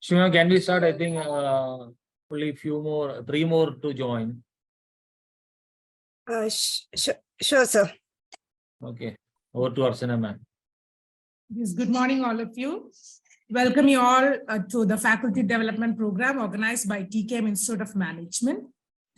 Shima, can we start? I think only three more to join. Sure, sir. Okay, over to Archana, ma'am. Yes, good morning, all of you. Welcome you all to the Faculty Development Program organized by TKM Institute of Management.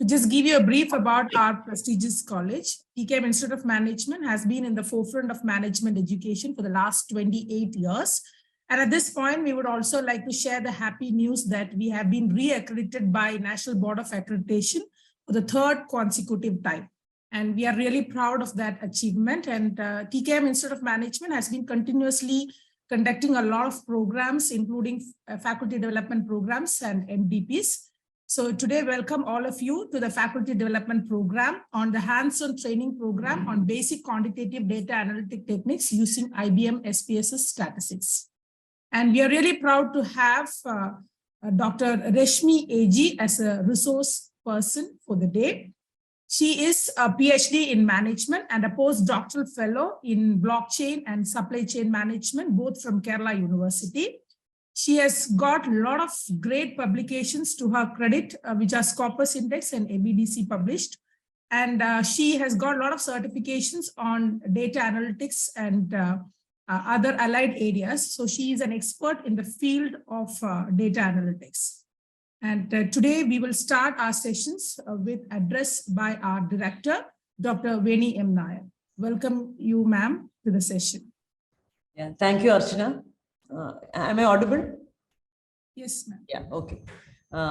To just give you a brief about our prestigious college, TKM Institute of Management has been in the forefront of management education for the last 28 years. And at this point, we would also like to share the happy news that we have been re-accredited by National Board of Accreditation for the third consecutive time. And we are really proud of that achievement. And TKM Institute of Management has been continuously conducting a lot of programs, including faculty development programs and MDPs. So today, welcome all of you to the faculty development program on the hands-on training program on basic quantitative data analytic techniques using IBM SPSS Statistics. And we are really proud to have Dr. Reshmi A G as a resource person for the day. She is a PhD in management and a postdoctoral fellow in blockchain and supply chain management, both from Kerala University. She has got a lot of great publications to her credit, which are Scopus Index and ABDC published. And she has got a lot of certifications on data analytics and other allied areas. So she is an expert in the field of data analytics. And today we will start our sessions with address by our director, Dr. Resmi A G. Welcome you, ma'am, to the session. Yeah, thank you, Archana. Am I audible? Yes, ma'am. Yeah, okay.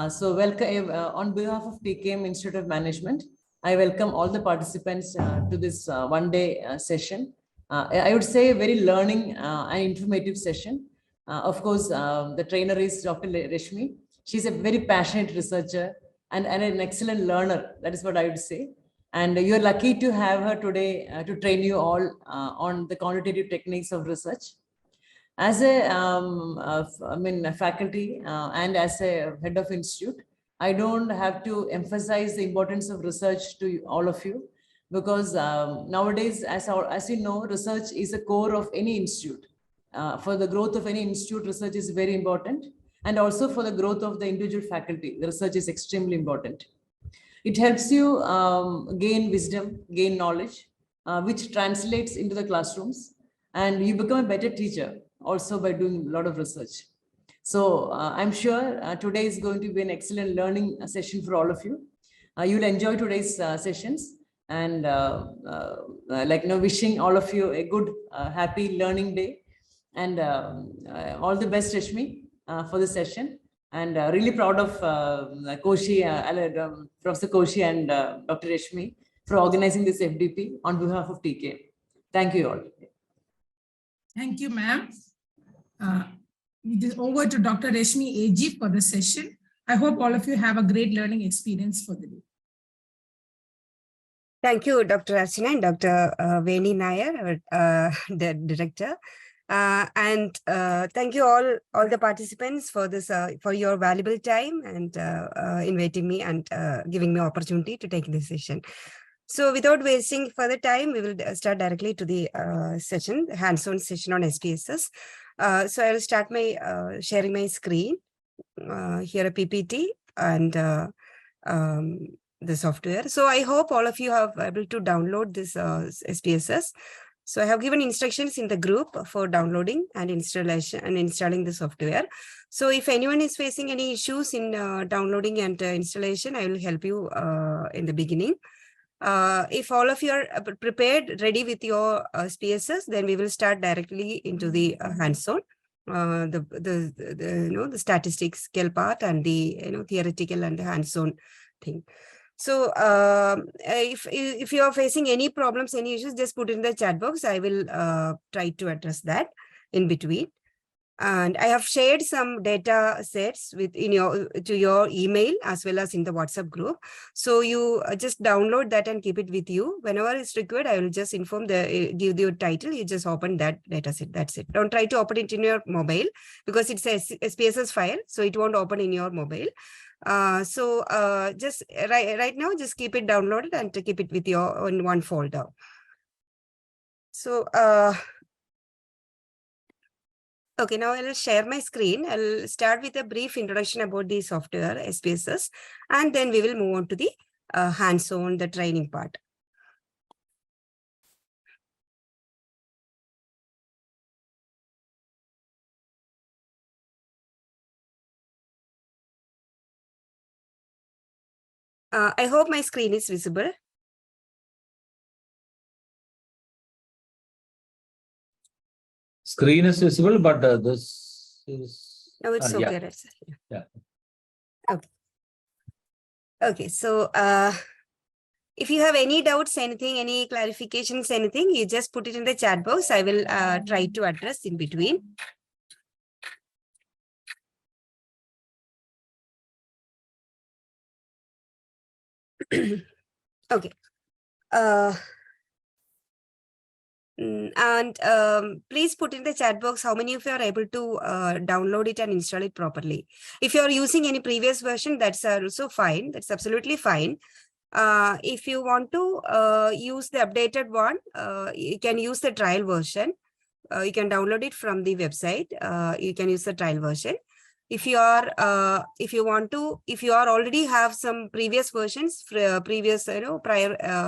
So welcome on behalf of TKM Institute of Management. I welcome all the participants to this one-day session. I would say a very learning and informative session. Of course, the trainer is Dr. Reshmi. She's a very passionate researcher and an excellent learner. That is what I would say. And you're lucky to have her today to train you all on the quantitative techniques of research. As a faculty and as a head of institute, I don't have to emphasize the importance of research to all of you, because nowadays, as you know, research is the core of any institute. For the growth of any institute, research is very important. And also for the growth of the individual faculty, the research is extremely important. It helps you gain wisdom, gain knowledge, which translates into the classrooms, and you become a better teacher also by doing a lot of research. So I'm sure today is going to be an excellent learning session for all of you. You'll enjoy today's sessions, and wishing all of you a good, happy learning day, and all the best, Reshmi, for the session. And really proud of Koshi, Professor Koshi and Dr. Reshmi for organizing this FDP on behalf of TK. Thank you all. Thank you, ma'am. It is over to Dr. Resmi A G for the session. I hope all of you have a great learning experience for the day. Thank you, Dr. Archana and Dr. Resmi Nair, the director. And thank you all the participants for this, for your valuable time and inviting me and giving me opportunity to take this session. So without wasting further time, we will start directly to the session, hands-on session on SPSS. So I will start my sharing my screen, here a PPT and the software. So I hope all of you have able to download this SPSS. So I have given instructions in the group for downloading and installation and installing the software. So if anyone is facing any issues in downloading and installation, I will help you in the beginning. If all of you are prepared, ready with your SPSS, then we will start directly into the hands-on, the statistics scale part and the theoretical and the hands-on thing. So if you are facing any problems, any issues, just put in the chat box. I will try to address that in between. And I have shared some data sets to your email as well as in the WhatsApp group. So you just download that and keep it with you. Whenever it's required, I will just give you a title. You just open that data set. That's it. Don't try to open it in your mobile because it's a SPSS file, so it won't open in your mobile. Just right now, just keep it downloaded and to keep it with your in one folder. So Okay, now I will share my screen. I'll start with a brief introduction about the software SPSS, and then we will move on to the hands-on, the training part. I hope my screen is visible. Screen is visible, but this is. No, it's yeah. okay. Right? Yeah. Okay. Okay, so if you have any doubts, anything, any clarifications, anything, you just put it in the chat box. I will try to address in between. Okay. And please put in the chat box how many of you are able to download it and install it properly. If you are using any previous version, that's also fine. That's absolutely fine. If you want to use the updated one, you can use the trial version. You can download it from the website. You can use the trial version. If you are already have some previous versions, prior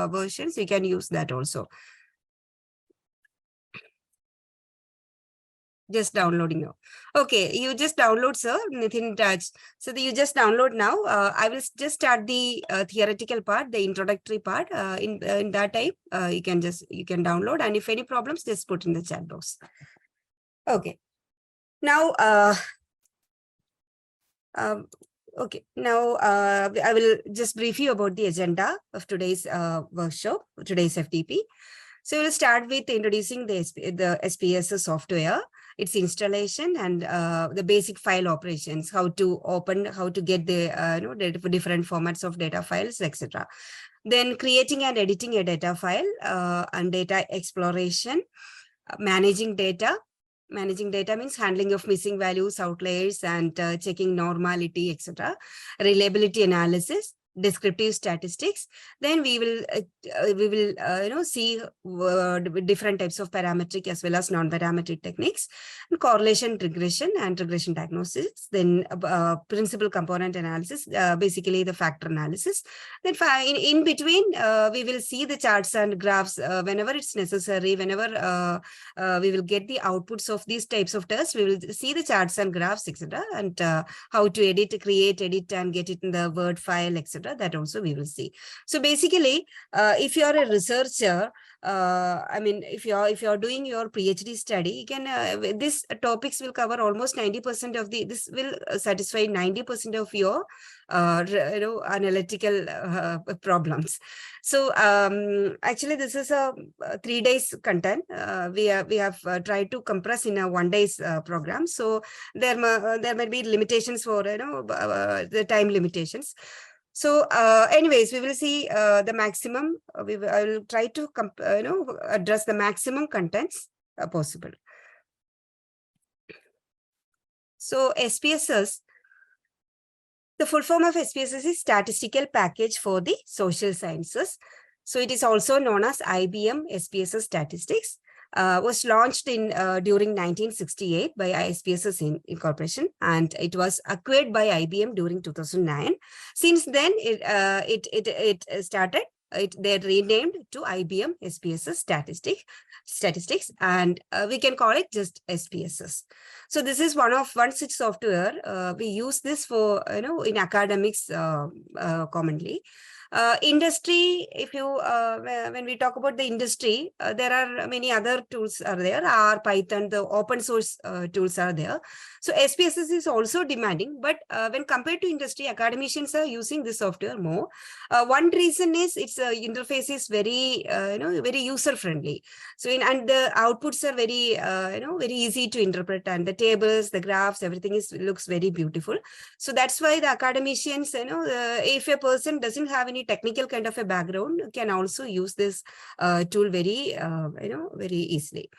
versions, you can use that also. Just downloading now. Okay, you just download, sir. Nitin touch. So you just download now. I will just start the theoretical part, the introductory part. In that time, you can download. And if any problems, just put in the chat box. Okay. Now, okay. Now I will just brief you about the agenda of today's workshop, today's FTP. So we'll start with introducing the SPSS software, its installation, and the basic file operations, how to open, how to get the different formats of data files, etc. Then creating and editing a data file and data exploration, managing data. Managing data means handling of missing values, outliers, and checking normality, etc. Reliability analysis, descriptive statistics. Then we will see different types of parametric as well as non-parametric techniques, and correlation, regression, and regression diagnosis. Then principal component analysis, basically the factor analysis. Then in between, we will see the charts and graphs whenever it's necessary. Whenever we will get the outputs of these types of tests, we will see the charts and graphs, etc. And how to create, edit, and get it in the Word file, etc. That also we will see. So basically, if you are a researcher, I mean, if you're doing your PhD study, you can this topics will cover almost 90% of this will satisfy 90% of your analytical problems. So actually, this is a 3 days content. We have tried to compress in a 1 day's program. So there might be limitations for the time limitations. So anyways, we will see the maximum. I will try to address the maximum contents possible. So SPSS, the full form of SPSS is Statistical Package for the Social Sciences. So it is also known as IBM SPSS Statistics. Was launched during 1968 by SPSS Incorporation, and it was acquired by IBM during 2009. Since then, it started. They renamed to IBM SPSS Statistics, and we can call it just SPSS. So this is one such software. We use this for in academics commonly. Industry, if you when we talk about the industry, there are many other tools are there. R, Python, the open source tools are there. So SPSS is also demanding, but when compared to industry, academicians are using this software more. One reason is its interface is very very user friendly. So and the outputs are very very easy to interpret, and the tables, the graphs, everything looks very beautiful. So that's why the academicians, if a person doesn't have any technical kind of a background, can also use this tool very very easily.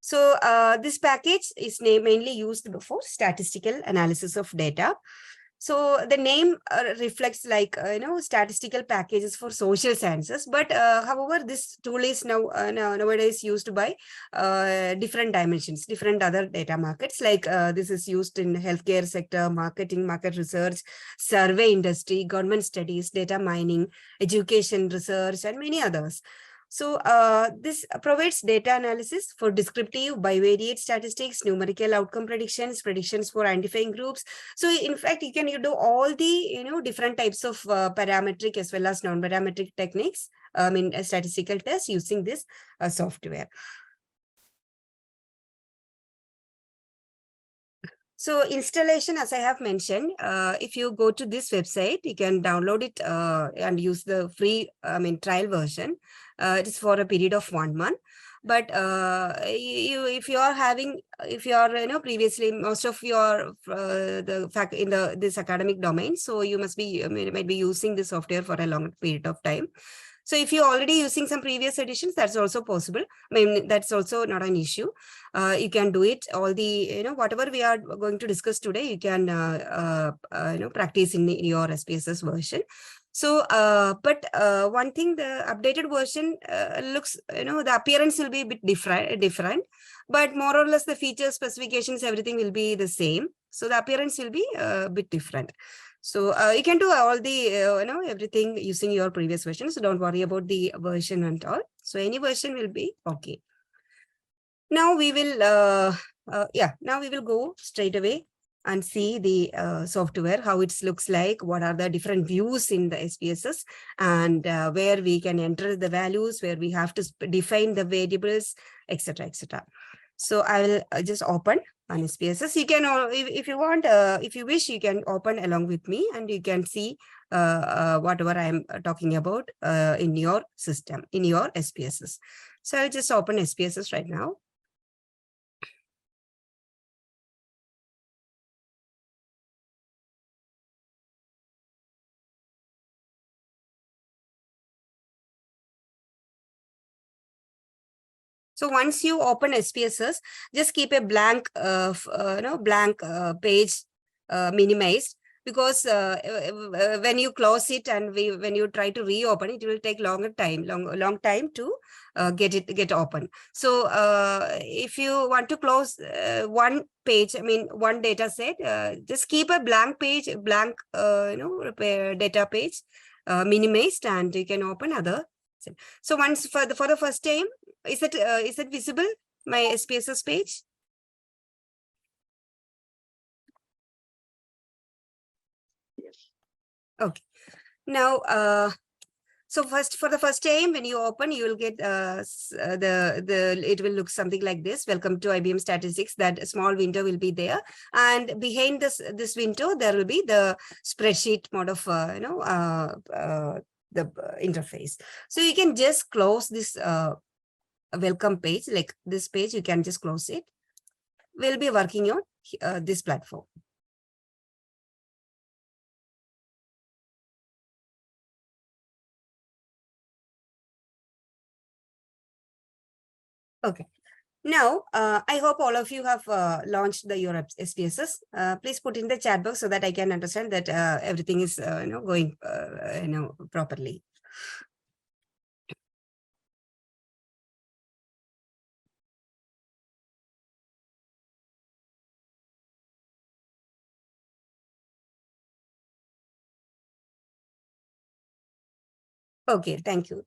So this package is mainly used for statistical analysis of data. So the name reflects like, statistical packages for social sciences. But however, this tool is nowadays used by different dimensions, different other data markets. Like this is used in healthcare sector, marketing, market research, survey industry, government studies, data mining, education research, and many others. So this provides data analysis for descriptive, bivariate statistics, numerical outcome predictions, predictions for identifying groups. So in fact, you do all the different types of parametric as well as non-parametric techniques, statistical tests using this software. So installation, as I have mentioned, if you go to this website, you can download it and use the free, trial version. It is for a period of 1 month. But if you are previously most of your this academic domain, so you must be might be using this software for a long period of time. So if you're already using some previous editions, that's also possible. That's also not an issue. You can do it. All the, whatever we are going to discuss today, you can, practice in your SPSS version. So, but one thing, the updated version looks, the appearance will be a bit different, but more or less the features, specifications, everything will be the same. So the appearance will be a bit different. So you can do all the, everything using your previous version. So don't worry about the version and all. So any version will be okay. Now we will, now we will go straight away and see the software, how it looks like, what are the different views in the SPSS, and where we can enter the values, where we have to define the variables, etc., etc. So I will just open on SPSS. You can, if you want, if you wish, you can open along with me and you can see whatever I'm talking about in your system, in your SPSS. So I'll just open SPSS right now. So once you open SPSS, just keep a blank, blank page minimized, because when you close it and when you try to reopen it, it will take long time to get open. So if you want to close one page, one data set, just keep a blank page, blank data page minimized, and you can open other. So once for the first time, is it visible, my SPSS page? Yes. Okay. Now, so for the first time, when you open, you will get it will look something like this. Welcome to IBM Statistics. That small window will be there, and behind this window there will be the spreadsheet mode of the interface. So you can just close this welcome page, like this page. You can just close it. We'll be working on this platform. Okay. Now, I hope all of you have launched your SPSS. Please put in the chat box so that I can understand that everything is going properly. Okay, thank you.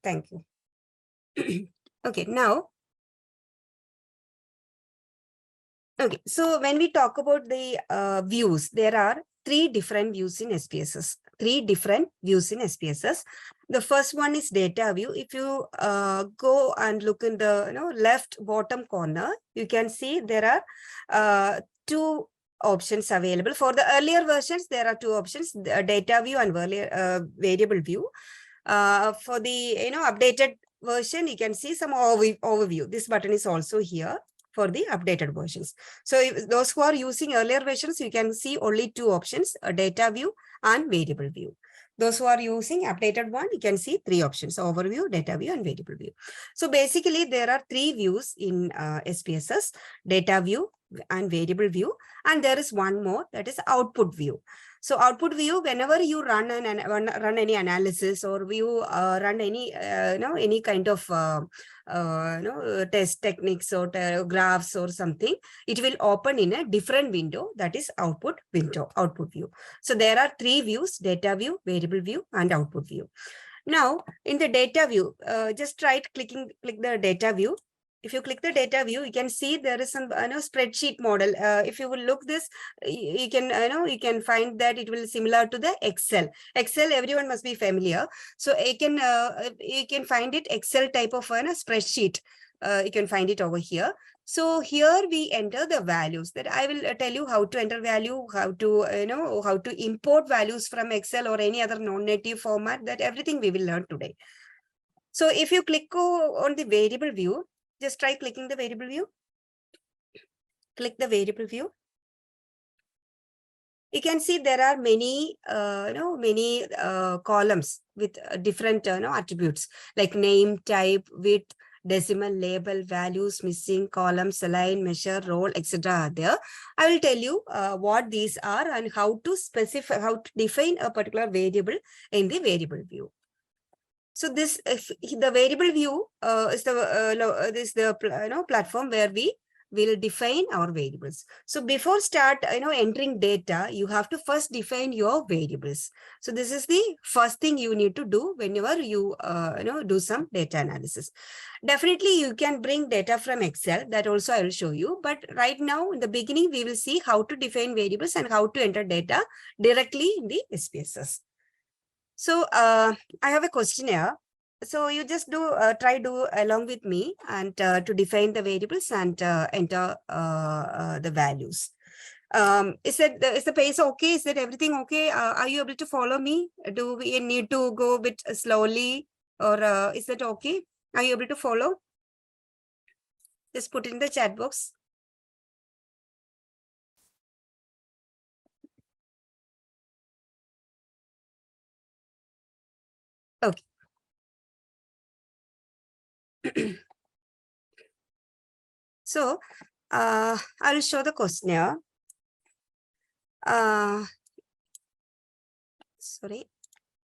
Okay, now. Okay, so when we talk about the views, there are three different views in SPSS. The first one is data view. If you go and look in the left bottom corner, you can see there are two options available. For the earlier versions, there are two options: data view and variable view. For the updated version, you can see some overview. This button is also here for the updated versions. So if those who are using earlier versions, you can see only two options: a data view and variable view. Those who are using updated one, you can see three options: overview, data view, and variable view. So basically, there are three views in SPSS: data view and variable view, and there is one more, that is output view. So output view, whenever you run any analysis or you run any any kind of test techniques or graphs or something, it will open in a different window, that is output window, output view. So there are three views: data view, variable view, and output view. Now in the data view, just click the data view. If you click the data view, you can see there is some spreadsheet model. If you will look this, you can you can find that it will similar to the Excel. Excel, everyone must be familiar. So you can find it Excel type of spreadsheet. You can find it over here. So here we enter the values. That I will tell you how to enter value, how to how to import values from Excel or any other non-native format. That everything we will learn today. So if you click on the variable view, just try clicking the variable view. Click the variable view. You can see there are many, many columns with different attributes like name, type, width, decimal, label, values, missing, columns, align, measure, roll, etc. are there. I will tell you what these are and how to specify, how to define a particular variable in the variable view. So this, the variable view is the platform where we will define our variables. So before start entering data, you have to first define your variables. So this is the first thing you need to do whenever you do some data analysis. Definitely you can bring data from Excel, that also I will show you. But right now in the beginning, we will see how to define variables and how to enter data directly in the SPSS. So I have a questionnaire. So you just try along with me and to define the variables and enter the values. Is the pace okay? Is that everything okay? Are you able to follow me? Do we need to go a bit slowly, or is that okay? Are you able to follow? Just put it in the chat box. Okay. So I'll show the questionnaire. Sorry.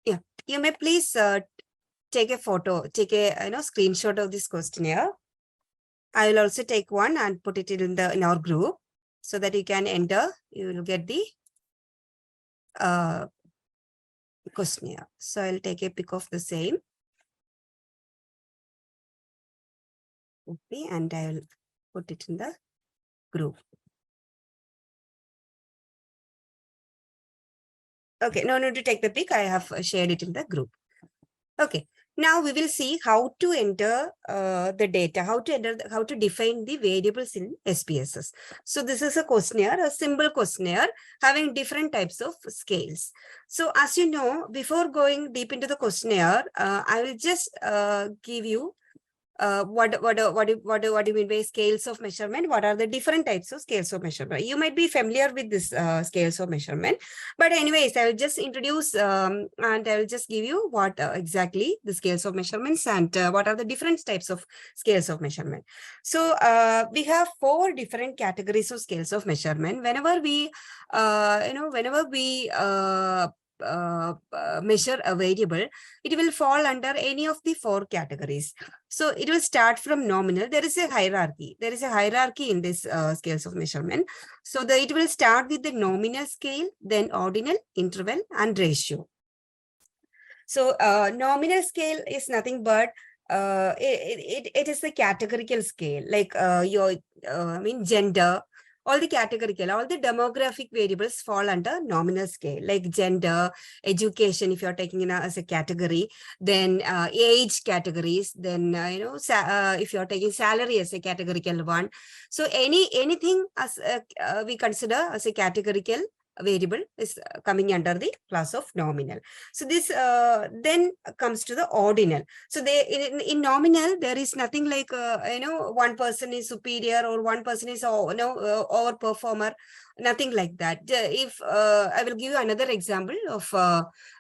Yeah, you may please take a photo, take a screenshot of this questionnaire. I will also take one and put it in our group so that you can enter. You will get the questionnaire. So I'll take a pic of the same. Okay, and I will put it in the group. Okay, no need to take the pic. I have shared it in the group. Okay, now we will see how to enter the data, how to define the variables in SPSS. So this is a questionnaire, a simple questionnaire having different types of scales. So as you know, before going deep into the questionnaire, I will just give you what do you mean by scales of measurement? What are the different types of scales of measurement? You might be familiar with this scales of measurement, but anyways, I will just introduce and I will just give you what exactly the scales of measurements and what are the different types of scales of measurement. So we have 4 different categories of scales of measurement. Whenever we measure a variable, it will fall under any of the 4 categories. So it will start from nominal. There is a hierarchy. There is a hierarchy in this scales of measurement. So it will start with the nominal scale, then ordinal, interval, and ratio. So nominal scale is nothing but it is a categorical scale, like gender. All the categorical, all the demographic variables fall under nominal scale, like gender, education, if you're taking it as a category, then age categories, then if you're taking salary as a categorical one. So anything as we consider as a categorical variable is coming under the class of nominal. So this then comes to the ordinal. So in nominal, there is nothing like one person is superior or one person is overperformer, nothing like that. If I will give you another example of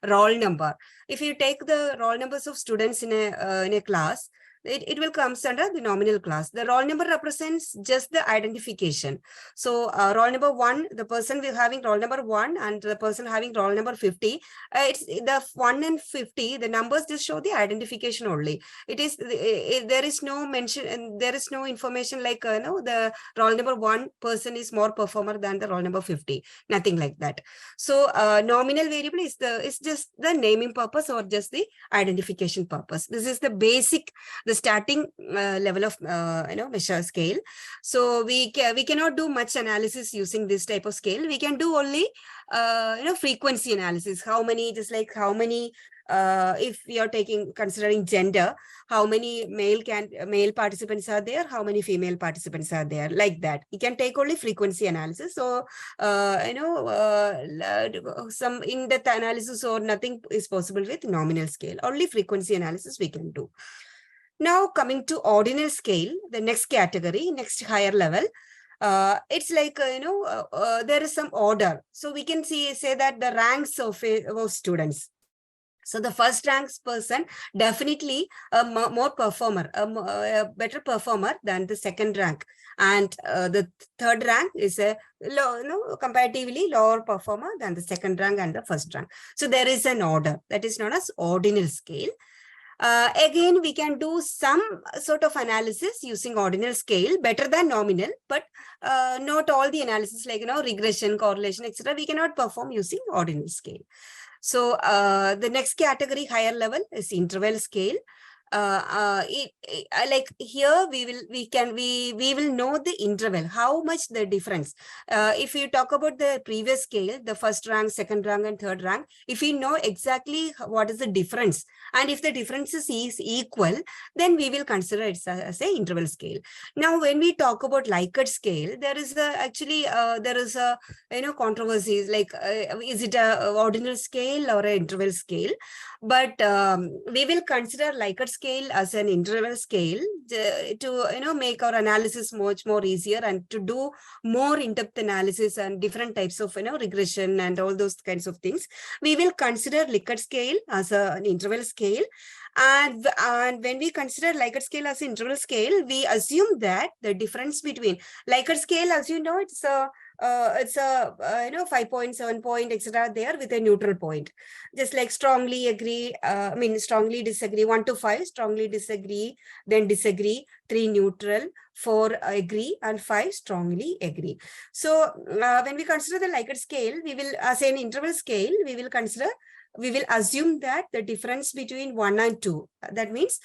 roll number. If you take the roll numbers of students in a class, it will come under the nominal class. The roll number represents just the identification. So roll number 1, the person will having roll number 1 and the person having roll number 50. It's the 1 and 50, the numbers just show the identification only. It is there is no mention and there is no information like the roll number 1 person is more performer than the roll number 50. Nothing like that. So nominal variable is just the naming purpose or just the identification purpose. This is the basic, the starting level of measure scale. So we cannot do much analysis using this type of scale. We can do only frequency analysis. How many, just like how many, if we are considering gender, how many male participants are there, how many female participants are there, like that. You can take only frequency analysis. So some in-depth analysis or nothing is possible with nominal scale. Only frequency analysis we can do. Now coming to ordinal scale, the next category, next higher level. It's like there is some order, so we can say that the ranks of students. So the first ranks person definitely a more performer, a better performer than the second rank, and the third rank is a comparatively lower performer than the second rank and the first rank. So there is an order that is known as ordinal scale. Again, we can do some sort of analysis using ordinal scale better than nominal, but not all the analysis like regression, correlation, etc. we cannot perform using ordinal scale. So the next category, higher level, is interval scale. Like here we will know the interval, how much the difference. If you talk about the previous scale, the first rank, second rank, and third rank, if we know exactly what is the difference, and if the difference is equal, then we will consider it as an interval scale. Now, when we talk about Likert scale, there is a controversies like is it a ordinal scale or an interval scale? But we will consider Likert scale as an interval scale to make our analysis much more easier and to do more in-depth analysis and different types of regression and all those kinds of things. We will consider Likert scale as an interval scale. And when we consider Likert scale as an interval scale, we assume that the difference between Likert scale, as you know, it's a 5 point, 7 point, etc. there with a neutral point. Just like strongly agree, strongly disagree, 1 to 5, strongly disagree, then disagree, 3 neutral, 4 agree, and 5 strongly agree. So when we consider the Likert scale, we will, as an interval scale, we will assume that the difference between 1 and 2, that means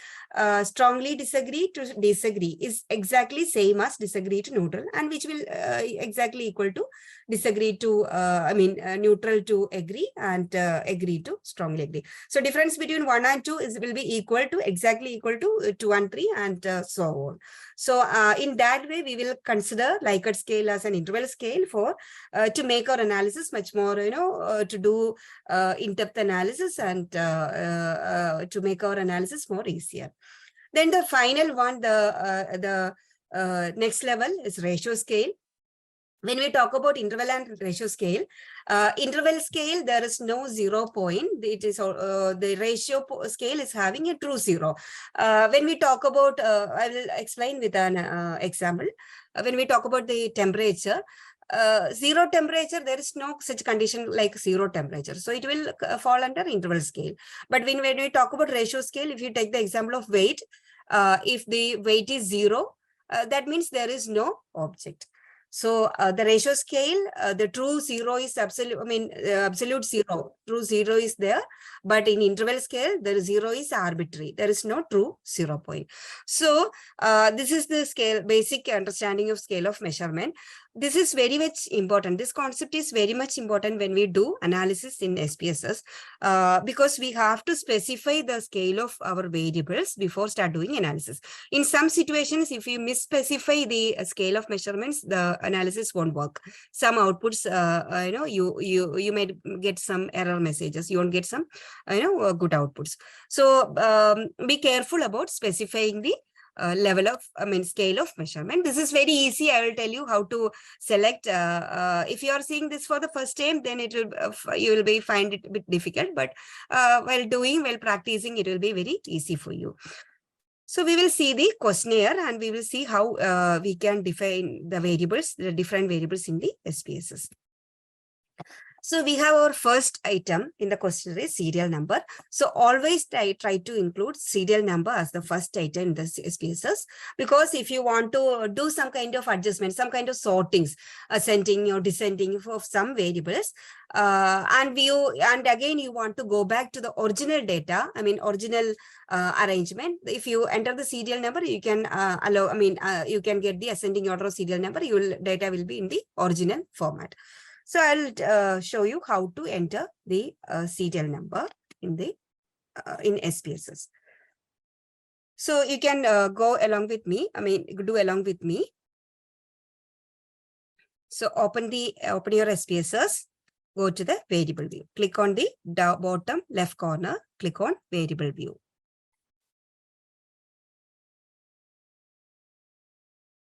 strongly disagree to disagree, is exactly same as disagree to neutral, and which will exactly equal to disagree to, neutral to agree, and agree to strongly agree. So difference between 1 and 2 will be exactly equal to 2 and 3, and so on. So in that way, we will consider Likert scale as an interval scale for to make our analysis much more, to do in-depth analysis and to make our analysis more easier. Then the final one, the next level is ratio scale. When we talk about interval and ratio scale, interval scale, there is no 0 point. It is the ratio scale is having a true 0. When we talk about, I will explain with an example. When we talk about the temperature, 0 temperature, there is no such condition like 0 temperature. So it will fall under interval scale. But when we talk about ratio scale, if you take the example of weight, if the weight is 0, that means there is no object. So the ratio scale, the true 0 is absolute 0. True 0 is there, but in interval scale, the 0 is arbitrary. There is no true 0 point. So this is the scale, basic understanding of scale of measurement. This is very much important. This concept is very much important when we do analysis in SPSS because we have to specify the scale of our variables before start doing analysis. In some situations, if you misspecify the scale of measurements, the analysis won't work. Some outputs, you may get some error messages. You won't get some, good outputs. So be careful about specifying the level of, scale of measurement. This is very easy. I will tell you how to select. If you are seeing this for the first time, then it will you will find it a bit difficult. But while practicing, it will be very easy for you. So we will see the questionnaire and we will see how we can define the variables, the different variables in the SPSS. So we have our first item in the questionnaire is serial number. So always try to include serial number as the first item in the SPSS, because if you want to do some kind of adjustment, some kind of sortings, ascending or descending of some variables, and again you want to go back to the original data, original arrangement. If you enter the serial number, you can you can get the ascending order of serial number. Data will be in the original format. So I'll show you how to enter the serial number in the in SPSS. So you can go along with me. Do along with me. So open your SPSS. Go to the variable view. Click on the bottom left corner. Click on variable view.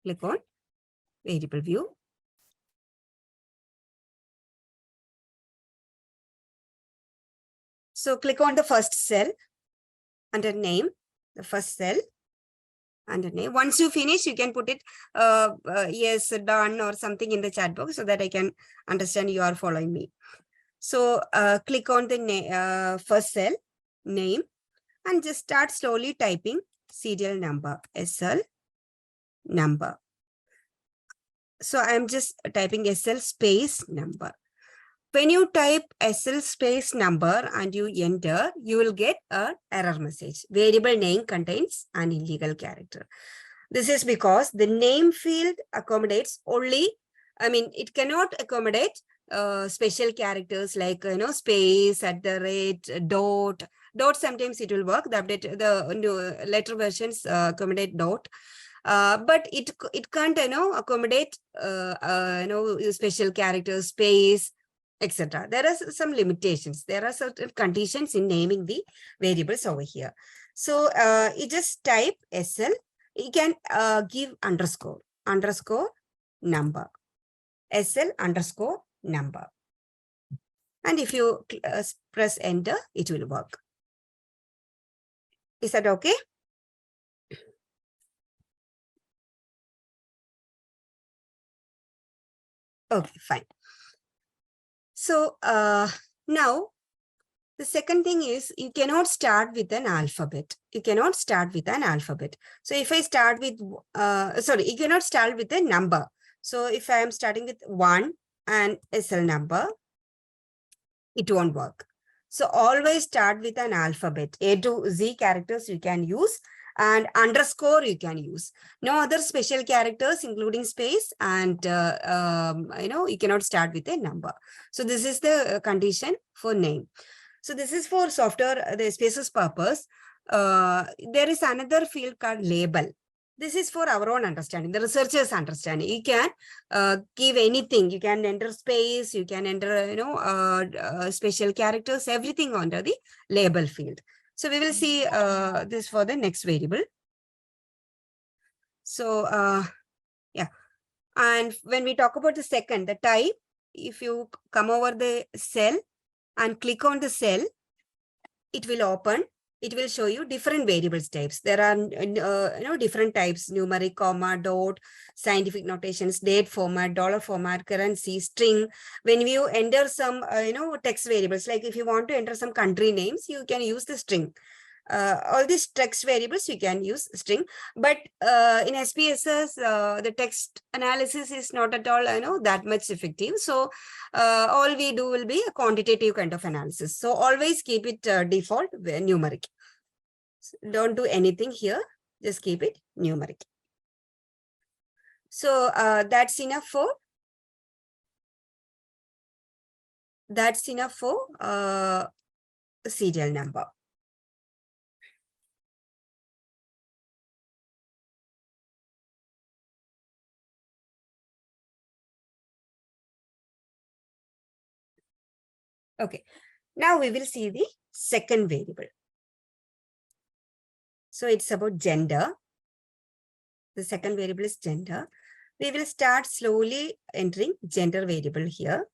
Click on variable view. So click on the first cell under name, the first cell under name. Once you finish, you can put it yes, done or something in the chat box so that I can understand you are following me. So click on the first cell, name, and just start slowly typing serial number, SL number. So I'm just typing SL space number. When you type SL space number and you enter, you will get an error message. Variable name contains an illegal character. This is because the name field accommodates only, it cannot accommodate special characters like, space, @ dot. Dot sometimes it will work. The letter versions accommodate dot. But it can't, accommodate, special characters, space, etc. There are some limitations. There are certain conditions in naming the variables over here. So you just type SL. You can give underscore number, SL underscore number. And if you press enter, it will work. Is that okay? Okay, fine. So now the second thing is you cannot start with an alphabet. You cannot start with an alphabet. So if I start with, you cannot start with a number. So if I am starting with 1 and SL number, it won't work. So always start with an alphabet. A to Z characters you can use, and underscore you can use. No other special characters, including space, and you cannot start with a number. So this is the condition for name. So this is for software, the SPSS purpose. There is another field called label. This is for our own understanding, the researcher's understanding. You can give anything. You can enter space, you can enter, special characters, everything under the label field. So we will see this for the next variable. So yeah, and when we talk about the second, the type, if you come over the cell and click on the cell, it will open. It will show you different variables types. There are different types: numeric, comma, dot, scientific notations, date format, dollar format, currency, string. When you enter some text variables, like if you want to enter some country names, you can use the string. All these text variables you can use string, but in SPSS the text analysis is not at all that much effective. So all we do will be a quantitative kind of analysis. So always keep it default numeric. Don't do anything here, just keep it numeric. So that's enough for serial number. Okay, now we will see the second variable. So it's about gender. The second variable is gender. We will start slowly entering gender variable here.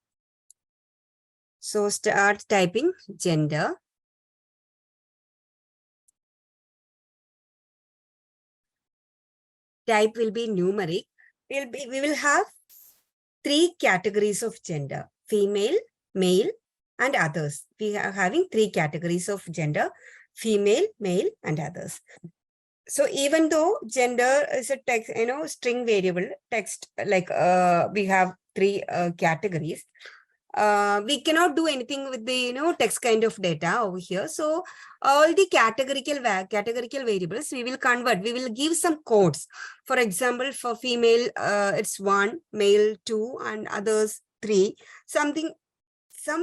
So start typing gender. type will be numeric. We will have 3 categories of gender: female, male, and others. We are having 3 categories of gender: female, male, and others. So even though gender is a text, string variable text, like we have 3 categories, we cannot do anything with the text kind of data over here. So all the categorical variables we will convert. We will give some codes. For example, for female, it's 1, male 2, and others 3. Some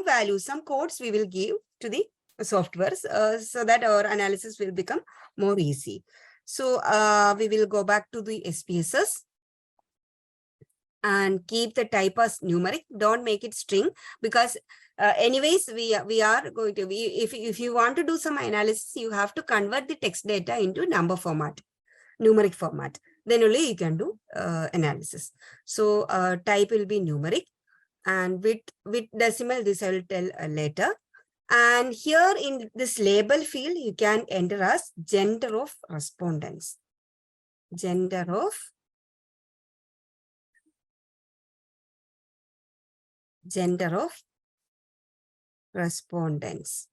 values, some codes we will give to the softwares so that our analysis will become more easy. So we will go back to the SPSS and keep the type as numeric. Don't make it string, because anyways we are going to be, if you want to do some analysis, you have to convert the text data into number format, numeric format. Then only you can do analysis. So type will be numeric, and with decimal, this I will tell later. And here in this label field, you can enter as gender of respondents. Gender of respondents.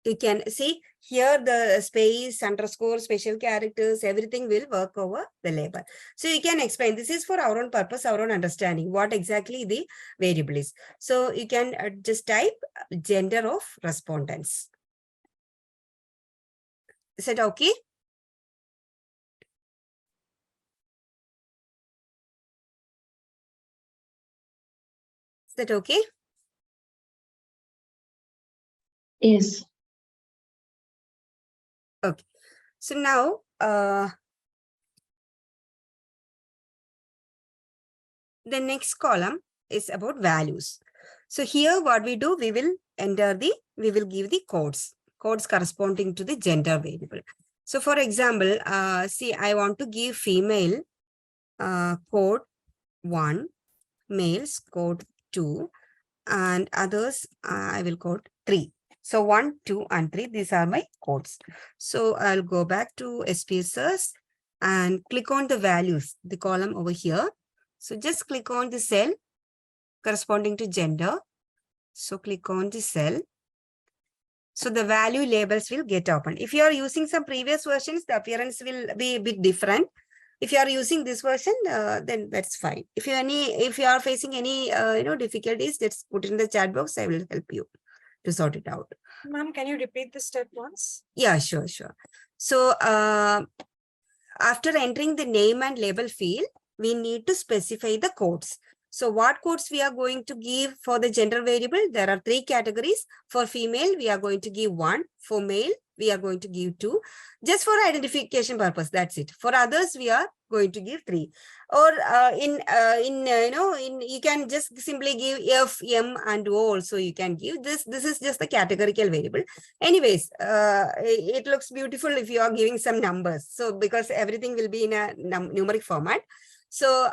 You can see here the space, underscore, special characters, everything will work over the label. So you can explain. This is for our own purpose, our own understanding, what exactly the variable is. So you can just type gender of respondents. Is that okay? Is that okay? Yes. Okay. So now, the next column is about values. So here what we do, we will give the codes corresponding to the gender variable. So for example, see, I want to give female code 1, males code 2, and others I will code 3. So 1, 2, and 3, these are my codes. So I'll go back to SPSS and click on the values, the column over here. So just click on the cell corresponding to gender. So click on the cell. So the value labels will get open. If you are using some previous versions, the appearance will be a bit different. If you are using this version, then that's fine. If you are facing any difficulties, just put in the chat box. I will help you to sort it out. Ma'am, can you repeat the step once? Yeah, sure. So after entering the name and label field, we need to specify the codes. So what codes we are going to give for the gender variable? There are 3 categories. For female, we are going to give 1. For male, we are going to give 2. Just for identification purpose, that's it. For others, we are going to give 3. Or you can just simply give F, M, and O also you can give. This is just the categorical variable. Anyways, it looks beautiful if you are giving some numbers. So because everything will be in a numeric format. So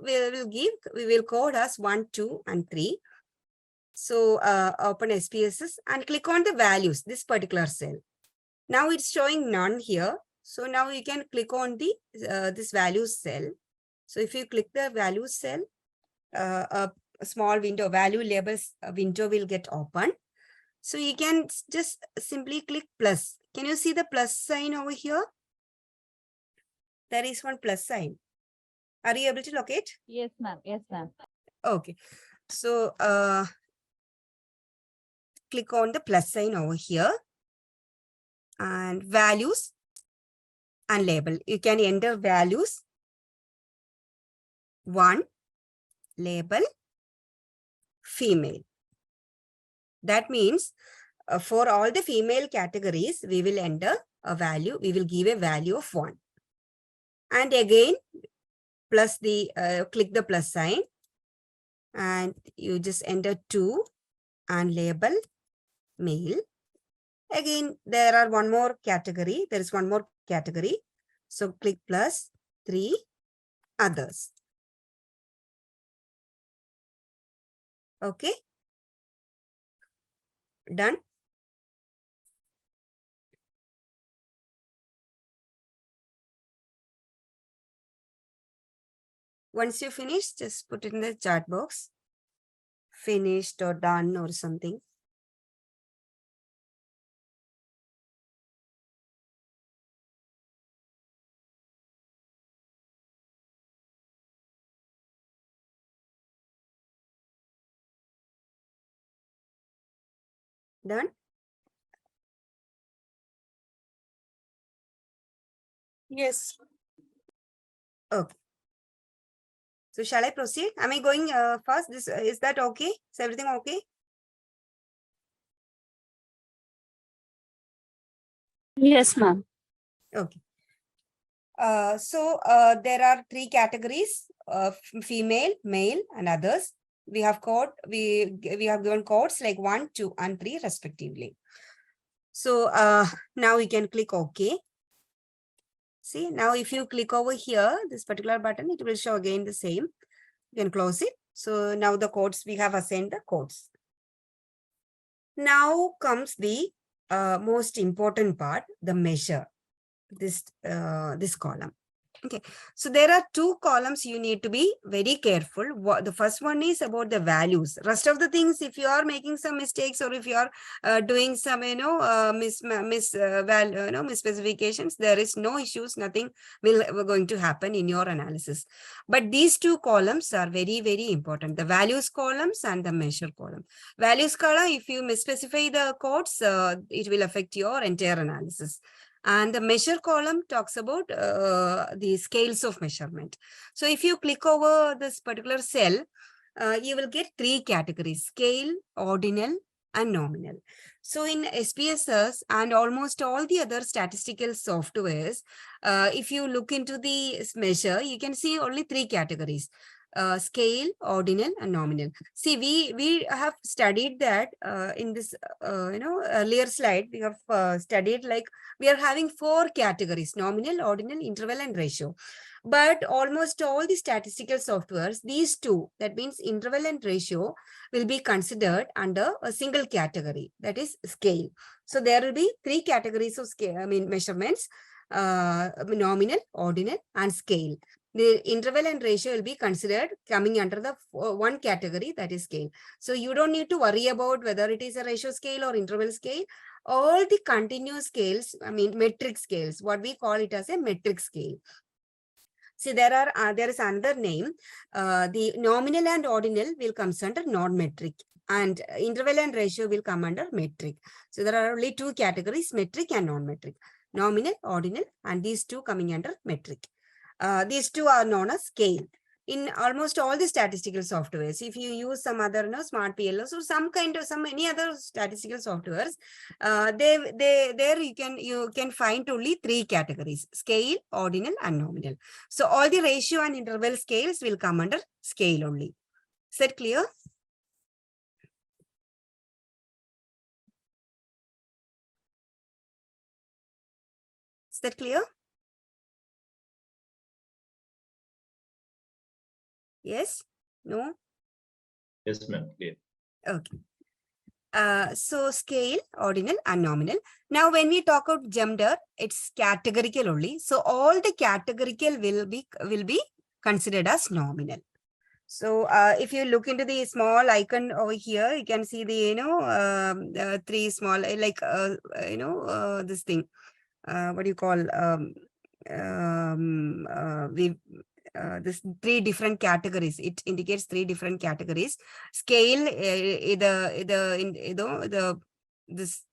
we will code as 1, 2, and 3. So open SPSS and click on the values, this particular cell. Now it's showing none here. So now you can click on the this values cell. So if you click the values cell, a small window, value labels window will get open. So you can just simply click plus. Can you see the plus sign over here? There is one plus sign. Are you able to locate? Yes, ma'am. Yes, ma'am. Okay. So click on the plus sign over here and values and label. You can enter values 1, label female. That means for all the female categories, we will enter a value. We will give a value of 1. And again, plus the click the plus sign and you just enter 2 and label male. Again, there is one more category. So click plus 3 others. Okay. Done. Once you finish, just put it in the chat box. Finished or done or something. Done? Yes. Okay. So shall I proceed? Am I going fast? Is that okay? Is everything okay? Yes, ma'am. Okay. So there are three categories: female, male, and others. We have we have given codes like 1, 2, and 3 respectively. So now we can click OK. See, now if you click over here, this particular button, it will show again the same. You can close it. So now the codes, we have assigned the codes. Now comes the most important part, the measure, this column. Okay, so there are two columns you need to be very careful. The first one is about the values. Rest of the things, if you are making some mistakes or if you are doing some, misspecifications, there is no issues, nothing going to happen in your analysis. But these two columns are very, very important. The values columns and the measure column. Values column, if you misspecify the codes, it will affect your entire analysis. And the measure column talks about the scales of measurement. So if you click over this particular cell, you will get three categories: scale, ordinal, and nominal. So in SPSS and almost all the other statistical softwares, if you look into the measure, you can see only three categories: scale, ordinal, and nominal. See, we have studied that in this earlier slide. We have studied like we are having four categories: nominal, ordinal, interval, and ratio. But almost all the statistical softwares, these two, that means interval and ratio, will be considered under a single category, that is scale. So there will be three categories of scale, measurements: nominal, ordinal, and scale. The interval and ratio will be considered coming under the one category, that is scale. So you don't need to worry about whether it is a ratio scale or interval scale. All the continuous scales, metric scales, what we call it as a metric scale. See, there is another name. The nominal and ordinal will come under non-metric, and interval and ratio will come under metric. So there are only two categories: metric and non-metric. Nominal, ordinal, and these two coming under metric. These two are known as scale. In almost all the statistical softwares, if you use some other smart PLOs or any other statistical softwares, there you can find only three categories: scale, ordinal, and nominal. So all the ratio and interval scales will come under scale only. Is that clear? Is that clear? Yes? No? Yes, ma'am. Clear. Okay. So scale, ordinal, and nominal. Now, when we talk about gender, it's categorical only. So all the categorical will be considered as nominal. So if you look into the small icon over here, you can see the three small this thing. What do you call this three different categories. It indicates three different categories. Scale, this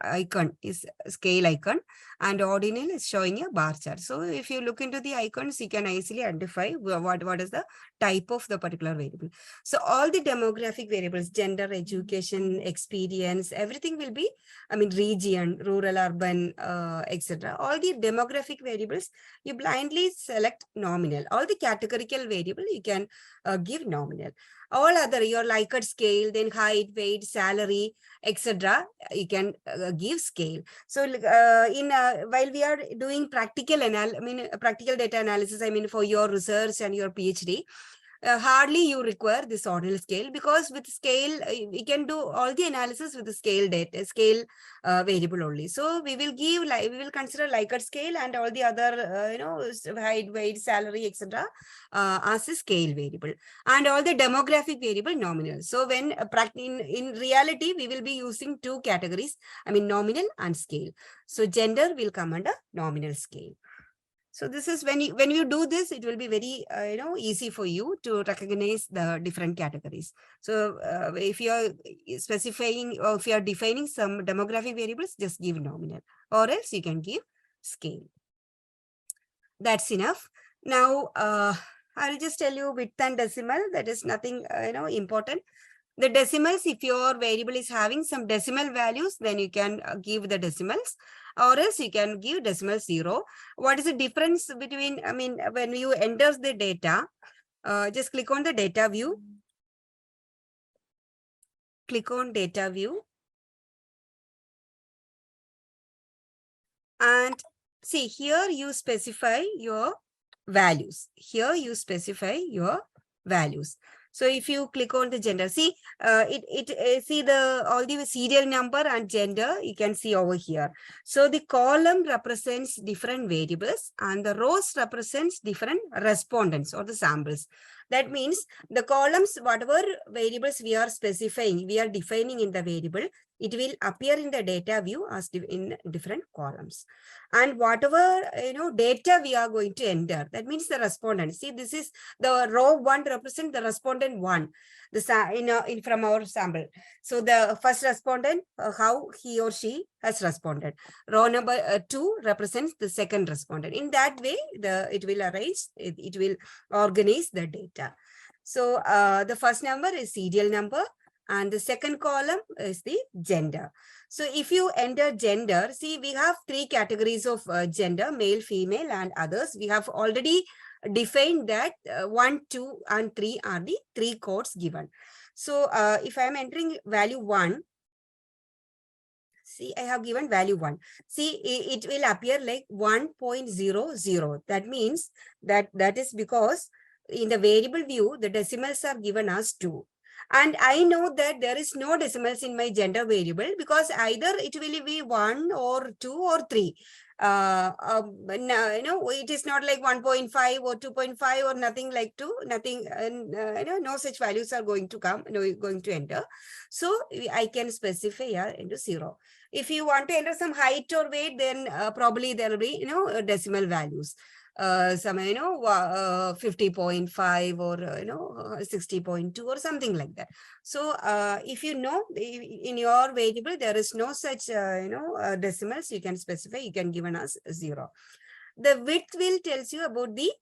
icon is scale icon, and ordinal is showing a bar chart. So if you look into the icons, you can easily identify what is the type of the particular variable. So all the demographic variables, gender, education, experience, everything will be, region, rural, urban, etc. All the demographic variables, you blindly select nominal. All the categorical variable, you can give nominal. All other, your Likert scale, then height, weight, salary, etc., you can give scale. So while we are doing practical data analysis, for your research and your PhD, hardly you require this ordinal scale, because with scale, we can do all the analysis with the scale data, scale variable only. So we will give, like, we will consider Likert scale and all the other, height, weight, salary, etc. As a scale variable, and all the demographic variable nominal. So when in reality, we will be using two categories, I mean nominal and scale. So gender will come under nominal scale. So this is when you do this, it will be very easy for you to recognize the different categories. So if you are specifying, or if you are defining some demographic variables, just give nominal, or else you can give scale. That's enough. Now I'll just tell you width and decimal. That is nothing important. The decimals, if your variable is having some decimal values, then you can give the decimals, or else you can give decimal 0. What is the difference between, when you enter the data, just click on the data view. Click on data view. And see, here you specify your values. Here you specify your values. So if you click on the gender, see, see all the serial number and gender, you can see over here. So the column represents different variables and the rows represents different respondents or the samples. That means the columns, whatever variables we are specifying, we are defining in the variable, it will appear in the data view as in different columns. And whatever data we are going to enter, that means the respondent. See, this is the row 1 represent the respondent 1, from our sample. So the first respondent, how he or she has responded. Row number 2 represents the second respondent. In that way, it will arrange, it will organize the data. So the first number is serial number, and the second column is the gender. So if you enter gender, see, we have 3 categories of gender, male, female, and others. We have already defined that 1, 2, and 3 are the 3 codes given. So if I am entering value 1, see, I have given value 1. See, it will appear like 1.00. That means that is because in the variable view, the decimals are given as 2. And I know that there is no decimals in my gender variable, because either it will be 1 or 2 or 3. It is not like 1.5 or 2.5 or nothing like 2, nothing, no such values are going to come, going to enter. So I can specify here into 0. If you want to enter some height or weight, then probably there will be, decimal values. Some 50.5 or 60.2 or something like that. So if you know in your variable there is no such decimals, you can specify, you can give us 0. The width will tells you about the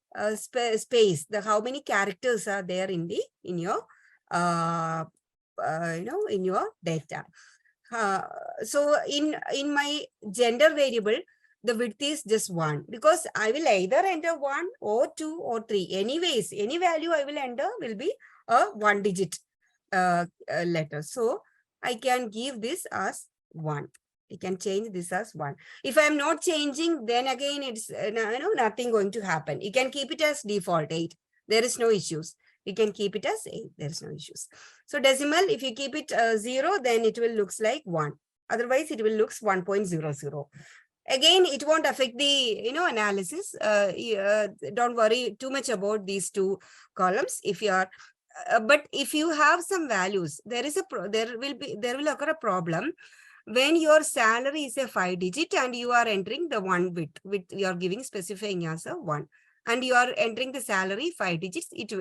space, the how many characters are there in your in your data. So in my gender variable, the width is just 1, because I will either enter 1 or 2 or 3. Anyways, any value I will enter will be a 1-digit letter. So I can give this as 1. I can change this as 1. If I am not changing, then again it's nothing going to happen. You can keep it as default 8. There is no issues. You can keep it as 8. There is no issues. So decimal, if you keep it 0, then it will looks like 1. Otherwise, it will looks 1.00. Again, it won't affect the analysis. Don't worry too much about these 2 columns. If you are, but if you have some values, there will occur a problem when your salary is a 5-digit and you are entering the 1 bit with you are giving specifying as a 1, and you are entering the salary 5 digits. It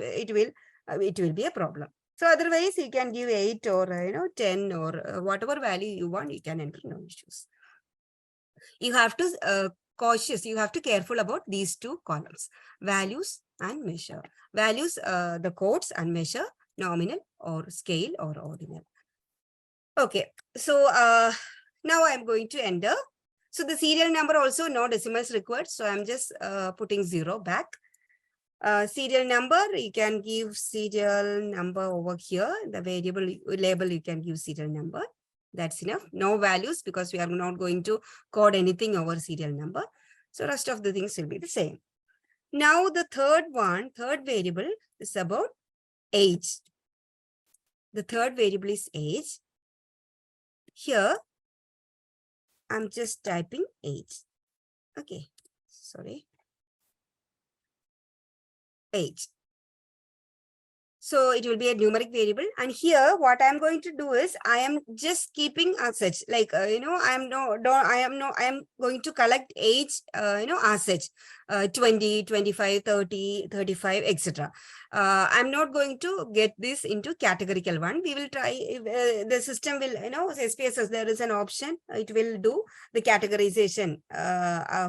will be a problem. So otherwise, you can give 8 or 10 or whatever value you want. You can enter, no issues. You have to cautious, you have to careful about these 2 columns, values and measure. Values, the codes, and measure, nominal or scale or ordinal. Okay, so now I'm going to enter. So the serial number also no decimals required. So I'm just putting 0 back. Serial number, you can give serial number over here. The variable label, you can give serial number. That's enough. No values, because we are not going to code anything over serial number. So rest of the things will be the same. Now the third variable is about age. The third variable is age. Here, I'm just typing age. Okay, sorry. Age. So it will be a numeric variable. And here, what I'm going to do is I am just keeping as such, like, I am going to collect age, as such, 20, 25, 30, 35, etc. I'm not going to get this into categorical one. We will try, the system will, SPSS, there is an option. It will do the categorization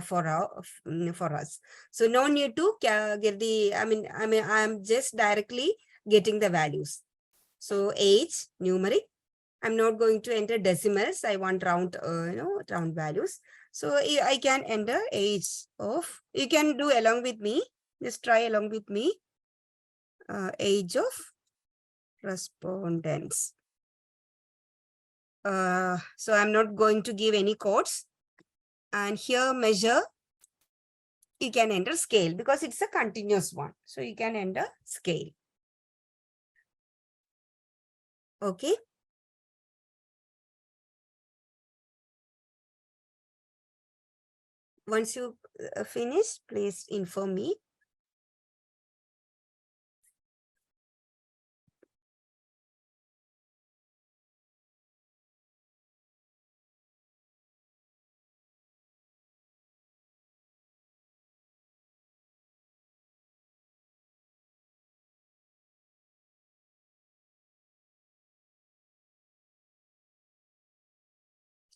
for us. So no need to get the, I'm just directly getting the values. So age, numeric. I'm not going to enter decimals. I want round, round values. So I can enter age of, you can do along with me. Just try along with me. Age of respondents. So I'm not going to give any codes. And here measure, you can enter scale because it's a continuous one. So you can enter scale. Okay. Once you finish, please inform me.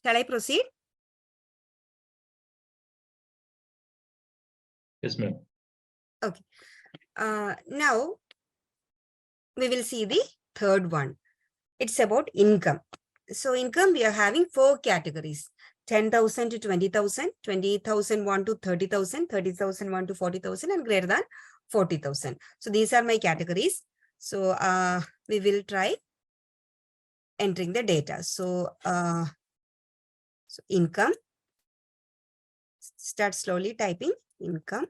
Shall I proceed? Yes, ma'am. Okay. Now we will see the third one. It's about income. So income, we are having 4 categories. 10,000 to 20,000, 20,001 to 30,000, 30,001 to 40,000, and greater than 40,000. So these are my categories. So we will try entering the data. So, so income. Start slowly typing income.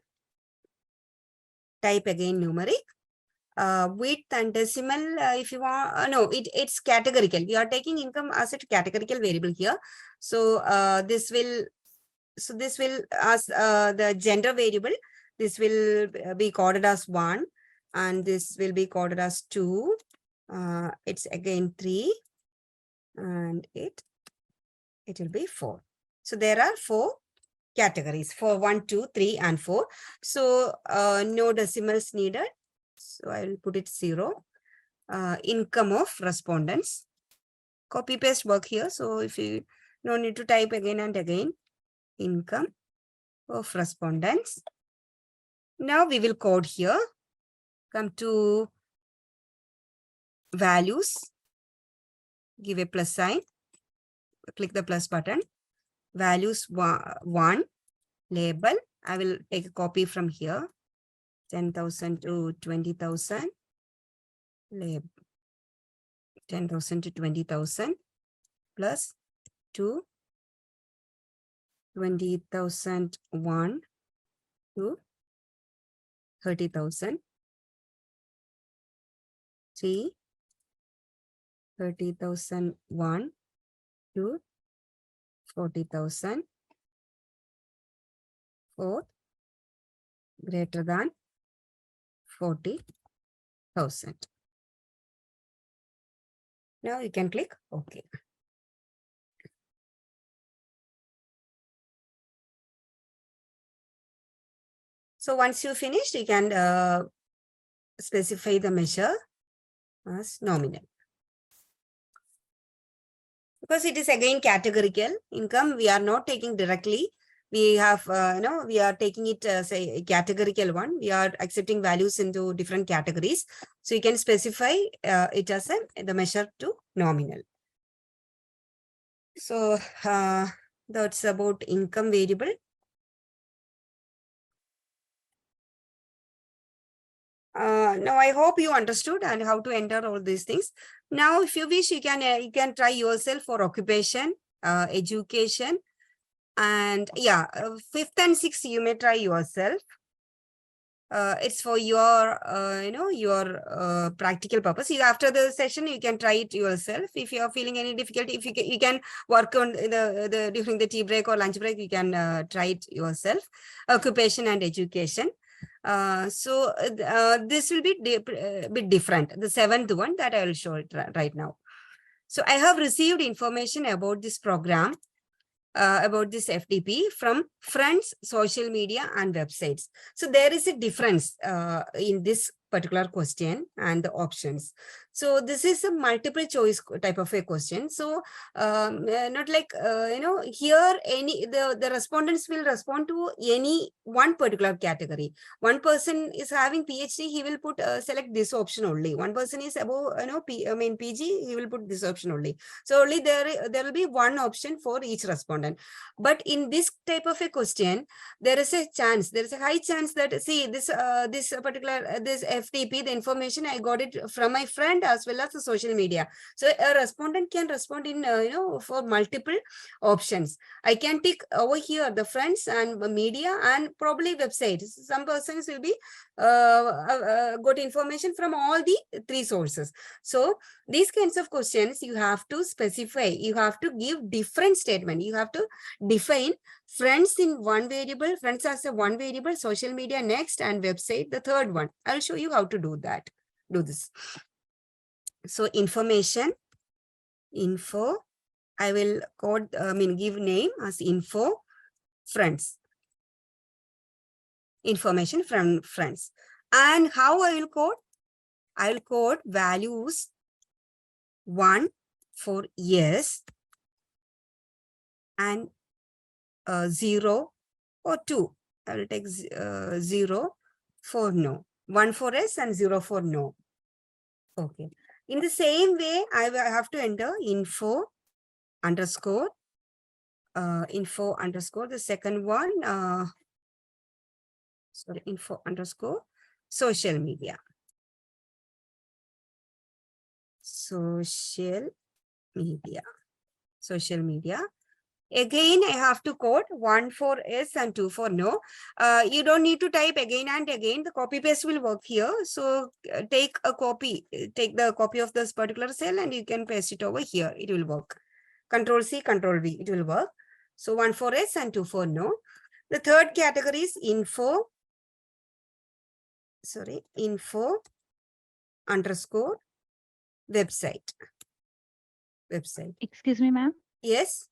Type again numeric. Width and decimal, if you want, no, it's categorical. We are taking income as a categorical variable here. So this will as the gender variable, this will be coded as 1, and this will be coded as 2. It's again 3, and it will be 4. So there are 4 categories for 1, 2, 3, and 4. So no decimals needed. So I will put it 0. Income of respondents. Copy paste work here. So if you no need to type again and again. Income of respondents. Now we will code here. Come to values. Give a plus sign. Click the plus button. Values 1. Label. I will take a copy from here. 10,000 to 20,000. Label. 10,000 to 20,000 plus 2. 20,001 to 30,000. 3. 30,001 to 40,000. 4. Greater than 40,000. Now you can click OK. So once you finish, you can specify the measure as nominal. Because it is again categorical income, we are not taking directly. We have, we are taking it as a categorical one. We are accepting values into different categories. So you can specify it as the measure to nominal. So that's about income variable. Now I hope you understood and how to enter all these things. Now, if you wish, you can try yourself for occupation, education, and yeah, 5th and 6th you may try yourself. It's for your, your practical purpose. After the session, you can try it yourself. If you are feeling any difficulty, if you can work on the during the tea break or lunch break, you can try it yourself. Occupation and education. This will be a bit different. The seventh one that I will show it right now. So I have received information about this program, about this FTP from friends, social media, and websites. So there is a difference in this particular question and the options. So this is a multiple choice type of a question. So not like, here the respondents will respond to any one particular category. One person is having PhD, he will put select this option only. One person is above, PG, he will put this option only. So only there will be one option for each respondent. But in this type of a question, there is a high chance that, see, this particular this FTP, the information I got it from my friend as well as the social media. So a respondent can respond in for multiple options. I can tick over here the friends and media and probably websites. Some persons will be got information from all the three sources. So these kinds of questions you have to specify. You have to give different statement. You have to define friends in one variable, friends as a one variable, social media next, and website the third one. I'll show you how to do that. Do this. So information, info, I will give name as info, friends. Information from friends. And how I will code? I will code values 1 for yes and 0 or 2. I will take 0 for no. 1 for yes and 0 for no. Okay. In the same way, I will have to enter info underscore, the second one, info underscore social media. Social media. Again, I have to code 1 for yes and 2 for no. You don't need to type again and again. The copy paste will work here. So take the copy of this particular cell and you can paste it over here. It will work. Control C, Control V, it will work. So 1 for yes and 2 for no. The third category is info underscore website. Excuse me, ma'am. Yes.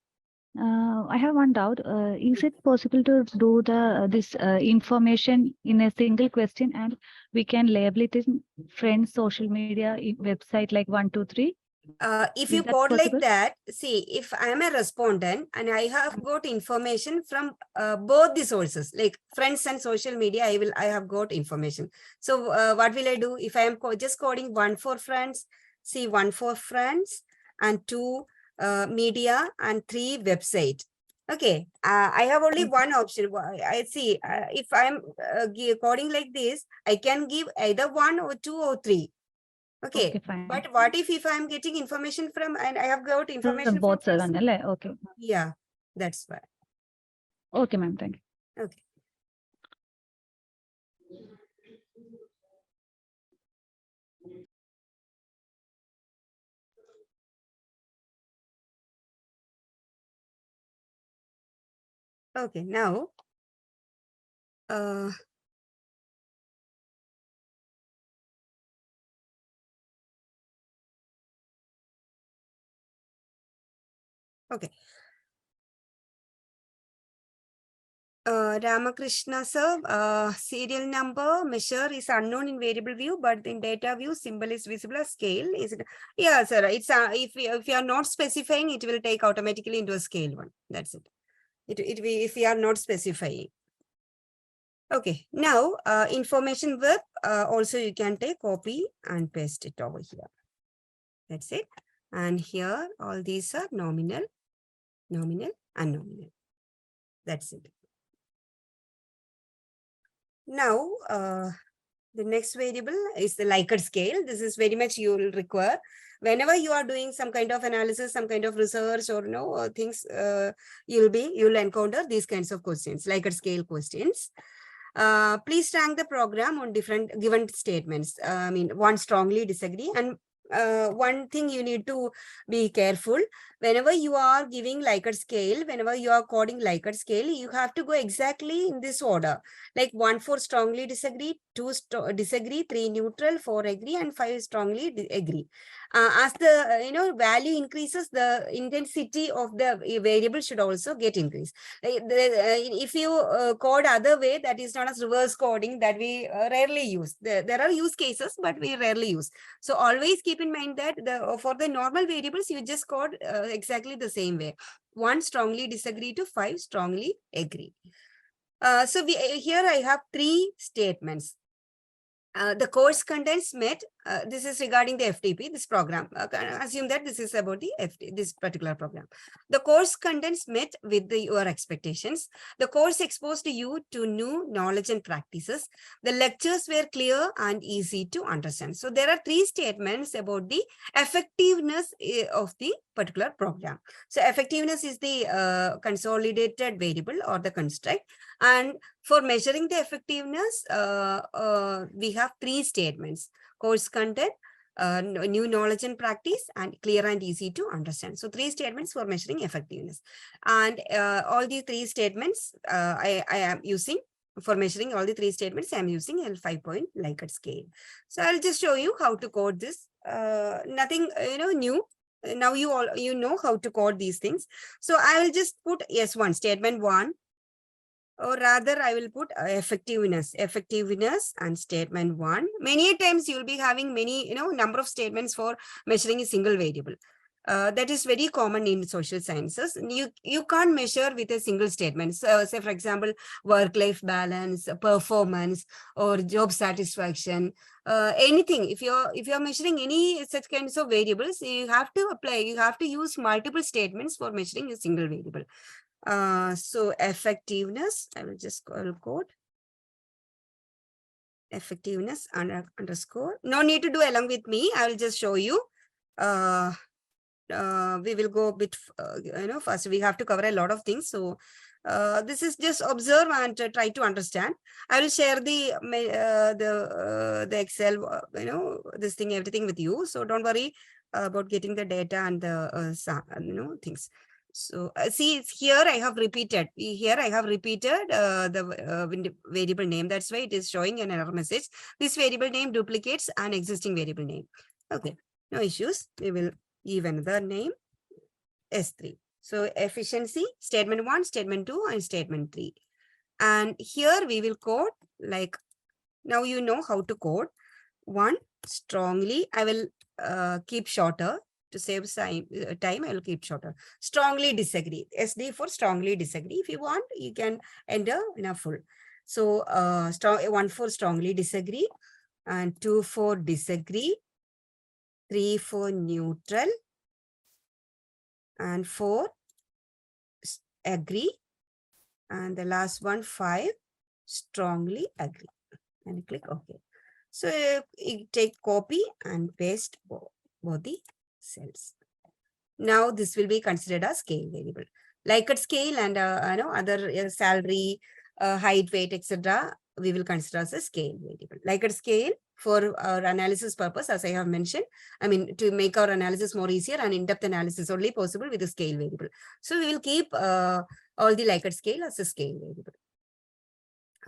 I have one doubt. Is it possible to do this information in a single question and we can label it in friends, social media, website like 1, 2, 3? If you code like that, see, if I am a respondent and I have got information from both the sources, like friends and social media, I have got information. So what will I do? If I am just coding 1 for friends, see 1 for friends and 2 media and 3 website. Okay, I have only one option. I see if I'm coding like this, I can give either 1 or 2 or 3. Okay, but what if I'm getting information from, and I have got information from both sides? Okay. Yeah, that's why. Okay, ma'am. Thank you. Okay. Okay, now, okay. Ramakrishna sir, serial number measure is unknown in variable view, but in data view symbol is visible as scale. Is it? Yeah, sir. It's if you are not specifying, it will take automatically into a scale one. That's it. If we are not specifying. Okay. Now information web also you can take copy and paste it over here. That's it. And here all these are nominal, and nominal. That's it. Now, the next variable is the Likert scale. This is very much you will require whenever you are doing some kind of analysis, some kind of research or things. You'll encounter these kinds of questions, Likert scale questions. Please rank the program on different given statements. I mean, one strongly disagree, and one thing you need to be careful. Whenever you are giving Likert scale, whenever you are coding Likert scale, you have to go exactly in this order. Like 1 for strongly disagree, 2 disagree, 3 neutral, 4 agree, and 5 strongly agree. As the value increases, the intensity of the variable should also get increased. If you code other way, that is known as reverse coding, that we rarely use. There are use cases, but we rarely use. So always keep in mind that for the normal variables, you just code exactly the same way. 1 strongly disagree to 5 strongly agree. So here I have 3 statements. The course contents met. This is regarding the FTP, this program. Assume that this is about the this particular program. The course contents met with your expectations. The course exposed you to new knowledge and practices. The lectures were clear and easy to understand. So there are 3 statements about the effectiveness of the particular program. So effectiveness is the consolidated variable or the construct. And for measuring the effectiveness, we have 3 statements: course content, new knowledge and practice, and clear and easy to understand. So 3 statements for measuring effectiveness. And all the 3 statements I am using for measuring all the 3 statements. I am using a 5-point Likert scale. So I'll just show you how to code this. Nothing new. Now you know how to code these things. So I will just put S1, statement 1. Or rather, I will put effectiveness and statement 1. Many times you will be having many, number of statements for measuring a single variable. That is very common in social sciences. You can't measure with a single statement. So, say, for example, work-life balance, performance, or job satisfaction, anything. If you're measuring any such kinds of variables, you have to use multiple statements for measuring a single variable. So effectiveness, I will just code effectiveness underscore. No need to do along with me. I will just show you. We will go a bit, first we have to cover a lot of things. So this is just observe and try to understand. I will share the Excel, this thing, everything with you. So don't worry about getting the data and the things. So see, here I have repeated. The variable name. That's why it is showing an error message. This variable name duplicates an existing variable name. Okay, no issues. We will give another name, S3. So efficiency, statement 1, statement 2, and statement 3. And here we will code like, now you know how to code. 1, strongly, I will keep shorter. To save time, I will keep shorter. Strongly disagree. SD for strongly disagree. If you want, you can enter in a full. So 1 for strongly disagree, and 2 for disagree, 3 for neutral, and 4 agree, and the last one 5 strongly agree. And click OK. So you take copy and paste both the cells. Now this will be considered a scale variable. Likert scale and other salary, height, weight, etc. we will consider as a scale variable. Likert scale for our analysis purpose, as I have mentioned, I mean to make our analysis more easier, and in-depth analysis only possible with a scale variable. So we will keep all the Likert scale as a scale variable.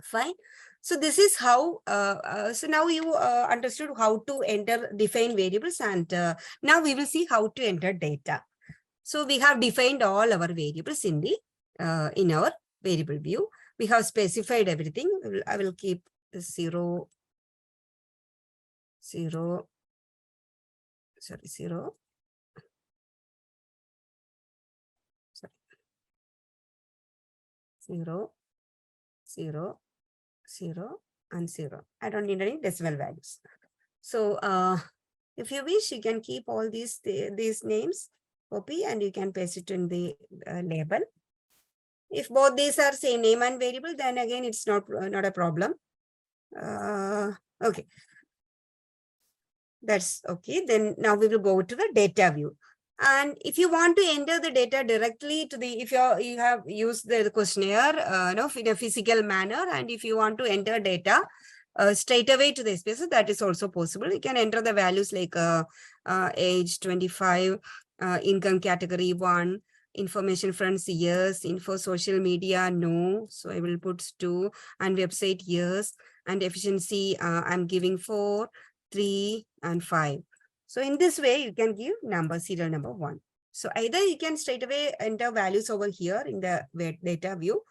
Fine. So this is how, so now you understood how to define variables, and now we will see how to enter data. So we have defined all our variables in in our variable view. We have specified everything. I will keep 0, 0, 0, 0, 0, and 0. I don't need any decimal values. So if you wish, you can keep all these names, copy, and you can paste it in the label. If both these are same name and variable, then again it's not a problem. Okay, that's okay. Then now we will go to the data view. And if you want to enter the data directly to the, if you have used the questionnaire, in a physical manner, and if you want to enter data straight away to the SPSS, that is also possible. You can enter the values like age 25, income category 1, information fronts yes, info social media no, so I will put 2, and website yes, and efficiency I'm giving 4, 3, and 5. So in this way, you can give number, serial number 1. So either you can straight away enter values over here in the data view,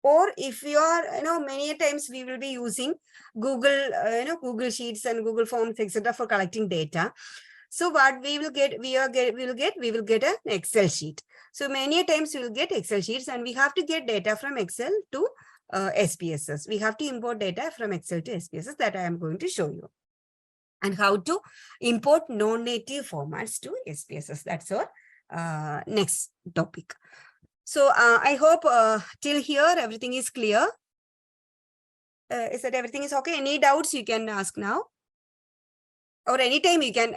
or if you are, many times we will be using Google, Google Sheets and Google Forms, etc. for collecting data. So what we will get, we will get an Excel sheet. So many times we will get Excel sheets, and we have to get data from Excel to SPSS. We have to import data from Excel to SPSS, that I am going to show you. And how to import non-native formats to SPSS. That's our next topic. So I hope till here everything is clear. Is that everything is okay? Any doubts you can ask now? Or anytime you can,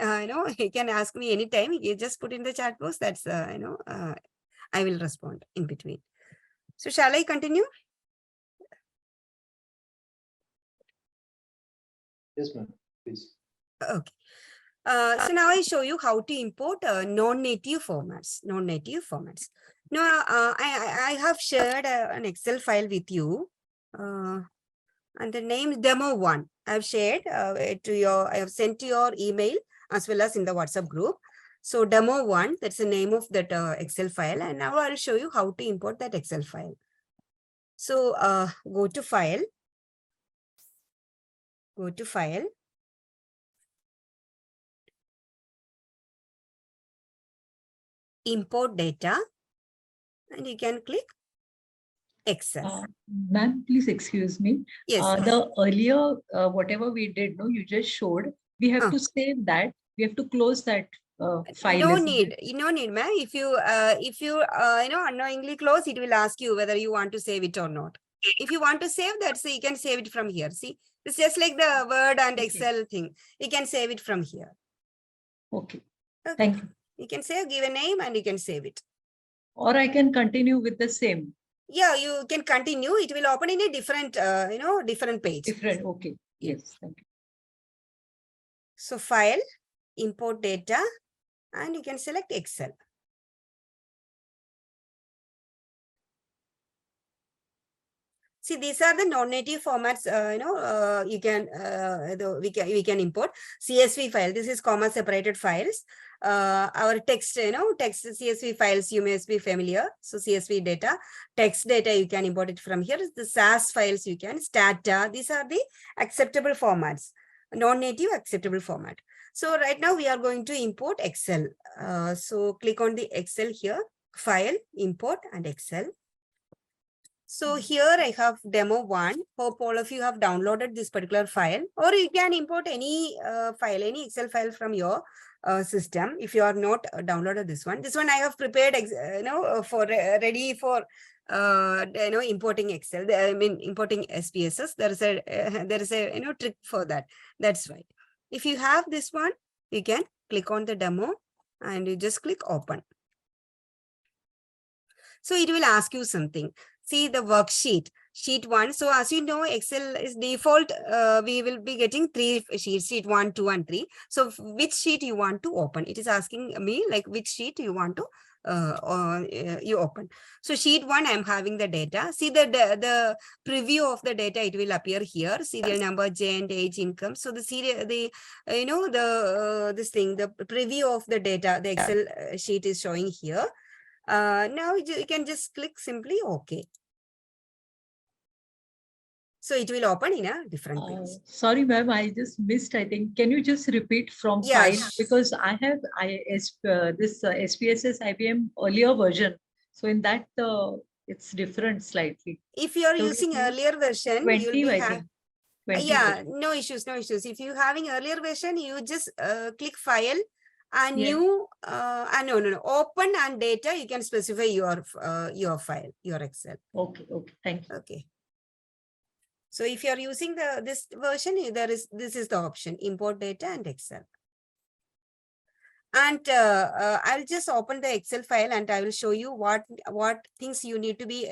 you can ask me anytime. You just put in the chat box. That's, I will respond in between. So shall I continue? Yes, ma'am, please. Okay. So now I show you how to import non-native formats. Now I have shared an Excel file with you, and the name demo1. I've shared I have sent to your email as well as in the WhatsApp group. So demo1, that's the name of that Excel file, and now I'll show you how to import that Excel file. So go to file. Import data, and you can click Excel. Ma'am, please excuse me. Yes. The earlier, whatever we did, no, you just showed, we have to save that. We have to close that file. No need, ma'am. If you unknowingly close, it will ask you whether you want to save it or not. If you want to save that, so you can save it from here. See, it's just like the Word and Excel thing. You can save it from here. Okay. Thank you. You can save, give a name, and you can save it. Or I can continue with the same. Yeah, you can continue. It will open in a different, different page. Different. Okay. Yes. Thank you. So file, import data, and you can select Excel. See, these are the non-native formats. We can import CSV file. This is comma separated files. Our text, text CSV files you may be familiar. So CSV data, text data you can import it from here. The SAS files you can, Stata. These are the acceptable formats, non-native acceptable format. So right now we are going to import Excel. So click on the Excel here, file, import, and Excel. So here I have demo1. Hope all of you have downloaded this particular file, or you can import any file, any Excel file from your system. If you are not downloaded this one I have prepared, for ready for importing Excel. I mean importing SPSS. There is a trick for that. That's right. If you have this one, you can click on the demo and you just click open. So it will ask you something. See the worksheet, sheet 1. So as you know, Excel is default. We will be getting 3 sheets, sheet 1, 2, and 3. So which sheet you want to open? It is asking me like which sheet you want to you open. So sheet 1, I'm having the data. See the preview of the data. It will appear here. Serial number, J&H, income. So the serial, the this thing, the preview of the data, the Excel sheet is showing here. Now you can just click simply OK. So it will open in a different page. Sorry, ma'am, I just missed, I think. Can you just repeat from Yeah, file? Because I have this SPSS IBM earlier version. So in that, it's different slightly. If you are using earlier version, 20, you'll be I think. 20 yeah, version. no issues. If you having earlier version, you just click file and new no, open and data. You can specify your file, your Excel. Okay, thank you. Okay. So if you are using this version, this is the option, import data and Excel. And I'll just open the Excel file and I will show you what things you need to be,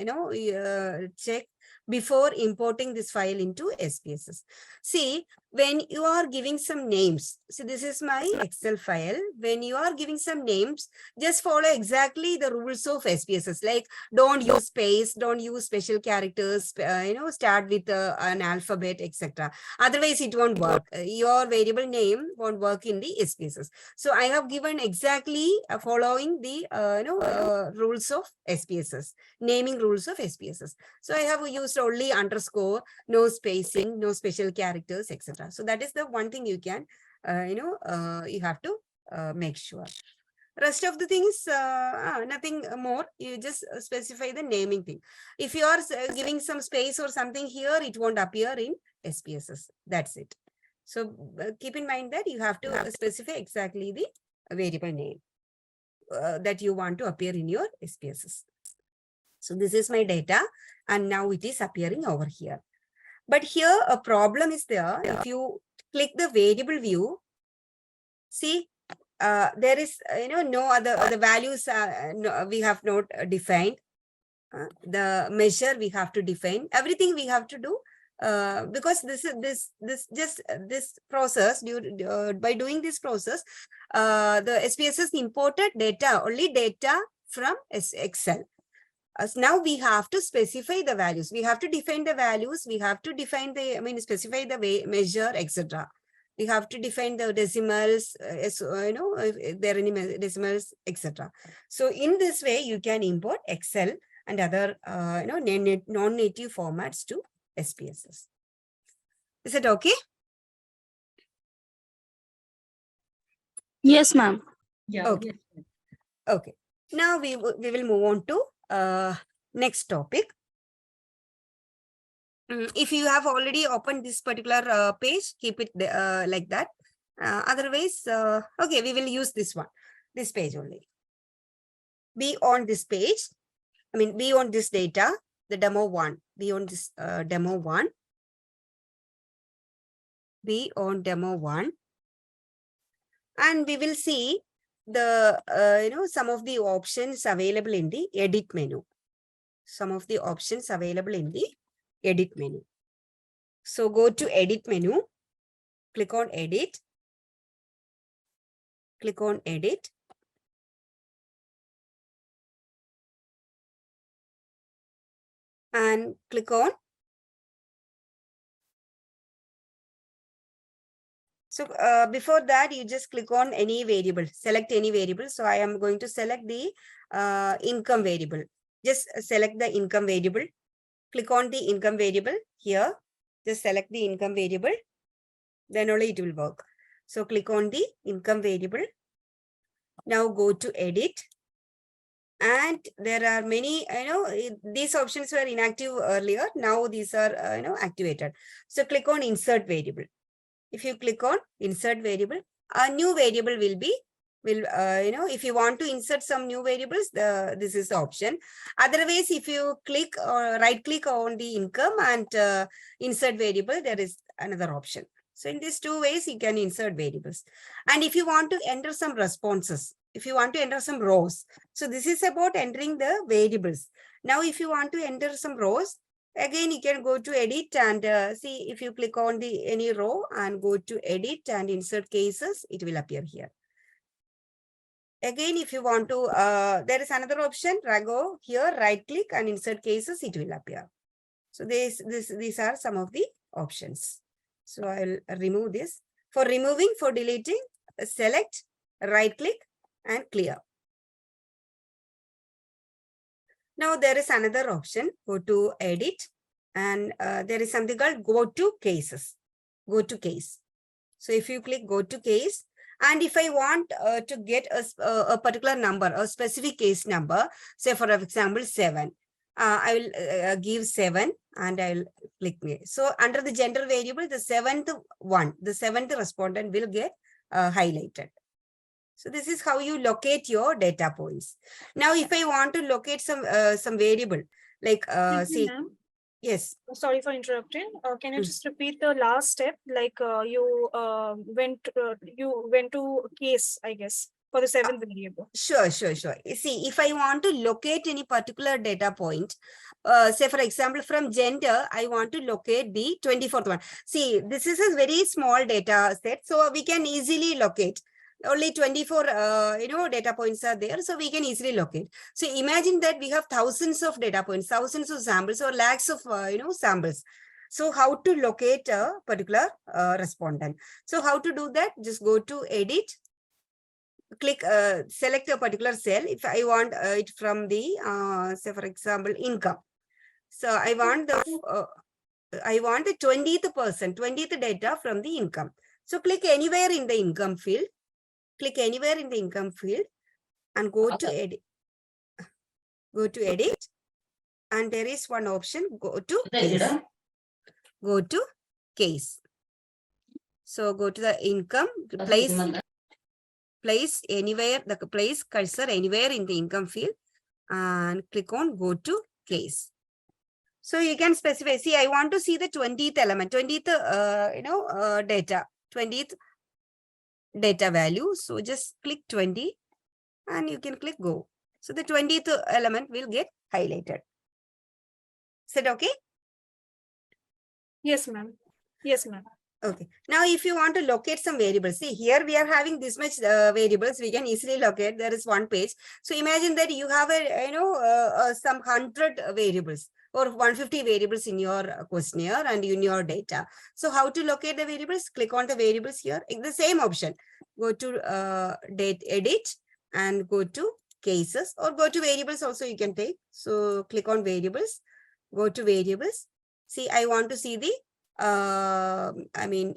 check before importing this file into SPSS. See, when you are giving some names, so this is my Excel file. When you are giving some names, just follow exactly the rules of SPSS. Like, don't use space, don't use special characters, start with an alphabet, etc. Otherwise, it won't work. Your variable name won't work in the SPSS. So I have given exactly following the rules of SPSS, naming rules of SPSS. So I have used only underscore, no spacing, no special characters, etc. So that is the one thing you can, you have to make sure. Rest of the things, nothing more. You just specify the naming thing. If you are giving some space or something here, it won't appear in SPSS. That's it. So keep in mind that you have to specify exactly the variable name that you want to appear in your SPSS. So this is my data, and now it is appearing over here. But here a problem is there. If you click the variable view, see, there is no other values we have not defined. The measure we have to define. Everything we have to do. Because this process, by doing this process, the SPSS imported data, only data from Excel. Now we have to specify the values. We have to define the values. We have to define specify the measure, etc. We have to define the decimals, if there are any decimals, etc. So in this way, you can import Excel and other non-native formats to SPSS. Is it okay? Yes, ma'am. Yeah. Okay. Yes. Okay. Now we will move on to next topic. If you have already opened this particular page, keep it like that. Otherwise, okay, we will use this one, this page only. Be on this page. Be on this data, the demo one. Be on this demo one. Be on demo one. And we will see the, some of the options available in the edit menu. Some of the options available in the edit menu. So go to edit menu, click on edit, click on edit. And click on. So before that, you just click on any variable, select any variable. So I am going to select the income variable. Just select the income variable. Click on the income variable here. Just select the income variable. Then only it will work. So click on the income variable. Now go to edit. And there are many, these options were inactive earlier. Now these are, activated. So click on insert variable. If you click on insert variable, a new variable will be, if you want to insert some new variables, this is the option. Otherwise, if you click or right click on the income and insert variable, there is another option. So in these two ways, you can insert variables. And if you want to enter some responses, if you want to enter some rows, so this is about entering the variables. Now, if you want to enter some rows, again, you can go to edit and see if you click on the any row and go to edit and insert cases, it will appear here. Again, if you want to, there is another option, go here, right click and insert cases, it will appear. So these are some of the options. So I'll remove this. For removing, for deleting, select, right click and clear. Now there is another option, go to edit and there is something called go to cases, go to case. So if you click go to case, and if I want to get a particular number, a specific case number, say for example, 7, I will give 7 and I'll click me. So under the gender variable, the 7th one, the 7th respondent will get highlighted. So this is how you locate your data points. Now, if I want to locate some variable, like see, yes. Sorry for interrupting. Can you just repeat the last step? Like you went to case, I guess. for the seventh variable. Sure. You see, if I want to locate any particular data point, say for example, from gender, I want to locate the 24th one. See, this is a very small data set, so we can easily locate. Only 24, data points are there, so we can easily locate. So imagine that we have thousands of data points, thousands of samples, or lakhs of, samples. So how to locate a particular respondent? So how to do that? Just go to edit, click, select a particular cell. If I want it from the, say for example, income. So I want the 20th person, 20th data from the income. So click anywhere in the income field. Click anywhere in the income field and go to edit. Go to edit, and there is one option. Go to case. Go to case. So go to the income, place anywhere, place cursor anywhere in the income field and click on go to case. So you can specify, see, I want to see the 20th element, 20th, data, 20th data value. So just click 20 and you can click go. So the 20th element will get highlighted. Is that okay? Yes, ma'am. Yes, ma'am. Okay. Now, if you want to locate some variables, see here we are having this much variables. We can easily locate. There is one page. So imagine that you have some 100 variables or 150 variables in your questionnaire and in your data. So how to locate the variables? Click on the variables here. In the same option, go to edit and go to cases, or go to variables also you can take. So click on variables, go to variables. See, I want to see the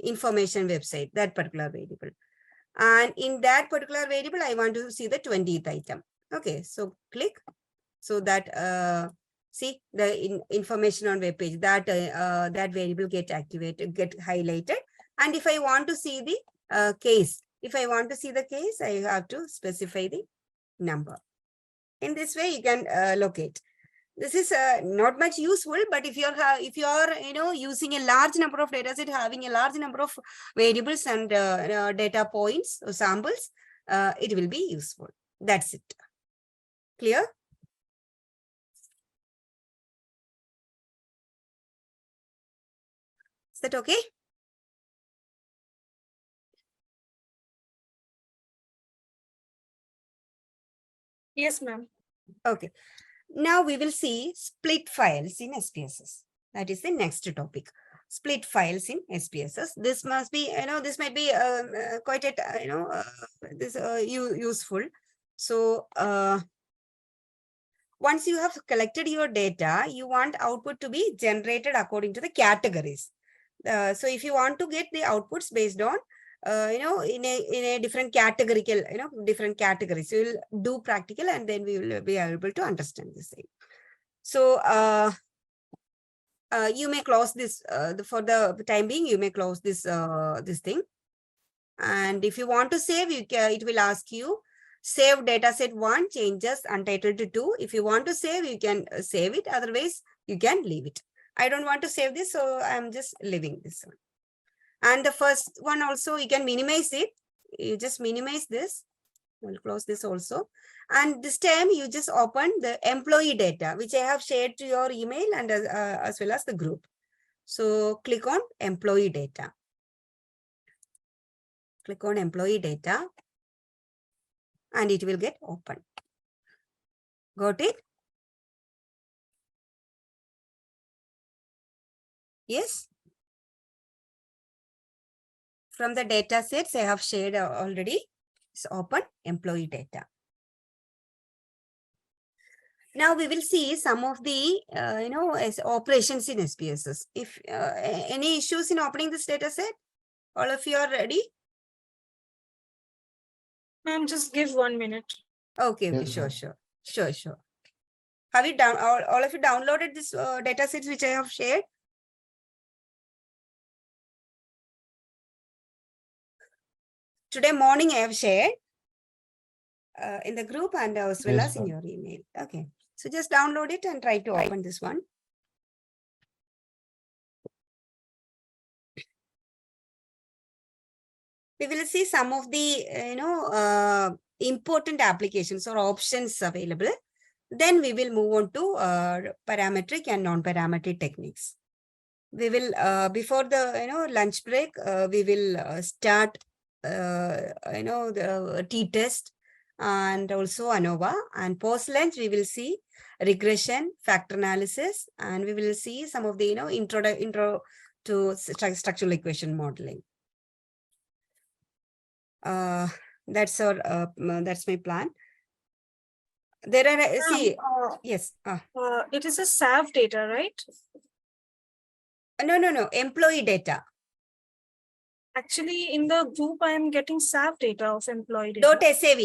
information website, that particular variable. And in that particular variable, I want to see the 20th item. Okay, so click. So that, see the information on web page, that that variable get activated, get highlighted. And if I want to see the case, if I want to see the case, I have to specify the number. In this way, you can locate. This is not much useful, but if you're using a large number of data set, having a large number of variables and data points or samples, it will be useful. That's it. Clear? Is that okay? Yes, ma'am. Okay. Now we will see split files in SPSS. That is the next topic. Split files in SPSS. This must be, this might be quite useful. So once you have collected your data, you want output to be generated according to the categories. So if you want to get the outputs based on in a different categorical, different categories, we will do practical and then we will be able to understand this thing. So you may close this for the time being. You may close this this thing, and if you want to save, it will ask you save dataset 1 changes untitled to 2. If you want to save, you can save it. Otherwise, you can leave it. I don't want to save this, so I'm just leaving this one. And the first one also, you can minimize it. You just minimize this. We'll close this also. And this time you just open the employee data, which I have shared to your email and as well as the group. So click on employee data. Click on employee data and it will get open. Got it? Yes. From the data sets I have shared already. It's open employee data. Now we will see some of the as operations in SPSS. If any issues in opening this data set, all of you are ready? Ma'am, just give 1 minute. Okay, Yes, sure. Have you all of you downloaded this data sets which I have shared? Today morning I have shared in the group and as well Yes, as in ma'am. your email. Okay, so just download it and try to open this one. We will see some of the important applications or options available. Then we will move on to parametric and non-parametric techniques. We will, before the, lunch break, we will start, the t-test and also ANOVA, and post lunch we will see regression, factor analysis, and we will see some of the, intro to structural equation modeling. That's my plan. There are, see, yes. It is a SAV data, right? No, employee data. Actually, in the group, I am getting SAV data of employee data. .sav,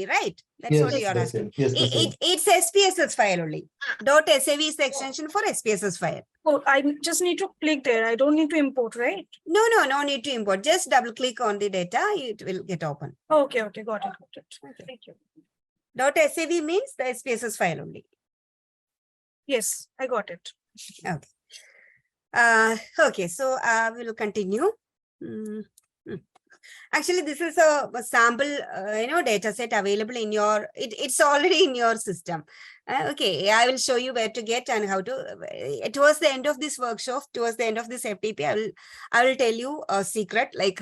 right? That's what you are asking. It's SPSS file only. .sav is the extension for SPSS file. Oh, I just need to click there. I don't need to import, right? No need to import. Just double click on the data. It will get open. Okay, got it. Okay. Thank you. .sav means the SPSS file only. Yes, I got it. Okay. Okay, so we will continue. Actually, this is a sample, data set available in your, it's already in your system. Okay, I will show you where to get and how to, towards the end of this workshop, towards the end of this FTP, I will tell you a secret, like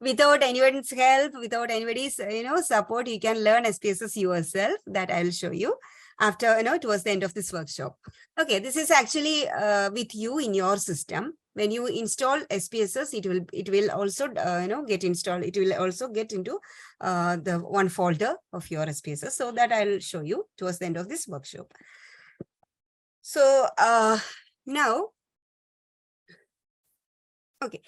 without anyone's help, without anybody's, support, you can learn SPSS yourself. That I will show you after, towards the end of this workshop. Okay, this is actually with you in your system. When you install SPSS, it will also get installed. It will also get into the one folder of your SPSS. So that I'll show you towards the end of this workshop. So now, okay,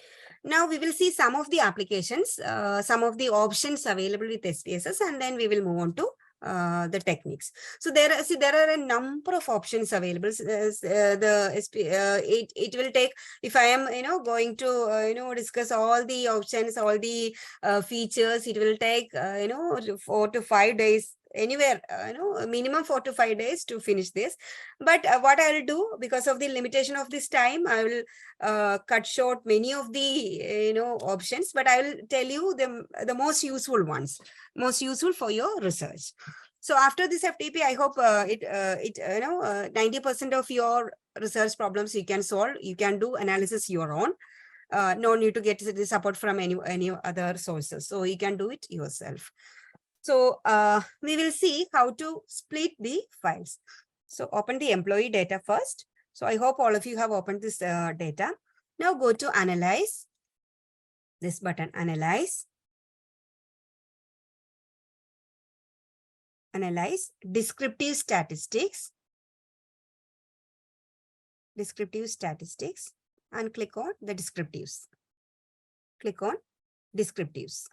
now we will see some of the applications, some of the options available with SPSS, and then we will move on to the techniques. So there are a number of options available. It will take, if I am going to discuss all the options, all the features, it will take 4 to 5 days, anywhere minimum 4 to 5 days to finish this. But what I will do, because of the limitation of this time, I will cut short many of the options, but I will tell you the most useful ones, most useful for your research. So after this FTP, I hope 90% of your research problems you can solve. You can do analysis your own. No need to get the support from any other sources. So you can do it yourself. So we will see how to split the files. So open the employee data first. So I hope all of you have opened this data. Now go to analyze. This button, analyze. Analyze descriptive statistics. Descriptive statistics, and click on the descriptives. Click on descriptives.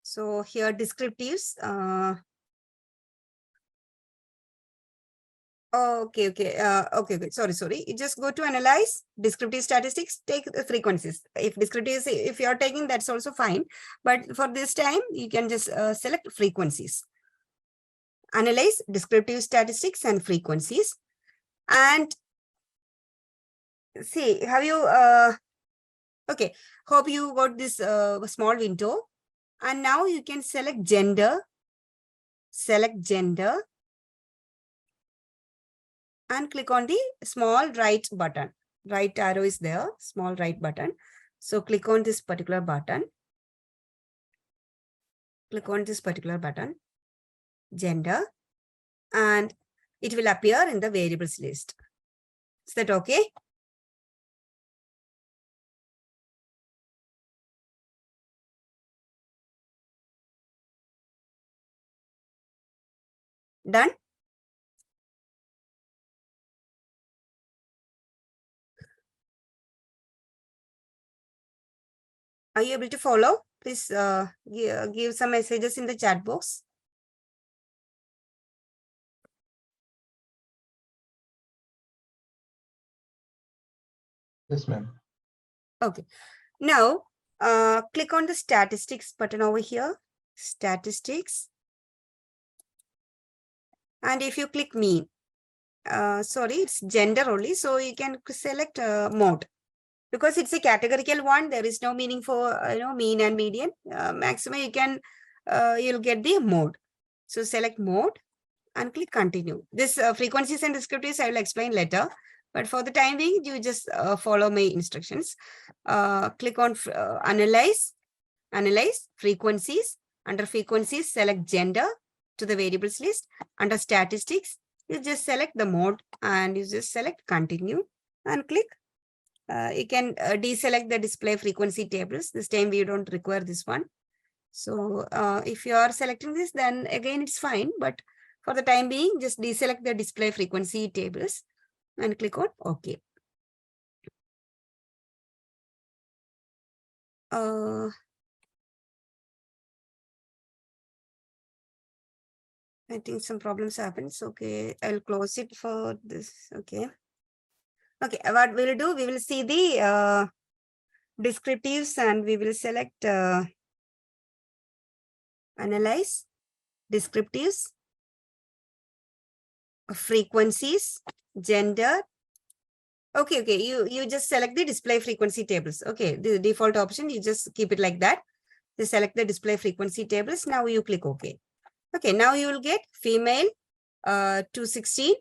So here descriptives. Okay. Sorry. You just go to analyze descriptive statistics, take the frequencies. If descriptive, if you are taking, that's also fine. But for this time, you can just select frequencies. Analyze descriptive statistics and frequencies. And see, have you, okay, hope you got this small window. And now you can select gender. Select gender. And click on the small right button. Right arrow is there, small right button. So click on this particular button. Click on this particular button, gender, and it will appear in the variables list. Is that okay? Done? Are you able to follow? Please give some messages in the chat box. Yes, ma'am. Okay. Now, click on the statistics button over here. Statistics. And if you click mean, sorry, it's gender only. So you can select mode. Because it's a categorical one, there is no meaning for mean and median. Maximum you can you'll get the mode. So select mode and click continue. This frequencies and descriptives I will explain later, but for the time being you just follow my instructions. Click on analyze frequencies. Under frequencies, select gender to the variables list. Under statistics, you just select the mode and you just select continue and click. You can deselect the display frequency tables. This time we don't require this one. So if you are selecting this, then again it's fine. But for the time being, just deselect the display frequency tables and click on OK. I think some problems happens. Okay, I'll close it for this. Okay. Okay, what we'll do, we will see the descriptives and we will select analyze, descriptives, frequencies, gender. Okay, you just select the display frequency tables. Okay, the default option, you just keep it like that. You select the display frequency tables. Now you click OK. Okay, now you will get female 260,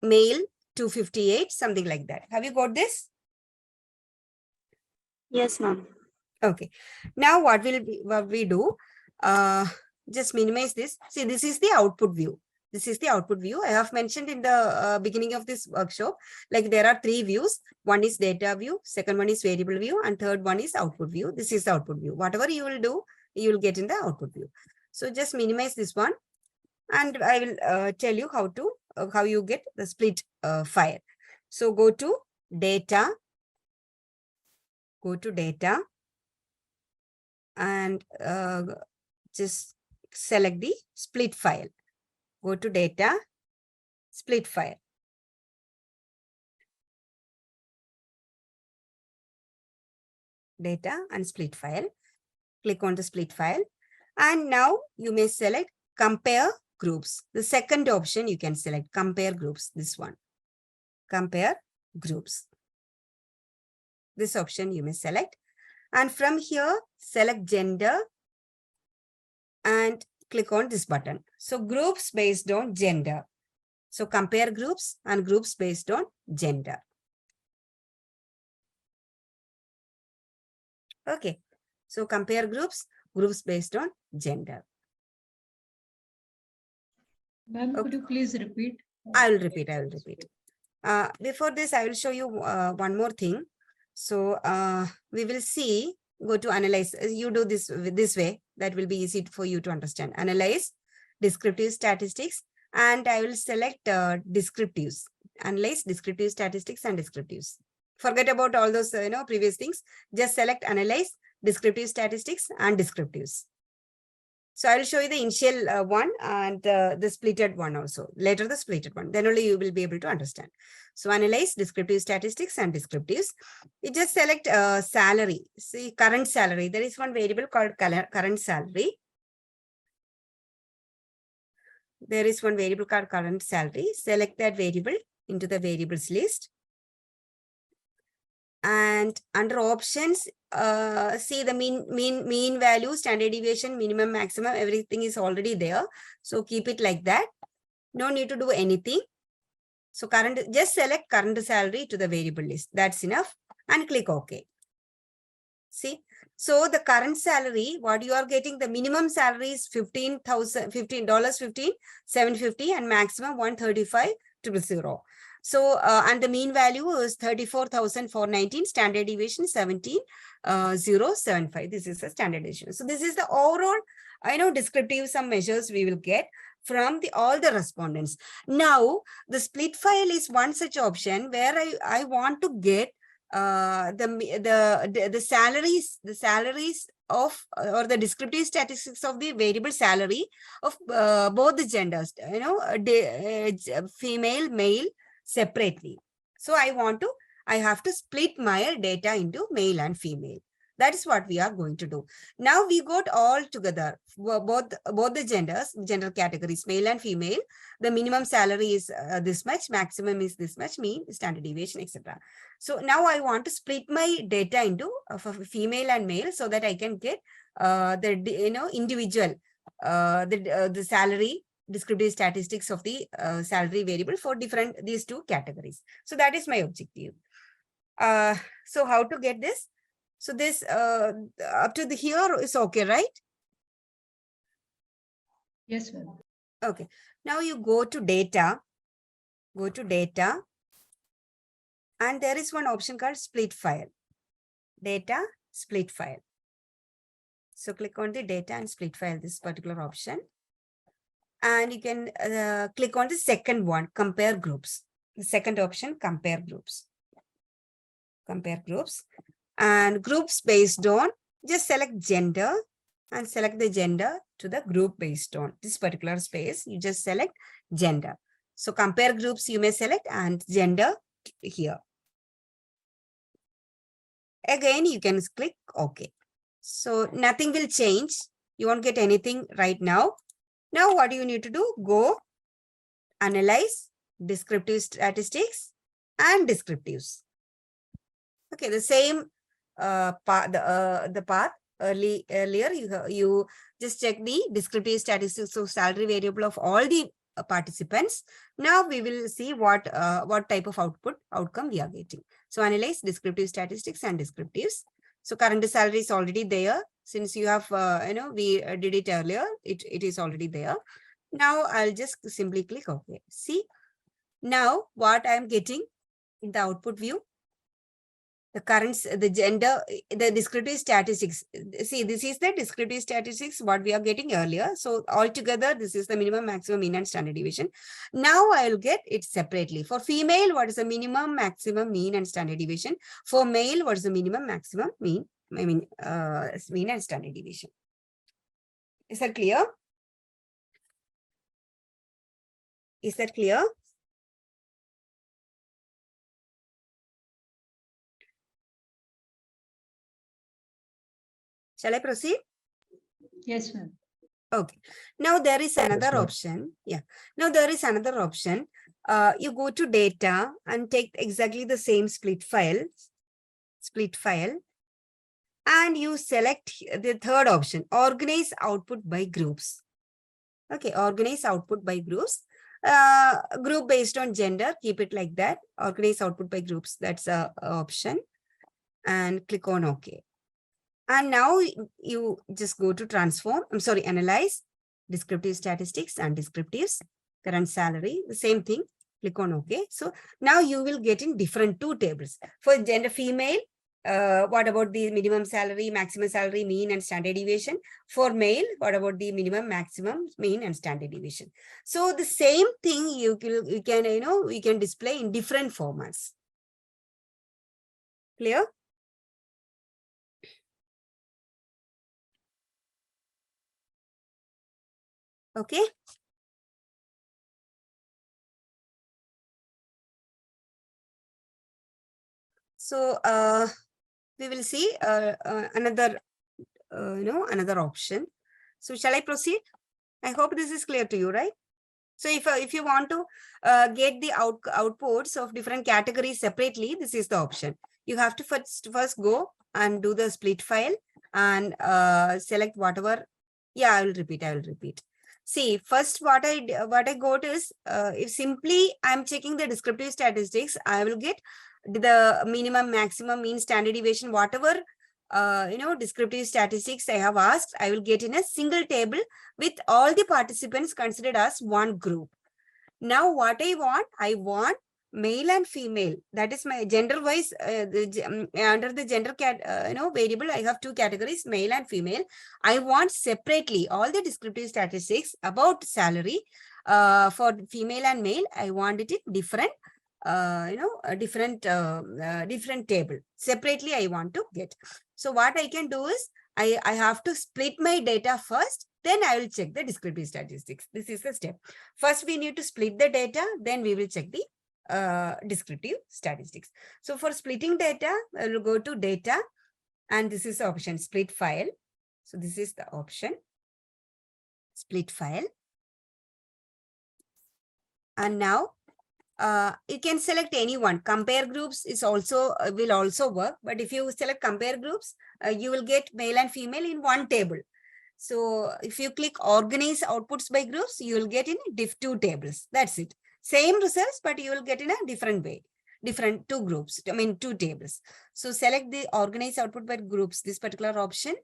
male 258, something like that. Have you got this? Yes, ma'am. Okay. Now what we do? Just minimize this. See, this is the output view. This is the output view. I have mentioned in the beginning of this workshop, like there are 3 views. One is data view, second one is variable view, and third one is output view. This is the output view. Whatever you will do, you will get in the output view. So just minimize this one, and I will tell you how you get the split file. So go to data, and just select the split file. Go to data, split file. Data and split file. Click on the split file. And now you may select compare groups. The second option you can select compare groups. This one. Compare groups. This option you may select. And from here, select gender and click on this button. So groups based on gender. So compare groups and groups based on gender. Okay. So compare groups based on gender. Ma'am, could you please repeat? I will repeat. Before this, I will show you one more thing. So we will see, go to analyze. You do this way. That will be easy for you to understand. Analyze, descriptive statistics, and I will select descriptives. Analyze, descriptive statistics, and descriptives. Forget about all those previous things. Just select analyze, descriptive statistics, and descriptives. So I will show you the initial one and the splitted one also. Later the splitted one. Then only you will be able to understand. So analyze descriptive statistics and descriptives. You just select salary. See current salary. There is one variable called current salary. There is one variable called current salary. Select that variable into the variables list. And under options, see the mean value, standard deviation, minimum, maximum, everything is already there. So keep it like that. No need to do anything. So just select current salary to the variable list. That's enough. And click OK. See, so the current salary, what you are getting, the minimum salary is $15,750 and maximum $135,000. So, and the mean value is 34,419, standard deviation 17,075. This is a standard deviation. So this is the overall, descriptive some measures we will get from all the respondents. Now, the split file is one such option where I want to get the salaries of or the descriptive statistics of the variable salary of both the genders, female, male, separately. So I have to split my data into male and female. That is what we are going to do. Now we got all together, both the genders, gender categories, male and female. The minimum salary is this much, maximum is this much, mean, standard deviation, etc. So now I want to split my data into for female and male so that I can get the individual the salary descriptive statistics of the salary variable for these two categories. So that is my objective. So how to get this? So this up to the here is okay, right? Yes, ma'am. Okay. Now you go to data, and there is one option called split file. Data, split file. So click on the data and split file, this particular option. And you can click on the second one, compare groups. The second option, compare groups. Compare groups. And groups based on, just select gender and select the gender to the group based on this particular space. You just select gender. So compare groups you may select and gender here. Again, you can click OK. So nothing will change. You won't get anything right now. Now what do you need to do? Go analyze descriptive statistics and descriptives. Okay, the same path, the path earlier you just check the descriptive statistics of salary variable of all the participants. Now we will see what type of outcome we are getting. So analyze descriptive statistics and descriptives. So current salary is already there. Since you have we did it earlier, it is already there. Now I'll just simply click OK. See now what I am getting in the output view. The current, the gender, the descriptive statistics. See, this is the descriptive statistics, what we are getting earlier. So altogether, this is the minimum, maximum, mean, and standard deviation. Now I'll get it separately. For female, what is the minimum, maximum, mean, and standard deviation? For male, what is the minimum, maximum, mean, mean and standard deviation? Is that clear? Is that clear? Shall I proceed? Yes, ma'am. Okay. Now there is another ma'am. option. Yeah. Now there is another option. You go to data and take exactly the same split file, and you select the third option, organize output by groups. Okay, organize output by groups. Group based on gender, keep it like that. Organize output by groups. That's a option. And click on OK. And now you just go to analyze descriptive statistics and descriptives, current salary, the same thing, click on OK. So now you will get in different two tables. For gender female, what about the minimum salary, maximum salary, mean and standard deviation? For male, what about the minimum, maximum, mean and standard deviation? So the same thing you can display in different formats. Clear? Okay. So we will see another option. So shall I proceed? I hope this is clear to you, right? So if you want to get the outputs of different categories separately, this is the option. You have to first go and do the split file and select whatever. Yeah, I will repeat. See, first what I got is if simply I'm checking the descriptive statistics, I will get the minimum, maximum, mean, standard deviation, whatever descriptive statistics I have asked, I will get in a single table with all the participants considered as one group. Now what I want male and female. That is my gender wise. Under the gender variable, I have two categories, male and female. I want separately all the descriptive statistics about salary for female and male. I want it in different, different table. Separately, I want to get. So what I can do is I have to split my data first. Then I will check the descriptive statistics. This is the step. First, we need to split the data. Then we will check the descriptive statistics. So for splitting data, I will go to data And this is the option split file. So this is the option split file. And now you can select any one. Compare groups is also will also work. But if you select compare groups, you will get male and female in one table. So if you click organize outputs by groups, you will get in two tables. That's it. Same results, but you will get in a different way. Different two groups, I mean two tables. So select the organize output by groups, this particular option.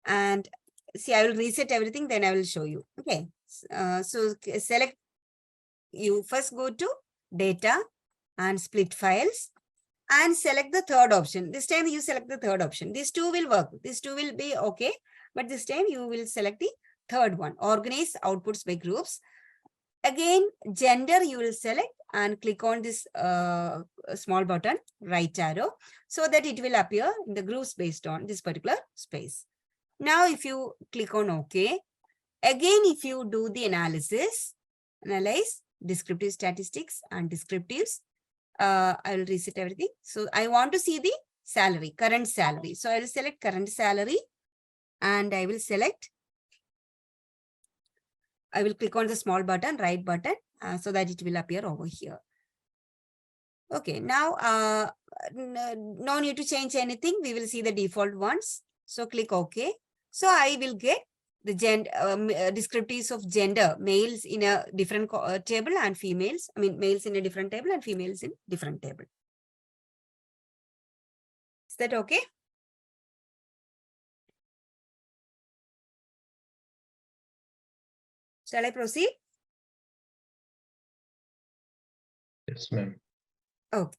And see, I will reset everything, then I will show you. Okay. So select, you first go to data and split files and select the third option. This time you select the third option. These two will work. These two will be okay. But this time you will select the third one, organize outputs by groups. Again, gender you will select and click on this small button, right arrow, so that it will appear in the groups based on this particular space. Now, if you click on OK, again, if you do the analyze descriptive statistics and descriptives, I will reset everything. So I want to see the salary, current salary. So I will select current salary and I will select, I will click on the small button, right button, so that it will appear over here. Okay, now no need to change anything. We will see the default ones. So click OK. So I will get the gender descriptives of gender, males in a different table and females, I mean males in a different table and females in different table. Is that okay? Shall I proceed? Yes, ma'am. Okay.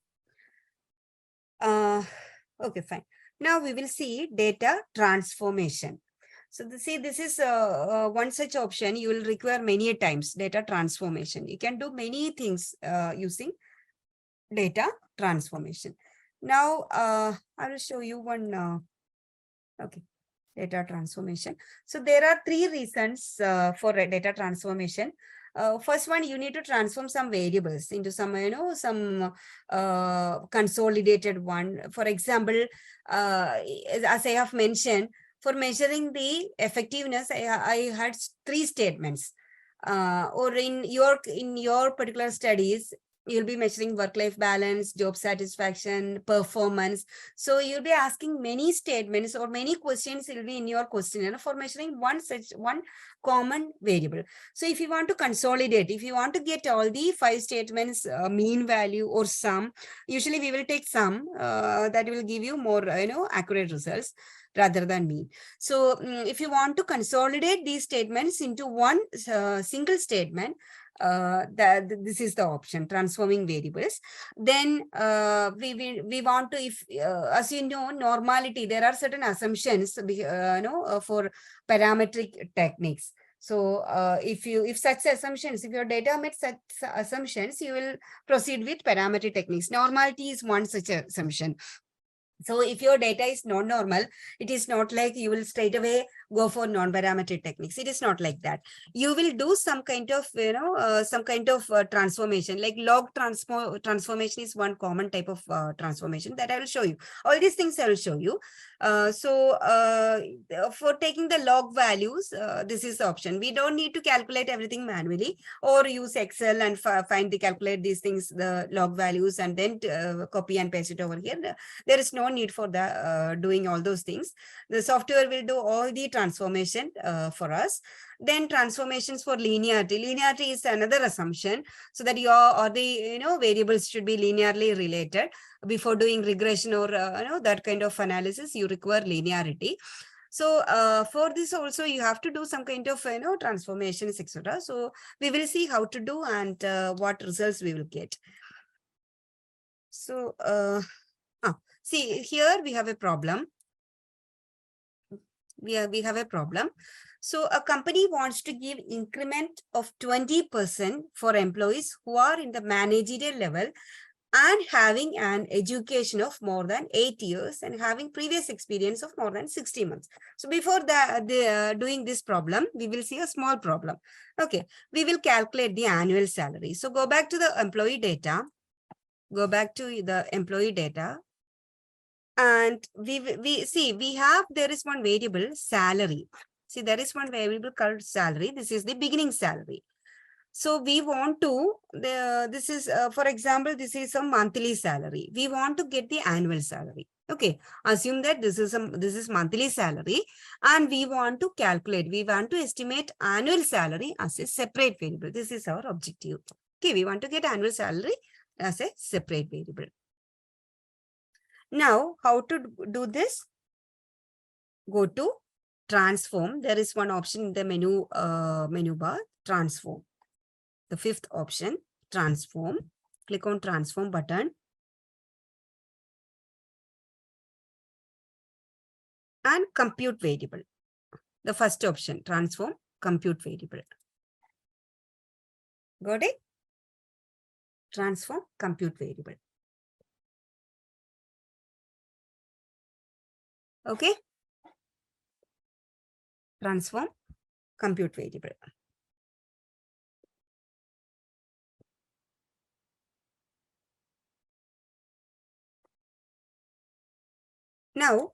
Okay, fine. Now we will see data transformation. So see, this is one such option you will require many times, data transformation. You can do many things using data transformation. Now, I will show you one, okay, data transformation. So there are three reasons for data transformation. First one, you need to transform some variables into some, some consolidated one. For example, as I have mentioned, for measuring the effectiveness, I had three statements. Or in your particular studies, you'll be measuring work-life balance, job satisfaction, performance. So you'll be asking many statements or many questions will be in your questionnaire for measuring one common variable. So if you want to consolidate, if you want to get all the 5 statements mean value or sum, usually we will take sum that will give you more accurate results rather than mean. So if you want to consolidate these statements into one single statement, this is the option, transforming variables. Then we want to, if as you know, normality, there are certain assumptions for parametric techniques. So if such assumptions, if your data met such assumptions, you will proceed with parametric techniques. Normality is one such assumption. So if your data is non-normal, it is not like you will straight away go for non-parametric techniques. It is not like that. You will do some kind of, transformation, like log transformation is one common type of transformation that I will show you. All these things I will show you. For taking the log values, this is the option. We don't need to calculate everything manually or use Excel and calculate these things, the log values, and then copy and paste it over here. There is no need for the doing all those things. The software will do all the transformation for us. Then transformations for linearity. Linearity is another assumption, so that the variables should be linearly related. Before doing regression or that kind of analysis, you require linearity. So for this also you have to do some kind of transformations, etc. So we will see how to do and what results we will get. So see, here we have a problem. We have a problem. So a company wants to give increment of 20% for employees who are in the managerial level and having an education of more than 8 years and having previous experience of more than 60 months. So before doing this problem, we will see a small problem. Okay, we will calculate the annual salary. So go back to the employee data. Go back to the employee data. And we have, there is one variable salary. See, there is one variable called salary. This is the beginning salary. So we want to, this is, for example, this is a monthly salary. We want to get the annual salary. Okay, assume that this is monthly salary, and we want to calculate, we want to estimate annual salary as a separate variable. This is our objective. Okay, we want to get annual salary as a separate variable. Now, how to do this? Go to transform. There is one option in the menu bar, transform. The fifth option, transform. Click on transform button. And compute variable. The first option, transform, compute variable. Got it? Transform, compute variable. Okay. Transform, compute variable. Now,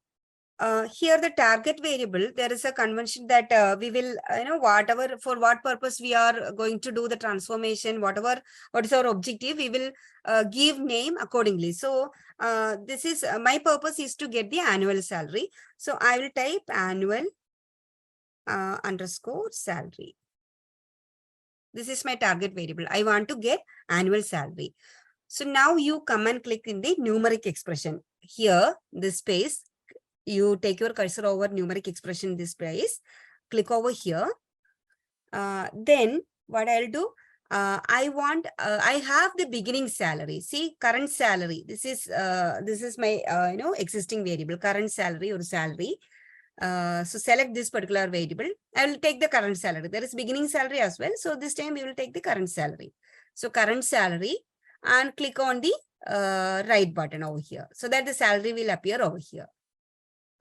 here the target variable, there is a convention that we will, whatever, for what purpose we are going to do the transformation, what is our objective, we will give name accordingly. So this is, my purpose is to get the annual salary. So I will type annual underscore salary. This is my target variable. I want to get annual salary. So now you come and click in the numeric expression. Here, this space, you take your cursor over numeric expression, this place, click over here. Then what I'll do, I have the beginning salary. See, current salary. This is my, existing variable, current salary or salary. So select this particular variable. I will take the current salary. There is beginning salary as well. So this time we will take the current salary. So current salary, and click on the right button over here, so that the salary will appear over here.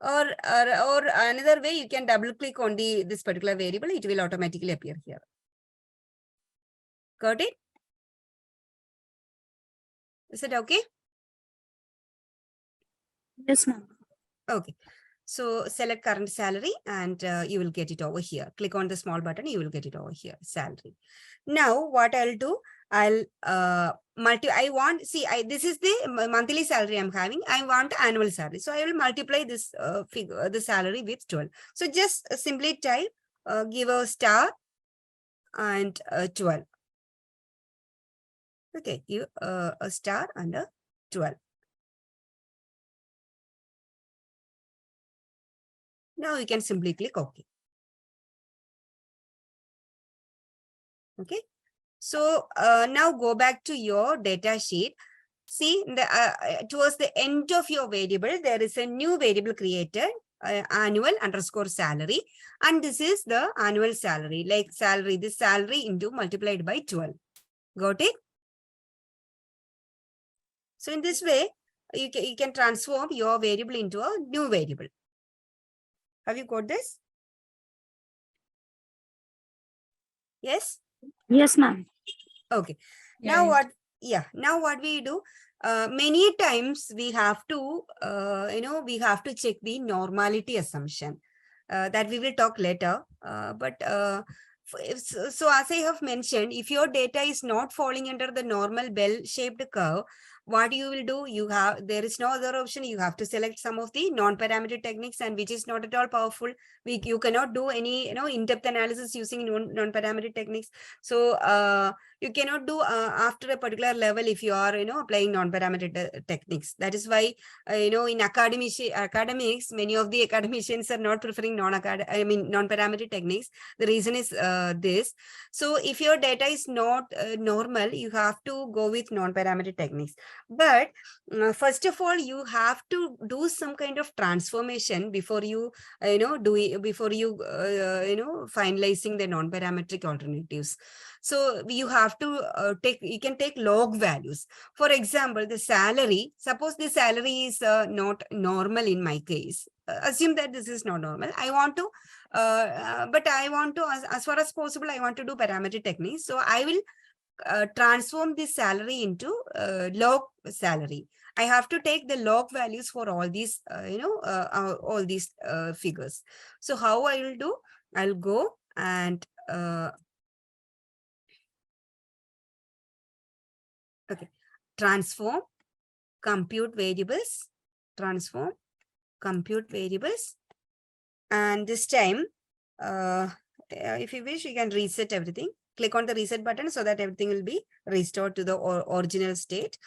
Or another way, you can double click on this particular variable. It will automatically appear here. Got it? Is it okay? Yes, ma'am. Okay. So select current salary, and you will get it over here. Click on the small button, you will get it over here, salary. Now what I'll do, I'll this is the monthly salary I'm having. I want annual salary. So I will multiply this figure, the salary with 12. So just simply type, give a star and 12. Okay, give a star and a 12. Now you can simply click OK. Okay. So now go back to your data sheet. See, towards the end of your variable, there is a new variable created, annual underscore salary. And this is the annual salary, like salary, this salary into multiplied by 12. Got it? So in this way, you can transform your variable into a new variable. Have you got this? Yes? Yes, ma'am. Okay. Yeah, Now what we do, many times we have to, we have to check the normality assumption that we will talk later. So as I have mentioned, if your data is not falling under the normal bell-shaped curve, what you will do, there is no other option. You have to select some of the non-parametric techniques, and which is not at all powerful. You cannot do any, in-depth analysis using non-parametric techniques. So you cannot do after a particular level if you are, applying non-parametric techniques. That is why, in academics, many of the academicians are not preferring non-parametric techniques. The reason is this. So if your data is not normal, you have to go with non-parametric techniques. But first of all, you have to do some kind of transformation before you, finalizing the non-parametric alternatives. So you have to you can take log values. For example, the salary, suppose the salary is not normal in my case. Assume that this is not normal. I want to, but I want to, as far as possible, I want to do parametric techniques. So I will transform this salary into log salary. I have to take the log values for all these, all these figures. So how I will do? I'll go and okay, transform, compute variables, transform, compute variables, and this time, if you wish, you can reset everything. Click on the reset button so that everything will be restored to the original state.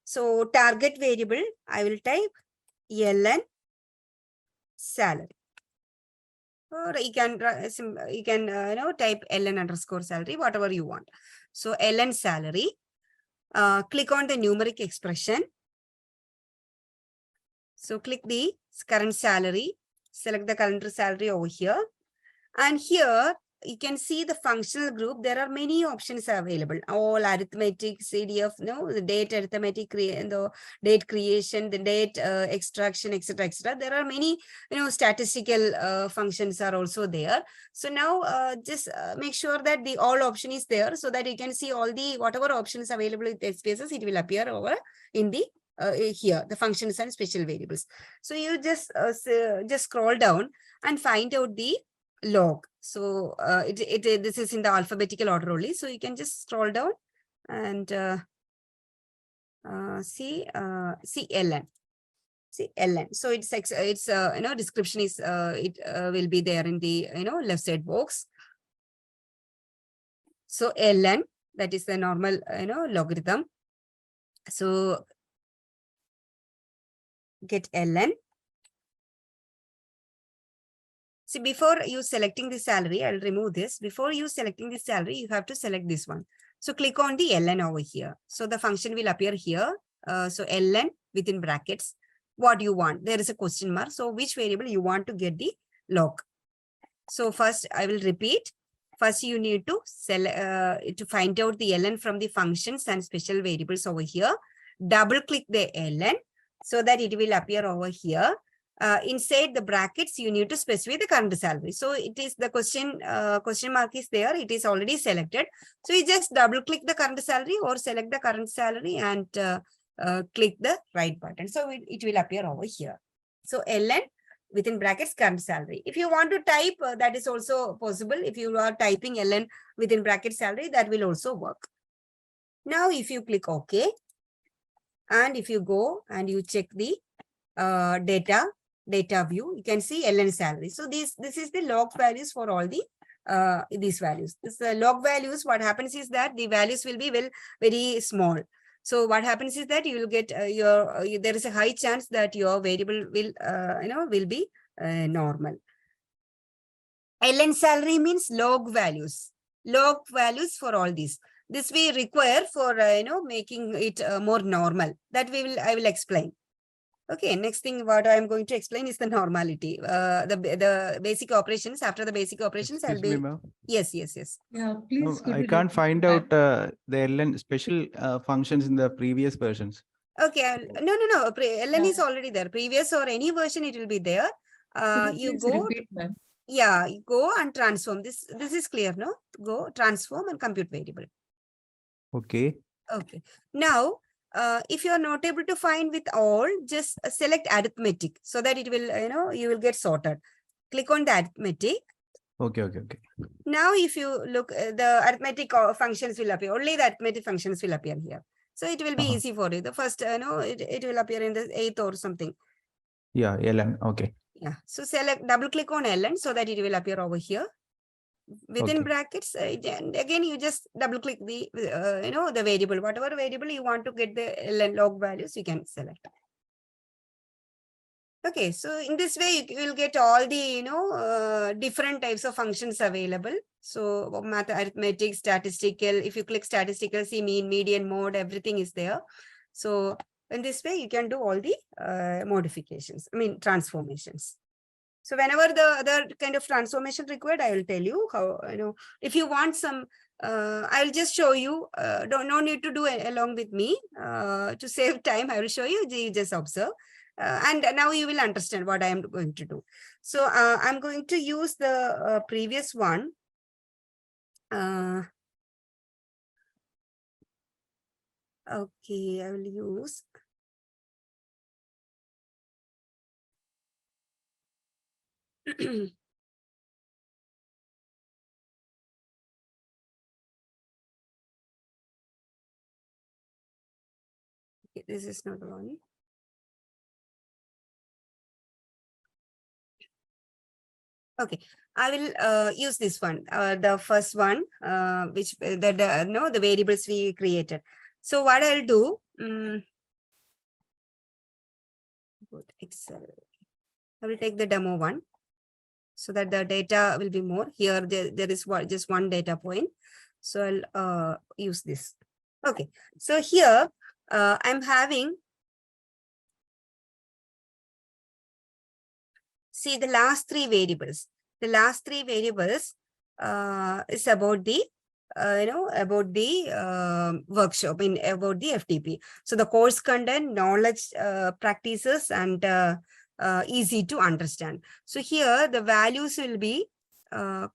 So target variable, I will type ln salary. Or you can type ln underscore salary, whatever you want. So ln salary. Click on the numeric expression. So click the current salary. Select the current salary over here. And here you can see the functional group. There are many options available. All arithmetic, CDF, the date arithmetic, the date creation, the date extraction, etc., etc. There are many, statistical functions are also there. So now just make sure that the all option is there so that you can see all the whatever options available with SPSS, it will appear over in the here, the functions and special variables. So you just scroll down and find out the log. So this is in the alphabetical order only. So you can just scroll down and see ln. See ln. So it's description is will be there in the left side box. So ln, that is the normal logarithm. So get ln. See, before you selecting the salary, I'll remove this. Before you selecting the salary, you have to select this one. So click on the ln over here. So the function will appear here. So ln within brackets, what you want. There is a question mark. So which variable you want to get the log. So first I will repeat. First you need to to find out the ln from the functions and special variables over here. Double click the ln so that it will appear over here. Inside the brackets, you need to specify the current salary. So it is the question mark is there. It is already selected. So you just double click the current salary or select the current salary and click the right button. So it will appear over here. So ln within brackets current salary. If you want to type, that is also possible. If you are typing ln within bracket salary, that will also work. Now, if you click OK, and if you go and you check the data view, you can see ln salary. So this is the log values for all the these values. This log values, what happens is that the values will be very small. So what happens is that you will get there is a high chance that your variable will will be normal. ln salary means log values for all these. This we require for making it more normal. That I will explain. Okay, next thing what I am going to explain is the normality. The basic operations. After the basic operations, I'll be. Yes. Yeah, please. No, I can't find out the LN special functions in the previous versions. Okay, no. LN is already there. Previous or any version, it will be there. You go. Repeat, ma'am. Yeah, go and transform. This is clear, no? Go transform and compute variable. Okay. Okay. Now, if you are not able to find with all, just select arithmetic so that it will, you will get sorted. Click on the arithmetic. Okay. Now, if you look, the arithmetic functions will appear. Only the arithmetic functions will appear here. So it will be easy for you. The first, it will appear in the 8th or something. Yeah, LN. Okay. Yeah. So double click on LN so that it will appear over here. Within brackets, and again you just double click the the variable, whatever variable you want to get the log values, you can select. Okay, so in this way you will get all the different types of functions available. So math, arithmetic, statistical. If you click statistical, see mean, median, mode, everything is there. So in this way you can do all the modifications, transformations. So whenever the other kind of transformation required, I will tell you how, if you want some, I'll just show you, no need to do it along with me. To save time, I will show you, you just observe. And now you will understand what I am going to do. So I'm going to use the previous one. Okay, I will use This is not the one. Okay, I will use this one, the first one, which the variables we created. So what I'll do, go to Excel. I will take the demo one so that the data will be more. Here there is just one data point. So I'll use this. Okay, so here I'm having, see the last three variables. The last three variables is about the about the workshop, about the FTP. So the course content, knowledge, practices, and easy to understand. So here the values will be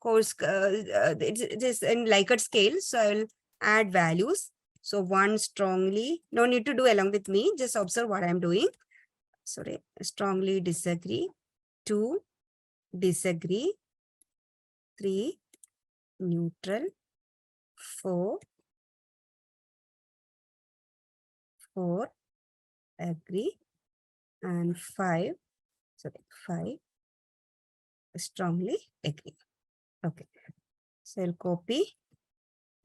course, it is in Likert scale. So I will add values. So 1, strongly, no need to do along with me, just observe what I'm doing. Sorry, strongly disagree. 2, disagree. 3, neutral. 4, agree. And 5, strongly agree. Okay, so I'll copy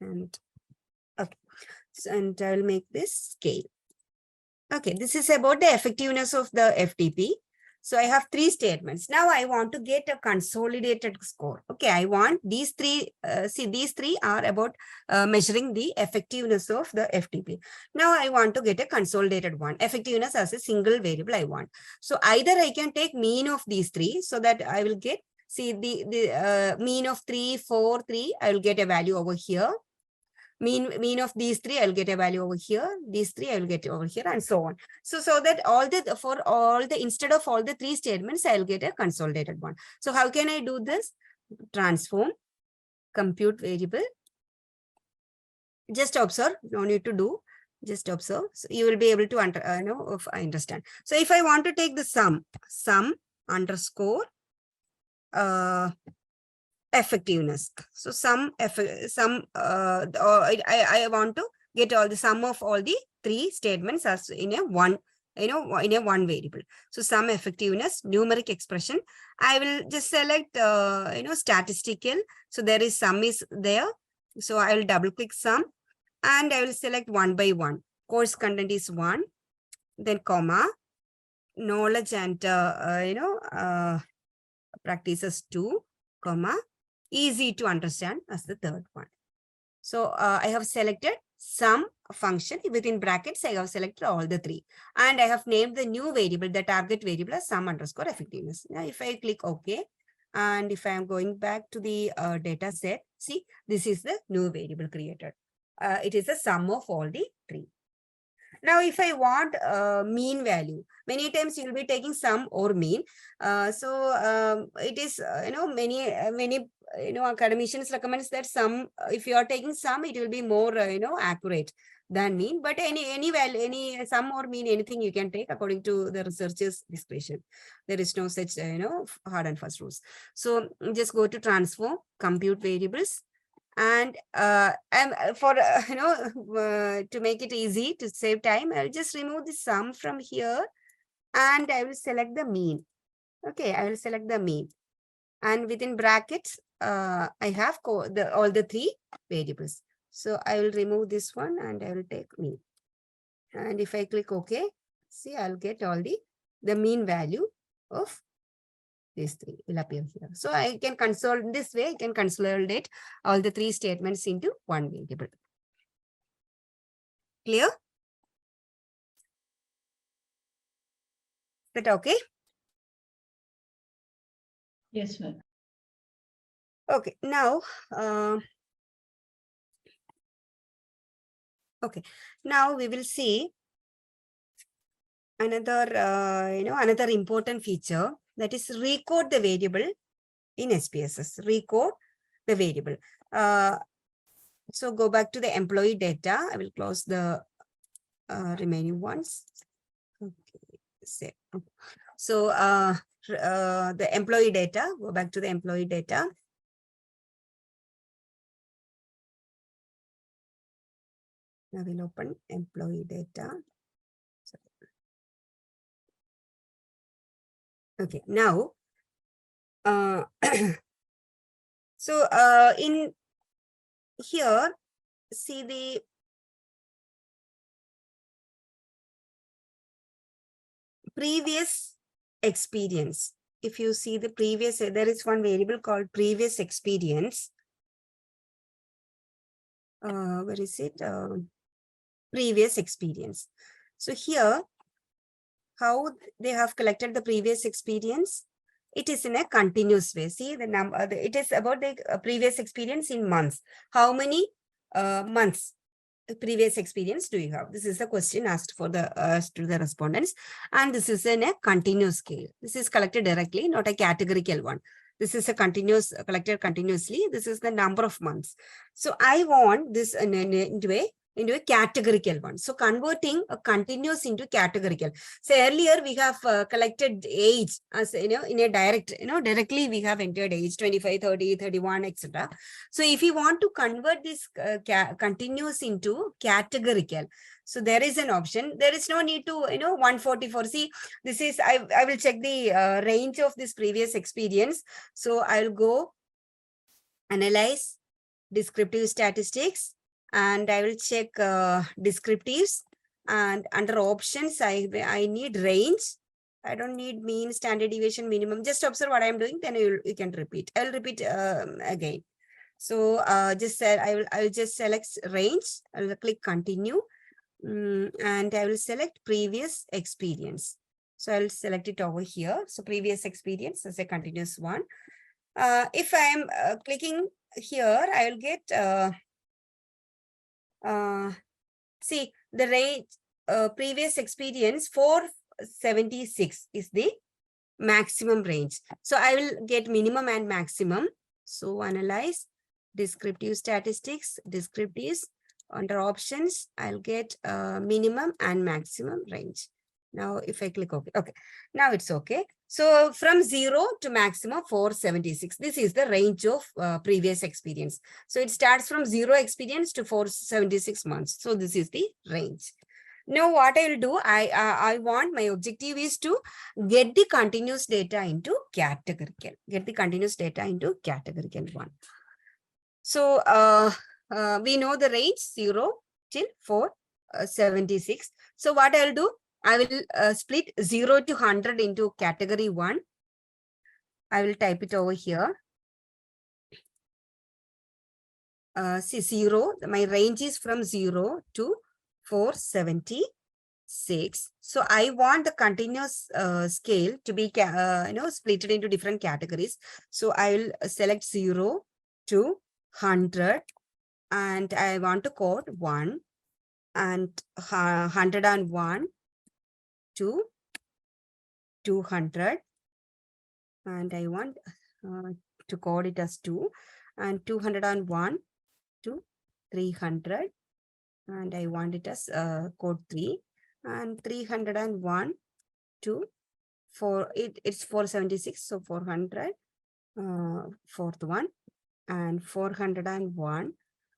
and okay, so, and I'll make this scale. Okay, this is about the effectiveness of the FTP. So I have 3 statements. Now I want to get a consolidated score. Okay, I want these 3, see these 3 are about measuring the effectiveness of the FTP. Now I want to get a consolidated one, effectiveness as a single variable I want. So either I can take mean of these 3 so that I will get, see the mean of 3, 4, 3, I will get a value over here. Mean of these 3, I'll get a value over here. These 3, I will get over here, and so on. So that instead of all the 3 statements, I'll get a consolidated one. So how can I do this? Transform, compute variable. Just observe, no need to do. Just observe. So you will be able to understand. So if I want to take the sum underscore effectiveness. So I want to get all the sum of all the 3 statements as in a one, in a one variable. So sum effectiveness, numeric expression. I will just select statistical. So there is sum is there. So I will double click sum and I will select 1 by 1. Course content is 1, then comma, knowledge and practices 2, comma, easy to understand as the third one. So I have selected sum function within brackets. I have selected all the 3 and I have named the new variable, the target variable, as sum underscore effectiveness. Now if I click OK, and if I am going back to the data set, see, this is the new variable created. It is the sum of all the 3. Now, if I want mean value, many times you will be taking sum or mean. It is, many academicians recommends that sum, if you are taking sum, it will be more, accurate than mean. But any value, any sum or mean, anything you can take according to the researcher's discretion. There is no such, hard and fast rules. So just go to transform, compute variables. And to make it easy to save time, I'll just remove the sum from here and I will select the mean. Okay, I will select the mean. And within brackets, I have all the 3 variables. So I will remove this one and I will take mean. And if I click OK, see, I'll get all the mean value of these 3 will appear here. So I can consolidate this way. I can consolidate all the 3 statements into one variable. Clear? Is that okay? Yes, ma'am. Okay. Now, now we will see another, another important feature, that is recode the variable in SPSS. Recode the variable. So go back to the employee data. I will close the remaining ones. Okay. So the employee data. Go back to the employee data. I will open employee data. Okay, now, so in here, see the previous experience. If you see the previous, there is one variable called previous experience. Where is it? Previous experience. So here, how they have collected the previous experience? It is in a continuous way. See the number, it is about the previous experience in months. How many months previous experience do you have? This is the question asked for the to the respondents, and this is in a continuous scale. This is collected directly, not a categorical one. This is a continuous collected continuously. This is the number of months. So I want this into a categorical one. So converting a continuous into categorical. So earlier we have collected age as in a direct, directly we have entered age 25, 30, 31, etc. So if you want to convert this continuous into categorical, so there is an option. There is no need to, 144. See, this is, I will check the range of this previous experience. So I'll go analyze descriptive statistics, and I will check descriptives, and under options, I need range. I don't need mean, standard deviation, minimum. Just observe what I'm doing, then you can repeat. I'll repeat again. So just said I will just select range. I will click continue, and I will select previous experience. So I'll select it over here. So previous experience is a continuous one. If I am clicking here, I will get see the range previous experience 476 is the maximum range. So I will get minimum and maximum. So analyze descriptive statistics, descriptives. Under options, I'll get minimum and maximum range. Now, if I click OK, okay, now it's okay. So from 0 to maximum 476, this is the range of previous experience. So it starts from 0 experience to 476 months. So this is the range. Now what I will do, I want, my objective is to get the continuous data into categorical, get the continuous data into categorical one. So we know the range 0 till 476. So what I'll do, I will split 0 to 100 into category 1. I will type it over here. See 0, my range is from 0 to 476. So I want the continuous scale to be split into different categories. So I will select 0 to 100, and I want to code 1, and 101 to 200, and I want to code it as 2, and 201 to 300, and I want it as code 3, and 301 to 4, it's 476, so 400, fourth one, and 401,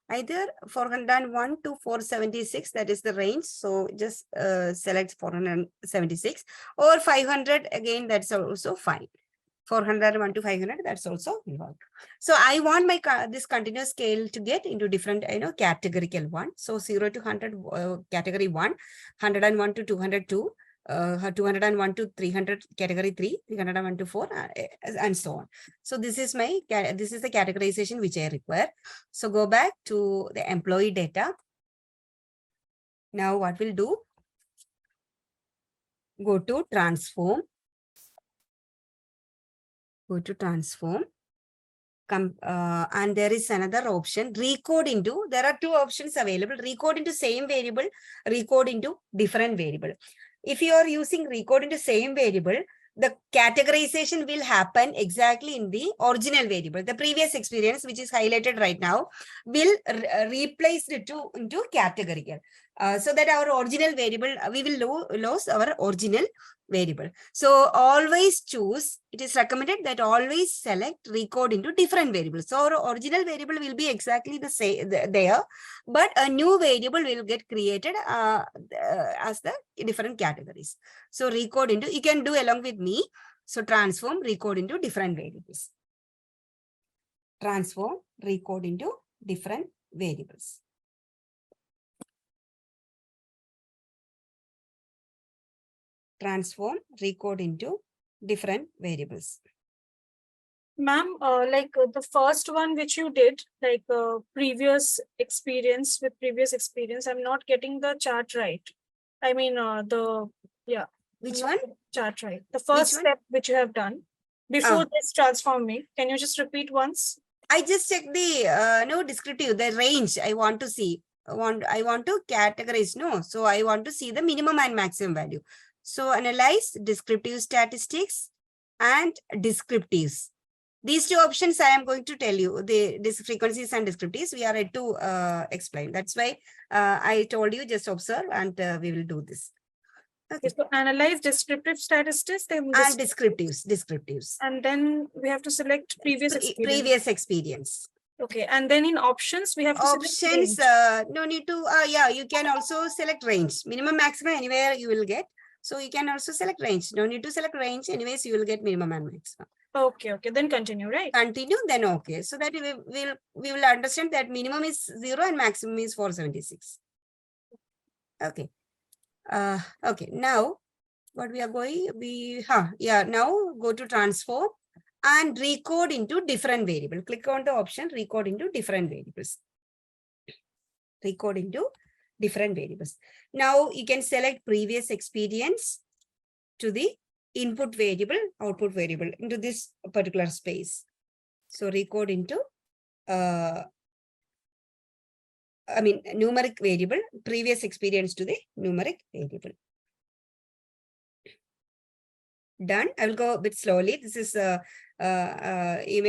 either 401 to 476, that is the range. So just select 476, or 500, again, that's also fine. 401 to 500, that's also involved. So I want my this continuous scale to get into different categorical one. So 0 to 100 category 1, 101 to 202, 201 to 300 category 3, 301 to 4, and so on. So this is my the categorization which I require. So go back to the employee data. Now what we'll do, go to transform. Go to transform. And there is another option, recode into. There are two options available: recode into same variable, recode into different variable. If you are using recode into same variable, the categorization will happen exactly in the original variable. The previous experience, which is highlighted right now, will replace it into categorical. So that our original variable, we will lose our original variable. So always choose, it is recommended that always select recode into different variables. So our original variable will be exactly the same there, but a new variable will get created as the different categories. So recode into, you can do along with me. So transform, recode into different variables. Transform, recode into different variables. Transform, recode into different variables. Ma'am, the first one which you did, previous experience, I'm not getting the chart right. I mean, Which not one? getting the chart right. The first one? step which you have done before this transform me. Can you just repeat once? I just checked the no descriptive, the range I want to see. I want to categorize, no. So I want to see the minimum and maximum value. So analyze descriptive statistics and descriptives. These two options I am going to tell you, these frequencies and descriptives, we are ready to explain. That's why I told you just observe and we will do this. Okay, so analyze descriptive statistics And descriptives. And then we have to select previous experience. Previous experience. Okay, and then in options, we have to options, no need to, yeah, you can also select range. Minimum, maximum, anywhere you will get. So you can also select range. No need to select range. Anyways, you will get minimum and maximum. Okay, then continue, right? Continue, then okay. So that we will understand that minimum is 0 and maximum is 476. Okay. Okay, now what we are going, now go to transform and recode into different variable. Click on the option, recode into different variables. Recode into different variables. Now you can select previous experience to the input variable, output variable into this particular space. So recode into, numeric variable, previous experience to the numeric variable. Done. I will go a bit slowly. This is you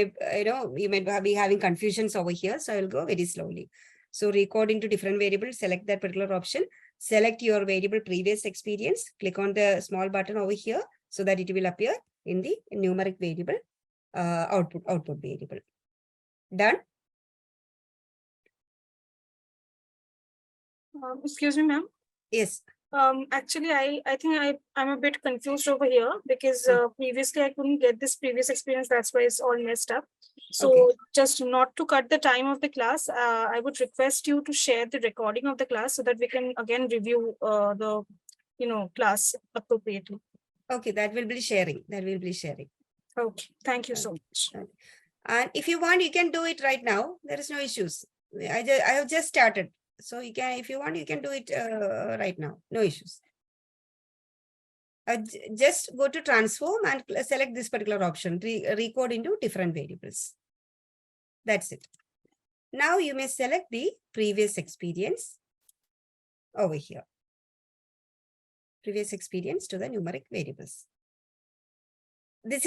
may be having confusions over here, so I will go very slowly. So recording to different variables, select that particular option, select your variable previous experience, click on the small button over here so that it will appear in the numeric variable, output variable. Done. Excuse me, ma'am. Yes. Actually, I think I'm a bit confused over here because previously I couldn't get this previous experience. That's why it's all messed up. So okay. Just not to cut the time of the class, I would request you to share the recording of the class so that we can again review the class appropriately. Okay, that will be sharing. Okay, thank you so much. And if you want, you can do it right now. There is no issues. I have just started. So you can, if you want, you can do it right now. No issues. Just go to transform and select this particular option, recode into different variables. That's it. Now you may select the previous experience over here. Previous experience to the numeric variables. This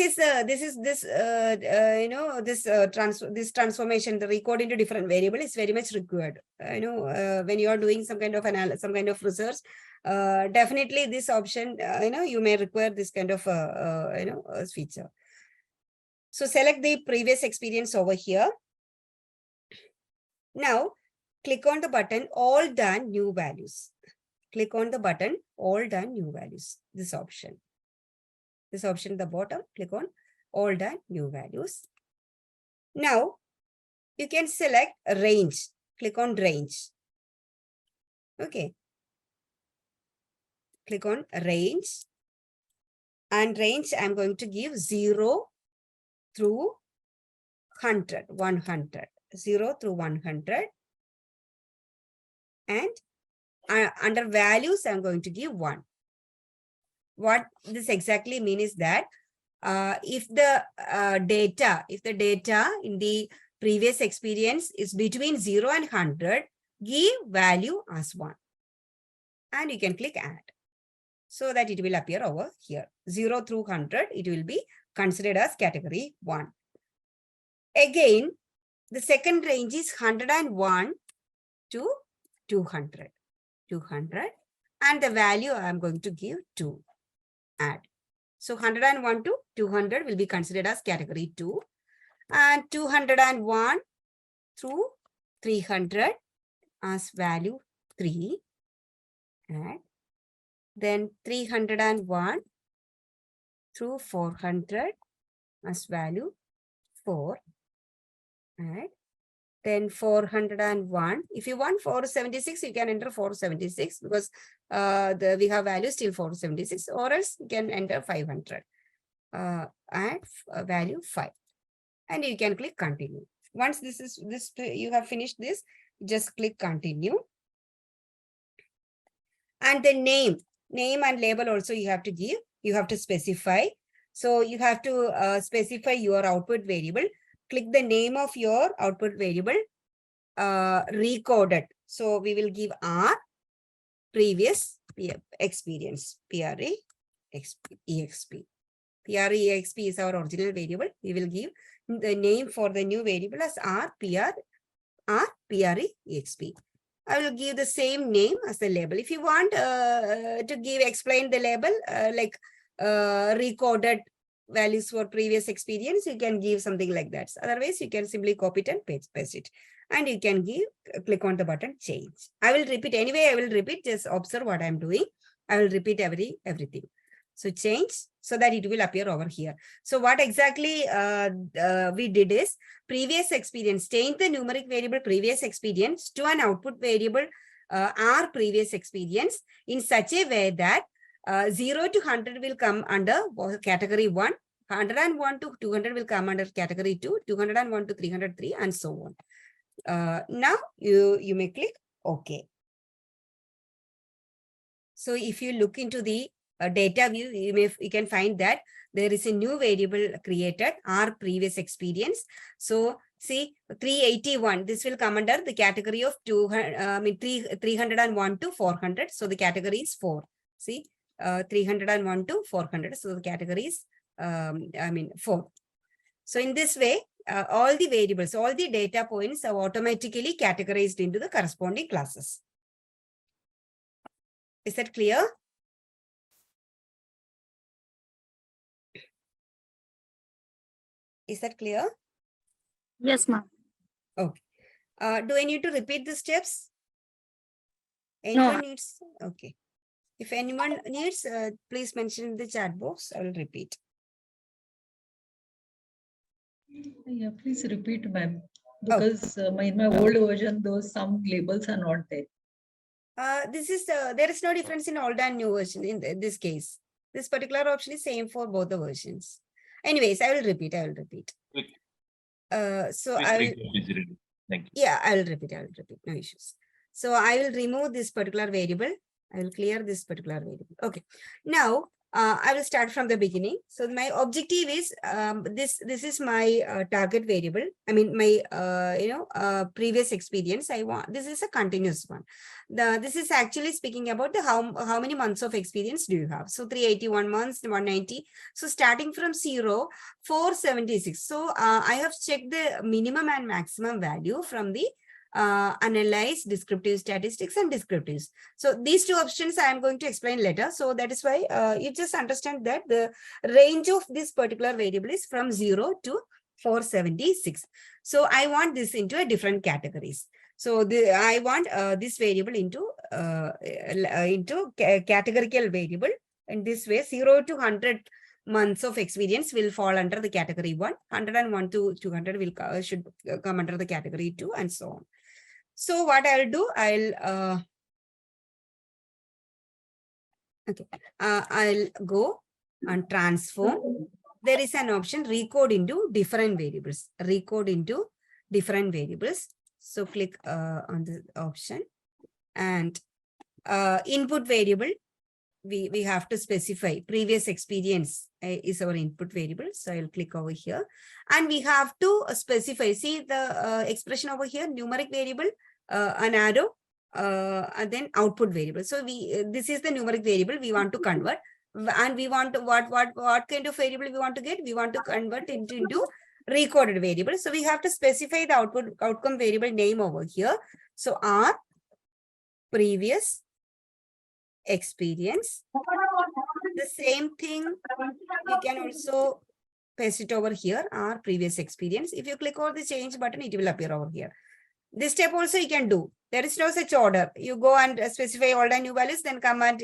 transformation, the recode into different variable is very much required. When you are doing some kind of analysis, some kind of research, definitely this option, you may require this kind of feature. So select the previous experience over here. Now click on the button all done new values. Click on the button all done new values. This option at the bottom, click on all done new values. Now you can select range. Click on range. Okay. Click on range. And range, I'm going to give 0 through 100. 0 through 100. And under values, I'm going to give 1. What this exactly means is that if the data in the previous experience is between 0 and 100, give value as 1. And you can click add so that it will appear over here. 0 through 100, it will be considered as category 1. Again, the second range is 101 to 200. 200. And the value I'm going to give 2. Add. So 101 to 200 will be considered as category 2. And 201 through 300 as value 3. Add. Then 301 through 400 as value 4. Add. Then 401. If you want 476, you can enter 476 because we have values till 476, or else you can enter 500. Add value 5. And you can click continue. Once you have finished this, just click continue. And the name and label also you have to give. You have to specify. So you have to specify your output variable. Click the name of your output variable, recorded. So we will give R, previous experience, PREXP. PREXP is our original variable. We will give the name for the new variable as PREXP. I will give the same name as the label. If you want to explain the label like recorded values for previous experience, you can give something like that. Otherwise, you can simply copy it and paste it. And you can click on the button change. I will repeat anyway. I will repeat. Just observe what I'm doing. I will repeat everything. So change so that it will appear over here. So what exactly we did is previous experience, change the numeric variable previous experience to an output variable R previous experience in such a way that 0 to 100 will come under category 1, 101 to 200 will come under category 2, 201 to 303, and so on. Now you may click OK. So if you look into the data view, you can find that there is a new variable created, R previous experience. So see 381, this will come under the category of 301 to 400. So the category is 4. See 301 to 400. So the category is 4. So in this way, all the variables, all the data points are automatically categorized into the corresponding classes. Is that clear? Is that clear? Yes, ma'am. Okay. Do I need to repeat the steps? Anyone needs? Okay. If anyone needs, please mention in the chat box. I will repeat. Yeah, please repeat, ma'am. Because in my old version, some labels are not there. There is no difference in old and new version in this case. This particular option is same for both the versions. Anyways, I will repeat. So I will, thank you. Yeah, I will repeat. No issues. So I will remove this particular variable. I will clear this particular variable. Okay. Now I will start from the beginning. So my objective is this is my target variable. I mean my previous experience. This is a continuous one. This is actually speaking about the how many months of experience do you have? So 381 months, 190. So starting from 0, 476. So I have checked the minimum and maximum value from the analyze descriptive statistics and descriptives. So these two options I am going to explain later. So that is why you just understand that the range of this particular variable is from 0 to 476. So I want this into a different categories. So I want this variable into categorical variable. In this way, 0 to 100 months of experience will fall under the category 1. 101 to 200 will should come under the category 2, and so on. So what I'll do, I'll go and transform. There is an option recode into different variables. So click on the option, and input variable. We have to specify previous experience is our input variable. So I'll click over here, and we have to specify. See the expression over here, numeric variable, an arrow, and then output variable. So this is the numeric variable we want to convert, and we want to, what kind of variable we want to get? We want to convert it into recorded variable. So we have to specify the outcome variable name over here. So R previous experience. The same thing, you can also paste it over here, our previous experience. If you click on the change button, it will appear over here. This step also you can do. There is no such order. You go and specify old and new values, then come and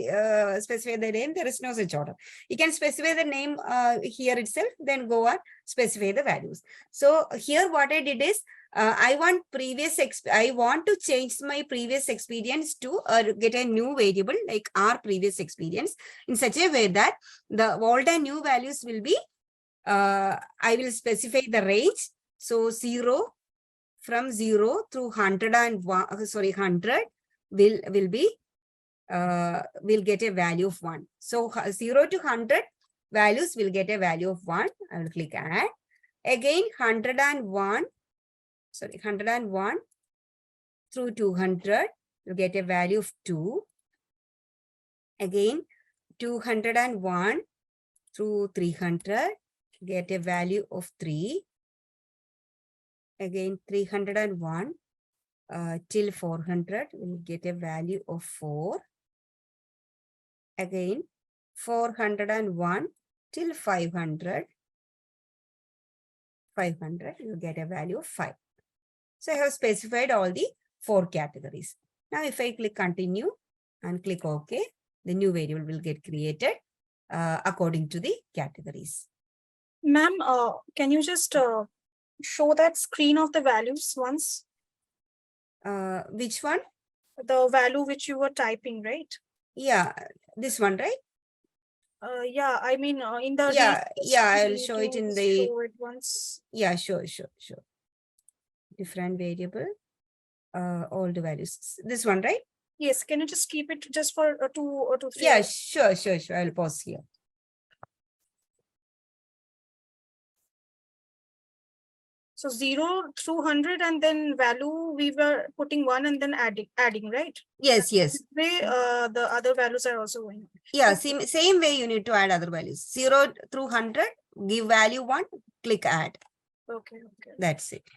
specify the name. There is no such order. You can specify the name here itself, then go and specify the values. So here what I did is, I want to change my previous experience to get a new variable like our previous experience in such a way that the old and new values will be, I will specify the range. So from 0 to 100 will get a value of 1. So 0 to 100 values will get a value of 1. I will click add. Again 101 through 200 will get a value of 2. Again 201 through 300 get a value of 3. Again 301 till 400 will get a value of 4. Again 401 till 500 you get a value of 5. So I have specified all the 4 categories. Now if I click continue and click OK, the new variable will get created according to the categories. Ma'am, can you just show that screen of the values once? Which one? The value which you were typing, right? Yeah, this one, right? Yeah, I mean, in the I'll show it in the show it once. Yeah, sure. Different variable, all the values. This one, right? Yes, can you just keep it just for 2 or 2, 3? Yeah, sure. I'll pause here. So 0 through 100 and then value we were putting 1 and then adding, right? Yes. This way, the other values are also going. Yeah, same way you need to add other values. 0 through 100, give value 1, click add. Okay. That's it.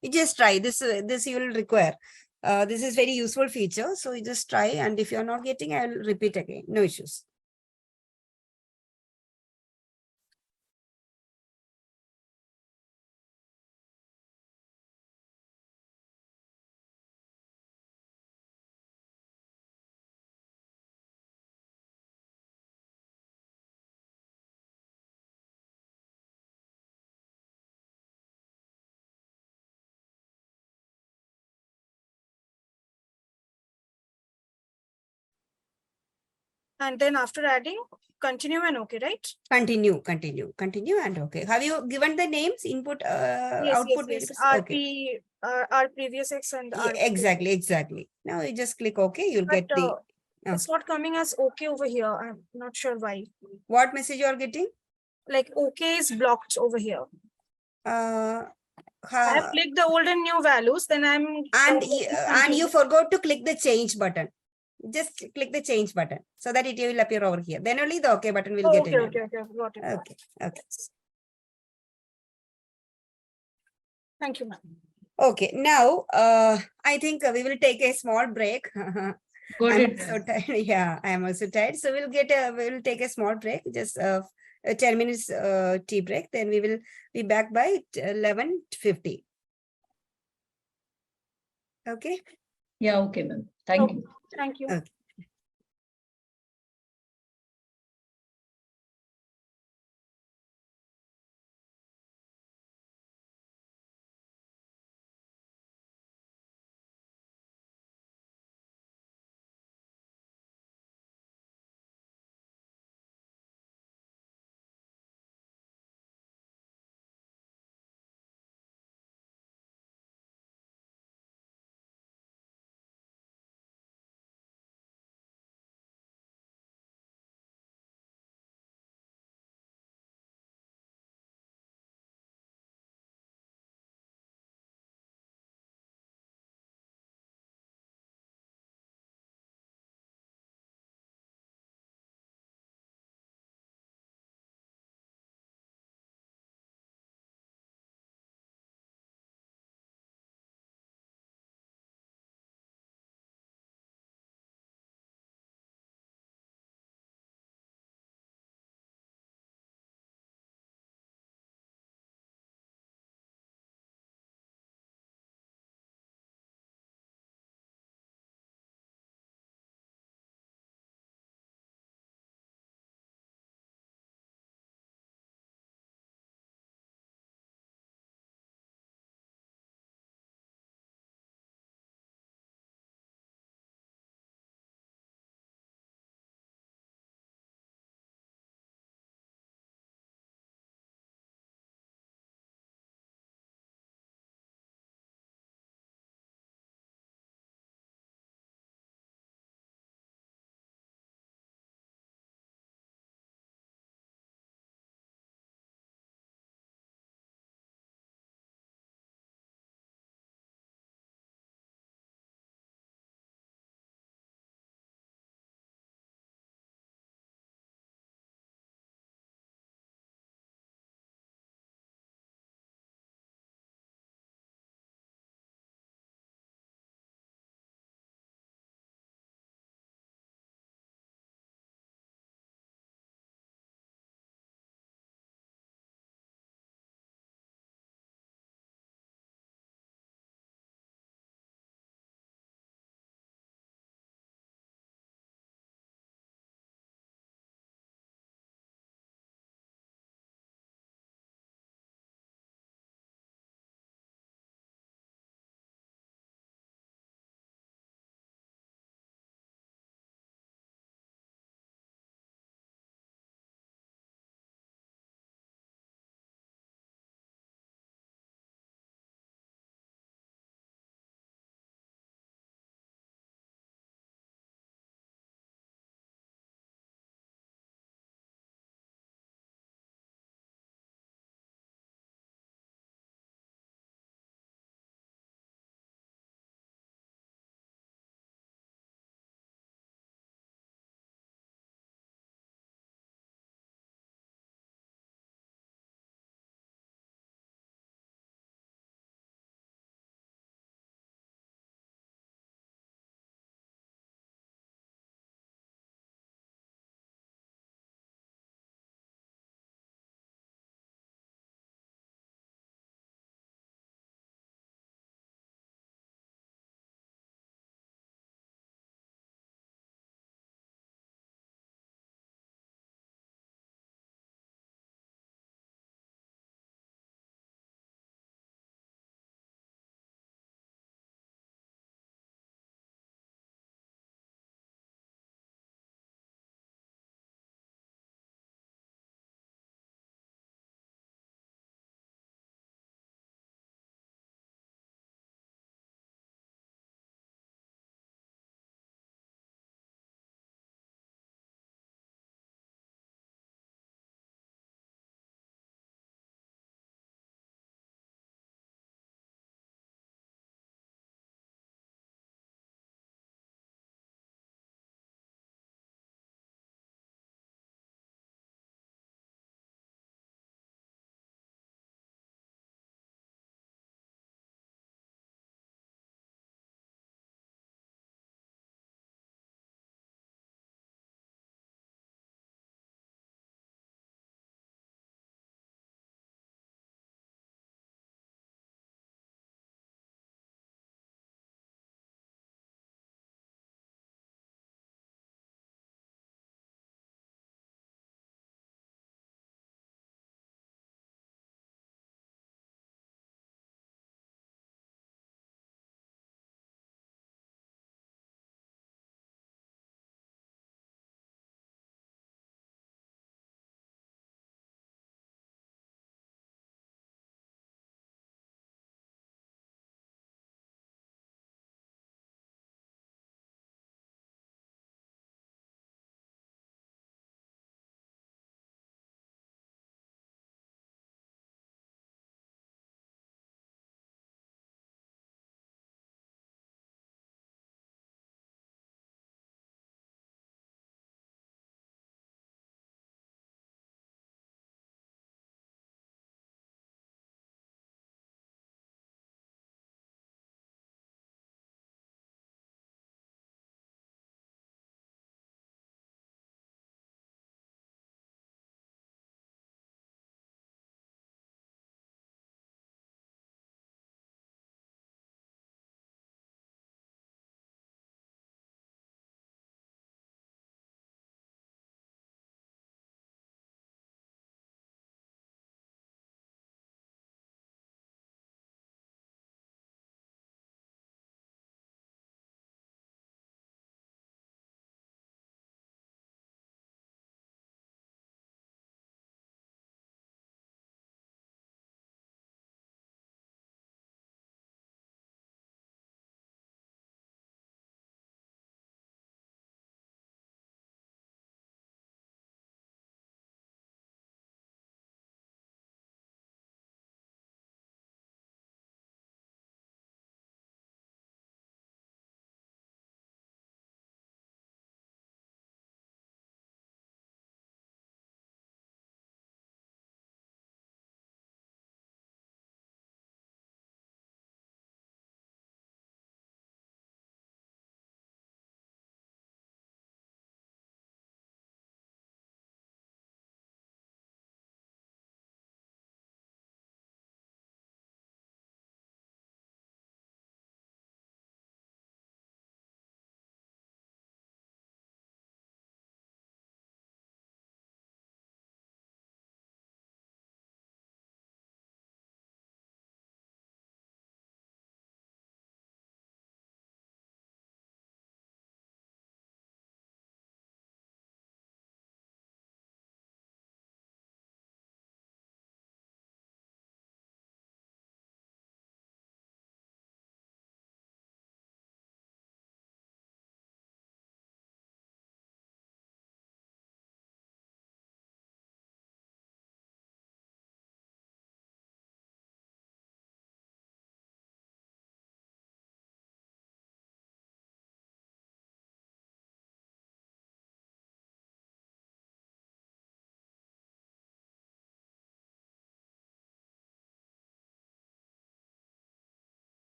You just try this. This you will require. This is very useful feature. So you just try, and if you're not getting, I'll repeat again. No issues. And then after adding, continue and okay, right? Continue and okay. Have you given the names, input, output? Yes. Okay. Our previous X and Yeah, exactly. Now you just click OK. You'll get the. It's not coming as okay over here. I'm not sure why. What message you are getting? Like okay is blocked over here. I have Uh, clicked the old and new values. Then I'm and you forgot to click the change button. Just click the change button so that it will appear over here. Then only the OK button will get enabled. Okay. Got it. Okay. Thank you, ma'am. Okay, now I think we will take a small break. I'm so tired. Yeah, I am also tired. So we will take a small break, just a 10 minutes tea break. Then we will be back by 11:50. Okay. Yeah, okay, ma'am. Thank you. Thank you. Okay.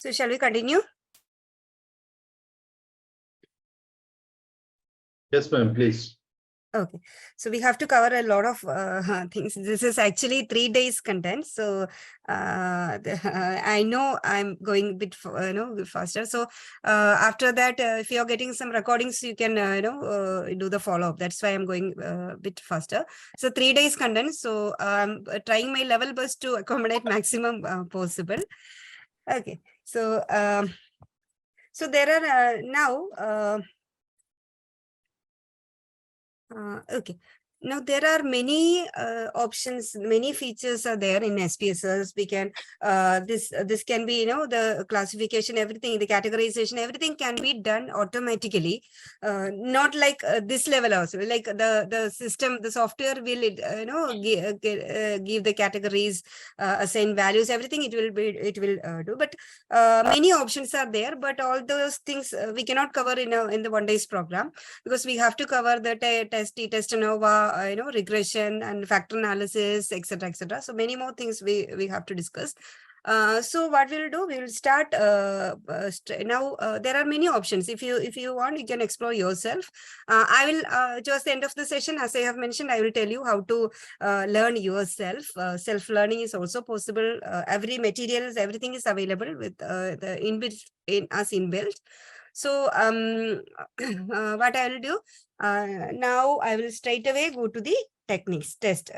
So shall we continue? Yes, ma'am, please. Okay, so we have to cover a lot of things. This is actually 3 days content. So I know I'm going a bit, bit faster. So after that, if you're getting some recordings, you can, do the follow-up. That's why I'm going a bit faster. So 3 days content. So I'm trying my level best to accommodate maximum possible. Okay, so so there are now. Okay. Now there are many options, many features are there in SPSS. We can this can be the classification, everything, the categorization, everything can be done automatically. Not like this level also. Like the system, the software will give the categories, assign values, everything. It will do. But many options are there. But all those things we cannot cover in the 1 day's program, because we have to cover the test ANOVA, regression and factor analysis, etc., etc. So many more things we have to discuss. So what we'll do, we will start now. There are many options. If you want, you can explore yourself. I will towards the end of the session, as I have mentioned, I will tell you how to learn yourself. Self-learning is also possible. Every materials, everything is available with the inbuilt. So what I will do now, I will straight away go to the techniques,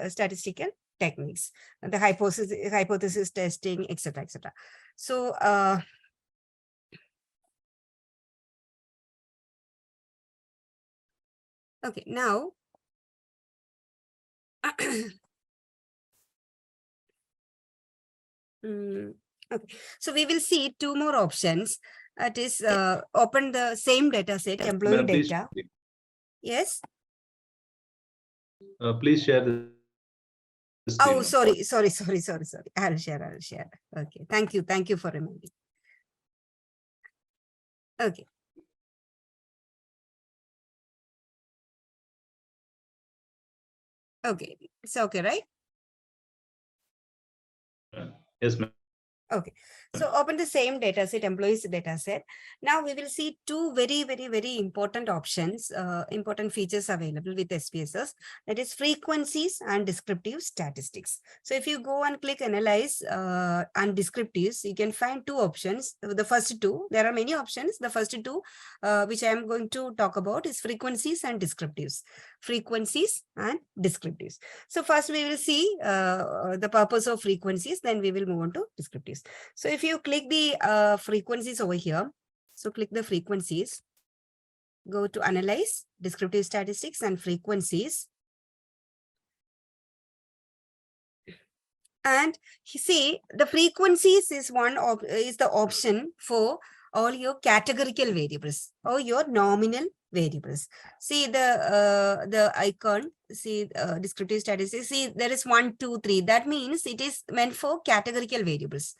statistical techniques, the hypothesis testing, etc., etc. So okay, now okay, so we will see 2 more options. That is open the same data set, employee Ma'am, please, data. Yes. please share the screen. Oh, sorry. I'll share. Okay, thank you for reminding. Okay. Okay, it's okay, right? Yes, ma'am. Okay, so open the same data set, employees data set. Now we will see 2 very important options, important features available with SPSS. That is frequencies and descriptive statistics. So if you go and click analyze and descriptives, you can find 2 options. The first 2, there are many options. The first 2, which I am going to talk about, is frequencies and descriptives. Frequencies and descriptives. So first we will see the purpose of frequencies, then we will move on to descriptives. So if you click the frequencies over here, so click the frequencies, go to analyze, descriptive statistics and frequencies. And you see the frequencies is the option for all your categorical variables or your nominal variables. See the icon, see descriptive statistics, see there is 1, 2, 3. That means it is meant for categorical variables.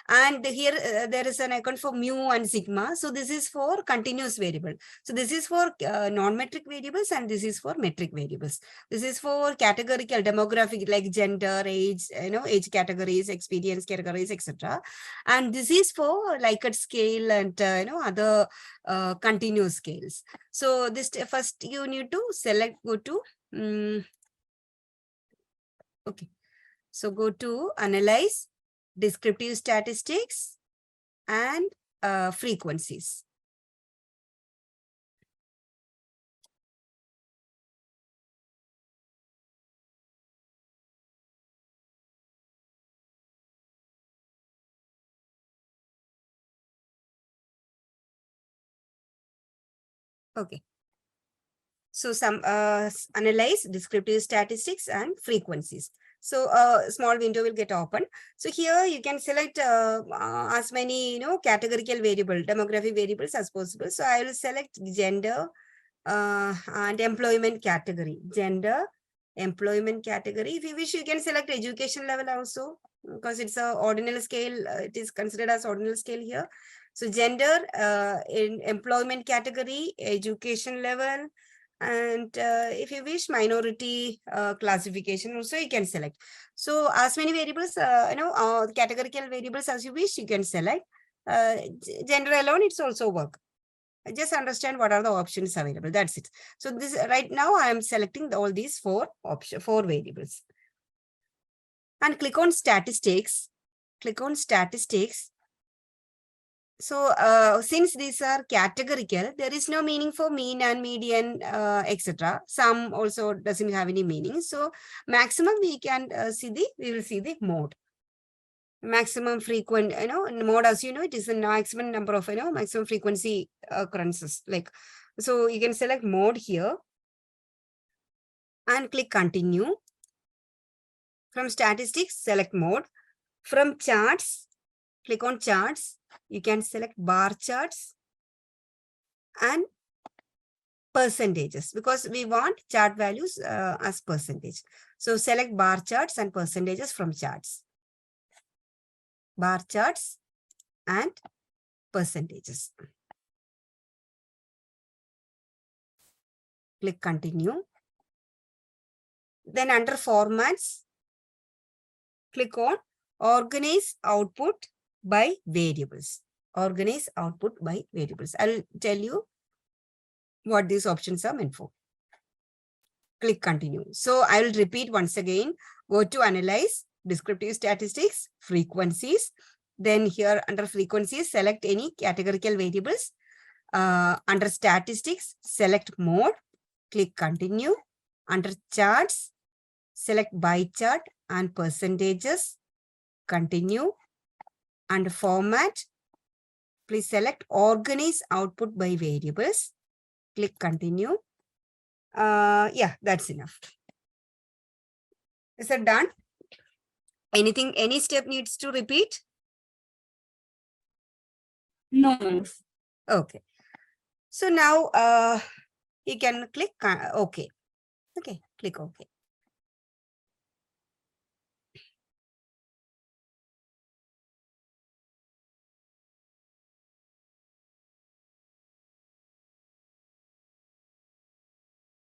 And here there is an icon for mu and sigma. So this is for continuous variable. So this is for non-metric variables and this is for metric variables. This is for categorical demographic like gender, age, age categories, experience categories, etc. And this is for Likert scale and other continuous scales. So this first you need to select, go to okay. So go to analyze, descriptive statistics and frequencies. Okay. So some analyze, descriptive statistics and frequencies. So a small window will get open. So here you can select as many categorical variable, demographic variables as possible. So I will select gender and employment category. Gender, employment category. If you wish, you can select education level also, because it's a ordinal scale. It is considered as ordinal scale here. So gender, in employment category, education level, and if you wish, minority classification also you can select. So as many variables, categorical variables as you wish, you can select. Gender alone, it's also work. Just understand what are the options available. That's it. So this right now I am selecting all these four variables. And click on statistics. Click on statistics. So since these are categorical, there is no meaning for mean and median, etc. Sum also doesn't have any meaning. So maximum we can we will see the mode. Maximum frequent, mode, as you know, it is the maximum number of, maximum frequency occurrences. Like, so you can select mode here and click continue. From statistics, select mode. From charts, click on charts. You can select bar charts and percentages because we want chart values as percentage. So select bar charts and percentages from charts. Bar charts and percentages. Click continue. Then under formats, click on organize output by variables. Organize output by variables. I'll tell you what these options are meant for. Click continue. So I will repeat once again. Go to analyze, descriptive statistics, frequencies. Then here under frequencies, select any categorical variables. Under statistics, select mode. Click continue. Under charts, select by chart and percentages. Continue. Under format, please select organize output by variables. Click continue. Yeah, that's enough. Is that done? Anything, any step needs to repeat? No. Okay. So now you can click OK. Okay, click OK.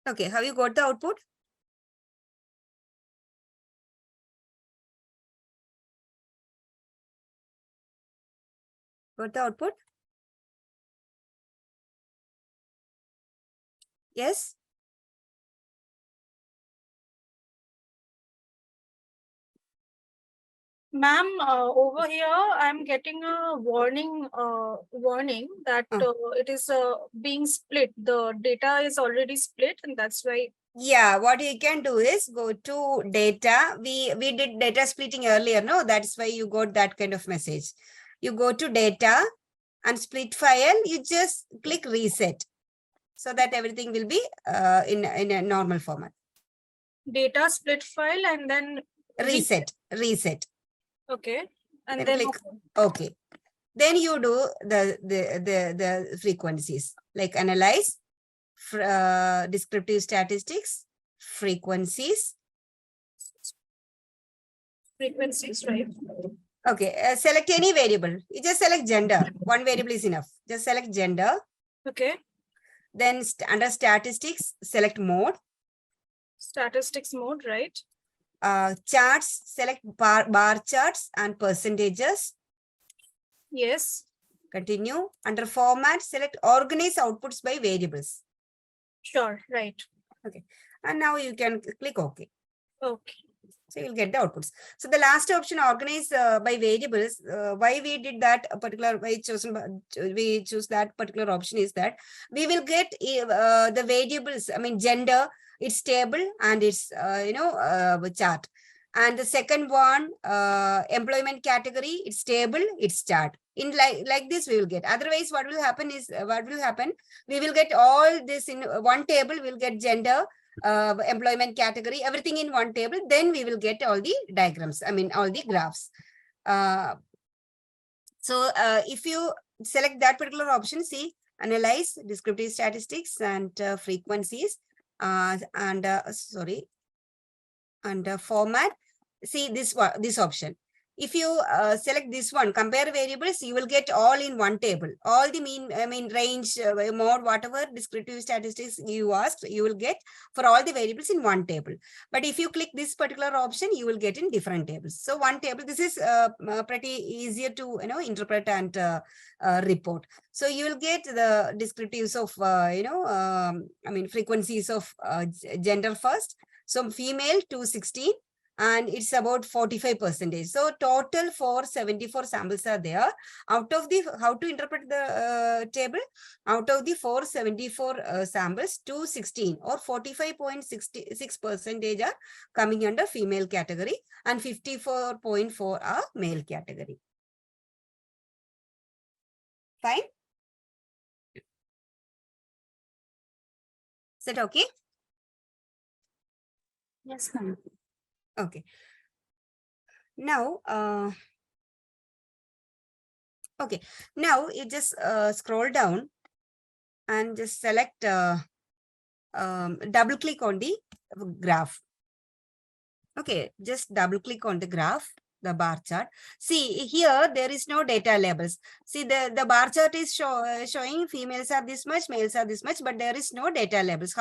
Okay, have you got the output? Got the output? Yes? Ma'am, over here, I'm getting a warning that it is being split. The data is already split, and that's why. Yeah, what you can do is go to data. We did data splitting earlier, no? That's why you got that kind of message. You go to data and split file. You just click reset so that everything will be in a normal format. Data split file and then Reset. Okay, and Then then click OK. Then you do the frequencies like analyze, descriptive statistics, frequencies. Frequencies, right? Okay, select any variable. You just select gender. One variable is enough. Just select gender. Okay. Then under statistics, select mode. Statistics mode, right? Charts, select bar charts and percentages. Yes. Continue. Under format, select organize outputs by variables. Sure, right. Okay. And now you can click OK. Okay. So you'll get the outputs. So the last option, organize by variables. Why we did that particular, we choose that particular option is that we will get the variables. I mean, gender, it's table and it's chart. And the second one, employment category, it's table, it's chart. In like this, we will get. Otherwise, what will happen is we will get all this in one table. We'll get gender, employment category, everything in one table. Then we will get all the diagrams. I mean, all the graphs. So if you select that particular option, see, analyze, descriptive statistics and frequencies, and format. See this option. If you select this one, compare variables, you will get all in one table. All the mean range, mode, whatever descriptive statistics you asked, you will get for all the variables in one table. But if you click this particular option, you will get in different tables. So one table, this is pretty easier to interpret and report. So you will get the descriptives of frequencies of gender first. So female 216. And it's about 45%. So total 474 samples are there. Out of the, how to interpret the table? Out of the 474 samples, 216 or 45.66% are coming under female category and 54.4 are male category. Fine? Is that okay? Yes, ma'am. Okay. Now, okay. Now you just scroll down and just select, double click on the graph. Okay, just double click on the graph, the bar chart. See here, there is no data labels. See the bar chart is showing females are this much, males are this much, but there is no data labels.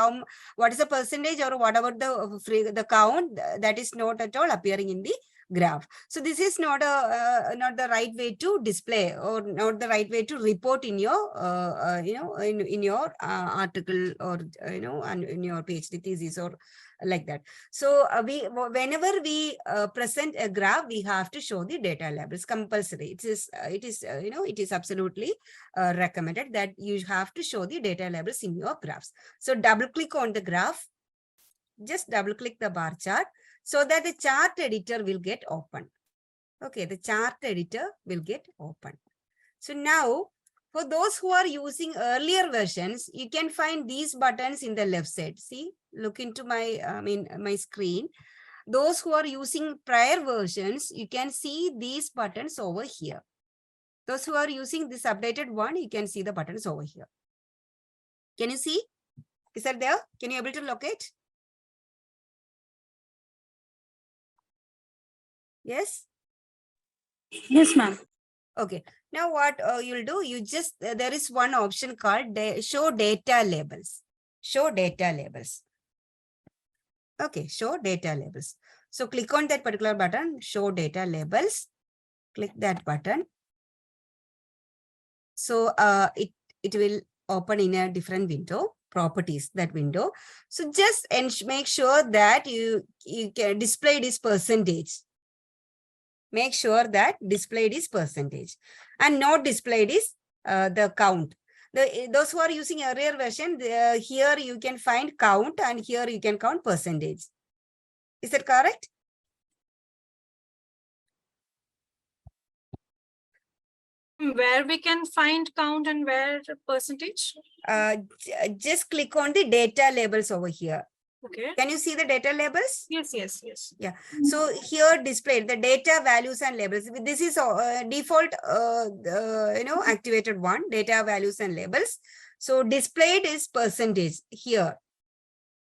What is the percentage or whatever the count, that is not at all appearing in the graph. So this is not the right way to display or not the right way to report in your in your article or and in your PhD thesis or like that. So whenever we present a graph, we have to show the data labels compulsory. It is absolutely recommended that you have to show the data labels in your graphs. So double click on the graph, just double click the bar chart so that the chart editor will get open. Okay, the chart editor will get open. So now, for those who are using earlier versions, you can find these buttons in the left side. See, look into my my screen. Those who are using prior versions, you can see these buttons over here. Those who are using this updated one, you can see the buttons over here. Can you see? Is that there? Can you able to locate? Yes? Yes, ma'am. Okay. Now what you'll do, you just, there is one option called show data labels. Show data labels. Okay, show data labels. So click on that particular button, show data labels. Click that button. So it will open in a different window, properties, that window. So just make sure that you can display this percentage. Make sure that displayed is percentage and not displayed is the count. Those who are using earlier version, here you can find count and here you can count percentage. Is that correct? Where we can find count and where percentage? Just click on the data labels over here. Okay. Can you see the data labels? Yes, yes, yes. Yeah. So here displayed the data values and labels. This is default, activated one, data values and labels. So displayed is percentage here.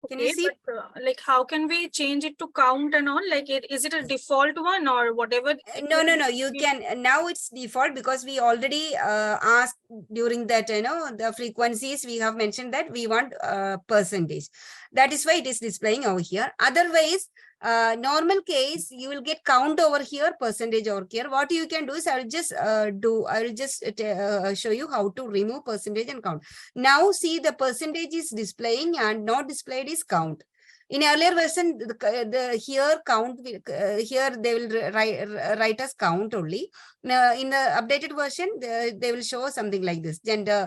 Can you see? But, like, how can we change it to count and all? Like, is it a default one or whatever? No. You can, now it's default because we already asked during that, the frequencies, we have mentioned that we want percentage. That is why it is displaying over here. Otherwise, normal case, you will get count over here, percentage over here. What you can do is I will just show you how to remove percentage and count. Now see, the percentage is displaying and not displayed is count. In earlier version, here count, here they will write as count only. Now, in the updated version, they will show something like this, gender,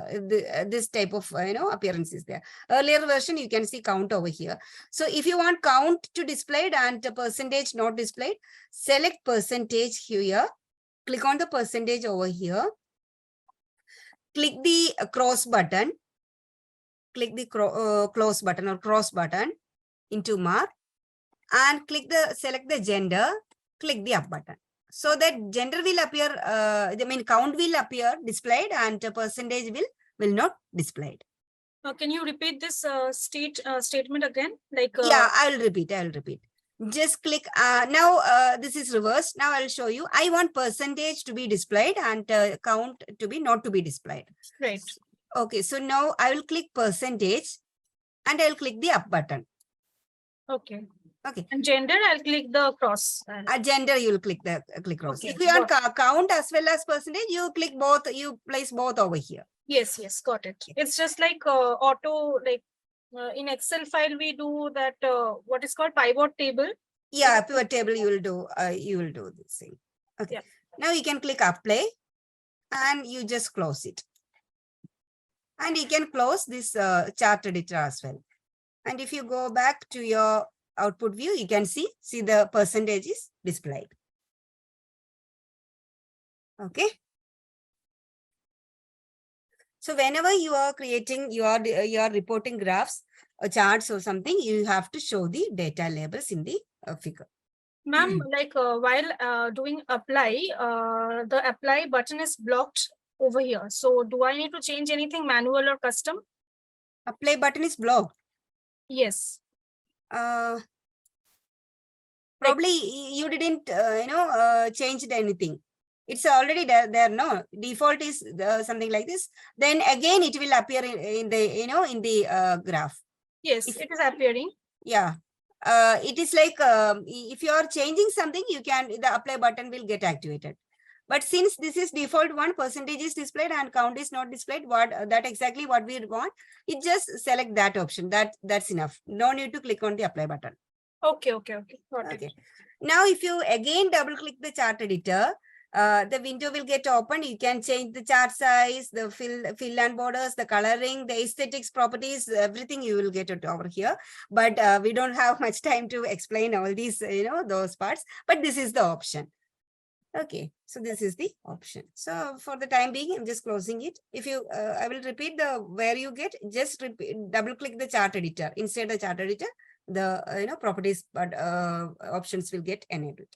this type of appearance is there. Earlier version, you can see count over here. So if you want count to displayed and percentage not displayed, select percentage here. Click on the percentage over here. Click the cross button. Click the close button or cross button into mark and select the gender, click the up button. So that gender will appear, count will appear displayed and percentage will not displayed. Can you repeat this statement again? Like yeah, I will repeat. just click. Now this is reversed. Now I'll show you. I want percentage to be displayed and count to be not to be displayed. Right. Okay, so now I will click percentage and I'll click the up button. Okay. Okay. And gender, I'll click the cross. Gender, you will click the click cross. Okay, If you want got count as well as percentage, you click both. You place both over here. Yes, yes, got it. It's just like auto, like in Excel file, we do that, what is called pivot table. Yeah, pivot table you will do this thing. Okay. Yeah. Now you can click apply and you just close it. And you can close this chart editor as well. And if you go back to your output view, you can see the percentage is displayed. Okay. So whenever you are creating your reporting graphs or charts or something, you have to show the data labels in the figure. Ma'am, like while doing apply, the apply button is blocked over here. So do I need to change anything manual or custom? Apply button is blocked. Yes. Probably you didn't, changed anything. It's already there. No, default is something like this. Then again, it will appear in the graph. Yes, it is appearing. Yeah. It is like if you are changing something, the apply button will get activated. But since this is default one, percentage is displayed and count is not displayed, that exactly what we want, it just select that option. That's enough. No need to click on the apply button. Okay. Got it. Now, if you again double click the chart editor, the window will get open. You can change the chart size, the fill and borders, the coloring, the aesthetics properties, everything you will get it over here. But we don't have much time to explain all these, those parts. But this is the option. Okay, so this is the option. So for the time being, I'm just closing it. If you, I will repeat where you get, just double click the chart editor. Inside the chart editor, the properties but options will get enabled.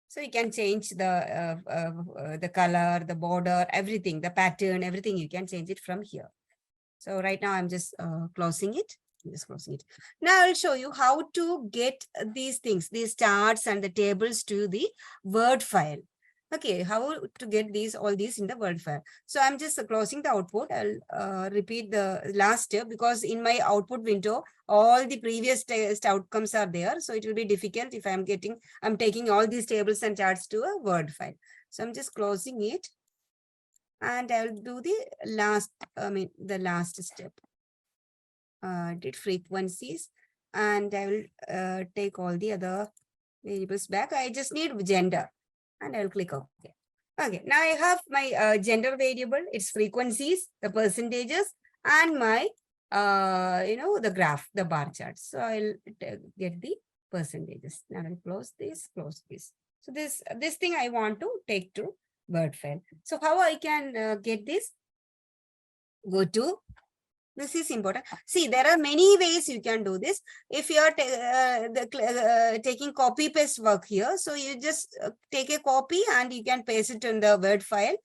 So you can change the color, the border, everything, the pattern, everything. You can change it from here. So right now I'm just closing it. Now I'll show you how to get these things, these charts and the tables to the Word file. Okay, how to get all these in the Word file. So I'm just closing the output. I'll repeat the last step because in my output window, all the previous test outcomes are there. So it will be difficult if I'm taking all these tables and charts to a Word file. So I'm just closing it. And I'll do the last step. Did frequencies, and I will take all the other variables back. I just need gender, and I'll click OK. Okay, now I have my gender variable, its frequencies, the percentages, and my the graph, the bar chart. So I'll get the percentages. Now I'll close this. So this thing I want to take to Word file. So how I can get this? Go to. This is important. See, there are many ways you can do this. If you are taking copy paste work here, so you just take a copy and you can paste it in the Word file,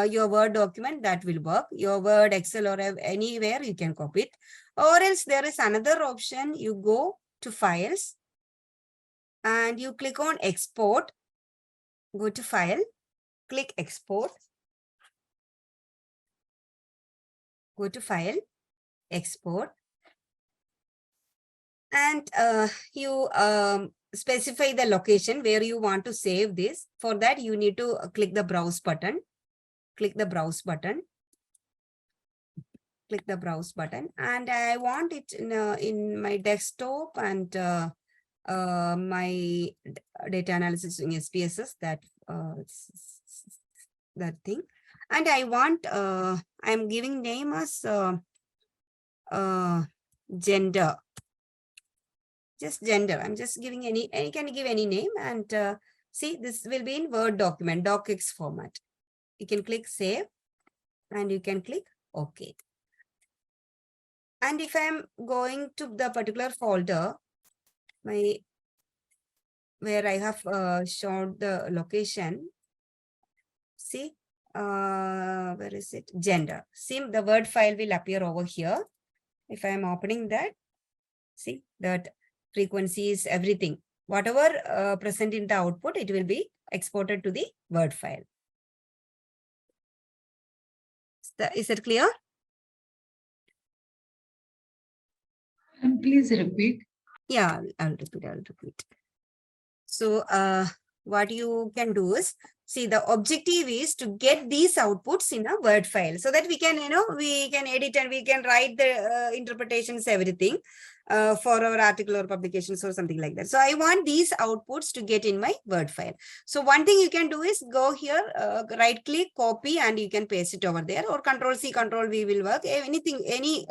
your Word document, that will work. Your Word, Excel, or anywhere you can copy it. Or else there is another option. You go to Files and you click on Export. Go to File, click Export. Go to File, Export, and you specify the location where you want to save this. For that, you need to click the Browse button. Click the Browse button. Click the Browse button, and I want it in my desktop and my data analysis in SPSS, that thing. And I want I'm giving name as gender, just gender. I'm just giving any can give any name, and see, this will be in Word document, docx format. You can click Save and you can click OK. And if I'm going to the particular folder, where I have shown the location, see, where is it? Gender. See, the Word file will appear over here. If I am opening that, see that frequencies, everything. Whatever present in the output, it will be exported to the Word file. Is that clear? And please repeat. Yeah, I'll repeat. So what you can do is, see, the objective is to get these outputs in a Word file so that we can, we can edit and we can write the interpretations, everything for our article or publications or something like that. So I want these outputs to get in my Word file. So one thing you can do is go here, right click, copy, and you can paste it over there, or Control C, Control V will work. Anything, any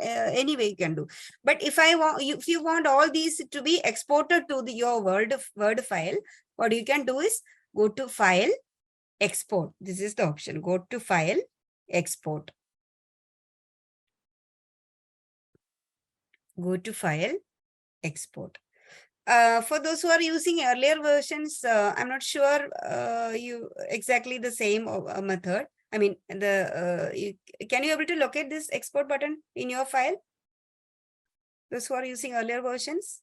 way you can do. But if you want all these to be exported to your Word file, what you can do is go to File, Export. This is the option. Go to File, Export. Go to File, Export. For those who are using earlier versions, I'm not sure you exactly the same method. I mean, can you able to locate this export button in your file? Those who are using earlier versions?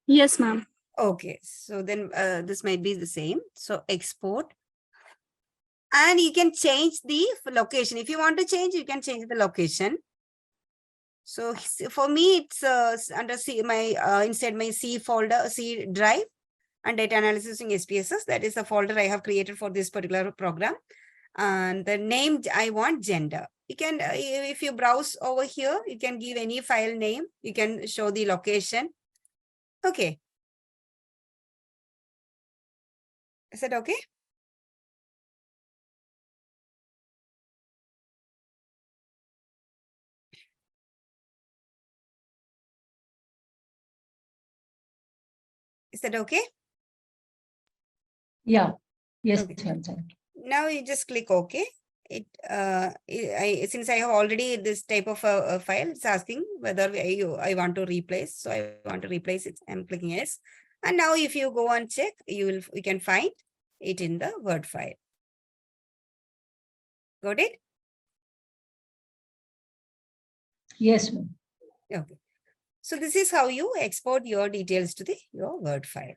Yes, ma'am. Okay, so then this might be the same. So export. And you can change the location. If you want to change, you can change the location. So for me, it's under inside my C folder, C drive, and data analysis in SPSS. That is the folder I have created for this particular program. And the name, I want gender. You can, if you browse over here, you can give any file name. You can show the location. Okay. Is that okay? Is that okay? Yeah. Yes. Okay. Ma'am, thank you. Now you just click OK. Since I have already this type of a file, it's asking whether I want to replace. So I want to replace it. I'm clicking yes. And now if you go and check, you can find it in the Word file. Got it? Yes, ma'am. Okay. So this is how you export your details to your Word file.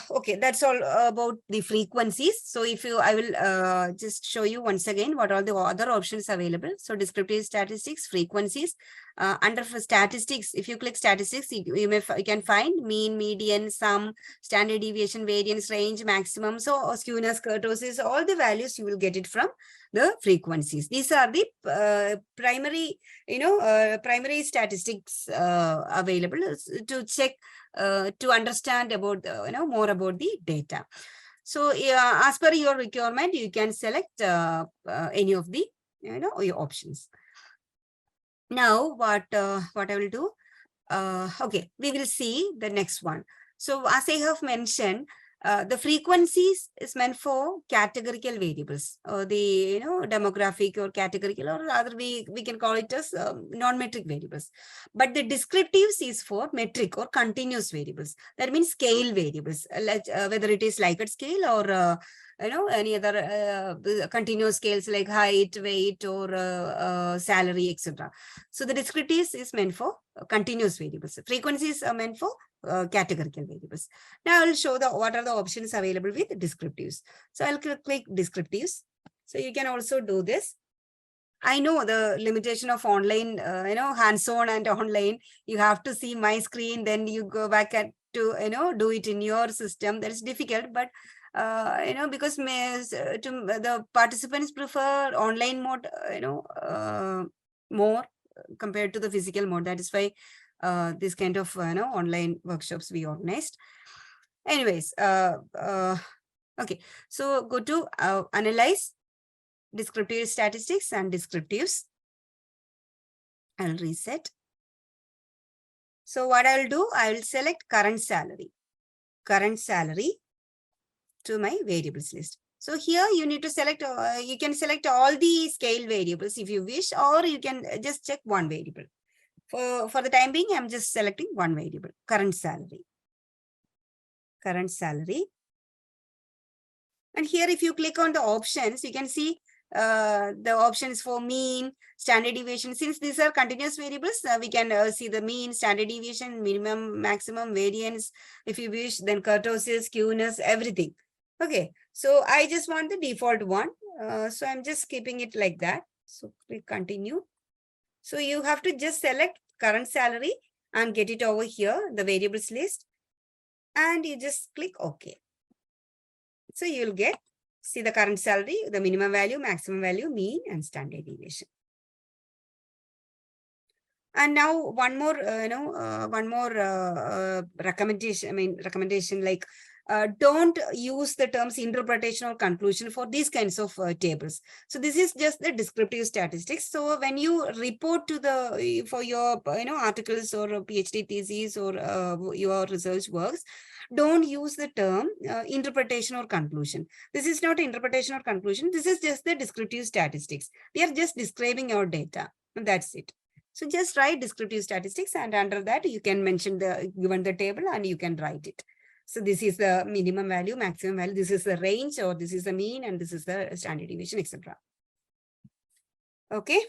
Okay, that's all about the frequencies. So I will just show you once again what are the other options available. So descriptive statistics, frequencies. Under statistics, if you click statistics, you can find mean, median, sum, standard deviation, variance, range, maximum. So skewness, kurtosis, all the values you will get it from the frequencies. These are the primary, primary statistics available to check, to understand about more about the data. So as per your requirement, you can select any of the your options. Now what I will do, okay, we will see the next one. So as I have mentioned, the frequencies is meant for categorical variables, or the demographic or categorical, or rather we can call it as non-metric variables. But the descriptives is for metric or continuous variables. That means scale variables, like whether it is Likert scale or any other continuous scales like height, weight, or salary, etc. So the descriptives is meant for continuous variables. Frequencies are meant for categorical variables. Now I will show what are the options available with descriptives. So I'll click descriptives. So you can also do this. I know the limitation of online, hands-on and online. You have to see my screen, then you go back to do it in your system. That is difficult, but because the participants prefer online mode, more compared to the physical mode. That is why this kind of online workshops we organized. Anyways, okay, so go to analyze descriptive statistics and descriptives. I'll reset. So what I'll do, I will select current salary to my variables list. So here you need to select, you can select all the scale variables if you wish, or you can just check one variable. For the time being, I'm just selecting one variable, current salary. And here, if you click on the options, you can see the options for mean, standard deviation. Since these are continuous variables, we can see the mean, standard deviation, minimum, maximum, variance, if you wish, then kurtosis, skewness, everything. Okay, so I just want the default one. So I'm just keeping it like that. So we continue. So you have to just select current salary and get it over here, the variables list, and you just click OK. So you'll see the current salary, the minimum value, maximum value, mean, and standard deviation. And now one more, recommendation, like don't use the terms interpretation or conclusion for these kinds of tables. So this is just the descriptive statistics. So when you report to for your articles or PhD theses or your research works, don't use the term interpretation or conclusion. This is not interpretation or conclusion. This is just the descriptive statistics. We are just describing our data, and that's it. So just write descriptive statistics, and under that you can mention given the table and you can write it. So this is the minimum value, maximum value, this is the range, or this is the mean, and this is the standard deviation, etc. Okay.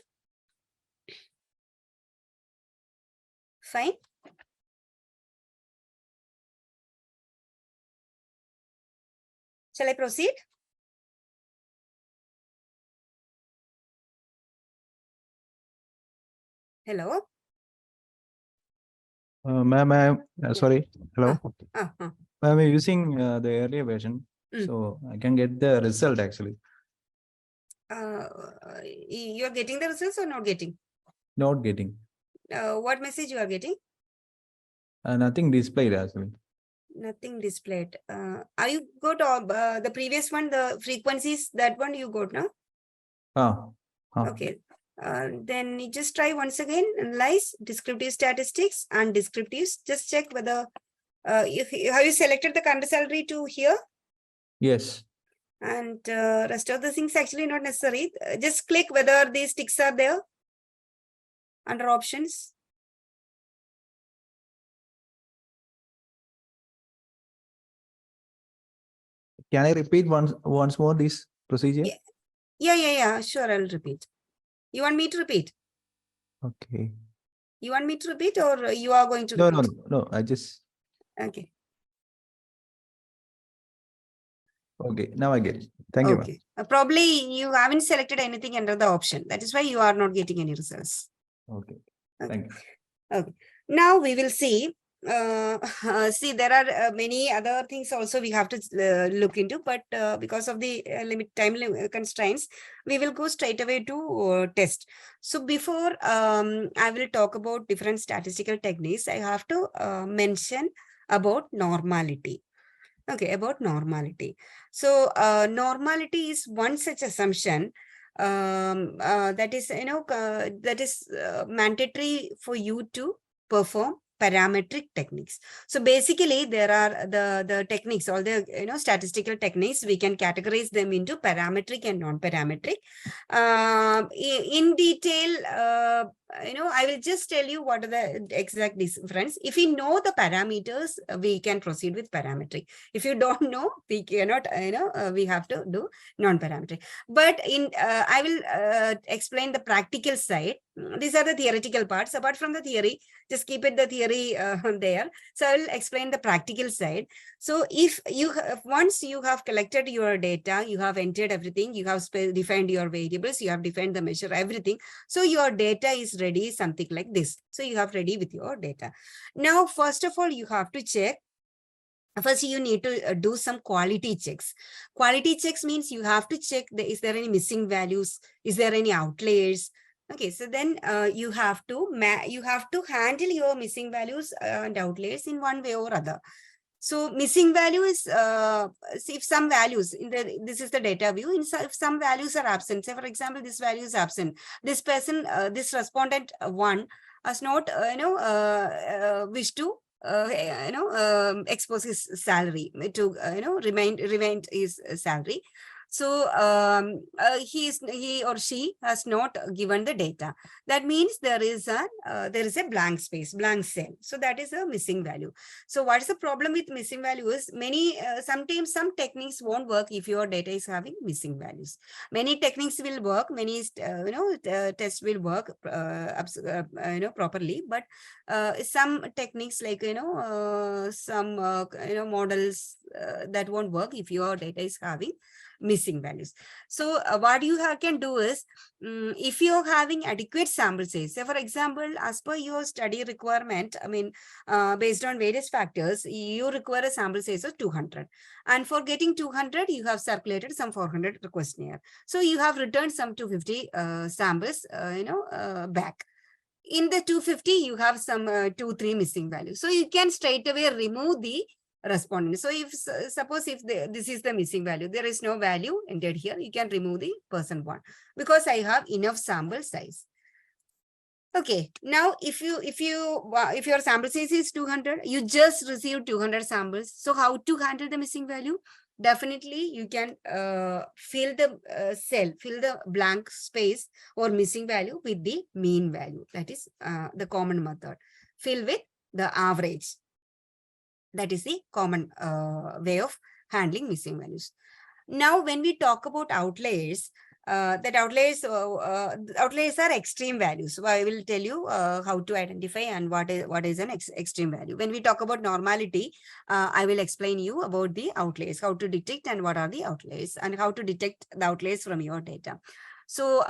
Fine. Shall I proceed? Hello. Ma'am, sorry. Hello. Uh-huh. I'm using the earlier version, so I can get the result actually. You are getting the results or not getting? Not getting. What message you are getting? Nothing displayed actually. Nothing displayed. Are you got the previous one, the frequencies, that one you got now? Okay. Then you just try once again, analyze descriptive statistics and descriptives. Just check whether have you selected the current salary to here? Yes. And rest of the things actually not necessary. Just click whether these ticks are there under options. Can I repeat once more this procedure? Yeah. Sure, I'll repeat. You want me to repeat? Okay. You want me to repeat, or you are going to repeat? No. I just. Okay. Okay, now I get it. Thank you. Okay. Probably you haven't selected anything under the option. That is why you are not getting any results. Okay. Thank you. Okay. Now we will see. See, there are many other things also we have to look into, but because of the time constraints, we will go straight away to test. So before I will talk about different statistical techniques, I have to mention about normality. Okay, about normality. So normality is one such assumption that is mandatory for you to perform parametric techniques. So basically there are the techniques, all the statistical techniques, we can categorize them into parametric and non-parametric. In detail, I will just tell you what are the exact difference. If we know the parameters, we can proceed with parametric. If you don't know, we cannot, we have to do non-parametric. But I will explain the practical side. These are the theoretical parts. Apart from the theory, just keep it the theory there. So I will explain the practical side. So if once you have collected your data, you have entered everything, you have defined your variables, you have defined the measure, everything. So your data is ready, something like this. So you have ready with your data. Now, first of all, you have to check. First, you need to do some quality checks. Quality checks means you have to check, is there any missing values? Is there any outliers? Okay, so then you have to handle your missing values and outliers in one way or other. So missing value is if some values this is the data view. If some values are absent, say for example, this value is absent. This person, this respondent one has not wish to expose his salary to remain his salary. So he or she has not given the data. That means there is a blank space, blank cell. So that is a missing value. So what is the problem with missing value is sometimes some techniques won't work if your data is having missing values. Many techniques will work, many tests will work properly, but some techniques like some models that won't work if your data is having missing values. So what you can do is, if you're having adequate sample size, say for example, as per your study requirement, based on various factors, you require a sample size of 200. And for getting 200, you have circulated some 400 questionnaire. So you have returned some 250 samples, back. In the 250, you have some 2-3 missing values. So you can straight away remove the respondent. So if suppose if this is the missing value, there is no value entered here, you can remove the person one because I have enough sample size. Okay, now if your sample size is 200, you just received 200 samples. So how to handle the missing value? Definitely you can fill the blank space or missing value with the mean value. That is the common method. Fill with the average. That is the common way of handling missing values. Now, when we talk about outliers, outliers are extreme values. So I will tell you how to identify and what is an extreme value. When we talk about normality, I will explain you about the outliers, how to detect and what are the outliers, and how to detect the outliers from your data. So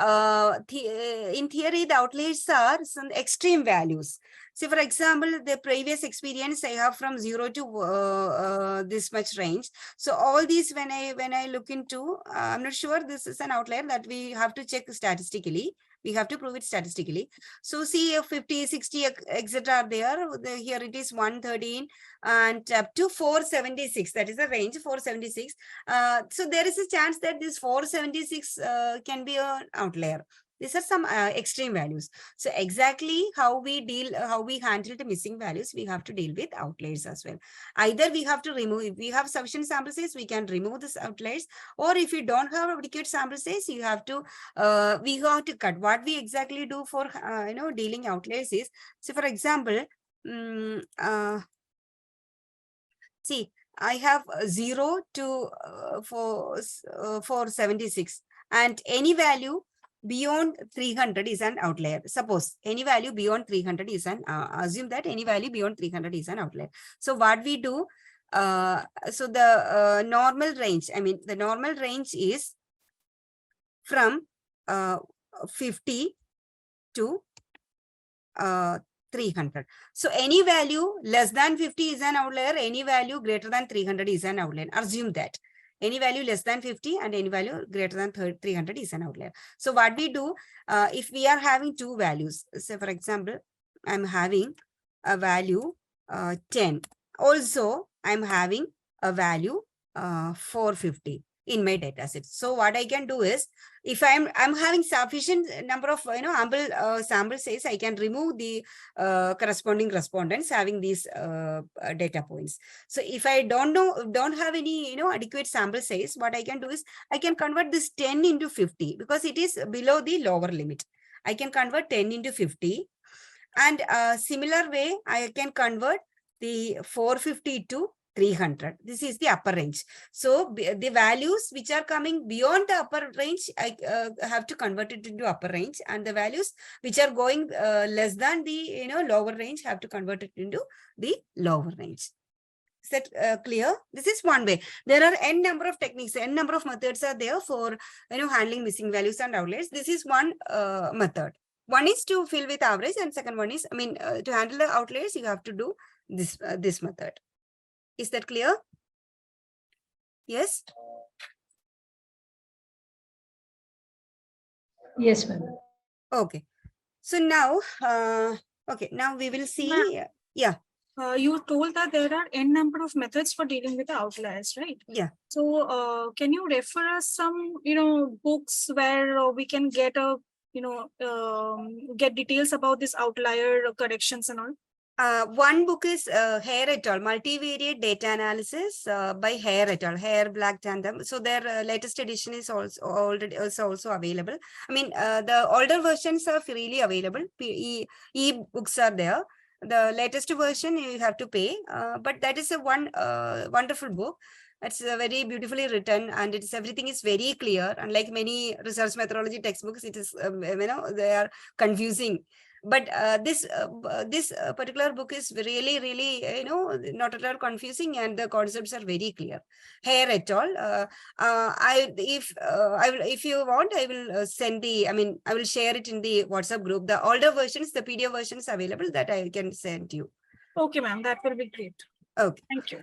in theory, the outliers are some extreme values. So for example, the previous experience I have from 0 to this much range. So all these, when I look into, I'm not sure this is an outlier that we have to check statistically. We have to prove it statistically. So see, 50, 60, etc. are there. Here it is 113 and up to 476. That is the range, 476. So there is a chance that this 476 can be an outlier. These are some extreme values. So exactly how we handle the missing values, we have to deal with outliers as well. Either we have to remove, if we have sufficient sample size, we can remove this outliers, or if you don't have adequate sample size, you have to we have to cut. What we exactly do for dealing outliers is, so for example, see, I have 0 to 476, and any value beyond 300 is an outlier. Suppose any value beyond 300 is an, assume that any value beyond 300 is an outlier. So what we do, so the normal range, the normal range is from 50 to 300. So any value less than 50 is an outlier, any value greater than 300 is an outlier. Assume that any value less than 50 and any value greater than 300 is an outlier. So what we do, if we are having two values, say for example, I'm having a value 10. Also, I'm having a value 450 in my data set. So what I can do is, if I'm having sufficient number of ample sample size, I can remove the corresponding respondents having these data points. So if I don't have any adequate sample size, what I can do is I can convert this 10 into 50 because it is below the lower limit. I can convert 10 into 50, and similar way I can convert the 450 to 300. This is the upper range. So the values which are coming beyond the upper range, I have to convert it into upper range, and the values which are going less than the lower range have to convert it into the lower range. Is that clear? This is one way. There are n number of techniques, n number of methods are there for handling missing values and outliers. This is one method. One is to fill with average, and second one is, to handle the outliers, you have to do this method. Is that clear? Yes? Yes, ma'am. Okay. So now, okay, now we will see. Yeah. You told that there are n number of methods for dealing with the outliers, right? Yeah. So can you refer us some, books where we can get a, get details about this outlier corrections and all? One book is Hare et al. Multivariate Data Analysis by Hare et al. Hare, Black, Tandem. So their latest edition is also available. I mean, the older versions are freely available. E-books are there. The latest version you have to pay, but that is a wonderful book. It's very beautifully written, and everything is very clear. Unlike many research methodology textbooks, it is they are confusing. But this particular book is really not at all confusing, and the concepts are very clear. Hare et al. If you want, I will send the. I mean, I will share it in the WhatsApp group. The older versions, the PDF versions available that I can send you. Okay, ma'am, that will be great. Okay. Thank you.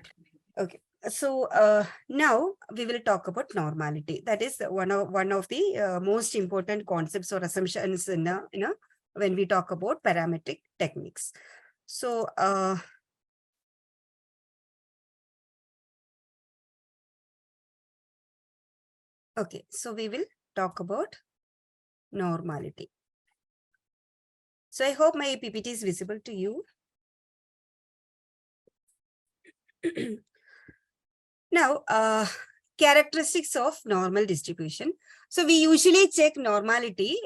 Okay. So now we will talk about normality. That is one of the most important concepts or assumptions in when we talk about parametric techniques. So okay, so we will talk about normality. So I hope my PPT is visible to you. Now, characteristics of normal distribution. So we usually check normality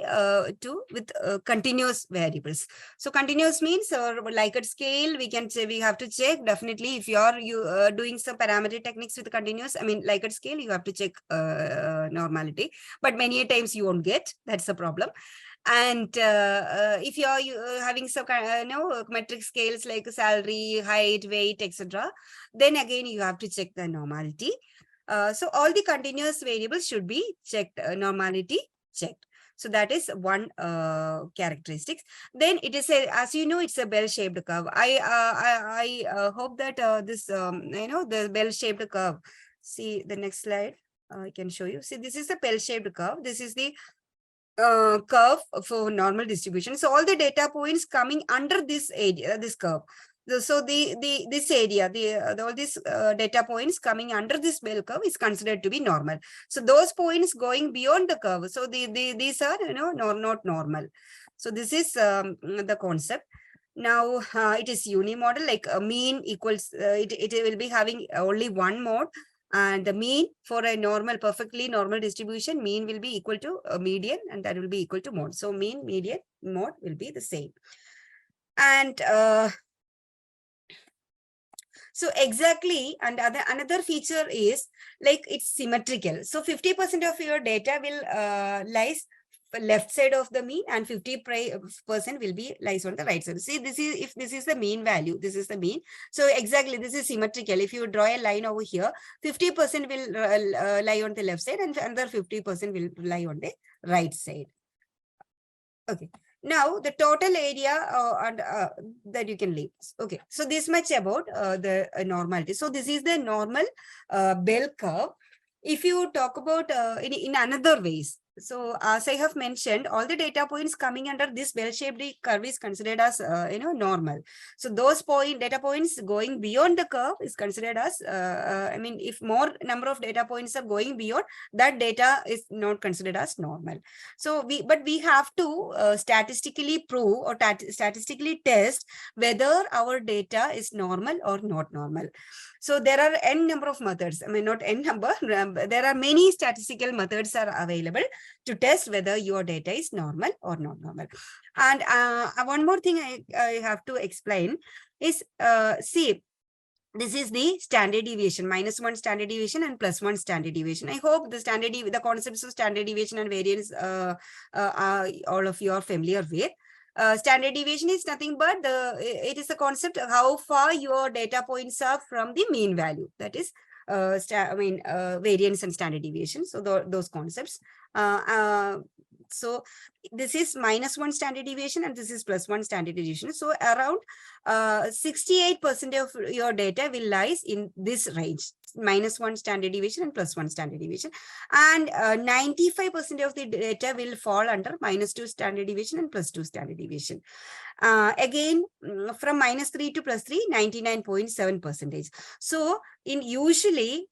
with continuous variables. So continuous means Likert scale. We can say we have to check definitely if you are doing some parametric techniques with continuous. I mean Likert scale, you have to check normality, but many times you won't get. That's the problem. And if you are having some metric scales like salary, height, weight, etc., then again you have to check the normality. So all the continuous variables should be checked, normality checked. So that is one characteristics. Then it is as you know, it's a bell-shaped curve. I hope that this the bell-shaped curve. See the next slide. I can show you. See, this is the bell-shaped curve. This is the curve for normal distribution. So all the data points coming under this area, this curve. So this area, all these data points coming under this bell curve is considered to be normal. So those points going beyond the curve, so these are not normal. So this is the concept. Now it is unimodal, like a mean equals it will be having only one mode. And the mean for a perfectly normal distribution, mean will be equal to a median, and that will be equal to mode. So mean, median, mode will be the same. And so exactly, and another feature is like it's symmetrical. So 50% of your data will lies left side of the mean, and 50% will be lies on the right side. See, if this is the mean value, this is the mean. So exactly, this is symmetrical. If you draw a line over here, 50% will lie on the left side, and another 50% will lie on the right side. Okay. Now the total area that you can leave. Okay, so this much about the normality. So this is the normal bell curve. If you talk about in another ways, so as I have mentioned, all the data points coming under this bell-shaped curve is considered as normal. So those data points going beyond the curve is considered as I mean, if more number of data points are going beyond, that data is not considered as normal. So we have to statistically prove or statistically test whether our data is normal or not normal. So there are n number of methods. I mean, not n number. There are many statistical methods are available to test whether your data is normal or not normal. And one more thing I have to explain is, see, this is the standard deviation, -1 standard deviation and +1 standard deviation. I hope the concepts of standard deviation and variance all of you are familiar with. Standard deviation is nothing but it is a concept of how far your data points are from the mean value. That is variance and standard deviation. So those concepts. So this is -1 standard deviation and this is +1 standard deviation. So around 68% of your data will lies in this range, -1 standard deviation and +1 standard deviation. And 95% of the data will fall under -2 standard deviation and +2 standard deviation. Again, from -3 to +3, 99.7%. So usually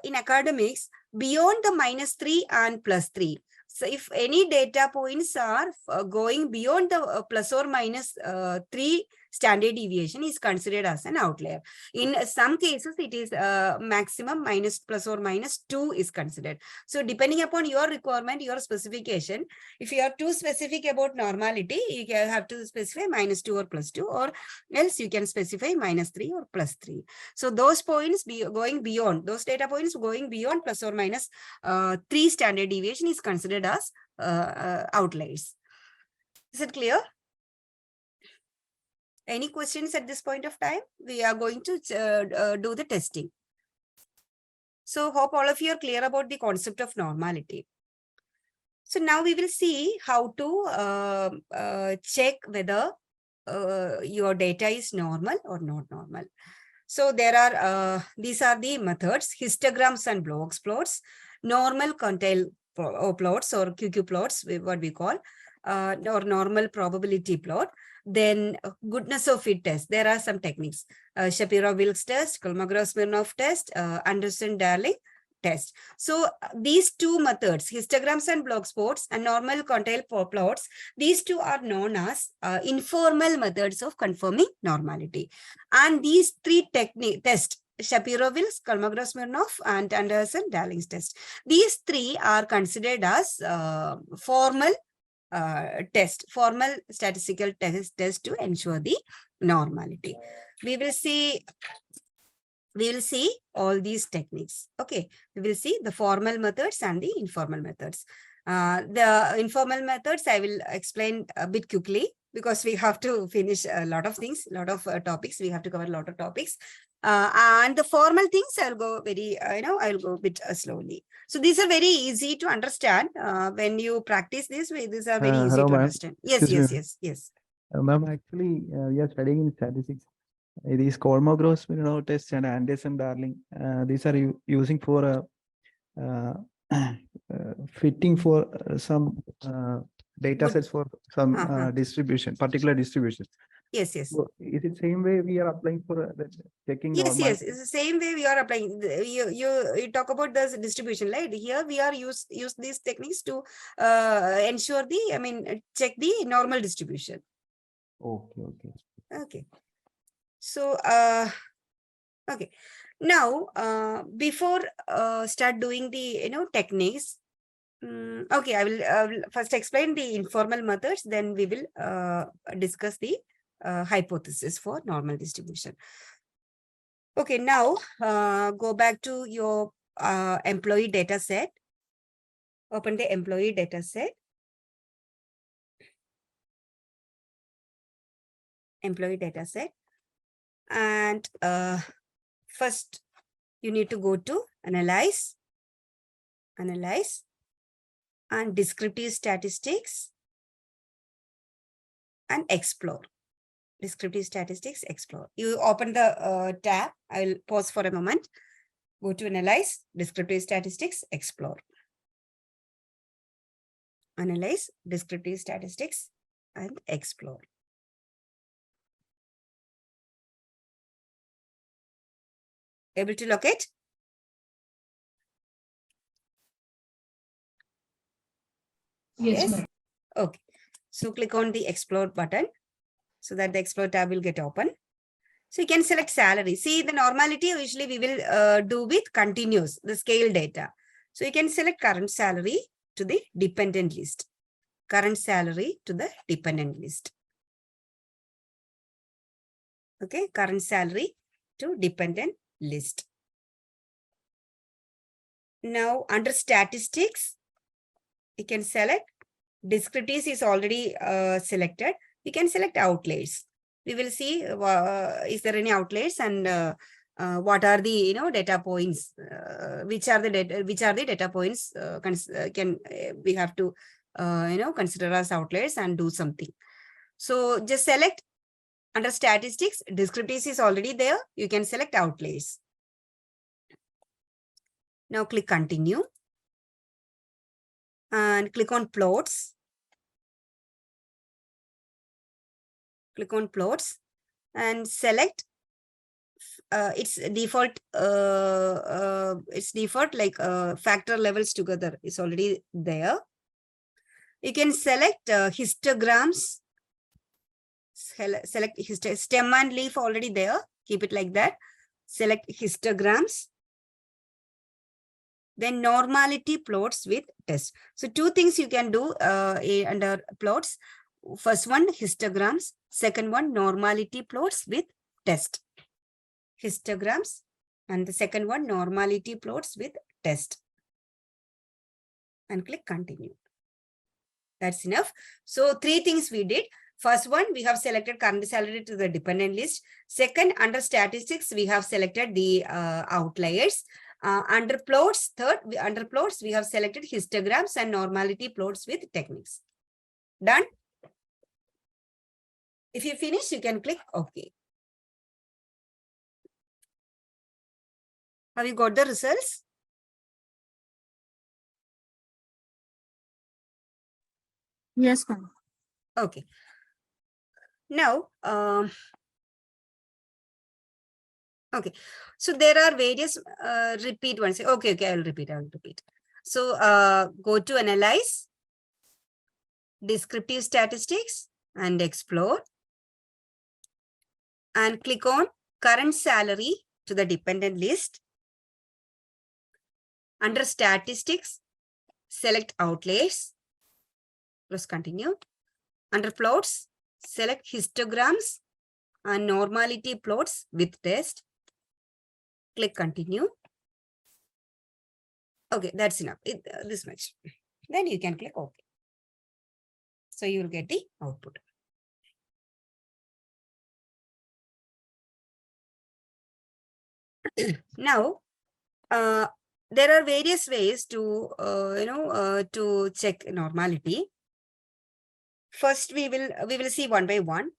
in academics, beyond the -3 and +3, so if any data points are going beyond the ±3 standard deviation is considered as an outlier. In some cases, it is maximum minus plus or minus 2 is considered. So depending upon your requirement, your specification, if you are too specific about normality, you have to specify minus 2 or plus 2, or else you can specify minus 3 or plus 3. So those points going beyond, those data points going beyond plus or minus 3 standard deviation is considered as outliers. Is it clear? Any questions at this point of time? We are going to do the testing. So hope all of you are clear about the concept of normality. So now we will see how to check whether your data is normal or not normal. So there are, these are the methods: histograms and Bloch's plots, normal quantile plots or QQ plots, what we call, or normal probability plot. Then goodness of fit test. There are some techniques: Shapiro-Wilks test, Kolmogorov-Smirnov test, Anderson-Darling test. So these two methods, histograms and Bloch's plots and normal quantile plots, these two are known as informal methods of confirming normality. And these three tests, Shapiro-Wilks, Kolmogorov-Smirnov, and Anderson-Darling's test, these three are considered as formal formal statistical test to ensure the normality. We will see all these techniques. Okay, we will see the formal methods and the informal methods. The informal methods I will explain a bit quickly, because we have to finish a lot of things, a lot of topics. We have to cover a lot of topics. And the formal things I'll go very, I'll go a bit slowly. So these are very easy to understand. When you practice this way, these are very easy hello, to ma'am. understand. Yes, Excuse yes, me. yes. Ma'am, actually, we are studying in statistics. These Kolmogorov-Smirnov test and Anderson-Darling, these are using for fitting for some data sets for some distribution, particular distribution. Yes, yes. So is it same way we are applying for checking Yes, normality? yes, it's the same way we are applying. You talk about the distribution, right? Here we are use these techniques to ensure the, check the normal distribution. Okay. So, okay. Now, before start doing the, techniques, okay, I will first explain the informal methods, then we will discuss the hypothesis for normal distribution. Okay, now go back to your employee data set. Open the employee data set. Employee data set. And first, you need to go to Analyze, and Descriptive Statistics, and Explore. Descriptive Statistics, Explore. You open the tab. I will pause for a moment. Go to Analyze, Descriptive Statistics, Explore. Analyze, Descriptive Statistics, and Explore. Able to locate? Yes, ma'am. Okay. So click on the Explore button so that the Explore tab will get open. So you can select salary. See, the normality usually we will do with continuous, the scale data. So you can select current salary to the dependent list. Current salary to the dependent list. Okay, current salary to dependent list. Now under statistics, you can select descriptives is already selected. You can select outliers. We will see is there any outliers and what are the data points, which are the data points we have to consider as outliers and do something. So just select under statistics, descriptives is already there. You can select outliers. Now click continue and click on plots. Click on plots and select its default like factor levels together is already there. You can select histograms. select stem and leaf already there. Keep it like that. Select histograms. Then normality plots with test. So two things you can do under plots. First one, histograms. Second one, normality plots with test. Histograms. And the second one, normality plots with test. And click continue. That's enough. So three things we did. First one, we have selected current salary to the dependent list. Second, under statistics, we have selected the outliers. Under plots, under plots, we have selected histograms and normality plots with techniques. Done? If you finish, you can click OK. Have you got the results? Yes, ma'am. Okay. Now, okay. So there are various repeat ones. Okay, I will repeat. So go to analyze, descriptive statistics and explore. And click on current salary to the dependent list. Under statistics, select outliers. Press continue. Under plots, select histograms and normality plots with test. Click continue. Okay, that's enough. This much. Then you can click OK. So you will get the output. Now, there are various ways to to check normality. First, we will see one by one.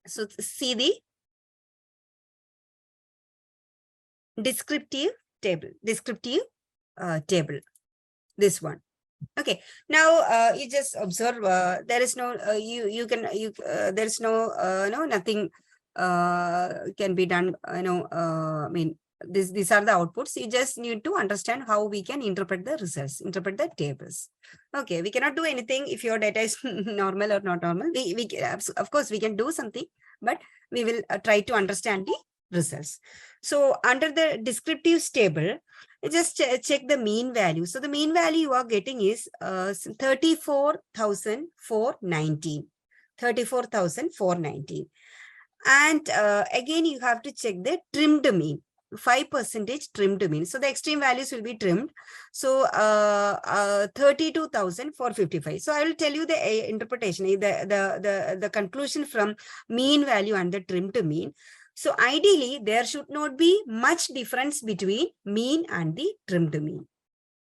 So see the descriptive table. This one. Okay. Now you just observe. There is no there is no nothing can be done. I mean, these are the outputs. You just need to understand how we can interpret the results, interpret the tables. Okay, we cannot do anything if your data is normal or not normal. We of course we can do something, but we will try to understand the results. So under the descriptive table, just check the mean value. So the mean value you are getting is 34,419. 34,419. And again, you have to check the trimmed mean. 5% trimmed mean. So the extreme values will be trimmed. So 32,455. So I will tell you the interpretation, the conclusion from mean value and the trimmed mean. So ideally, there should not be much difference between mean and the trimmed mean.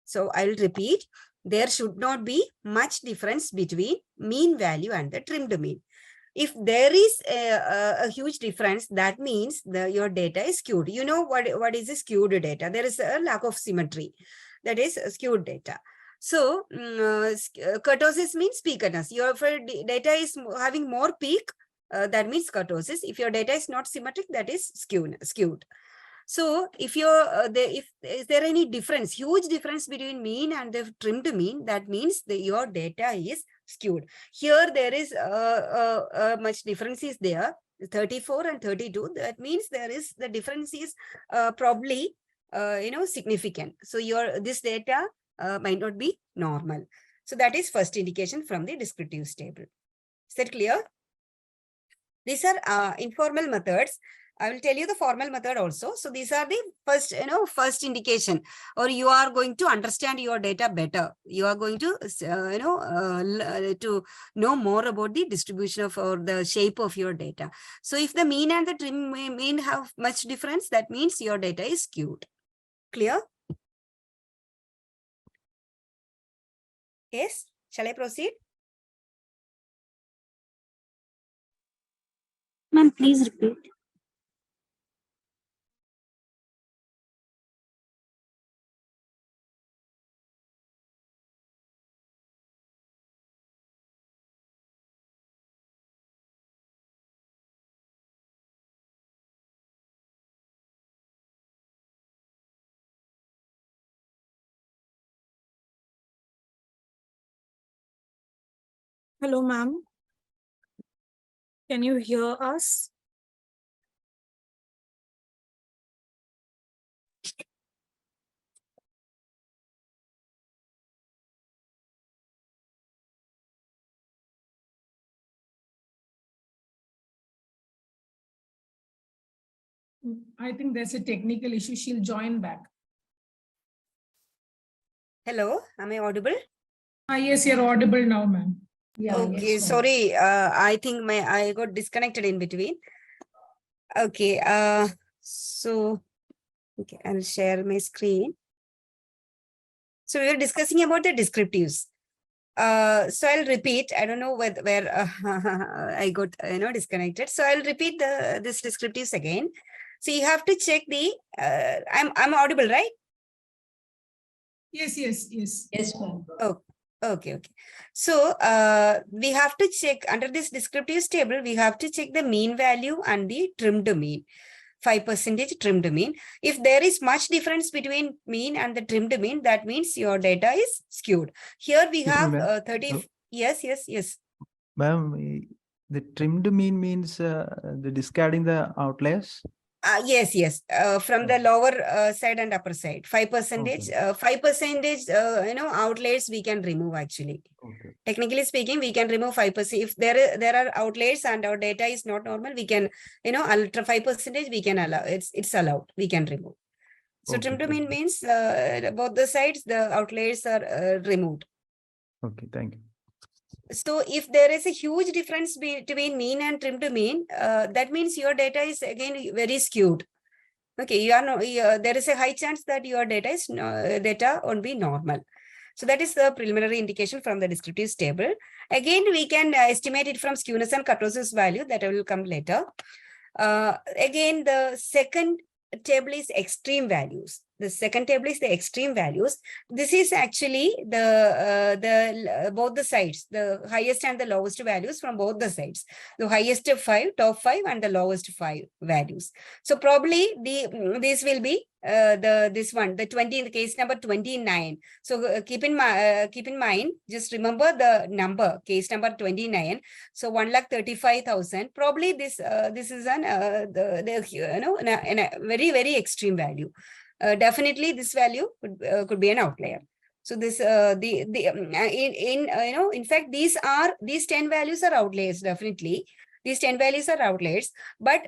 So I will repeat, there should not be much difference between mean value and the trimmed mean. If there is a huge difference, that means your data is skewed. You know what is a skewed data? There is a lack of symmetry. That is skewed data. So kurtosis means peakiness. Your data is having more peak, that means kurtosis. If your data is not symmetric, that is skewed. So if is there any difference, huge difference between mean and the trimmed mean, that means your data is skewed. Here there is much difference is there, 34 and 32. That means the difference is probably significant. So this data might not be normal. So that is first indication from the descriptive table. Is that clear? These are informal methods. I will tell you the formal method also. So these are the first indication, or you are going to understand your data better. You are going to to know more about the distribution of or the shape of your data. So if the mean and the trim mean have much difference, that means your data is skewed. Clear? Yes. Shall I proceed? Ma'am, please repeat. Hello, ma'am. Can you hear us? I think there's a technical issue. She'll join back. Hello, am I audible? Yes, you're audible now, ma'am. Yeah. Okay, yes, ma'am. sorry. I think I got disconnected in between. Okay, so okay, I'll share my screen. So we were discussing about the descriptives. So I'll repeat. I don't know where I got disconnected. So I'll repeat this descriptives again. So you have to check the. I'm audible, right? Yes, yes, yes. Yes, ma'am. Oh, okay. So we have to check under this descriptives table. We have to check the mean value and the trimmed mean. 5% trimmed mean. If there is much difference between mean and the trimmed mean, that means your data is skewed. Here we Excuse me, have ma'am. 30. Hello? Yes. Ma'am, the trimmed mean means the discarding the outliers. Yes. From the lower side and upper side, 5%. Okay. 5%. Outliers we can remove actually. Okay. Technically speaking, we can remove 5%. If there are outliers and our data is not normal, we can ultra 5% we can allow. It's allowed. We can remove. So Okay, trim to mean means both the sides the outliers are removed. Okay, thank you. So if there is a huge difference between mean and trim to mean, that means your data is again very skewed. Okay, there is a high chance that your data won't be normal. So that is the preliminary indication from the descriptives table. Again, we can estimate it from skewness and kurtosis value that will come later. Again, the second table is extreme values. The second table is the extreme values. This is actually both the sides, the highest and the lowest values from both the sides. The highest top five, and the lowest 5 values. So probably this will be this one, the 20 in the case number 29. So keep in mind, just remember the number, case number 29. So 1,35,000. Probably this is an a very, very extreme value. Definitely this value could be an outlier. So this in fact these 10 values are outliers. Definitely these 10 values are outliers, but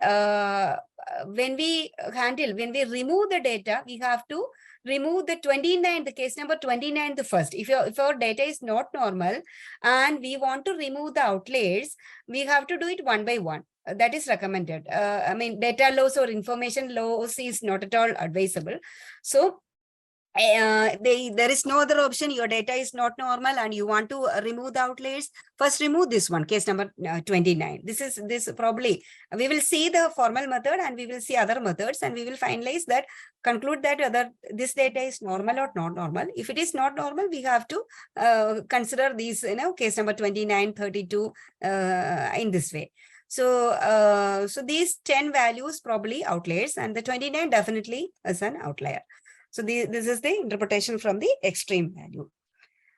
when we remove the data, we have to remove the 29, the case number 29 the first. If our data is not normal and we want to remove the outliers, we have to do it one by one. That is recommended. I mean, data loss or information loss is not at all advisable. So there is no other option. Your data is not normal and you want to remove the outliers. First remove this one, case number 29. This probably we will see the formal method and we will see other methods and we will finalize that, conclude that whether this data is normal or not normal. If it is not normal, we have to consider these, case number 29, 32 in this way. So these 10 values probably outliers and the 29 definitely is an outlier. So this is the interpretation from the extreme value.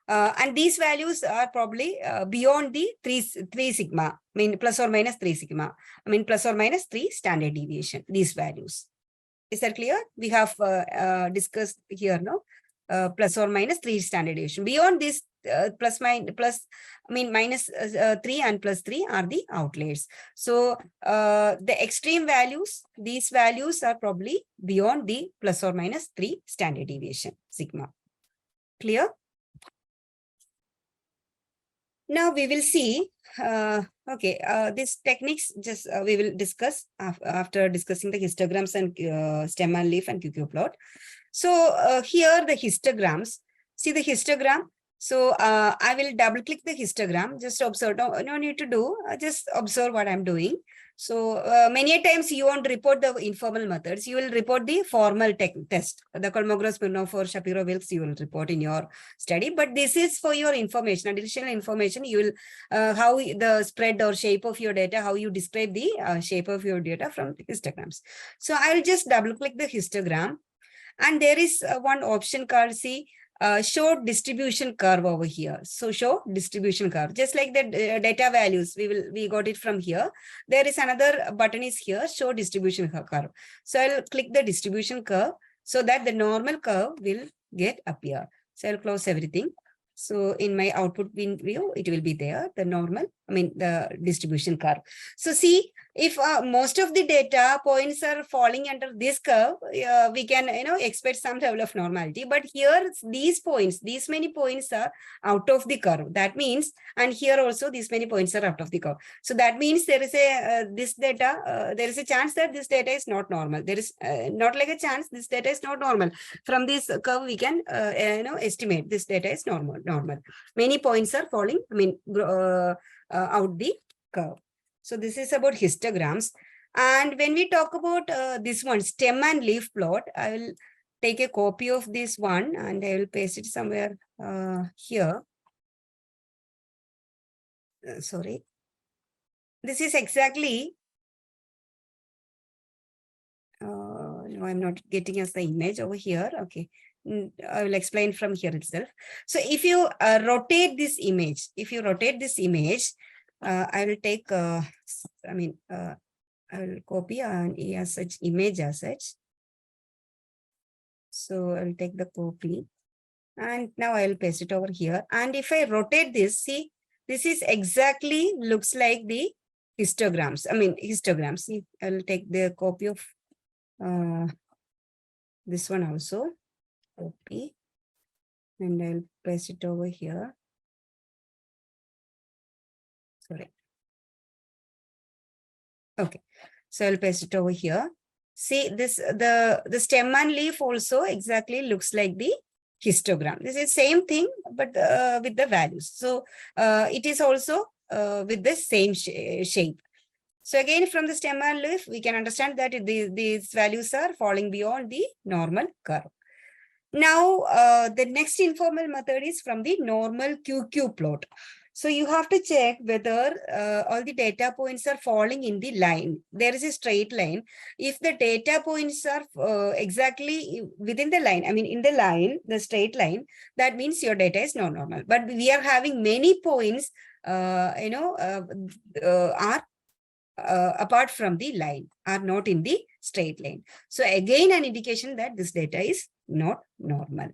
And these values are probably beyond the 3 sigma, I mean plus or minus 3 sigma, I mean plus or minus 3 standard deviation, these values. Is that clear? We have discussed here, no? Plus or minus 3 standard deviation. Beyond this minus 3 and plus 3 are the outliers. So the extreme values, these values are probably beyond the plus or minus 3 standard deviation, sigma. Clear? Now we will see, these techniques just we will discuss after discussing the histograms and stem and leaf and QQ plot. So here the histograms, see the histogram. So I will double click the histogram, just observe, no need to do, just observe what I'm doing. So many a times you won't report the informal methods, you will report the formal test. The Kolmogorov-Smirnov or Shapiro-Wilks you will report in your study, but this is for your information, additional information. You will, how the spread or shape of your data, how you describe the shape of your data from histograms. So I will just double click the histogram. And there is one option called, see, show distribution curve over here. So show distribution curve, just like the data values. We got it from here. There is another button is here, show distribution curve. So I'll click the distribution curve so that the normal curve will get appear. So I'll close everything. So in my output view, it will be there, the normal, the distribution curve. So see, if most of the data points are falling under this curve, we can, expect some level of normality. But here, these many points are out of the curve. That means, and here also, these many points are out of the curve. So that means there is there is a chance that this data is not normal. There is not like a chance, this data is not normal. From this curve, we can, estimate this data is normal. Many points are falling, out the curve. So this is about histograms. And when we talk about this one, stem and leaf plot, I will take a copy of this one and I will paste it somewhere here. Sorry. This is exactly, no, I'm not getting us the image over here. Okay. I will explain from here itself. So if you rotate this image, I will take, I will copy as such image as such. So I'll take the copy and now I'll paste it over here. And if I rotate this, see, this is exactly looks like the histograms. Histograms. See, I'll take the copy of this one also. Copy. And I'll paste it over here. Sorry. Okay. So I'll paste it over here. See this, the stem and leaf also exactly looks like the histogram. This is same thing, but with the values. So it is also with the same shape. So again, from the stem and leaf, we can understand that these values are falling beyond the normal curve. Now, the next informal method is from the normal QQ plot. So you have to check whether all the data points are falling in the line. There is a straight line. If the data points are exactly within the line, in the line, the straight line, that means your data is not normal. But we are having many points, are apart from the line, are not in the straight line. So again, an indication that this data is not normal.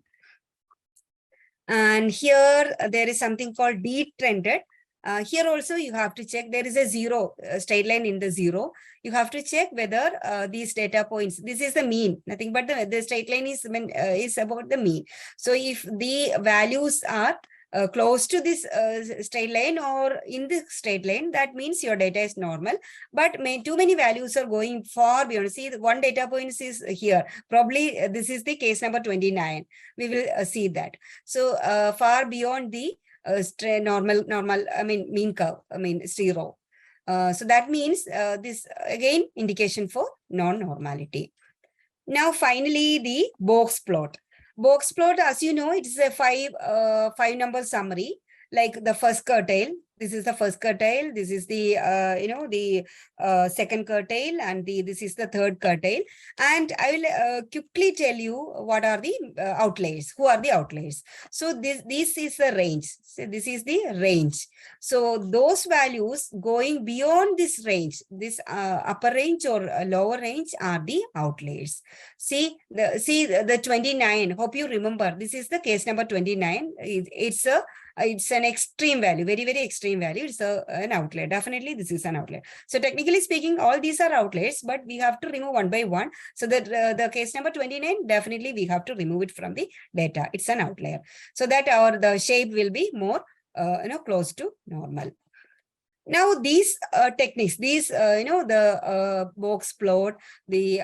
And here there is something called detrended. Here also you have to check, there is a zero, straight line in the zero. You have to check whether these data points, this is the mean, nothing but the straight line is about the mean. So if the values are close to this straight line or in the straight line, that means your data is normal. But too many values are going far beyond. See, one data point is here. Probably this is the case number 29. We will see that. So far beyond the mean curve, zero. So that means this again indication for non-normality. Now finally the box plot. Box plot, as you know, it is a five number summary, like the first quartile. This is the first quartile. This is the second quartile, and this is the third quartile. And I will quickly tell you what are the outliers. Who are the outliers? So this is the range. So this is the range. So those values going beyond this range, this upper range or lower range, are the outliers. See the 29. Hope you remember. This is the case number 29. It's an extreme value, very, very extreme value. It's an outlier. Definitely, this is an outlier. So technically speaking, all these are outliers, but we have to remove one by one. So that the case number 29, definitely we have to remove it from the data. It's an outlier. So that the shape will be more, close to normal. Now these techniques, these the box plot, the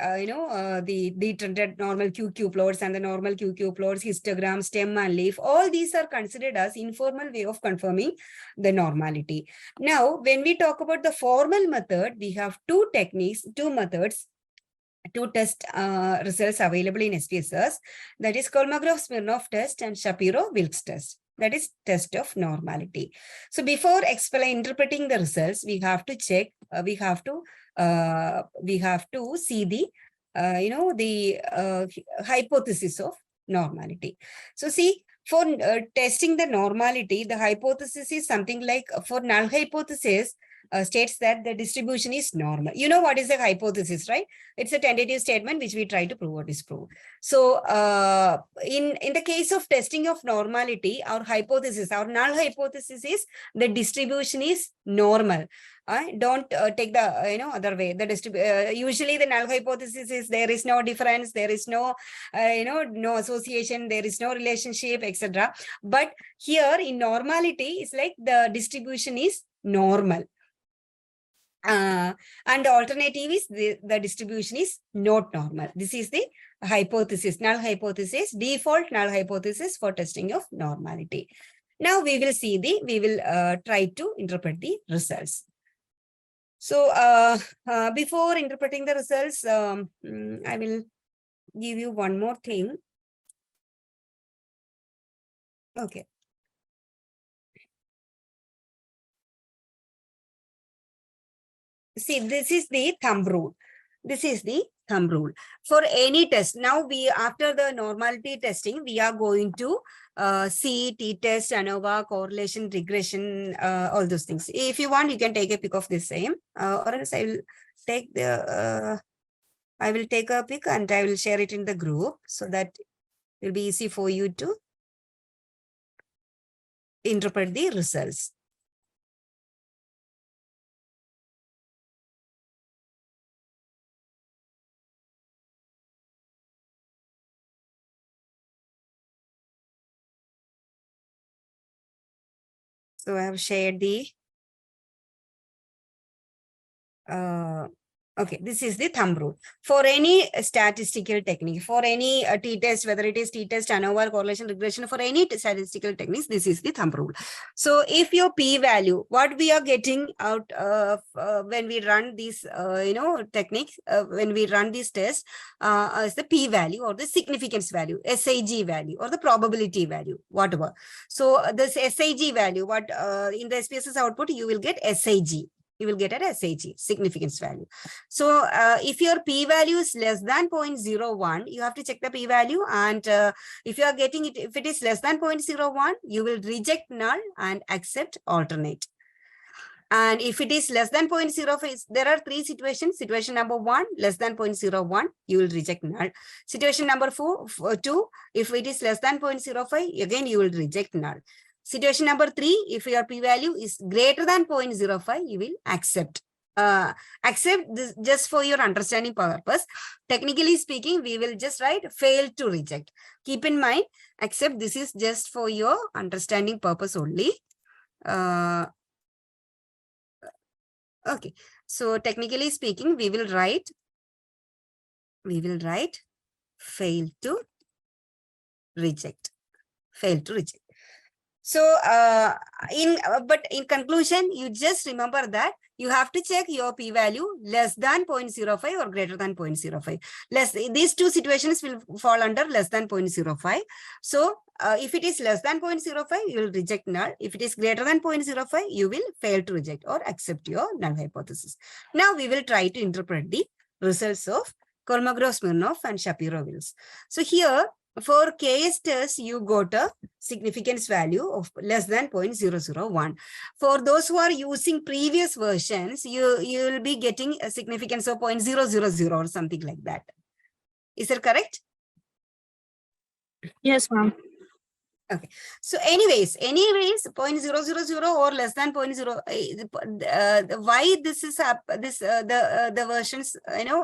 detrended normal QQ plots and the normal QQ plots, histogram, stem and leaf, all these are considered as informal way of confirming the normality. Now when we talk about the formal method, we have two methods to test results available in SPSS. That is Kolmogorov-Smirnov test and Shapiro-Wilks test. That is test of normality. So before interpreting the results, we have to check, we have to see the, the hypothesis of normality. So see, For testing the normality, the hypothesis is something like, for null hypothesis, states that the distribution is normal. You know what is a hypothesis, right? It's a tentative statement which we try to prove or disprove. So in the case of testing of normality, our hypothesis, our null hypothesis is the distribution is normal. Don't take the other way. The usually the null hypothesis is there is no difference, there is no no association, there is no relationship, etc. But here in normality, it's like the distribution is normal. And the alternative is the distribution is not normal. This is the hypothesis, null hypothesis, default null hypothesis for testing of normality. Now we will see we will try to interpret the results. So before interpreting the results, I will give you one more thing. Okay. See, this is the thumb rule. This is the thumb rule. For any test, now after the normality testing, we are going to see t-test, ANOVA, correlation, regression, all those things. If you want, you can take a pic of this same, or else I will take a pic and I will share it in the group so that it will be easy for you to interpret the results. So I have shared the, okay, this is the thumb rule. For any statistical technique, for any t-test, whether it is t-test, ANOVA, correlation, regression, for any statistical techniques, this is the thumb rule. So if your p-value, what we are getting out when we run these, techniques, when we run these tests, is the p-value or the significance value, SIG value or the probability value, whatever. So this SIG value, what in the SPSS output, you will get SIG. You will get an SIG, significance value. So if your p-value is less than 0.01, you have to check the p-value. And if you are getting it, if it is less than 0.01, you will reject null and accept alternate. And if it is less than 0.05, there are three situations. Situation number 1, less than 0.01, you will reject null. Situation number 2, if it is less than 0.05, again, you will reject null. Situation number 3, if your p-value is greater than 0.05, you will accept. Accept this just for your understanding purpose. Technically speaking, we will just write fail to reject. Keep in mind, accept, this is just for your understanding purpose only. Okay, so technically speaking, we will write fail to reject. Fail to reject. So but in conclusion, you just remember that you have to check your p-value less than 0.05 or greater than 0.05. These two situations will fall under less than 0.05. So if it is less than 0.05, you will reject null. If it is greater than 0.05, you will fail to reject or accept your null hypothesis. Now we will try to interpret the results of Kolmogorov-Smirnov and Shapiro-Wills. So here, for KS test, you got a significance value of less than 0.001. For those who are using previous versions, you will be getting a significance of 0.000 or something like that. Is that correct? Yes, ma'am. Okay. So anyways, 0.000 or less than 0.0, why this is the versions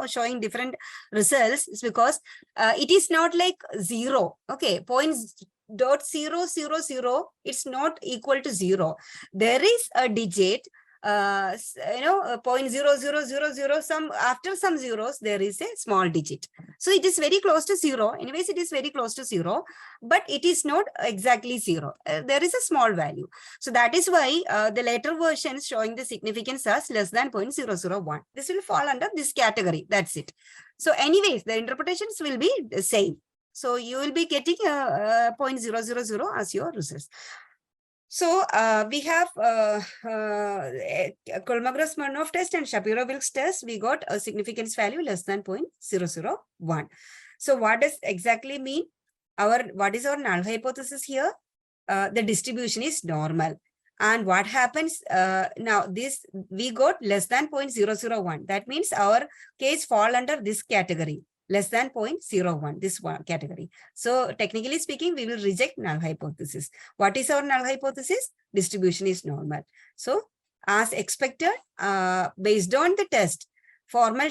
showing different results is because it is not like 0. Okay, 0.000, it's not equal to 0. There is a digit, 0.0000, some after some zeros there is a small digit, so it is very close to 0. Anyways, it is very close to 0, but it is not exactly 0. There is a small value, so that is why the later versions showing the significance as less than 0.001. This will fall under this category. That's it. So anyways, the interpretations will be the same. So you will be getting 0.000 as your results. So we have Kolmogorov-Smirnov test and Shapiro-Wills test. We got a significance value less than 0.001. So what does exactly mean? what is our null hypothesis here? The distribution is normal. And what happens now, we got less than 0.001. That means our case fall under this category, less than 0.01, this one category. So technically speaking, we will reject null hypothesis. What is our null hypothesis? Distribution is normal. So as expected, based on the formal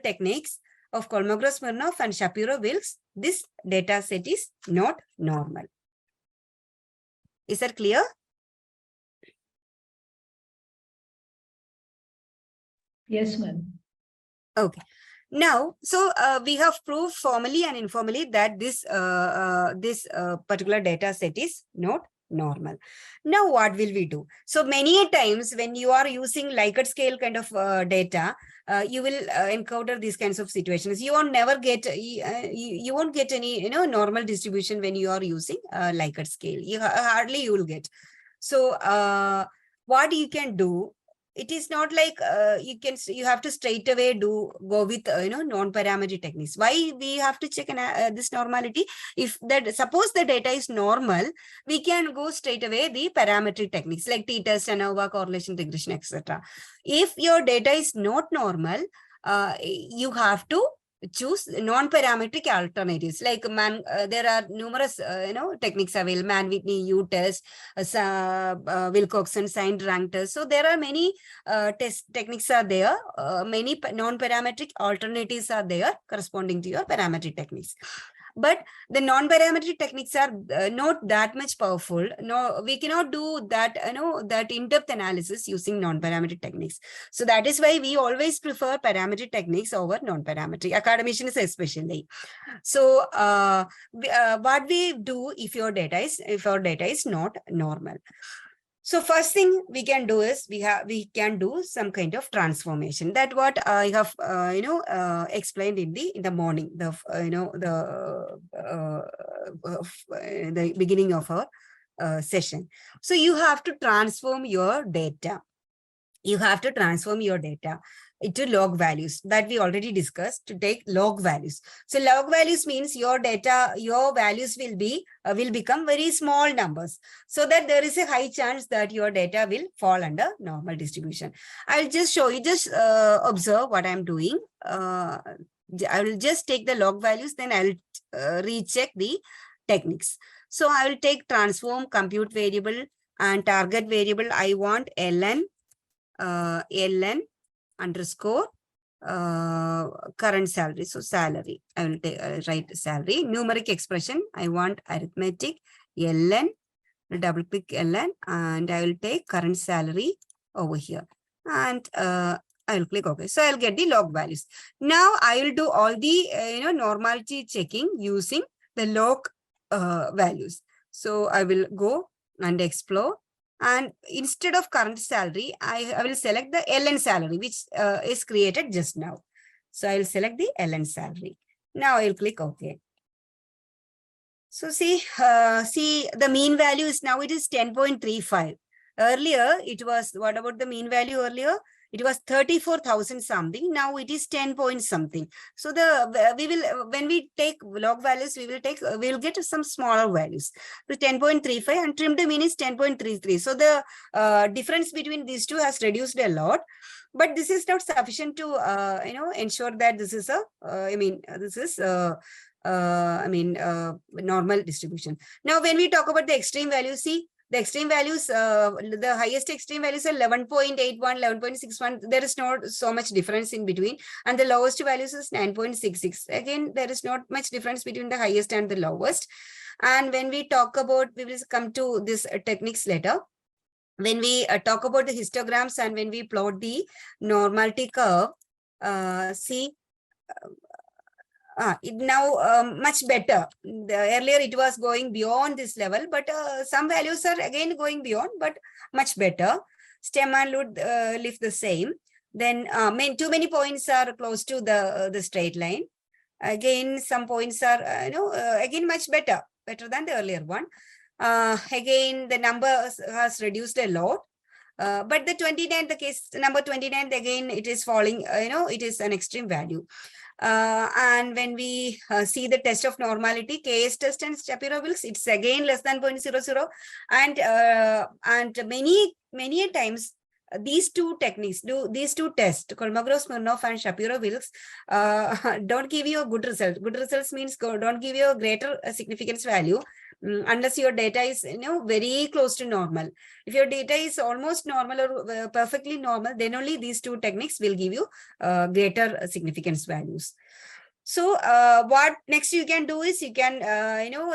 techniques of Kolmogorov-Smirnov and Shapiro-Wilks, this data set is not normal. Is that clear? Yes, ma'am. Okay. Now, so we have proved formally and informally that this particular data set is not normal. Now, what will we do? So many times when you are using Likert scale kind of data, you will encounter these kinds of situations. You won't never get you won't get any normal distribution when you are using Likert scale. Hardly you will get. So what you can do? It is not like you have to straight away go with non-parametric techniques. Why we have to check this normality? If that suppose the data is normal, we can go straight away the parametric techniques like t-test, ANOVA, correlation, regression, etc. If your data is not normal, you have to choose non-parametric alternatives. Like there are numerous techniques available. Mann-Whitney U-test, Wilcoxon signed rank test. So there are many test techniques are there. Many non-parametric alternatives are there corresponding to your parametric techniques. But the non-parametric techniques are not that much powerful. No, we cannot do that, that in-depth analysis using non-parametric techniques. So that is why we always prefer parametric techniques over non-parametric, academicians especially. So what we do if our data is not normal. So first thing we can do is we can do some kind of transformation. That what I have explained in the morning, the beginning of our session. So you have to transform your data. You have to transform your data into log values that we already discussed, to take log values. So log values means your data, your values will become very small numbers, so that there is a high chance that your data will fall under normal distribution. I'll just show you, just observe what I'm doing. I will just take the log values, then I'll recheck the techniques. So I will take transform compute variable and target variable. I want ln underscore current salary. So salary, I will write salary. Numeric expression, I want arithmetic, ln, double click ln, and I will take current salary over here. And I will click OK. So I'll get the log values. Now I will do all the normality checking using the log values. So I will go and explore. And instead of current salary, I will select the ln salary, which is created just now. So I will select the ln salary. Now I will click OK. So see the mean value is now it is 10.35. Earlier it was, what about the mean value earlier? It was 34,000 something. Now it is 10 point something. So when we take log values, we will get some smaller values. So 10.35 and trimmed mean is 10.33. So the difference between these two has reduced a lot. But this is not sufficient to ensure that this is normal distribution. Now when we talk about the extreme values, see, the extreme values, the highest extreme values are 11.81, 11.61. There is not so much difference in between. And the lowest values is 9.66. Again, there is not much difference between the highest and the lowest. And when we talk about, we will come to this techniques later. When we talk about the histograms and when we plot the normality curve, see, now much better. Earlier it was going beyond this level, but some values are again going beyond, but much better. Stem and leaf the same. Then too many points are close to the straight line. Again, some points are again much better than the earlier one. Again, the number has reduced a lot. But the 29, the case number 29, again, it is falling, it is an extreme value. And when we see the test of normality, KS test and Shapiro-Wilks, it's again less than 0.00. And many a times, these two techniques, these two tests, Kolmogorov-Smirnov and Shapiro-Wilks, don't give you a good result. Good results means don't give you a greater significance value unless your data is very close to normal. If your data is almost normal or perfectly normal, then only these two techniques will give you greater significance values. So what next you can do is you can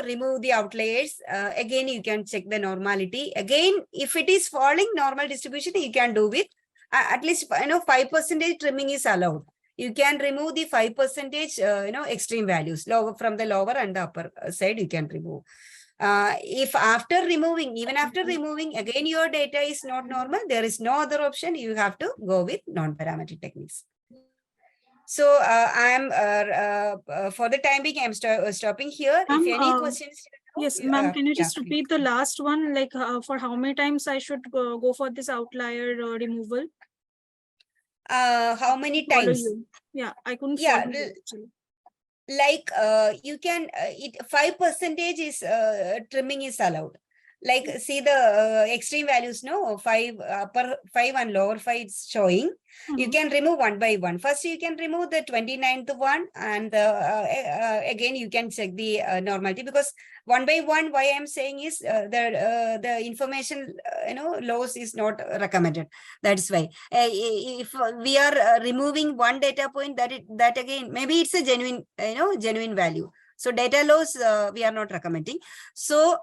remove the outliers. Again, you can check the normality. Again, if it is falling normal distribution, you can do with at least 5% trimming is allowed. You can remove the 5% extreme values from the lower and the upper side. You can remove. If after removing, even after removing, again your data is not normal, there is no other option. You have to go with non-parametric techniques. So I'm for the time being, I'm stopping here. If any questions. Yes, ma'am, can you just repeat the last one? Like for how many times I should go for this outlier removal? How many times? Yeah, I couldn't follow you actually. Like you can 5% is trimming is allowed. Like see the extreme values, no, 5 upper 5 and lower 5 is showing. You can remove one by one. First you can remove the 29th one, and again you can check the normality, because one by one, why I'm saying is the information loss is not recommended. That's why if we are removing one data point, that again maybe it's a genuine value. So data loss we are not recommending. So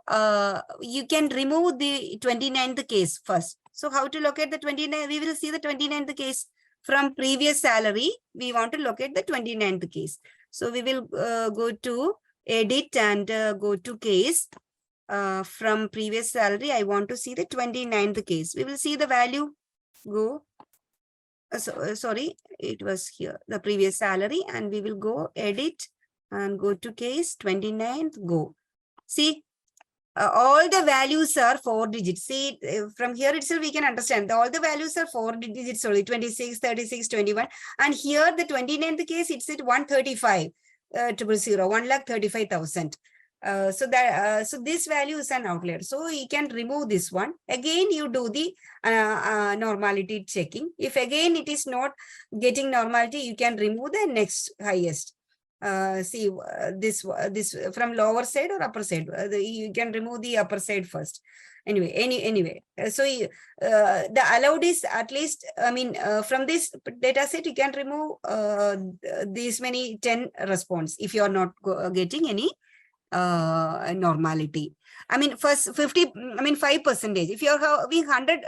you can remove the 29th case first. So how to locate the 29th? We will see the 29th case from previous salary. We want to locate the 29th case. So we will go to edit and go to case. From previous salary, I want to see the 29th case. We will see the value go. Sorry, it was here, the previous salary, and we will go edit and go to case 29th, go. See, all the values are 4 digits. See, from here itself we can understand all the values are 4 digits only, 26, 36, 21. And here the 29th case, it's at 135, 1,35,000. So this value is an outlier. So you can remove this one. Again, you do the normality checking. If again it is not getting normality, you can remove the next highest. See this from lower side or upper side. You can remove the upper side first. Anyway. So the allowed is at least, from this data set, you can remove these many 10 response if you are not getting any normality. First 5%. If you are having 100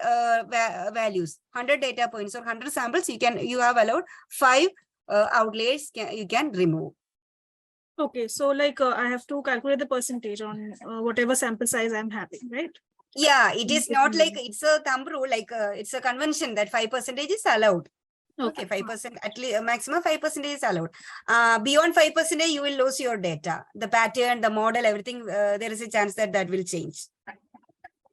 values, 100 data points or 100 samples, you have allowed 5 outliers you can remove. Okay, so like I have to calculate the percentage on whatever sample size I'm having, right? Yeah, it is not like it's a thumb rule, like it's a convention that 5% is allowed. Okay, 5%, at least maximum 5% is allowed. Beyond 5%, you will lose your data. The pattern, the model, everything, there is a chance that will change.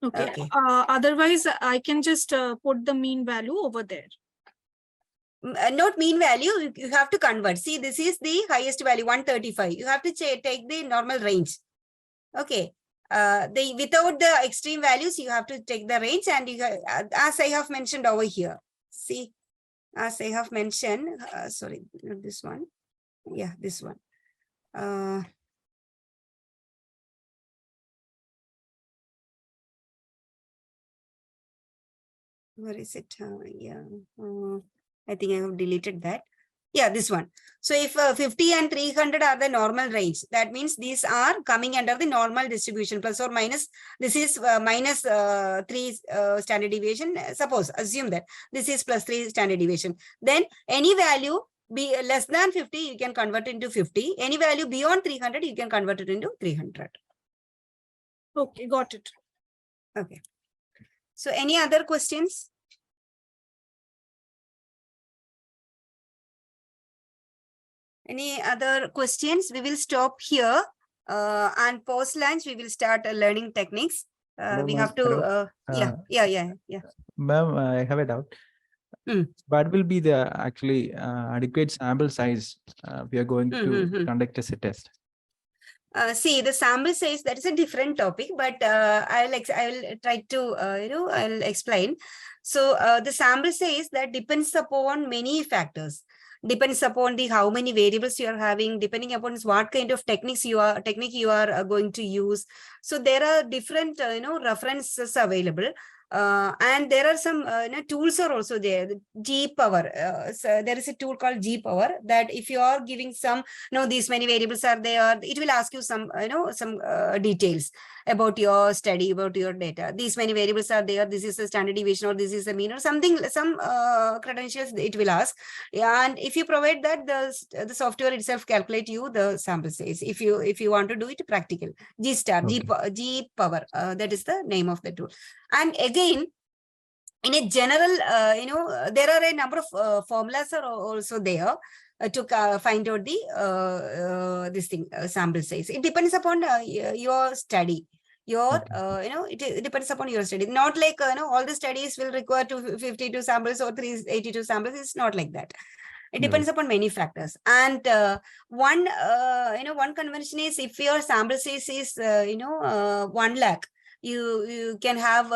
Okay. Otherwise, I can just put the mean value over there. Not mean value, you have to convert. See, this is the highest value, 135. You have to take the normal range. Okay. Without the extreme values, you have to take the range, and you as I have mentioned over here. See, as I have mentioned, sorry, not this one. Yeah, this one. Where is it? Yeah. I think I have deleted that. Yeah, this one. So if 50 and 300 are the normal range, that means these are coming under the normal distribution, plus or minus. This is minus 3 standard deviation. Suppose, assume that this is plus 3 standard deviation. Then any value be less than 50, you can convert into 50. Any value beyond 300, you can convert it into 300. Okay, got it. Okay. So any other questions? Any other questions? We will stop here and post lunch we will start learning techniques. We have to, yeah. Ma'am, I have a doubt. What will be the actually adequate sample size we are going to conduct as a test? See, the sample size, that is a different topic, but I'll try to, I'll explain. So the sample size, that depends upon many factors. Depends upon the how many variables you are having, depending upon what kind of technique you are going to use. So there are different, references available. And there are some tools are also there. G power. So there is a tool called G power, that if you are giving some, these many variables are there, it will ask you some, some details about your study, about your data. These many variables are there. This is a standard deviation, or this is a mean, or something, some credentials it will ask. And if you provide that, the software itself calculate you the sample size. If you want to do it practical, G star, Okay. G power, that is the name of the tool. And again, in a general, there are a number of formulas are also there to find out the this thing, sample size. It depends upon your study. It depends upon your study. Not like all the studies will require 252 samples or 382 samples. It's not like that. It depends upon many factors. And one convention is, if your sample size is 1 lakh, you can have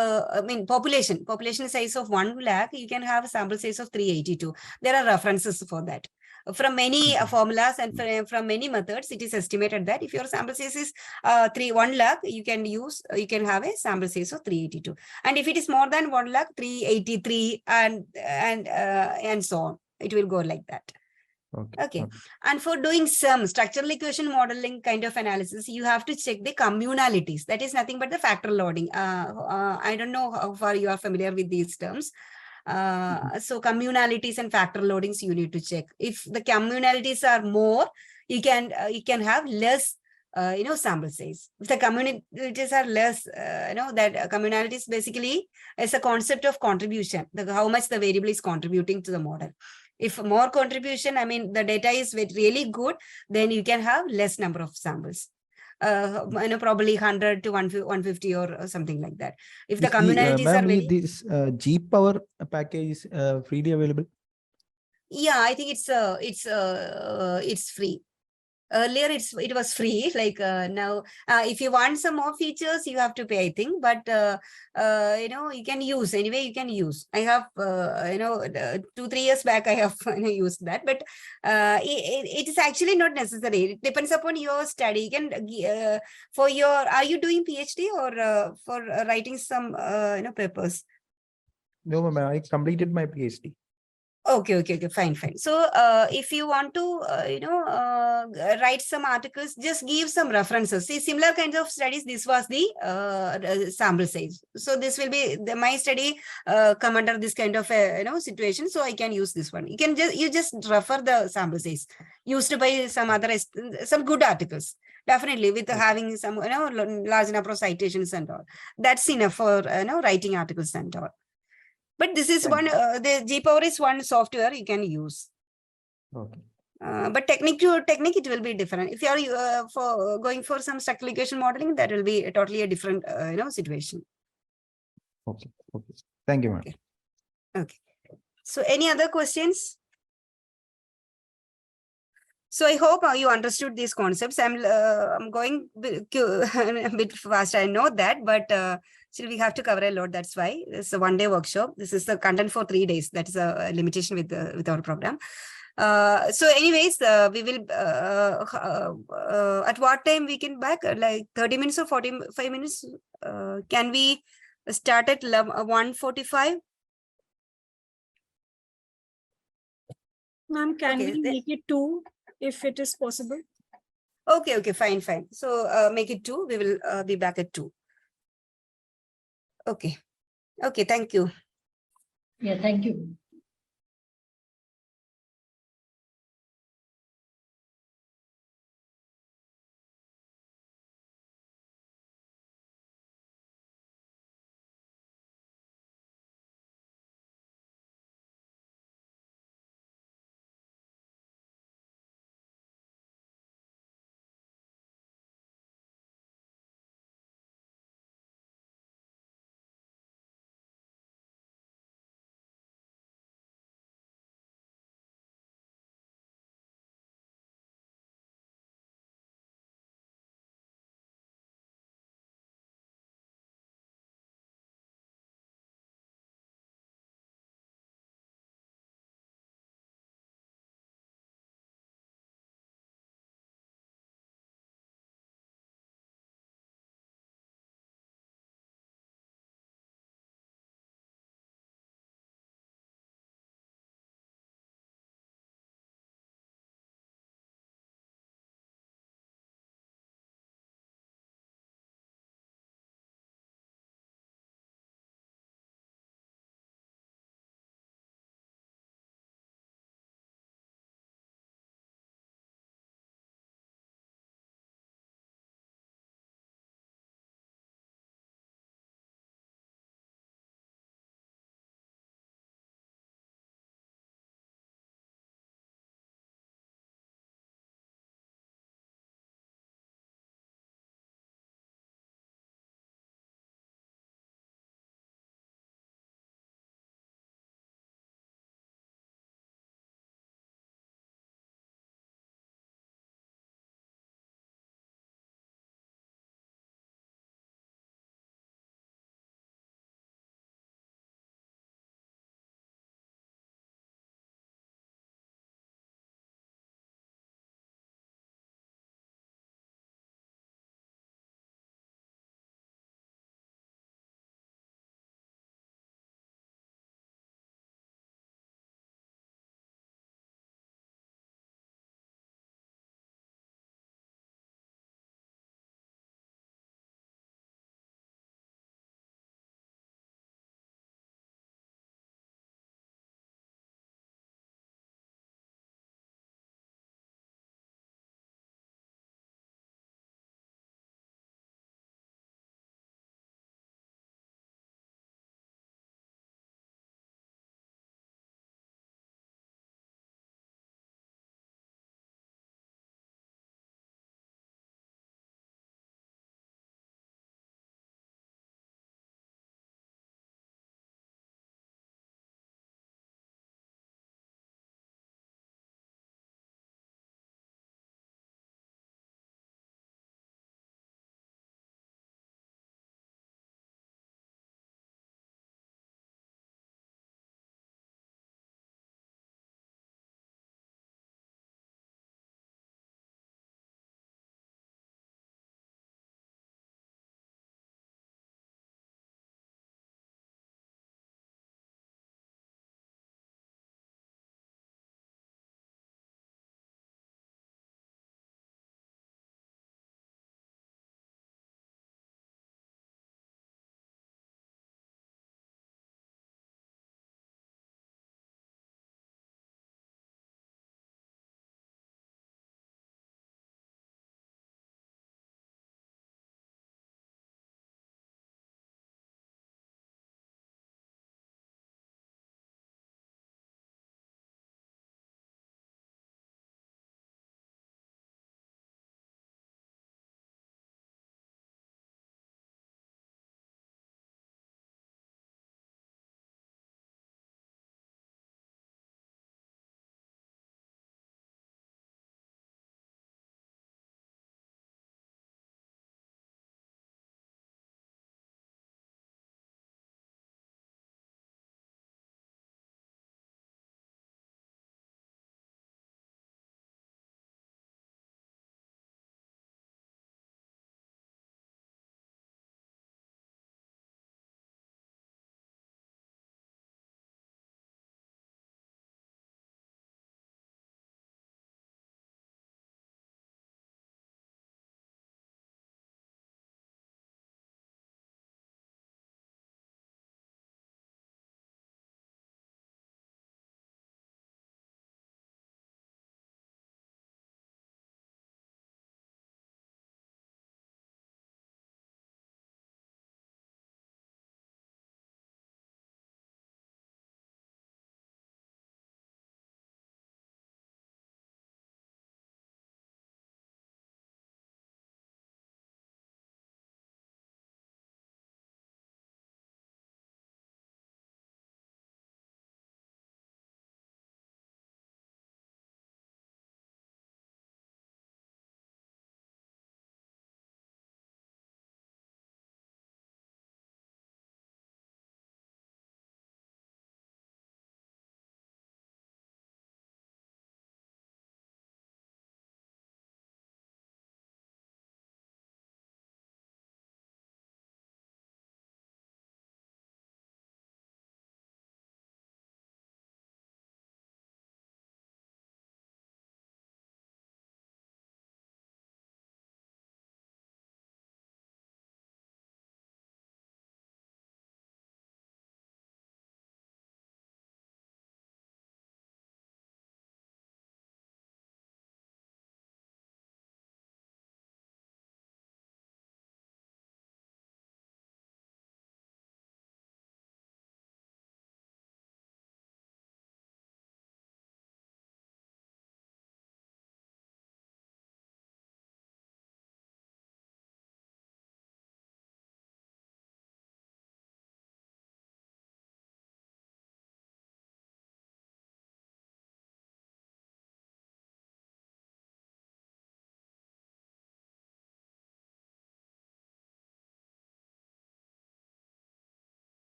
population size of 1 lakh, you can have a sample size of 382. There are references for that. From many formulas and from many methods, it is estimated that if your sample size is 1 lakh, you can have a sample size of 382. And if it is more than 1 lakh, 383, and so on. It will go like that. Okay. And for doing some structural equation modeling kind of analysis, you have to check the communalities. That is nothing but the factor loading. I don't know how far you are familiar with these terms. So communalities and factor loadings you need to check. If the communalities are more, you can have less sample size. If the communalities are less, that communalities basically is a concept of contribution, how much the variable is contributing to the model. If more contribution, the data is really good, then you can have less number of samples. Probably 100 to 150 or something like that. If the communalities are very... This G power package is freely available? Yeah, I think it's free. Earlier it was free, like now if you want some more features you have to pay, I think, but you can use anyway. You can use. I have 2-3 years back I have used that, but it is actually not necessary. It depends upon your study. You can for your, are you doing PhD or for writing some papers? No, ma'am, I completed my PhD. Okay, fine. So if you want to, write some articles, just give some references. See, similar kinds of studies, this was the sample size. So this will be my study come under this kind of situation. So I can use this one. You just refer the sample size used by some good articles. Definitely with having some, large number of citations and all. That's enough for, writing articles and all. But this is one, the G power is one software you can use. Okay. But technique to technique, it will be different. If you are for going for some structural equation modeling, that will be totally a different, situation. Okay. Thank you, ma'am. Okay. So any other questions? So I hope you understood these concepts. I'm going a bit fast. I know that, but still we have to cover a lot. That's why it's a one-day workshop. This is the content for 3 days. That is a limitation with our program. So anyways, we will at what time we can back? Like 30 minutes or 45 minutes? Can we start at 1:45? Ma'am, can we make it 2 if it is possible? Okay, fine. So make it 2. We will be back at 2. Okay, thank you. Yeah, thank you.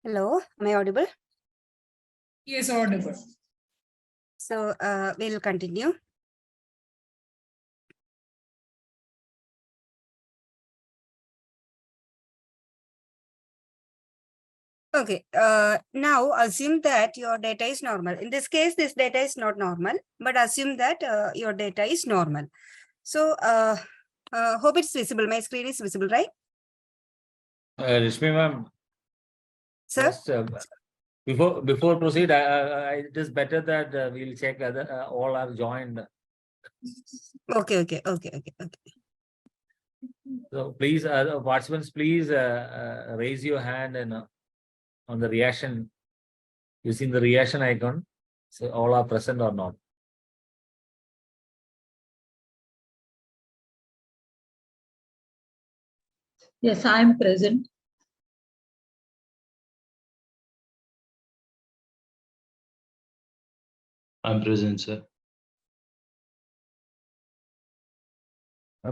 Hello, am I audible? Yes, audible. So we'll continue. Okay, now assume that your data is normal. In this case, this data is not normal, but assume that your data is normal. So hope it's visible. My screen is visible, right? Reshmi ma'am, Sir? just, before proceed, it is better that we'll check other all are joined. Okay. So please, participants, please raise your hand and on the reaction, using the reaction icon. So all are present or not. Yes, I am present. I'm present, sir.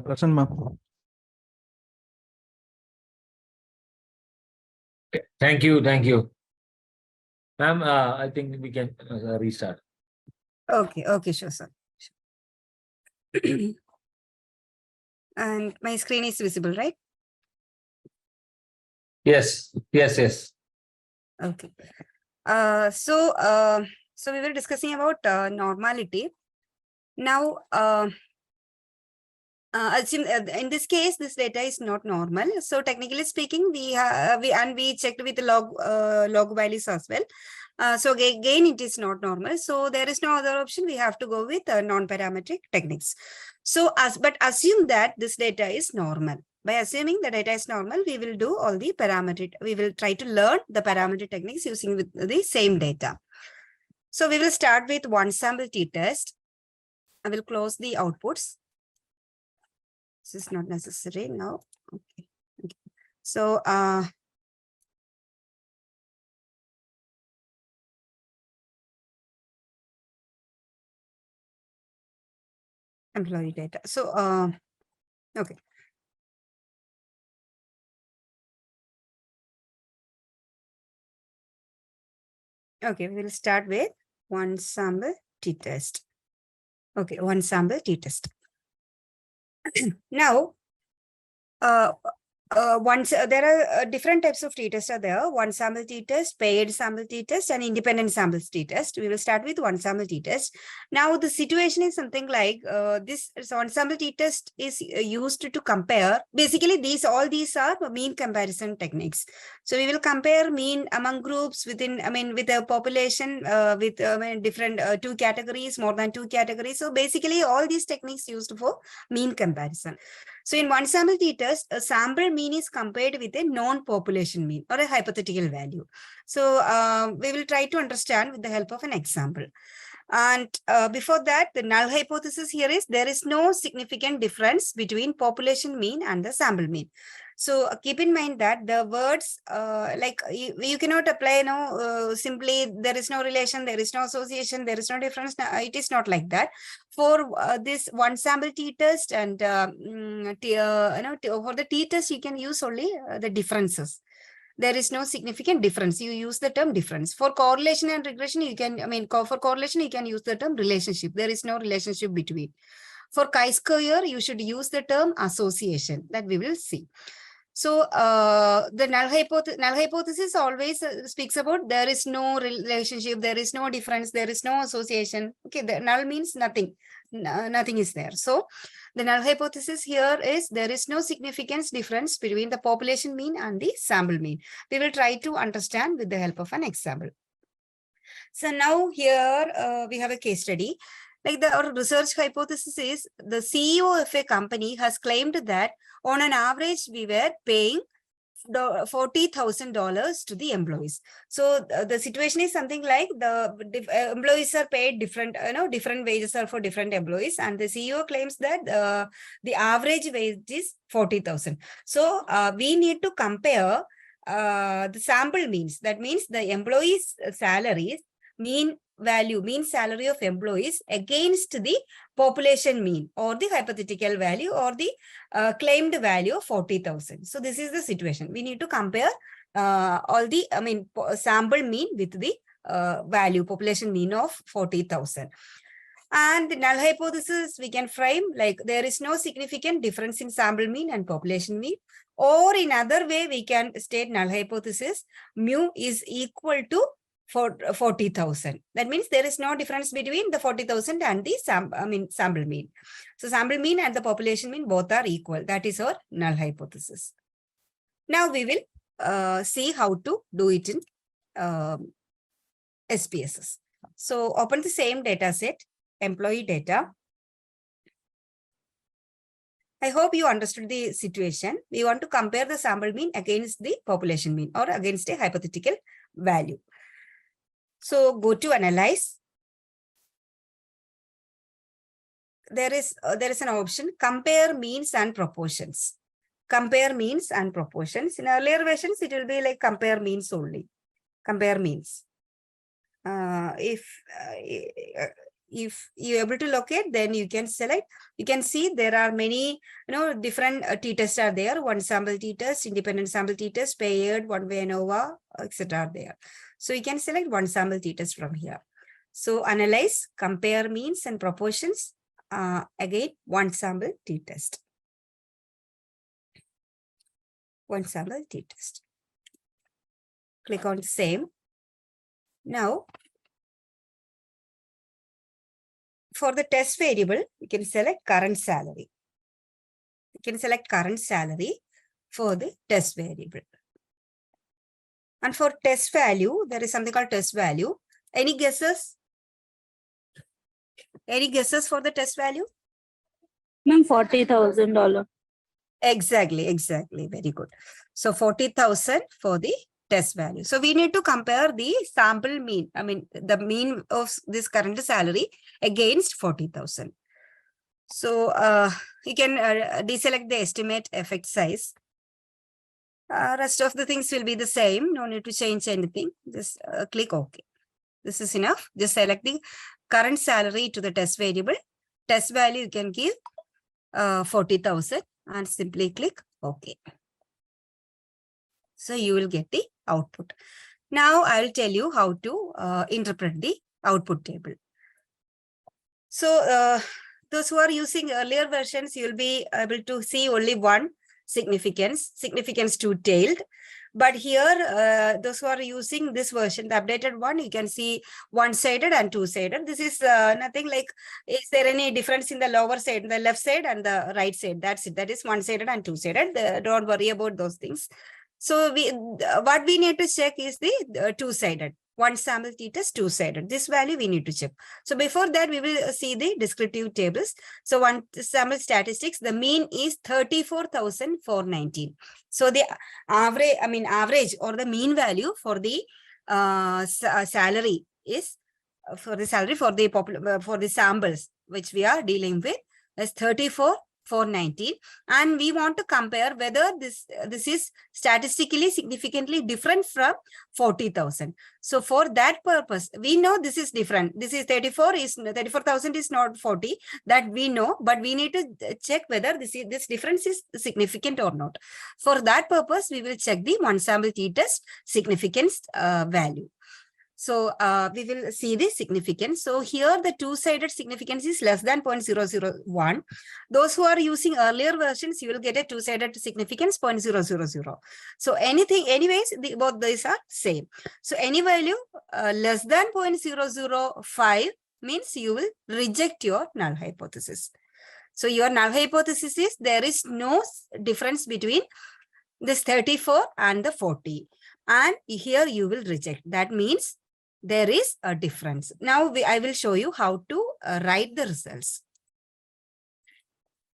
Present, ma'am. Thank you. Ma'am, I think we can restart. Okay, sure, sir. And my screen is visible, right? Yes. Okay. So we were discussing about normality. Now, assume in this case, this data is not normal. So technically speaking, we checked with the log values as well. So again, it is not normal. So there is no other option. We have to go with non-parametric techniques. So but assume that this data is normal. By assuming the data is normal, we will do all the parametric. We will try to learn the parametric techniques using with the same data. So we will start with one sample t-test. I will close the outputs. This is not necessary now. Okay. So employee data. So okay. Okay, we will start with one sample t-test. Okay, one sample t-test. Now, there are different types of t-tests are there. One sample t-test, paired sample t-test, and independent samples t-test. We will start with one sample t-test. Now, the situation is something like this one sample t-test is used to compare. Basically, all these are mean comparison techniques. So we will compare mean among groups within, with a population with different two categories, more than two categories. So basically, all these techniques used for mean comparison. So in one sample t-test, a sample mean is compared with a non-population mean or a hypothetical value. So we will try to understand with the help of an example. And before that, the null hypothesis here is there is no significant difference between population mean and the sample mean. So keep in mind that the words like you cannot apply simply there is no relation, there is no association, there is no difference. It is not like that. For this one sample t-test and for the t-test you can use only the differences. There is no significant difference. You use the term difference. For correlation and regression, you can, for correlation, you can use the term relationship. There is no relationship between. For chi-square, you should use the term association that we will see. So the null hypothesis always speaks about there is no relationship, there is no difference, there is no association. Okay, the null means nothing. Nothing is there. So the null hypothesis here is there is no significance difference between the population mean and the sample mean. We will try to understand with the help of an example. So now here we have a case study. Like our research hypothesis is the CEO of a company has claimed that on an average we were paying $40,000 to the employees. So the situation is something like the employees are paid different, different wages are for different employees, and the CEO claims that the average wage is 40,000. So we need to compare the sample means. That means the employees' salaries, mean salary of employees against the population mean or the hypothetical value or the claimed value of 40,000. So this is the situation. We need to compare sample mean with the value, population mean of 40,000. And the null hypothesis we can frame like there is no significant difference in sample mean and population mean. Or in other way, we can state null hypothesis mu is equal to 40,000. That means there is no difference between the 40,000 and the sample mean. So sample mean and the population mean both are equal. That is our null hypothesis. Now we will see how to do it in SPSS. So open the same data set, employee data. I hope you understood the situation. We want to compare the sample mean against the population mean or against a hypothetical value. So go to analyze. There is an option, compare means and proportions. Compare means and proportions. In earlier versions, it will be like compare means only. Compare means. If you're able to locate, then you can select. You can see there are many, different t-tests are there. One sample t-test, independent sample t-test, paired, one-way ANOVA, etc. are there. So you can select one sample t-test from here. So analyze, compare means and proportions. Again, one sample t-test. One sample t-test. Click on the same. Now, for the test variable, you can select current salary. You can select current salary for the test variable. And for test value, there is something called test value. Any guesses? Any guesses for the test value? Ma'am, $40,000. Exactly. Very good. So 40,000 for the test value. So we need to compare the sample mean, the mean of this current salary against 40,000. So you can deselect the estimate effect size. Rest of the things will be the same. No need to change anything. Just click OK. This is enough. Just select the current salary to the test variable. Test value you can give 40,000 and simply click OK. So you will get the output. Now I'll tell you how to interpret the output table. So those who are using earlier versions, you'll be able to see only one significance two-tailed. But here, those who are using this version, the updated one, you can see one-sided and two-sided. This is nothing like, is there any difference in the lower side, the left side and the right side? That's it. That is one-sided and two-sided. Don't worry about those things. So what we need to check is the two-sided. One sample t-test, two-sided. This value we need to check. So before that, we will see the descriptive tables. So one sample statistics, the mean is 34,419. So the average or the mean value for the salary is for the samples which we are dealing with is 34,419, and we want to compare whether this is statistically significantly different from 40,000. So for that purpose, we know this is different. This is 34,000 is not 40, that we know, but we need to check whether this difference is significant or not. For that purpose, we will check the one sample t-test significance value. So we will see the significance. So here the two-sided significance is less than 0.001. Those who are using earlier versions, you will get a two-sided significance 0.000. So anyways, both these are same. So any value less than 0.005 means you will reject your null hypothesis. So your null hypothesis is there is no difference between this 34 and the 40. And here you will reject. That means there is a difference. Now I will show you how to write the results.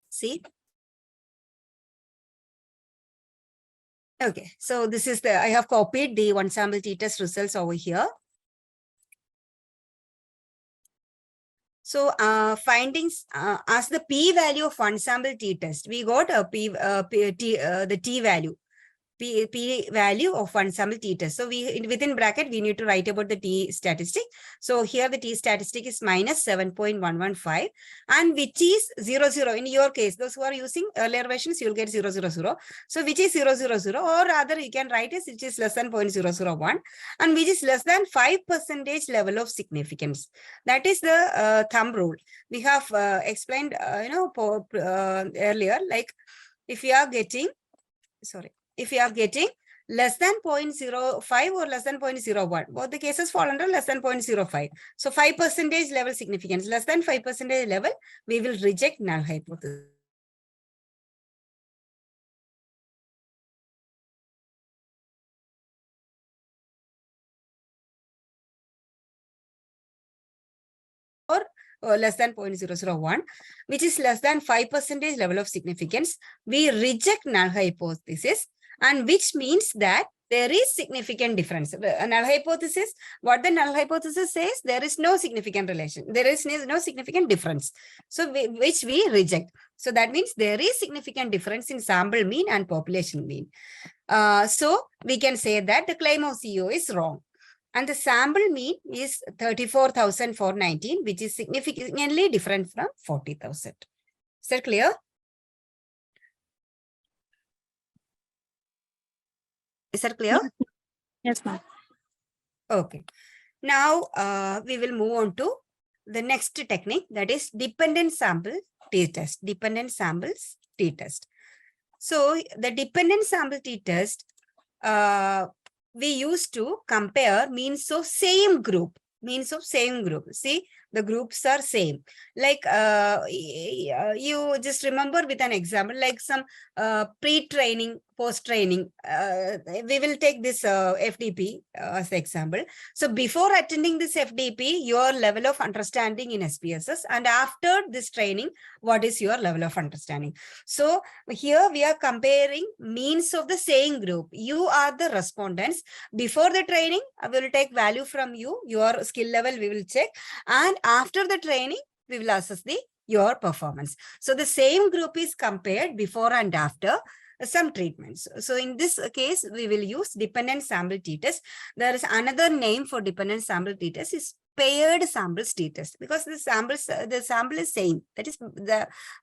See? Okay, so this is I have copied the one sample t-test results over here. So findings as the p-value of one sample t-test, we got a the t-value. P value of one sample t test. So within bracket, we need to write about the t statistic. So here the t statistic is minus 7.115 and which is 0, in your case, those who are using earlier versions, you'll get 0, 0, 0. So which is 0, 0, 0, or rather you can write as which is less than 0.001 and which is less than 5% level of significance. That is the thumb rule. We have explained, earlier, like if you are getting, if you are getting less than 0.05 or less than 0.01, both the cases fall under less than 0.05. So 5% level significance, less than 5% level, we will reject null hypothesis. Or less than 0.001, which is less than 5% level of significance, we reject null hypothesis, and which means that there is significant difference. Null hypothesis, what the null hypothesis says, there is no significant relation. There is no significant difference. So which we reject. So that means there is significant difference in sample mean and population mean. So we can say that the claim of CEO is wrong. And the sample mean is 34,419, which is significantly different from 40,000. Is that clear? Is that clear? Yes, ma'am. Okay. Now we will move on to the next technique, that is dependent sample t-test. Dependent samples t-test. So the dependent sample t-test, we used to compare means of same group. See, the groups are same. Like you just remember with an example, like some pre-training, post-training. We will take this FDP as the example. So before attending this FDP, your level of understanding in SPSS, and after this training, what is your level of understanding? So here we are comparing means of the same group. You are the respondents. Before the training, I will take value from you, your skill level we will check, and after the training, we will assess your performance. So the same group is compared before and after some treatments. So in this case, we will use dependent sample t-test. There is another name for dependent sample t-test is paired samples t-test, because the sample is same. That is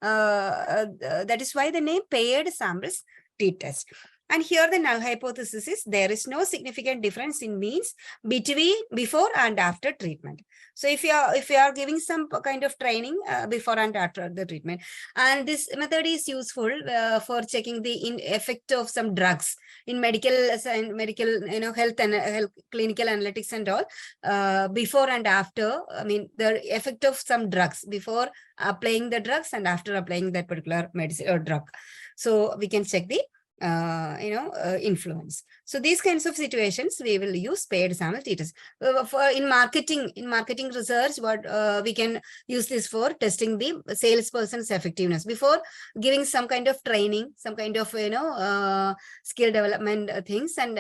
that is why the name paired samples t-test. And here the null hypothesis is there is no significant difference in means between before and after treatment. So if you are giving some kind of training before and after the treatment, and this method is useful for checking the effect of some drugs in medical, health and clinical analytics and all, before and after. I mean, the effect of some drugs before applying the drugs and after applying that particular medicine or drug. So we can check the influence. So these kinds of situations we will use paired sample t-test. In marketing research, what we can use this for testing the salesperson's effectiveness before giving some kind of training, some kind of skill development things, and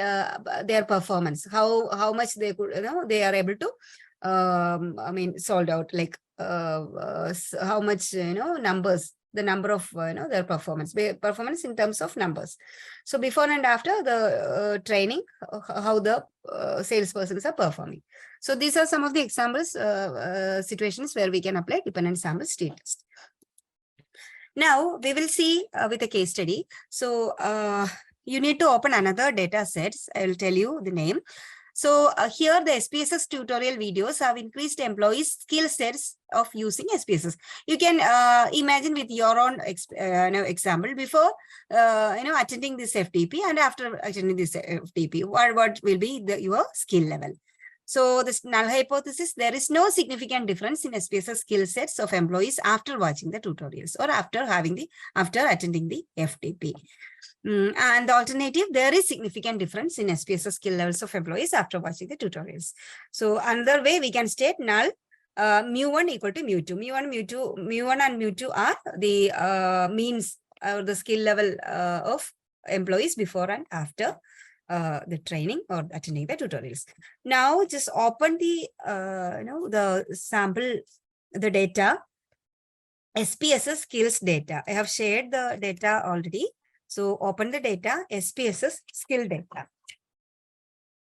their performance, how much they could they are able to sold out, like how much numbers, the number of their performance in terms of numbers. So before and after the training, how the salespersons are performing. So these are some of the examples, situations where we can apply dependent samples t-test. Now we will see with a case study. So you need to open another data sets. I will tell you the name. So here the SPSS tutorial videos have increased employees' skill sets of using SPSS. You can imagine with your own example before attending this FTP and after attending this FTP, what will be your skill level. So this null hypothesis, there is no significant difference in SPSS skill sets of employees after watching the tutorials or after attending the FTP. And the alternative, there is significant difference in SPSS skill levels of employees after watching the tutorials. So another way we can state null mu1 equal to mu2. Mu1 and mu2 are the means or the skill level of employees before and after the training or attending the tutorials. Now just open the the sample, the data, SPSS skills data. I have shared the data already. So open the data, SPSS skill data.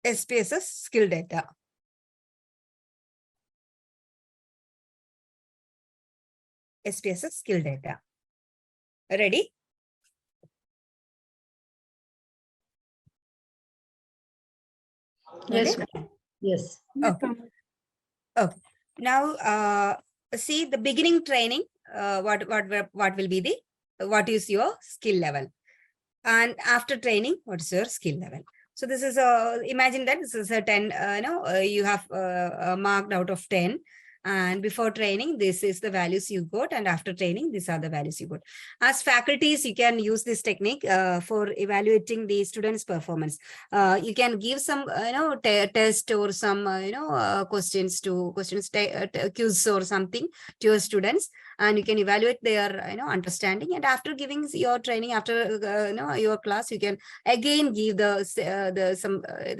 SPSS skill data. SPSS skill data. Ready? Yes, Ready? ma'am. Yes. Okay. Okay. Now, see the beginning training. What will be the, what is your skill level? And after training, what is your skill level? So this is imagine that this is a 10, you have marked out of 10. And before training, this is the values you got. And after training, these are the values you got. As faculties, you can use this technique for evaluating the students' performance. You can give some, test or some, questions quiz or something to your students, and you can evaluate their, understanding. And after giving your training, after, your class, you can again give the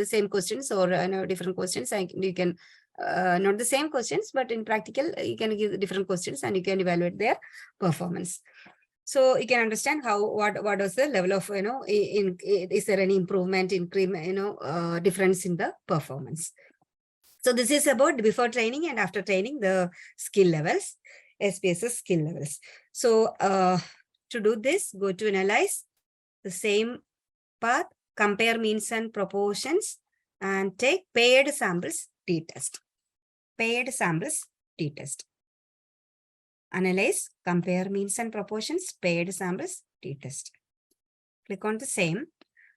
same questions or, different questions. And you can, not the same questions, but in practical, you can give different questions and you can evaluate their performance. So you can understand how, what is the level of, is there any improvement, increment, difference in the performance. So this is about before training and after training, the skill levels, SPSS skill levels. So to do this, go to analyze the same path, compare means and proportions, and take paired samples t-test. Paired samples t-test. Analyze, compare means and proportions, paired samples t-test. Click on the same.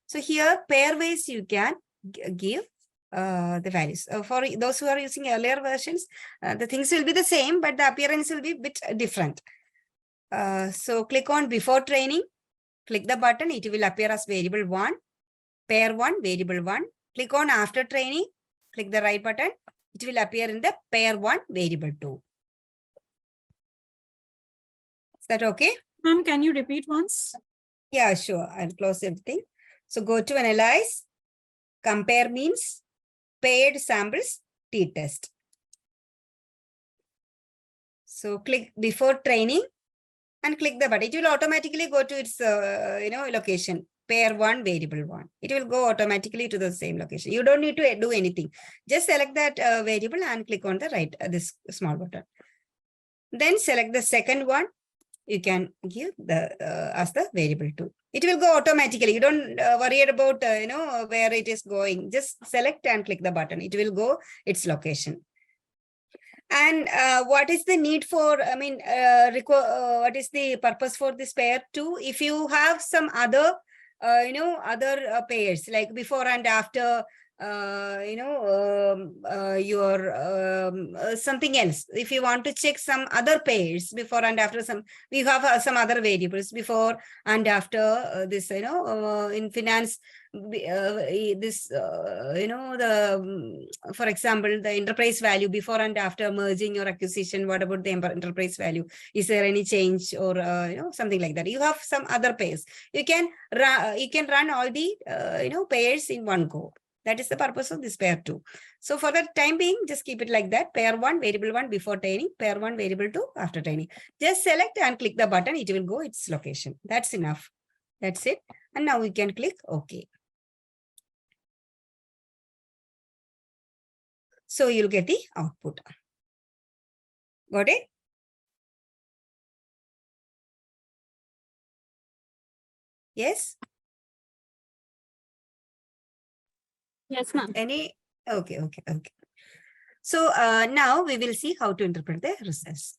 So here pairwise you can give the values. For those who are using earlier versions, the things will be the same, but the appearance will be a bit different. So click on before training, click the button, it will appear as variable 1, pair 1, variable 1. Click on after training, click the right button, it will appear in the pair 1, variable 2. Is that okay? Ma'am, can you repeat once? Yeah, sure. I'll close everything. So go to analyze, compare means, paired samples t-test. So click before training and click the button. It will automatically go to its location, pair 1, variable 1. It will go automatically to the same location. You don't need to do anything. Just select that variable and click on the right, this small button. Then select the second one. You can give the as the variable 2. It will go automatically. You don't worry about where it is going. Just select and click the button. It will go its location. And what is the need for, what is the purpose for this pair 2? If you have some other, other pairs like before and after, something else. If you want to check some other pairs before and after, we have some other variables before and after this, in finance, this, for example, the enterprise value before and after merging or acquisition. What about the enterprise value? Is there any change or, something like that? You have some other pairs. You can run all the, pairs in one go. That is the purpose of this pair 2. So for the time being, just keep it like that. Pair 1, variable 1 before training, pair 1, variable 2 after training. Just select and click the button. It will go its location. That's enough. That's it. And now we can click OK. So you'll get the output. Got it? Yes? Yes, ma'am. Any? Okay. So now we will see how to interpret the results.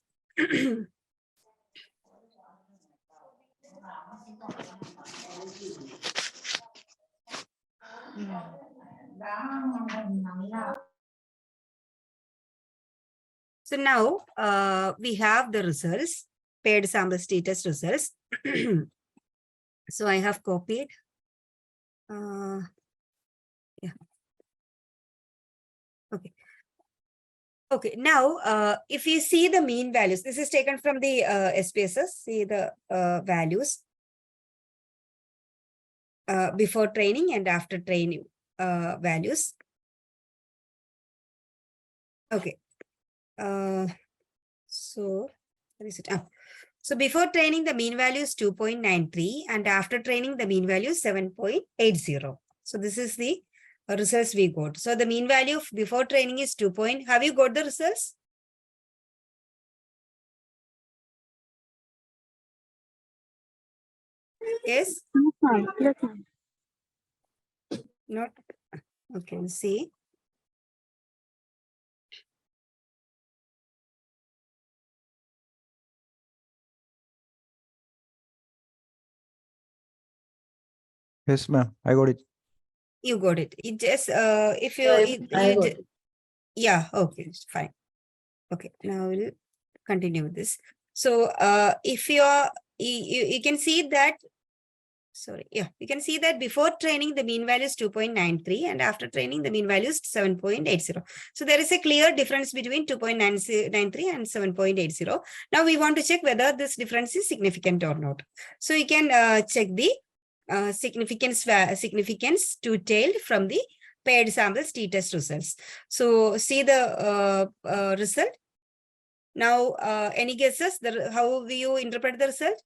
So now we have the results, paired samples t-test results. So I have copied. Yeah. Okay. Okay. Now, if you see the mean values, this is taken from the SPSS. See the values before training and after training values. Okay. So what is it? So before training, the mean value is 2.93 and after training, the mean value is 7.80. So this is the results we got. So the mean value of before training is 2. Have you got the results? Yes? Yes, ma'am. Not? Okay, let's see. Yes, ma'am. I got it. You got it. It just, if you, I got it. yeah, okay, fine. Okay, now we'll continue with this. So if you can see that, sorry, yeah, you can see that before training, the mean value is 2.93 and after training, the mean value is 7.80. So there is a clear difference between 2.93 and 7.80. Now we want to check whether this difference is significant or not. So you can check the significance two-tailed from the paired samples t-test results. So see the result. Now, any guesses? How will you interpret the result?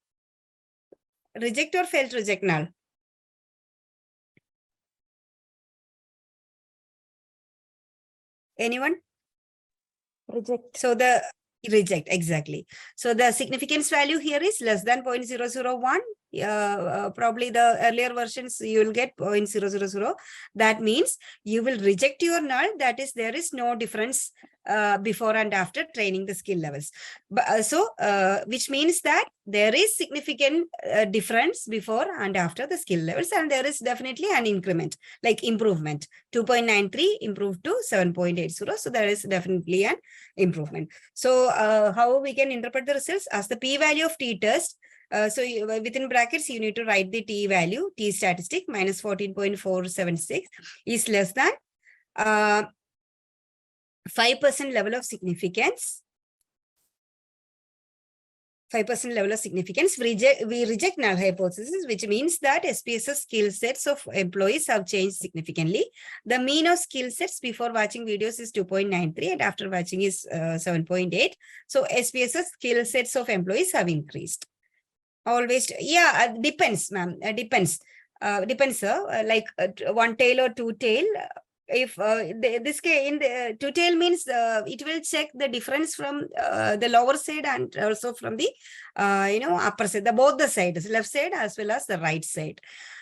Reject or failed reject null? Anyone? Reject. So the reject, exactly. So the significance value here is less than 0.001. Probably the earlier versions you will get 0.000. That means you will reject your null. That is, there is no difference before and after training the skill levels. But which means that there is significant difference before and after the skill levels, and there is definitely an increment, like improvement. 2.93 improved to 7.80. So there is definitely an improvement. So how we can interpret the results as the p-value of t-test. So within brackets, you need to write the t value, t statistic minus 14.476 is less than 5% level of significance. 5% level of significance. We reject null hypothesis, which means that SPSS skill sets of employees have changed significantly. The mean of skill sets before watching videos is 2.93 and after watching is 7.8. So SPSS skill sets of employees have increased. Always, yeah, depends, ma'am. Depends. Depends, sir. Like one tail or two tail. If this case in the two tail means it will check the difference from the lower side and also from the upper side, both the sides, left side as well as the right side.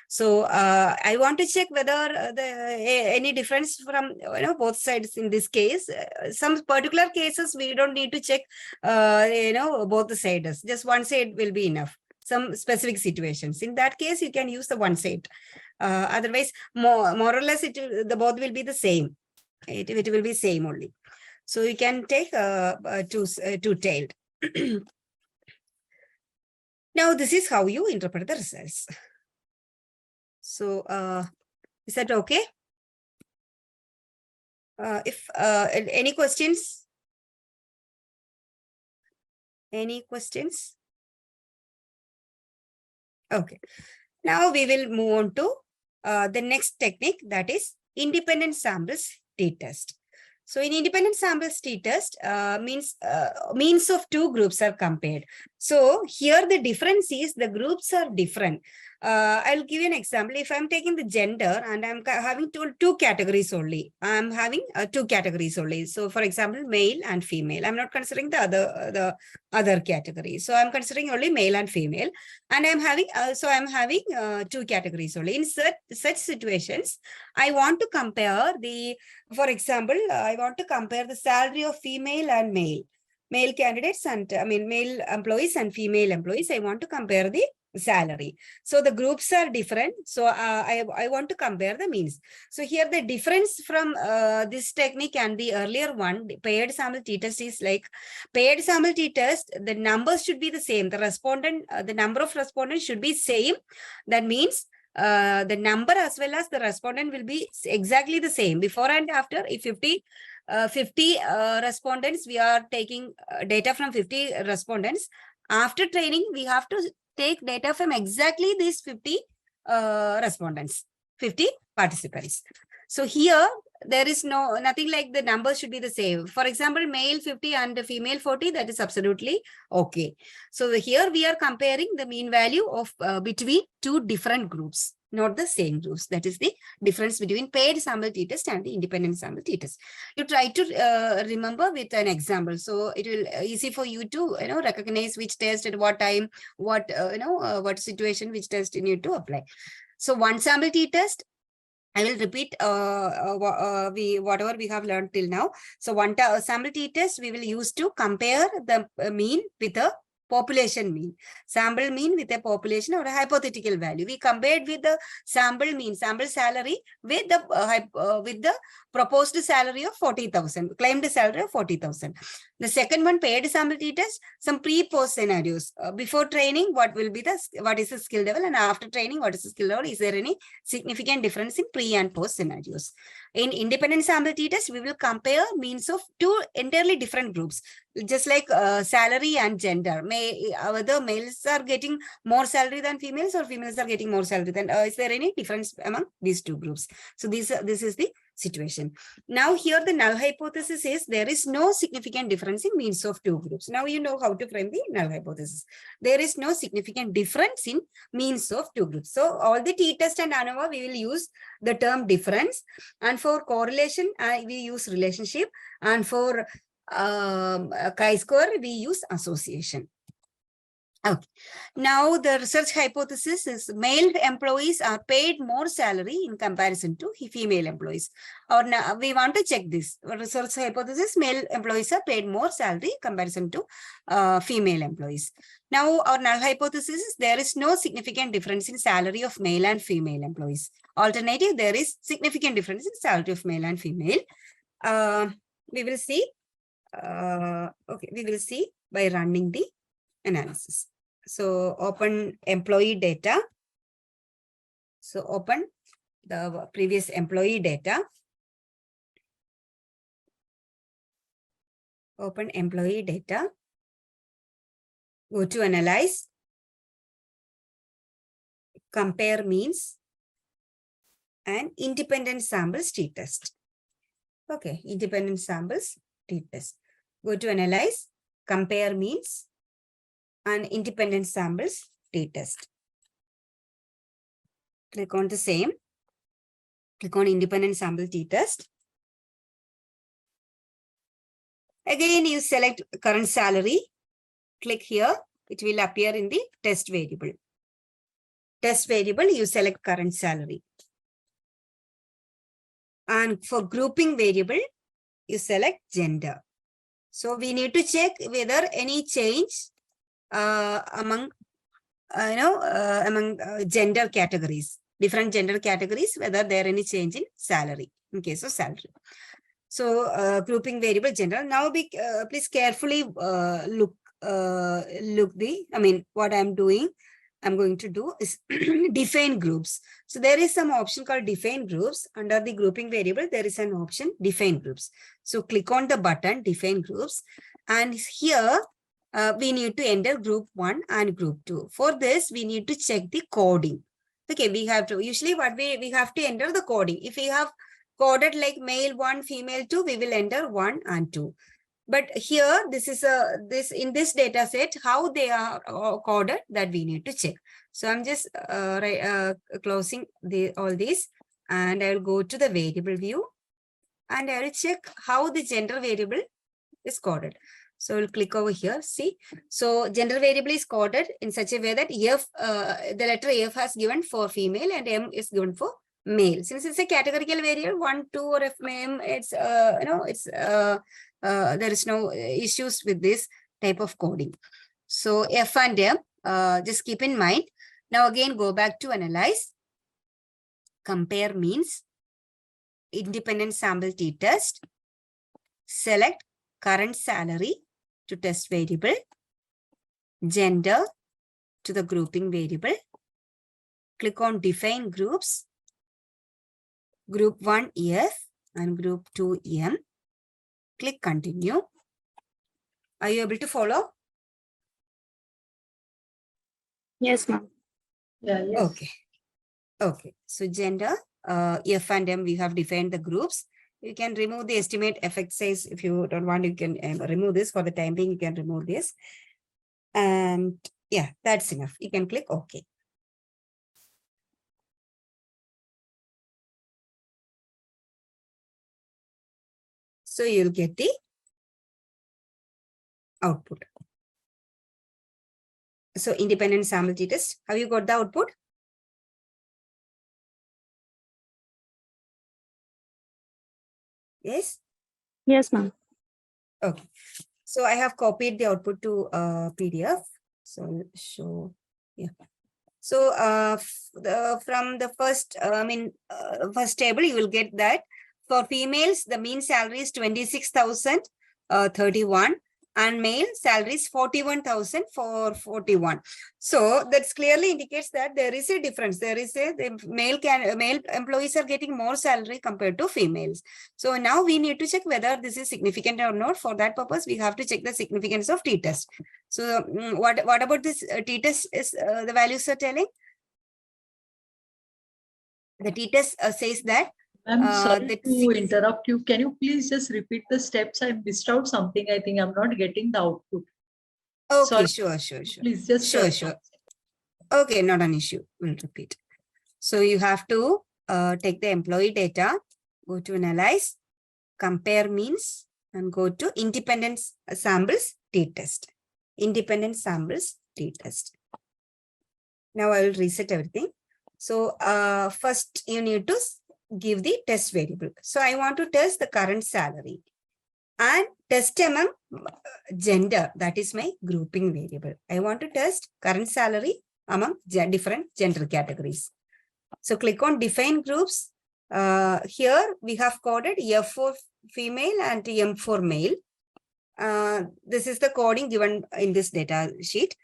So I want to check whether any difference from both sides in this case. Some particular cases we don't need to check both the sides. Just one side will be enough. Some specific situations. In that case, you can use the one side. Otherwise, more or less, the both will be the same. It will be same only. So you can take two-tailed. Now, this is how you interpret the results. So, is that okay? If any questions? Any questions? Okay. Now we will move on to the next technique, that is independent samples t-test. So in independent samples t-test means of two groups are compared. So here the difference is the groups are different. I'll give you an example. If I'm taking the gender and I'm having two categories only, I'm having two categories only. So for example, male and female. I'm not considering the other category. So I'm considering only male and female. And I'm having two categories only. In such situations, I want to compare for example, I want to compare the salary of female and male candidates and male employees and female employees. I want to compare the salary. So the groups are different. So I want to compare the means. So here the difference from this technique and the earlier one, the paired sample t-test, is like paired sample t-test, the numbers should be the same. The number of respondents should be same. That means the number as well as the respondent will be exactly the same before and after. If 50 respondents, we are taking data from 50 respondents. After training, we have to take data from exactly these 50 respondents, 50 participants. So here there is nothing like the numbers should be the same. For example, male 50 and female 40, that is absolutely okay. So here we are comparing the mean value of between two different groups, not the same groups. That is the difference between paired sample t-test and the independent sample t-test. You try to remember with an example. So it will easy for you to recognize which test at what time, what what situation, which test you need to apply. So one sample t-test, I will repeat whatever we have learned till now. So one sample t-test we will use to compare the mean with a population mean, sample mean with a population or a hypothetical value. We compared with the sample mean, sample salary with the proposed salary of 40,000, claimed salary of 40,000. The second one, paired sample t-test, some pre-post scenarios. Before training, what is the skill level, and after training, what is the skill level? Is there any significant difference in pre and post scenarios? In independent sample t-test, we will compare means of two entirely different groups, just like salary and gender. Whether males are getting more salary than females or females are getting more salary than, is there any difference among these two groups? So this is the situation. Now here the null hypothesis is there is no significant difference in means of two groups. Now you know how to frame the null hypothesis. There is no significant difference in means of two groups. So all the t-test and ANOVA we will use the term difference, and for correlation we use relationship, and for chi-square we use association. Okay. Now the research hypothesis is male employees are paid more salary in comparison to female employees. Or now we want to check this. Research hypothesis, male employees are paid more salary in comparison to female employees. Now our null hypothesis is there is no significant difference in salary of male and female employees. Alternative, there is significant difference in salary of male and female. We will see. Okay, we will see by running the analysis. So open employee data. So open the previous employee data. Open employee data. Go to analyze. Compare means and independent samples t-test. Okay, independent samples t-test. Go to analyze, compare means and independent samples t-test. Click on the same. Click on independent sample t-test. Again, you select current salary. Click here. It will appear in the test variable. Test variable, you select current salary. And for grouping variable, you select gender. So we need to check whether any change among gender categories, different gender categories, whether there are any change in salary, in case of salary. So grouping variable gender. Now please carefully look what I'm doing. I'm going to do is define groups. So there is some option called define groups. Under the grouping variable, there is an option define groups. So click on the button define groups. And here we need to enter group 1 and group 2. For this, we need to check the coding. Okay, we have to, usually what we have to enter the coding. If we have coded like male 1, female 2, we will enter 1 and 2. But here, this is in this data set, how they are coded, that we need to check. So I'm just closing all these, and I will go to the variable view, and I will check how the gender variable is coded. So we'll click over here. See, so gender variable is coded in such a way that F, the letter F has given for female and M is given for male. Since it's a categorical variable, 1, 2, or F, M, it's there is no issues with this type of coding. So F and M, just keep in mind. Now again, go back to analyze. Compare means independent sample t-test. Select current salary to test variable. Gender to the grouping variable. Click on define groups. Group 1 F and group 2 M. Click continue. Are you able to follow? Yes, ma'am. Yeah, yes. Okay. Okay. So gender, F and M, we have defined the groups. You can remove the estimate effect size. If you don't want, you can remove this. For the time being, you can remove this. And yeah, that's enough. You can click OK. So you'll get the output. So independent sample t-test. Have you got the output? Yes? Yes, ma'am. Okay. So I have copied the output to PDF. So show, yeah. So from the first, first table, you will get that for females, the mean salary is 26,031 and male salary is 41,441. So that's clearly indicates that there is a difference. There is the male employees are getting more salary compared to females. So now we need to check whether this is significant or not. For that purpose, we have to check the significance of t-test. So what about this t-test is the values are telling? The t-test says that I'm sorry to interrupt you. Can you please just repeat the steps? I missed out something. I think I'm not getting the output. Okay, Sorry. sure. Please just Sure. Okay, not an issue. We'll repeat. So you have to take the employee data, go to analyze, compare means, and go to independent samples t-test. Independent samples t-test. Now I will reset everything. So first you need to give the test variable. So I want to test the current salary and test among gender. That is my grouping variable. I want to test current salary among different gender categories. So click on define groups. Here we have coded F for female and M for male. This is the coding given in this data sheet.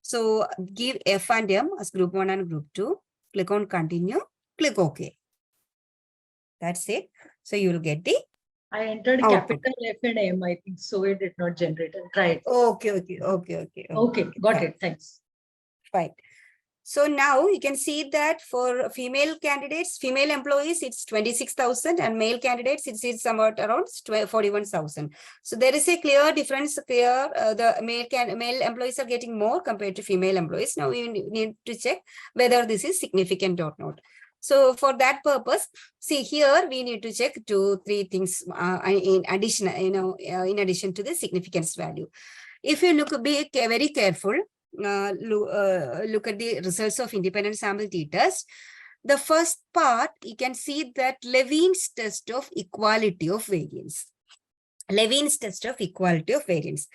So give F and M as group 1 and group 2. Click on continue. Click OK. That's it. So you will get the I entered output. capital F and M, I think, so it did not generate. Right. Okay. Got it. Thanks. Right. So now you can see that for female candidates, female employees, it's 26,000 and male candidates, it's somewhat around 41,000. So there is a clear difference here. The male employees are getting more compared to female employees. Now we need to check whether this is significant or not. So for that purpose, see here, we need to check 2-3 things in addition, in addition to the significance value. If you be very careful, look at the results of independent sample t-test. The first part, you can see that Levine's test of equality of variance. Levine's test of equality of variance.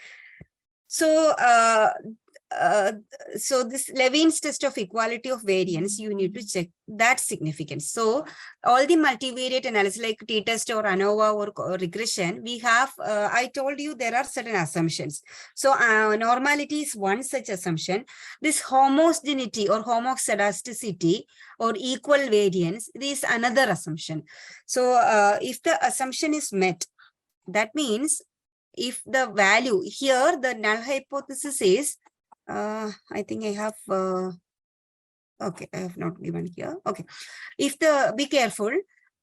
So, so this Levine's test of equality of variance, you need to check that significance. So all the multivariate analysis like t-test or ANOVA or regression, we have, I told you there are certain assumptions. So normality is one such assumption. This homogeneity or homoscedasticity or equal variance is another assumption. So if the assumption is met, that means if the value here, the null hypothesis is, I think I have, okay, I have not given here. Okay. If be careful,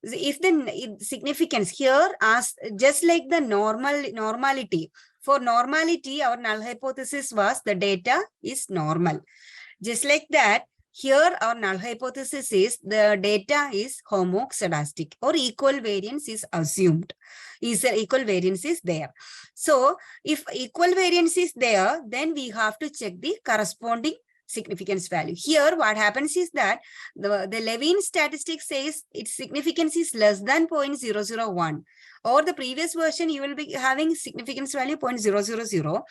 if the significance here as just like the normality, for normality, our null hypothesis was the data is normal. Just like that, here our null hypothesis is the data is homoscedastic or equal variance is assumed. Equal variance is there. So if equal variance is there, then we have to check the corresponding significance value. Here what happens is that the Levine statistic says its significance is less than 0.001, or the previous version you will be having significance value 0.000.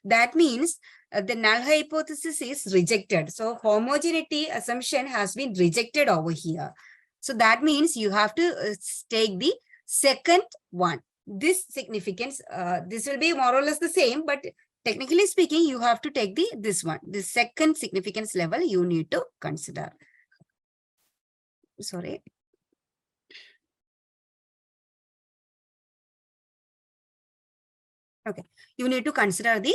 That means the null hypothesis is rejected. So homogeneity assumption has been rejected over here. So that means you have to take the second one. This significance, this will be more or less the same, but technically speaking, you have to take this one. The second significance level you need to consider. Sorry. Okay, you need to consider the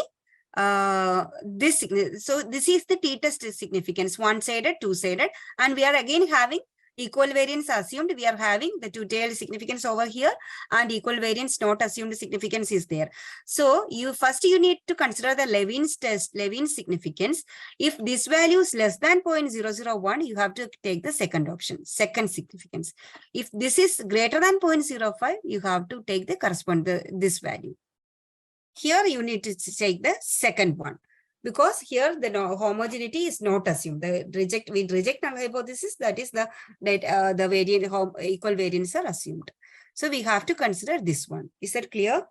so this is the t-test significance, one-sided, two-sided, and we are again having Equal variance assumed, we are having the two-tailed significance over here, and equal variance not assumed significance is there. So you need to consider the Levin's test, Levin's significance. If this value is less than 0.001, you have to take the second option, second significance. If this is greater than 0.05, you have to take the this value. Here you need to take the second one, because here the homogeneity is not assumed. We reject null hypothesis, that is the equal variance are assumed. So we have to consider this one. Is that clear?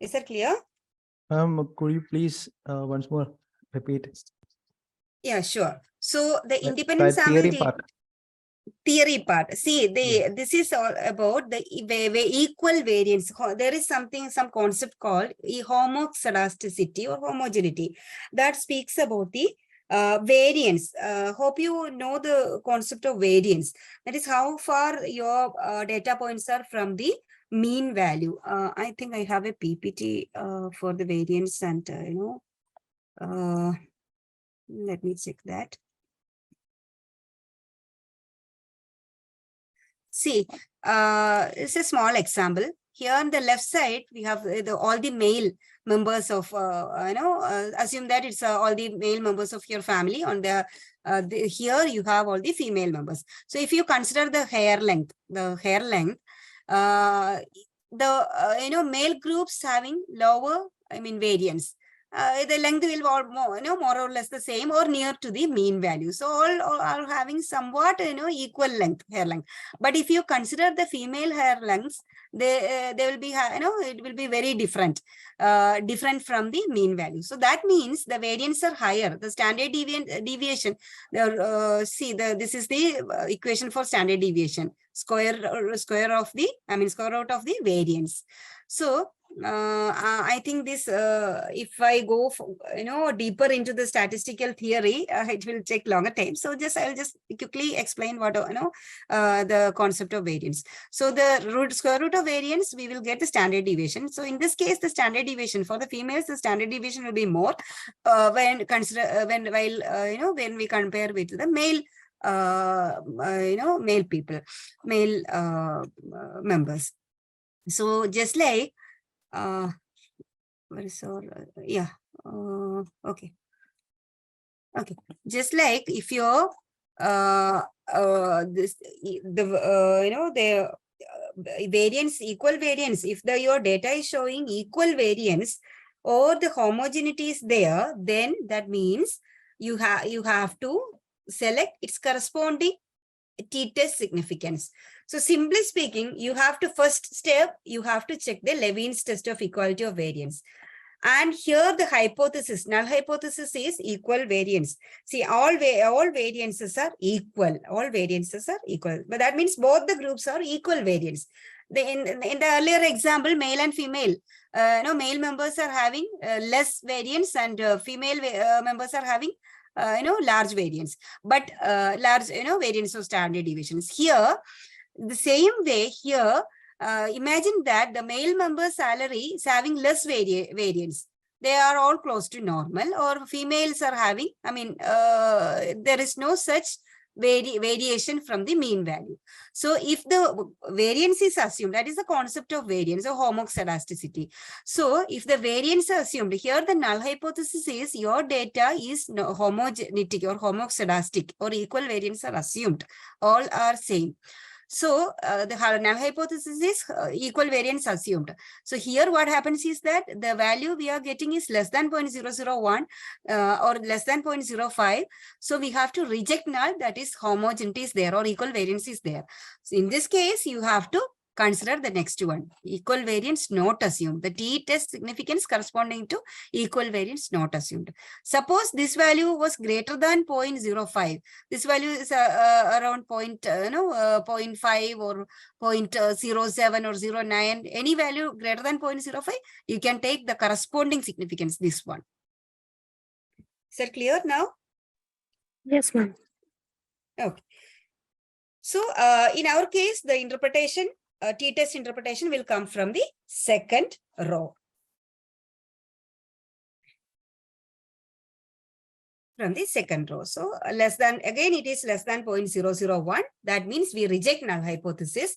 Is that clear? Could you please once more repeat? Yeah, sure. So the independent sample theory part. See, this is all about the equal variance. There is some concept called homoscedasticity or homogeneity that speaks about the variance. Hope you know the concept of variance. That is how far your data points are from the mean value. I think I have a PPT for the variance, and let me check that. See, it's a small example. Here on the left side, we have all the male members of, assume that it's all the male members of your family. On here you have all the female members. So if you consider the hair length, male groups having lower, variance. The length will be more or less the same or near to the mean value. So all are having somewhat equal length, hair length. But if you consider the female hair lengths, they will be it will be very different from the mean value. So that means the variance are higher. The standard deviation. This is the equation for standard deviation. Square root of the variance. So I think this, if I go deeper into the statistical theory, it will take longer time. So I'll just quickly explain what the concept of variance. So the square root of variance, we will get the standard deviation. So in this case, the standard deviation for the females, the standard deviation will be more when we compare with the male. Male people, male members. So just like okay. Just like if you're variance, equal variance, if your data is showing equal variance or the homogeneity is there, then that means you have to select its corresponding t-test significance. So simply speaking, you have to first step, you have to check the Levin's test of equality of variance. And here the hypothesis, null hypothesis is equal variance. See, all variances are equal. All variances are equal. But that means both the groups are equal variance. In the earlier example, male and female, male members are having less variance, and female members are having large variance, but large variance of standard deviations. Here, the same way here, imagine that the male member's salary is having less variance. They are all close to normal, or females are having, there is no such variation from the mean value. So if the variance is assumed, that is the concept of variance or homoscedasticity. So if the variance is assumed, here the null hypothesis is your data is homogenetic or homoscedastic, or equal variance are assumed. All are same. So the null hypothesis is equal variance assumed. So here what happens is that the value we are getting is less than 0.001 or less than 0.05. So we have to reject null, that is homogeneity is there or equal variance is there. So in this case, you have to consider the next one, equal variance not assumed. The t-test significance corresponding to equal variance not assumed. Suppose this value was greater than 0.05. This value is around 0.5 or 0.07 or 0.9. Any value greater than 0.05, you can take the corresponding significance, this one. Is that clear now? Yes, ma'am. Okay. So in our case, the interpretation, t-test interpretation will come from the second row. from the second row. So less than, again, it is less than 0.001. That means we reject null hypothesis.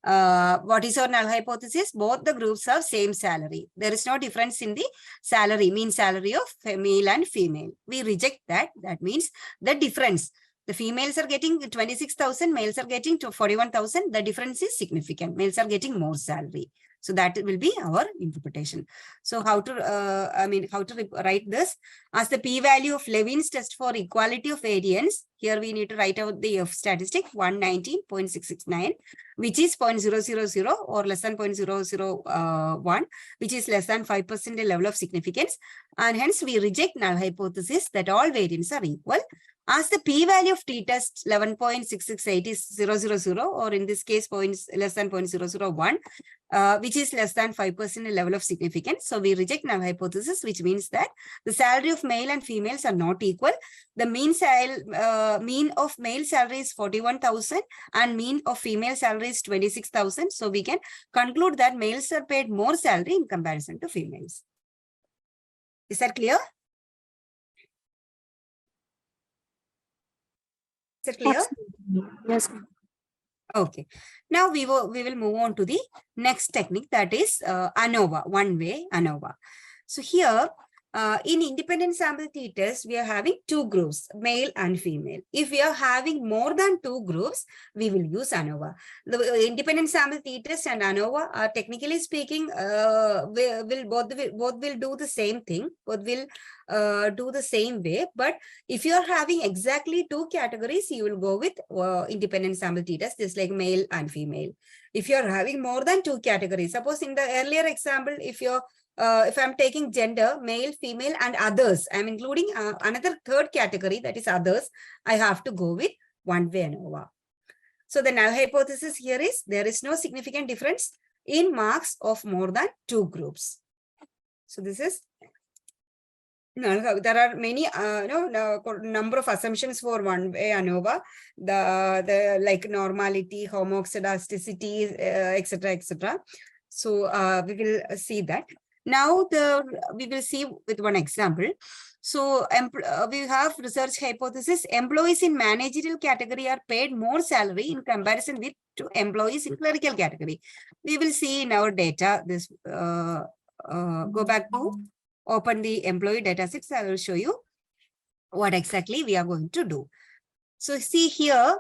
What is our null hypothesis? Both the groups have same salary. There is no difference in the salary, mean salary of male and female. We reject that. That means the difference. The females are getting 26,000, males are getting to 41,000. The difference is significant. Males are getting more salary. So that will be our interpretation. So how to, how to write this? As the p-value of Levin's test for equality of variance, here we need to write out the F statistic 119.669, which is 0.000 or less than 0.001, which is less than 5% level of significance. And hence we reject null hypothesis that all variants are equal. As the p-value of t-test 11.668 is 000, or in this case less than 0.001, which is less than 5% level of significance. So we reject null hypothesis, which means that the salary of male and females are not equal. The mean of male salary is 41,000 and mean of female salary is 26,000. So we can conclude that males are paid more salary in comparison to females. Is that clear? Is it clear? Yes. Okay. Now we will move on to the next technique, that is ANOVA, one-way ANOVA. So here in independent sample t-test, we are having two groups, male and female. If we are having more than two groups, we will use ANOVA. The independent sample t-test and ANOVA are technically speaking, both will do the same thing, both will do the same way. But if you are having exactly two categories, you will go with independent sample t-test, just like male and female. If you are having more than two categories, suppose in the earlier example, if I'm taking gender, male, female, and others, I'm including another third category, that is others, I have to go with one-way ANOVA. So the null hypothesis here is there is no significant difference in marks of more than two groups. So this is, there are many number of assumptions for one-way ANOVA, the like normality, homoxidasticity, etc., etc. So we will see that. Now we will see with one example. So we have research hypothesis: employees in managerial category are paid more salary in comparison with to employees in clerical category. We will see in our data this. Go back to open the employee data sets. I will show you what exactly we are going to do. So see here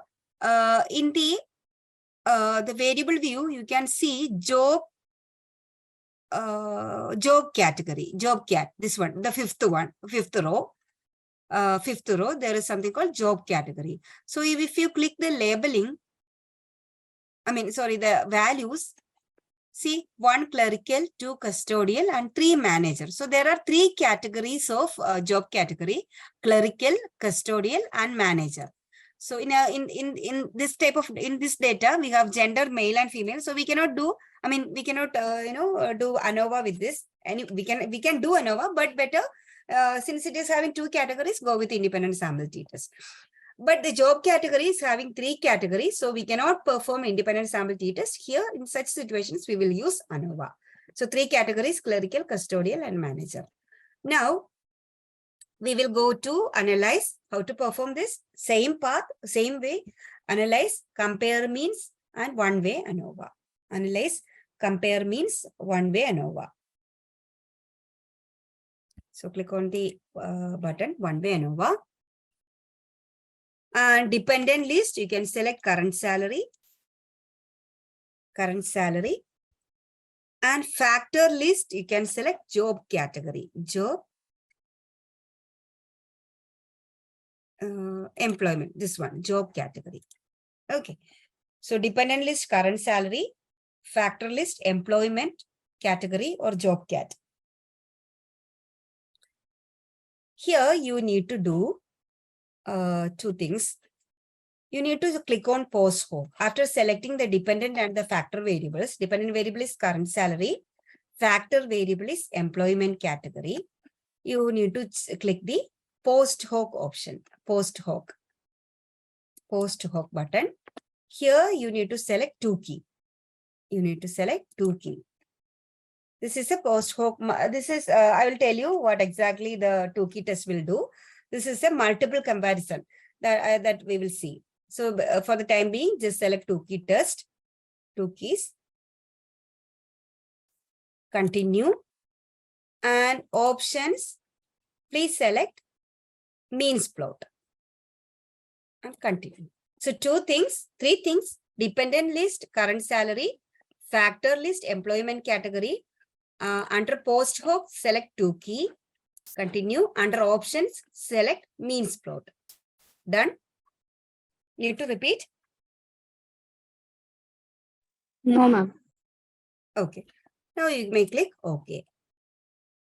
in the variable view, you can see job category, job cat, this one, the fifth row, there is something called job category. So if you click the labeling, the values, see 1 clerical, 2 custodial, and 3 manager. So there are 3 categories of job category: clerical, custodial, and manager. So in this type of, in this data, we have gender, male and female. So we cannot do, we cannot, do ANOVA with this. And we can do ANOVA, but better, since it is having 2 categories, go with independent sample t-test. But the job category is having 3 categories. So we cannot perform independent sample t-test. Here, in such situations, we will use ANOVA. So 3 categories: clerical, custodial, and manager. Now, we will go to analyze. How to perform this? Same path, same way. Analyze, compare means, and one-way ANOVA. Analyze, compare means, one-way ANOVA. So click on the button, one-way ANOVA. And dependent list, you can select current salary. And factor list, you can select job category, job employment, this one, job category. Okay. So dependent list, current salary; factor list, employment category or job cat. Here you need to do 2 things. You need to click on post hoc. After selecting the dependent and the factor variables, dependent variable is current salary, factor variable is employment category. You need to click the post hoc option, post hoc button. Here you need to select 2 key. This is a post hoc. This is, I will tell you what exactly the 2 key test will do. This is a multiple comparison that we will see. So for the time being, just select 2-key test, 2 keys, continue, and options, please select means plot and continue. So 3 things, dependent list, current salary, factor list, employment category. Under post hoc, select 2-key, continue. Under options, select means plot. Done? Need to repeat? No, ma'am. Okay. Now you may click OK.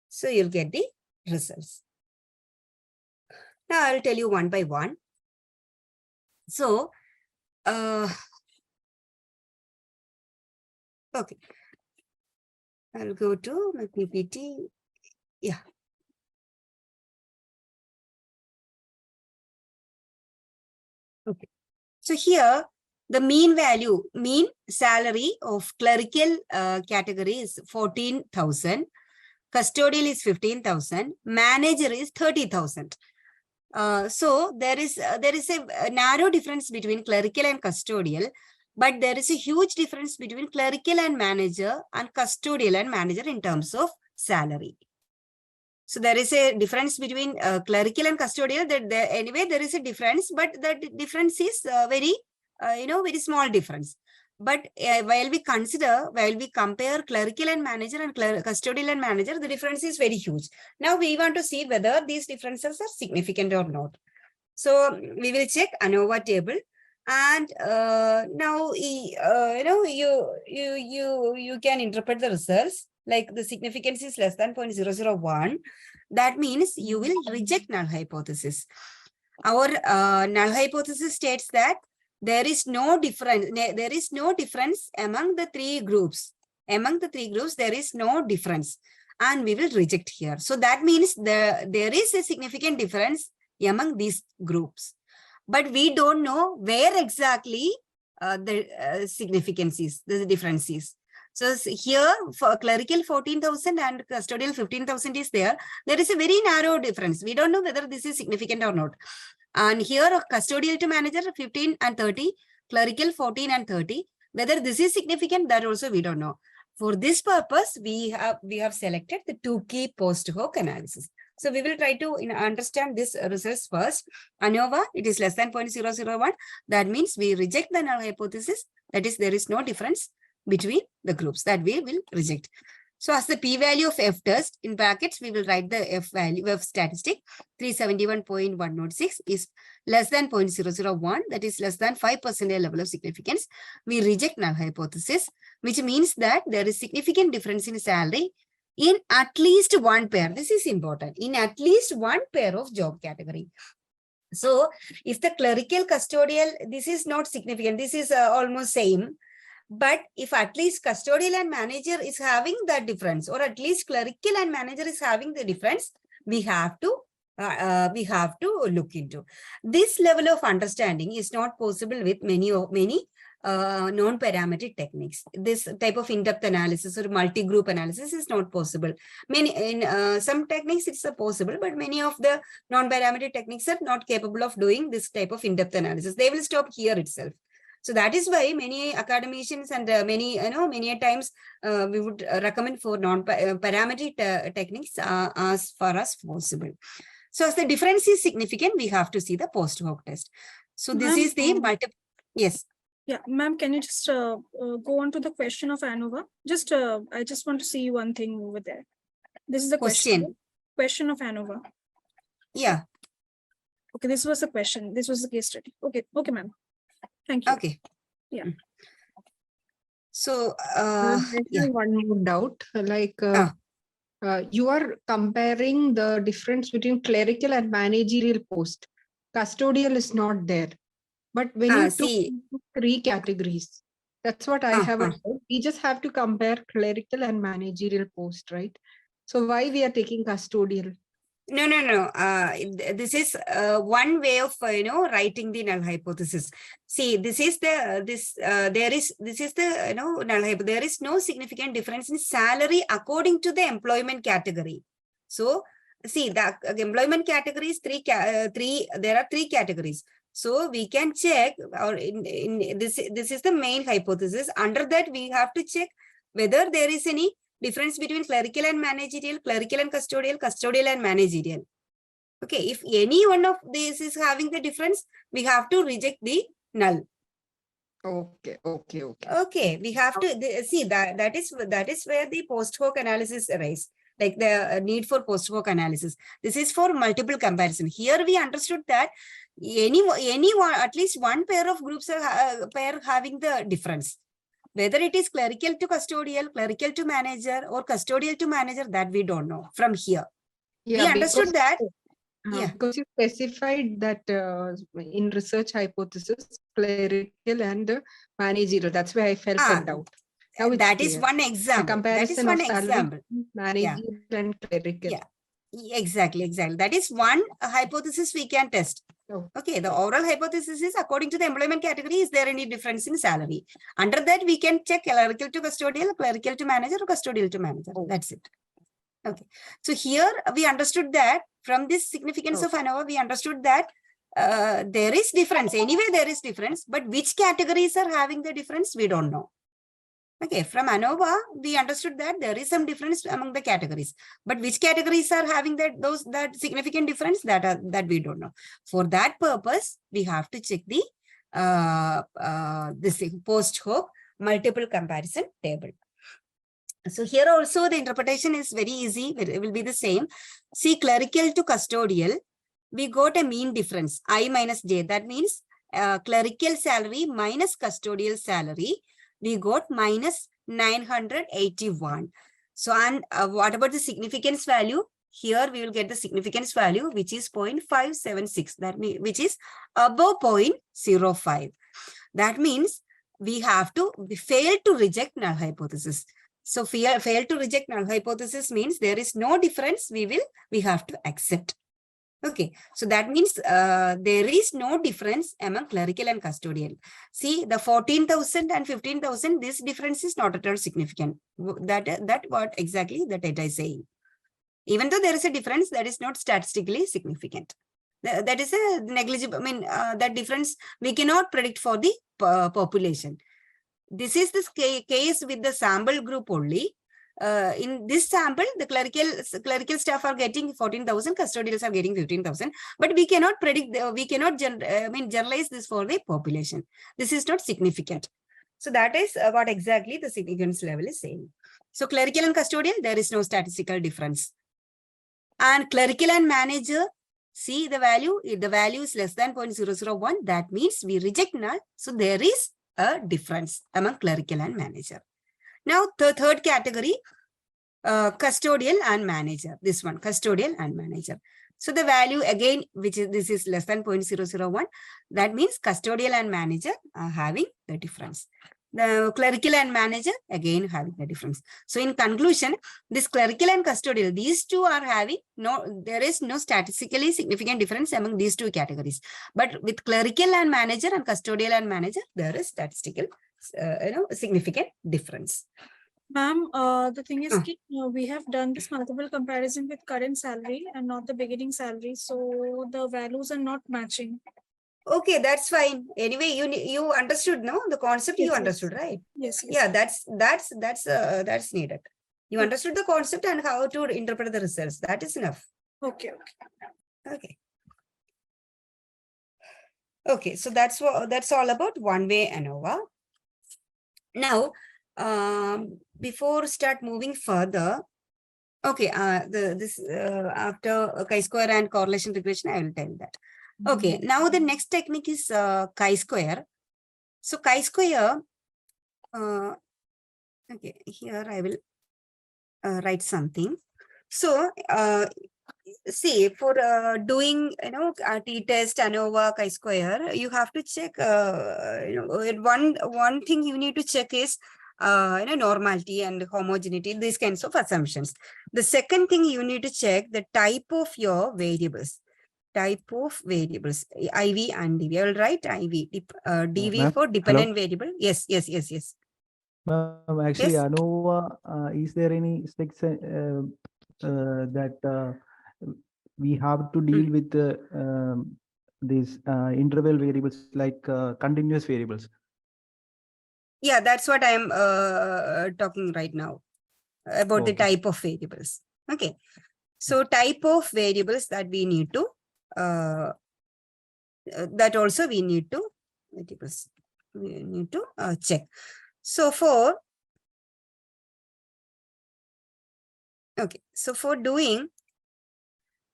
So you'll get the results. Now I'll tell you one by one. So, okay. I'll go to my PPT. Yeah. Okay. So here, the mean salary of clerical category is 14,000. Custodial is 15,000. Manager is 30,000. So there is a narrow difference between clerical and custodial, but there is a huge difference between clerical and manager and custodial and manager in terms of salary. So there is a difference between clerical and custodial. Anyway, there is a difference, but the difference is very small difference. But while we compare clerical and manager and custodial and manager, the difference is very huge. Now we want to see whether these differences are significant or not. So we will check ANOVA table, and now you can interpret the results like the significance is less than 0.001. That means you will reject null hypothesis. Our null hypothesis states that there is no difference. There is no difference among the 3 groups. Among the 3 groups, there is no difference, and we will reject here. So that means there is a significant difference among these groups, but we don't know where exactly the significance is, the difference is. So here for clerical 14,000 and custodial 15,000 is there. There is a very narrow difference. We don't know whether this is significant or not. And here custodial to manager 15 and 30, clerical 14 and 30. Whether this is significant, that also we don't know. For this purpose, we have selected the 2-key post hoc analysis. So we will try to understand this results first. ANOVA, it is less than 0.001. That means we reject the null hypothesis. That is, there is no difference between the groups, that we will reject. So as the p-value of F test, in brackets, we will write the F value of statistic 371.106 is less than 0.001, that is less than 5% level of significance. We reject null hypothesis, which means that there is significant difference in salary in at least one pair. This is important, in at least one pair of job category. So if the clerical custodial, this is not significant, this is almost same. But if at least custodial and manager is having that difference, or at least clerical and manager is having the difference, we have to look into. This level of understanding is not possible with many non-parametric techniques. This type of in-depth analysis or multi-group analysis is not possible. Some techniques it's possible, but many of the non-parametric techniques are not capable of doing this type of in-depth analysis. They will stop here itself. So that is why many academicians and many times we would recommend for non-parametric techniques as far as possible. So as the difference is significant, we have to see the post hoc test. So this is the multiple. Yes. Yeah, ma'am, can you just go on to the question of ANOVA? I just want to see one thing over there. This is the question of ANOVA. Yeah. Okay, this was the question. This was the case study. Okay, ma'am. Thank you. Okay. Yeah. So one more doubt, you are comparing the difference between clerical and managerial post. Custodial is not there. But when you took 3 categories, that's what I have. We just have to compare clerical and managerial post, right? So why we are taking custodial? No. This is one way of writing the null hypothesis. See, this is the null hypothesis. There is no significant difference in salary according to the employment category. So see the employment categories, there are three categories. So we can check, or in this is the main hypothesis. Under that, we have to check whether there is any difference between clerical and managerial, clerical and custodial, custodial and managerial. Okay, if any one of these is having the difference, we have to reject the null. Okay. Okay, we have to see that is where the post hoc analysis arises, like the need for post hoc analysis. This is for multiple comparison. Here we understood that any one, at least one pair of groups are having the difference. Whether it is clerical to custodial, clerical to manager, or custodial to manager, that we don't know from here. Yeah, we understood that. Because you specified that in research hypothesis, clerical and managerial. That's why I felt a doubt. Now that is one example. Comparison that is one of salary, example. Managerial and clerical. Yeah, exactly. That is one hypothesis we can test. Okay, the overall hypothesis is according to the employment category, is there any difference in salary? Under that, we can check clerical to custodial, clerical to manager, or custodial to manager. That's it. Okay, so here we understood that from this significance of ANOVA, we understood that there is difference. Anyway, there is difference, but which categories are having the difference, we don't know. Okay, from ANOVA, we understood that there is some difference among the categories, but which categories are having that significant difference, that we don't know. For that purpose, we have to check the this post hoc multiple comparison table. So here also the interpretation is very easy. It will be the same. See, clerical to custodial, we got a mean difference, I minus j. That means clerical salary minus custodial salary, we got minus 981. So, and what about the significance value? Here we will get the significance value, which is 0.576. That means, which is above 0.05. That means we fail to reject null hypothesis. So fail to reject null hypothesis means there is no difference. We have to accept. Okay, so that means there is no difference among clerical and custodial. See, the 14,000 and 15,000, this difference is not at all significant. That what exactly the data is saying. Even though there is a difference, that is not statistically significant. That is a negligible. I mean, that difference we cannot predict for the population. This is the case with the sample group only. In this sample, the clerical staff are getting 14,000, custodials are getting 15,000, but we cannot predict, we cannot generalize this for the population. This is not significant. So that is what exactly the significance level is saying. So clerical and custodial, there is no statistical difference. And clerical and manager, see the value, if the value is less than 0.001, that means we reject null. So there is a difference among clerical and manager. Now, the third category, custodial and manager. This one, custodial and manager. So the value again, this is less than 0.001. That means custodial and manager are having the difference. The clerical and manager again having the difference. So in conclusion, this clerical and custodial, these two are having there is no statistically significant difference among these two categories. But with clerical and manager and custodial and manager, there is statistical significant difference. Ma'am, the thing is, we have done this multiple comparison with current salary and not the beginning salary. So the values are not matching. Okay, that's fine. Anyway, you understood, no? The concept you understood, right? Yes. Yeah, that's needed. You understood the concept and how to interpret the results. That is enough. Okay. Okay, so that's all about one-way ANOVA. Now, before start moving further, okay, after chi-square and correlation regression, I will tell that. Okay, now the next technique is chi-square. So chi-square, okay, here I will write something. So, see, for doing, t-test, ANOVA, chi-square, you have to check, one thing you need to check is, normality and homogeneity, these kinds of assumptions. The second thing you need to check the type of your variables. IV and DV. I will write IV. DV for dependent variable. Yes. Actually, Yes. ANOVA, is there any sticks that we have to deal with these interval variables like continuous variables. Yeah, that's what I am talking right now about the Okay. type of variables. Okay. So type of variables that we need to, that also we need to, check. So for, okay, so for doing,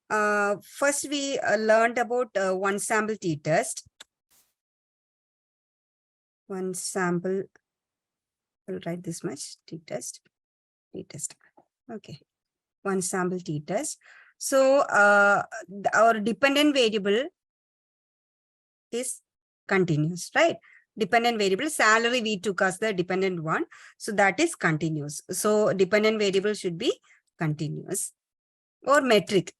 first we learned about one sample t-test. One sample, I'll write this much, t-test. Okay, one sample t-test. So our dependent variable is continuous, right? Dependent variable salary we took as the dependent one. So that is continuous. So dependent variable should be continuous or metric.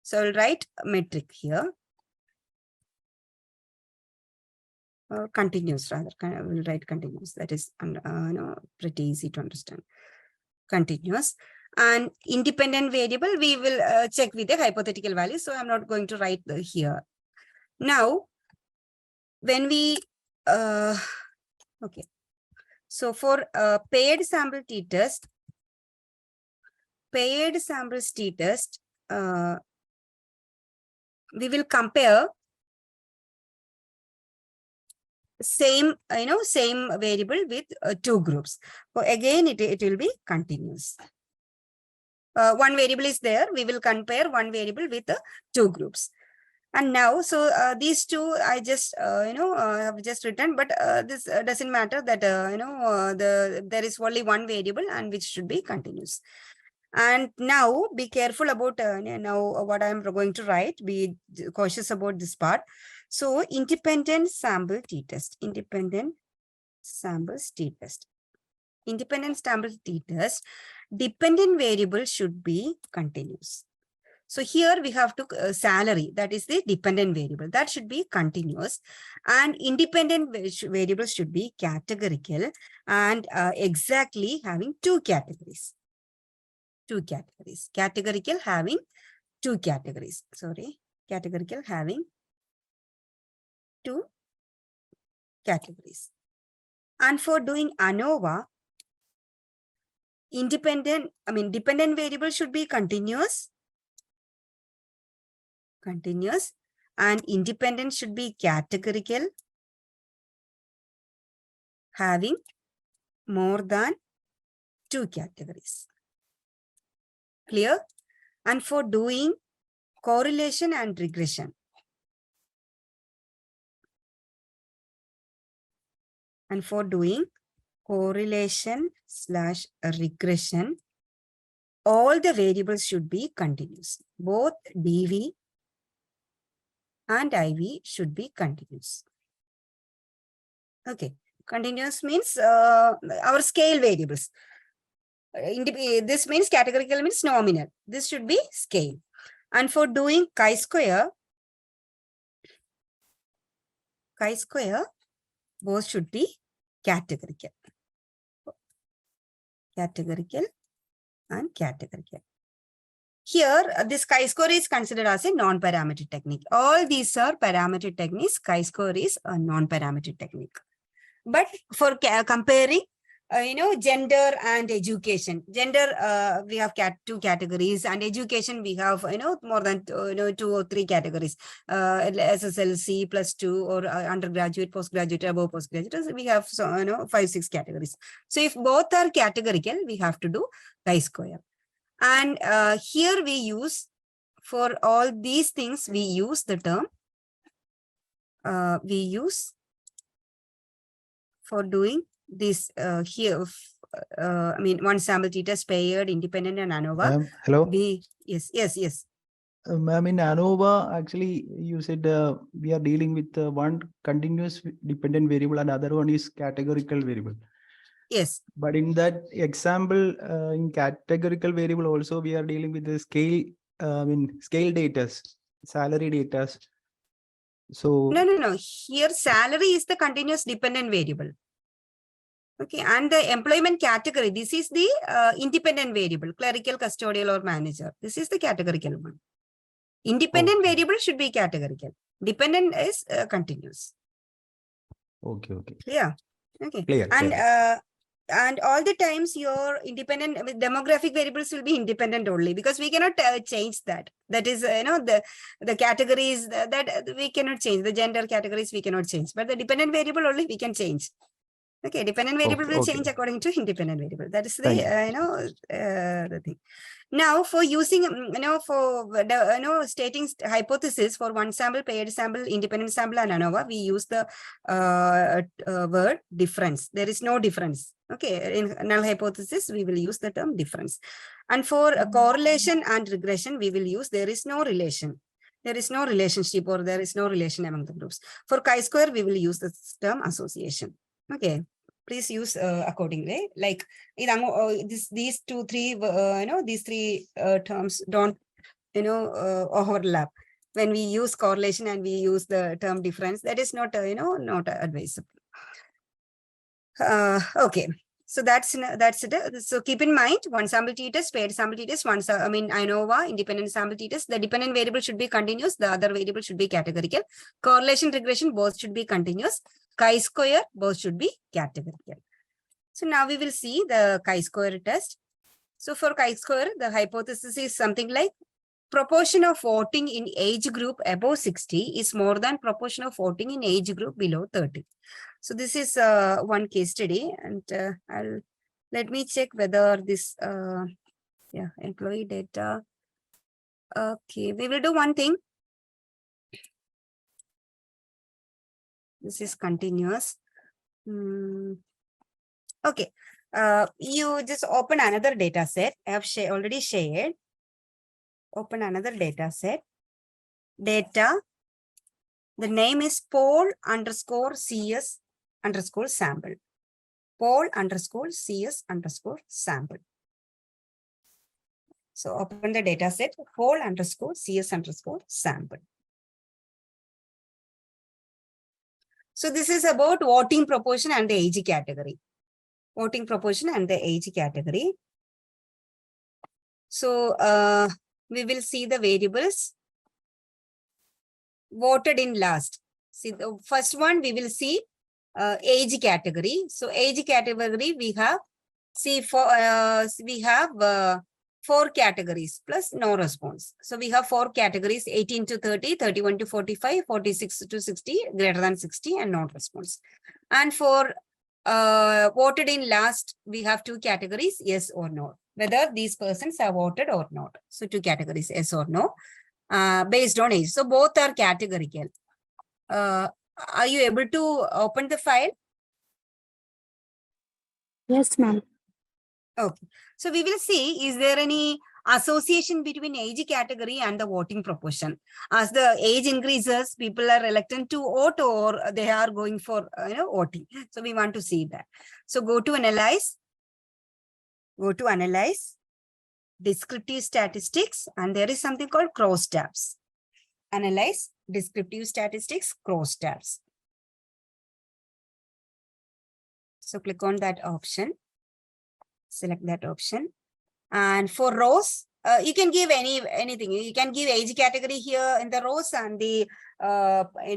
So I'll write metric here. Continuous rather, I will write continuous. That is pretty easy to understand. Continuous. And independent variable, we will check with the hypothetical value. So I'm not going to write here. Now, when we, okay. So for paired sample t-test, we will compare same variable with two groups. So again, it will be continuous. One variable is there. We will compare one variable with two groups. And now, so these two I just have just written, but this doesn't matter that there is only one variable and which should be continuous. And now be careful about now what I'm going to write. Be cautious about this part. So independent sample t-test. Independent sample t-test. Dependent variable should be continuous. So here we have to salary, that is the dependent variable, that should be continuous, and independent variables should be categorical and exactly having two categories. Categorical having two categories. Categorical having two categories. And for doing ANOVA, dependent variable should be continuous, and independent should be categorical, having more than two categories. Clear? And for doing correlation and regression, all the variables should be continuous. Both DV and IV should be continuous. Okay, continuous means our scale variables. This means categorical means nominal. This should be scale. And for doing chi-square, both should be categorical. And categorical. Here, this chi-score is considered as a non-parametric technique. All these are parametric techniques. Chi-score is a non-parametric technique. But for comparing, gender and education. Gender, we have two categories, and education we have, more than 2 or 3 categories. SSLC +2 or undergraduate, postgraduate, above postgraduate. So we have 5-6 categories. So if both are categorical, we have to do chi-square. And here we use, for all these things, we use the term, for doing this here, one sample t-test, paired, independent, and ANOVA. Hello. Yes. Ma'am, in ANOVA, actually, you said we are dealing with one continuous dependent variable and other one is categorical variable. Yes. But in that example, in categorical variable also, we are dealing with the scale, scale data, salary data. So no. Here salary is the continuous dependent variable. Okay, and the employment category, this is the independent variable, clerical, custodial, or manager. This is the categorical one. Independent variable should be categorical. Dependent is continuous. Okay, okay. Yeah. Okay. Clear. And all the times your independent demographic variables will be independent only, because we cannot change that. That is, the categories that we cannot change. The gender categories we cannot change, but the dependent variable only we can change. Okay, dependent variable will change according to independent variable. That is the the thing. Now, for using stating hypothesis for one sample, paired sample, independent sample, and ANOVA, we use the word difference. There is no difference. Okay, in null hypothesis, we will use the term difference. And for correlation and regression, we will use there is no relation. There is no relationship, or there is no relation among the groups. For chi-square, we will use the term association. Okay, please use accordingly. Like these three terms don't overlap. When we use correlation and we use the term difference, that is not not advisable. Okay, so that's it. So keep in mind, one sample t-test, paired sample t-test, ANOVA, independent sample t-test. The dependent variable should be continuous. The other variable should be categorical. Correlation, regression, both should be continuous. Chi-square, both should be categorical. So now we will see the chi-square test. So for chi-square, the hypothesis is something like proportion of voting in age group above 60 is more than proportion of voting in age group below 30. So this is one case study, and let me check whether this employee data. Okay, we will do one thing. This is continuous. Okay, you just open another data set. I have already shared. Open another data set. Data. The name is poll_CS_sample. Poll_CS_sample. So open the data set. Poll_CS_sample. So this is about voting proportion and the age category. Voting proportion and the age category. So we will see the variables voted in last. See, the first one we will see age category. So age category we have, we have 4 categories plus no response. So we have 4 categories: 18 to 30, 31 to 45, 46 to 60, greater than 60, and no response. And for voted in last, we have 2 categories: yes or no, whether these persons have voted or not. So 2 categories, yes or no, based on age. So both are categorical. Are you able to open the file? Yes, ma'am. Okay. So we will see, is there any association between age category and the voting proportion? As the age increases, people are reluctant to vote, or they are going for voting. So we want to see that. So go to analyze. Go to analyze, descriptive statistics, and there is something called cross tabs. Analyze, descriptive statistics, cross tabs. So click on that option. Select that option. And for rows, you can give anything. You can give age category here in the rows, and the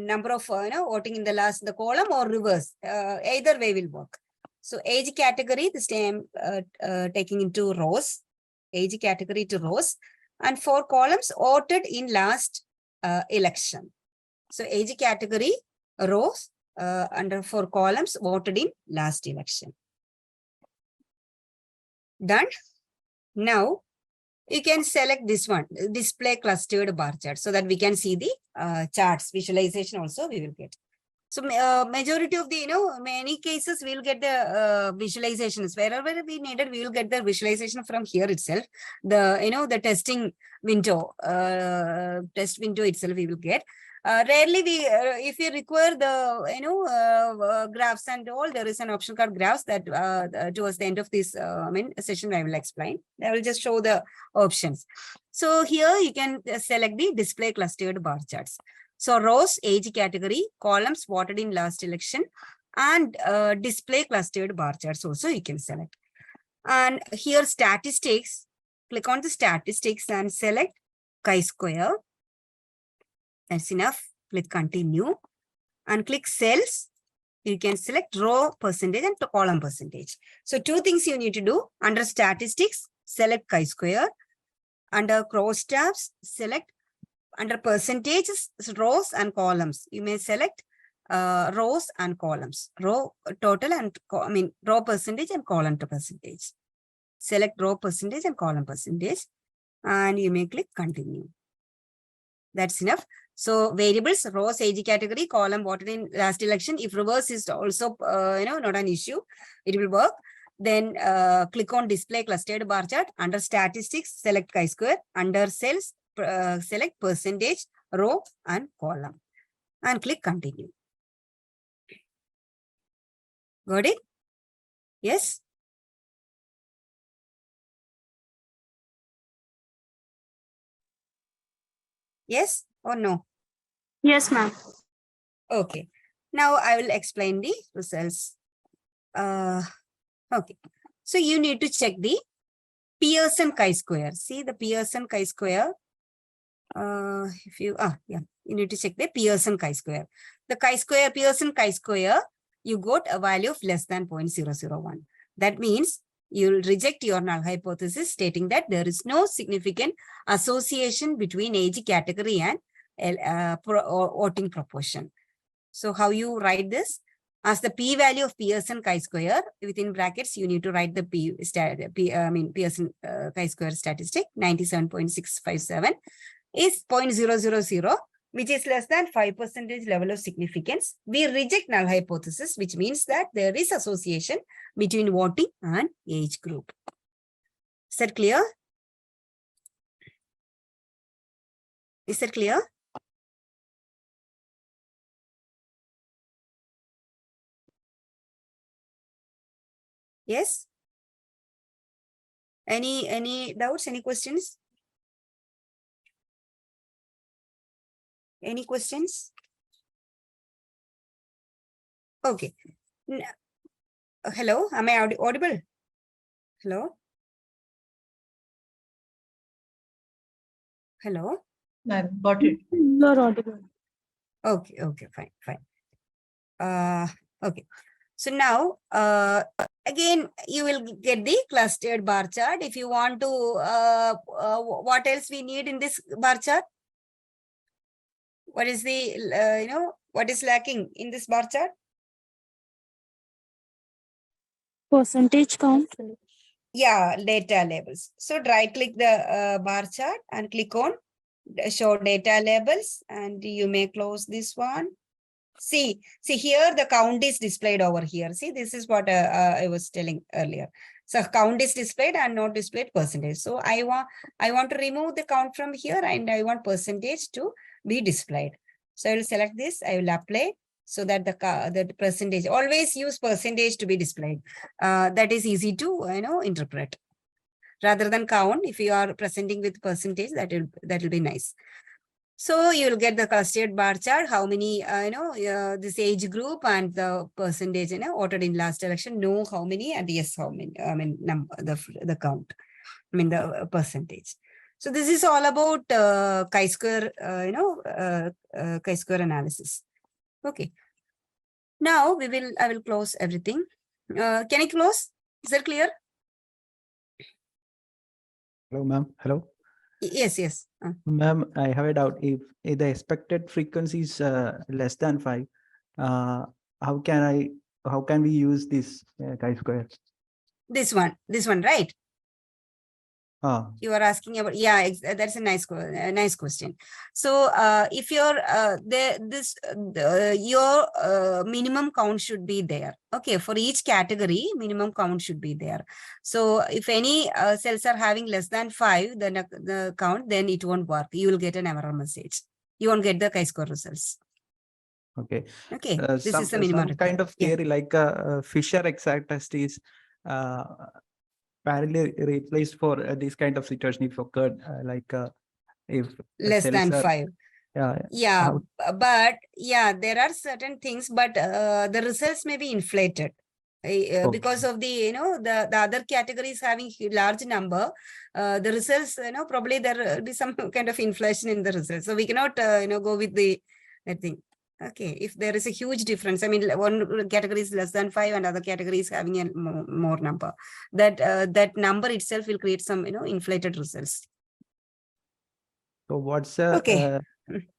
number of voting in the last the column, or reverse. Either way will work. So age category, the same taking into rows. Age category to rows, and 4 columns voted in last election. So age category rows under 4 columns voted in last election. Done. Now you can select this one, display clustered bar chart, so that we can see the charts. Visualization also we will get. So majority of the, many cases we will get the visualizations. Wherever we needed, we will get the visualization from here itself. The, the testing window, test window itself we will get. Rarely we, if we require the, graphs and all, there is an option called graphs that towards the end of this session, I will explain. I will just show the options. So here you can select the display clustered bar charts. So rows, age category, columns voted in last election, and display clustered bar charts also you can select. And here statistics, click on the statistics and select chi-square. That's enough. Click continue and click cells. You can select row percentage and column percentage. So two things you need to do. Under statistics, select chi-square. Under cross tabs, select under percentages, rows and columns. You may select rows and columns, row total and row percentage and column to percentage. Select row percentage and column percentage, and you may click continue. That's enough. So variables, rows, AG category, column voted in last election. If reverse is also not an issue, it will work. Then click on display clustered bar chart. Under statistics, select chi-square. Under cells, select percentage, row and column, and click continue. Got it? Yes. Yes or no? Yes, ma'am. Okay. Now I will explain the results. Okay. So you need to check the Pearson chi-square. See the Pearson chi-square. You need to check the Pearson chi-square. The chi-square, Pearson chi-square, you got a value of less than 0.001. That means you'll reject your null hypothesis stating that there is no significant association between age category and voting proportion. So how you write this? As the p-value of Pearson chi-square, within brackets, you need to write the Pearson chi-square statistic, 97.657 is 0.000, which is less than 5% level of significance. We reject null hypothesis, which means that there is association between voting and age group. Is that clear? Is that clear? Yes? Any doubts, any questions? Any questions? Okay. Hello, am I audible? Hello? Hello? Got it. You're audible. Okay, fine. Okay. So now, again, you will get the clustered bar chart. If you want to, what else we need in this bar chart? What is the, what is lacking in this bar chart? Percentage count. Yeah, data labels. So right click the bar chart and click on show data labels, and you may close this one. See here the count is displayed over here. See, this is what I was telling earlier. So count is displayed and not displayed percentage. So I want to remove the count from here, and I want percentage to be displayed. So I will select this. I will apply so that the percentage, always use percentage to be displayed. That is easy to interpret. Rather than count, if you are presenting with percentage, that will be nice. So you will get the clustered bar chart, how many, this age group and the percentage, voted in last election, no how many, and yes how many, the count, the percentage. So this is all about chi-square, chi-square analysis. Okay. Now I will close everything. Can I close? Is that clear? Hello, ma'am. Hello. Yes. Ma'am, I have a doubt. If the expected frequency is less than 5, how can we use this chi-square? This one, right? You are asking about, that's a nice question. So if your your minimum count should be there. Okay, for each category, minimum count should be there. So if any cells are having less than 5, then the count, then it won't work. You will get an error message. You won't get the chi-square results. Okay. This is the minimum. Some kind of theory like Fisher exact test is apparently replaced for this kind of situation if occurred, if less than 5. Yeah, how- but yeah, there are certain things, but the results may be inflated. Because of the the other categories having large number, the results probably there will be some kind of inflation in the results, so we cannot go with the thing. Okay, if there is a huge difference, I mean one category is less than 5 and other category is having a more number, that that number itself will create some inflated results. So what's Okay.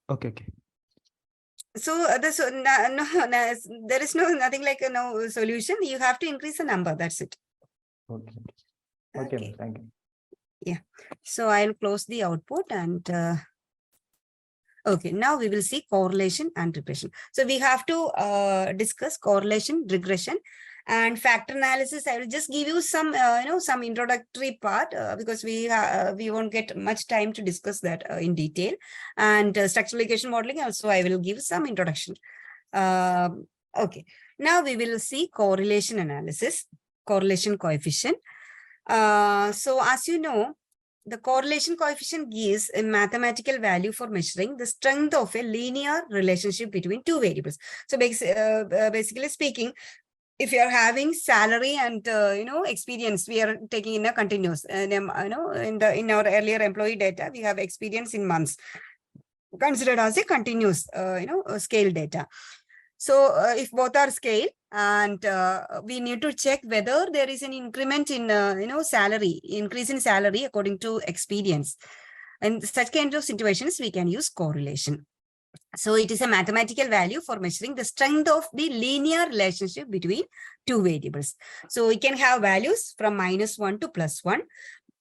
okay. So there is nothing like no solution. You have to increase the number. That's it. Okay. Okay. Thank you. Yeah. So I'll close the output and okay. Now we will see correlation and regression. So we have to discuss correlation, regression, and factor analysis. I will just give you some some introductory part because we won't get much time to discuss that in detail. And structural equation modeling also I will give some introduction. Okay. Now we will see correlation analysis, correlation coefficient. So as you know, the correlation coefficient gives a mathematical value for measuring the strength of a linear relationship between two variables. So basically speaking, if you are having salary and experience, we are taking in a continuous. And in our earlier employee data, we have experience in months, considered as a continuous scale data. So if both are scale, and we need to check whether there is an increment in salary, increase in salary according to experience. In such kind of situations, we can use correlation. So it is a mathematical value for measuring the strength of the linear relationship between two variables. So we can have values from -1 to +1.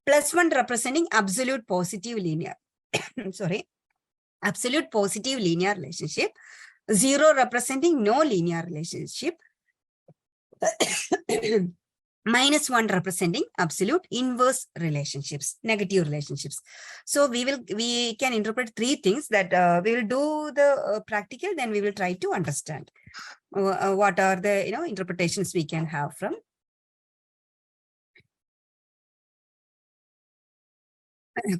+1 representing absolute positive linear, sorry, absolute positive linear relationship. 0 representing no linear relationship. -1 representing absolute inverse relationships, negative relationships. So we can interpret three things that we will do the practical, then we will try to understand what are the interpretations we can have from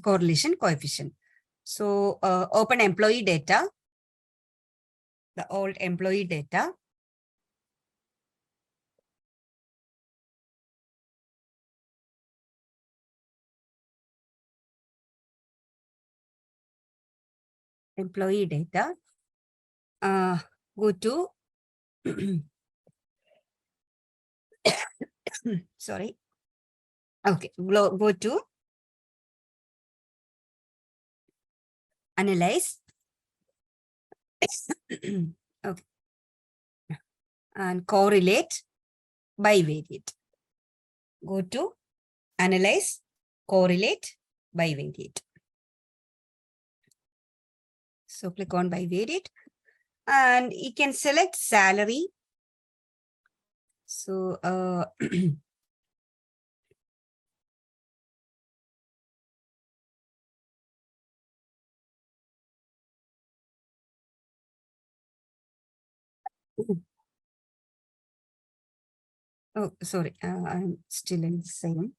correlation coefficient. So open employee data, the old employee data. Employee data. Go to sorry. Okay, go to analyze. Okay, and correlate, bivariate. Go to analyze, correlate, bivariate. So click on bivariate, and you can select salary. So oh, sorry, I'm still in the same.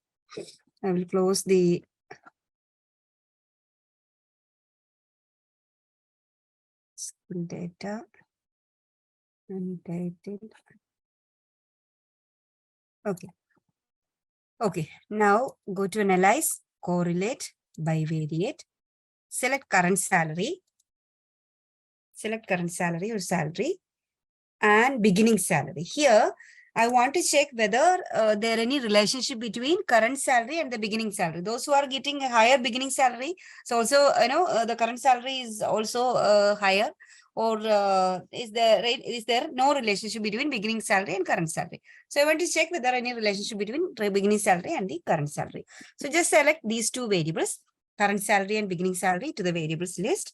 I will close the school data and title. Okay. Okay, now go to analyze, correlate, bivariate, select current salary, or salary, and beginning salary. Here, I want to check whether there any relationship between current salary and the beginning salary. Those who are getting a higher beginning salary, so also the current salary is also higher, or is there no relationship between beginning salary and current salary? So I want to check whether any relationship between the beginning salary and the current salary. So just select these two variables, current salary and beginning salary, to the variables list.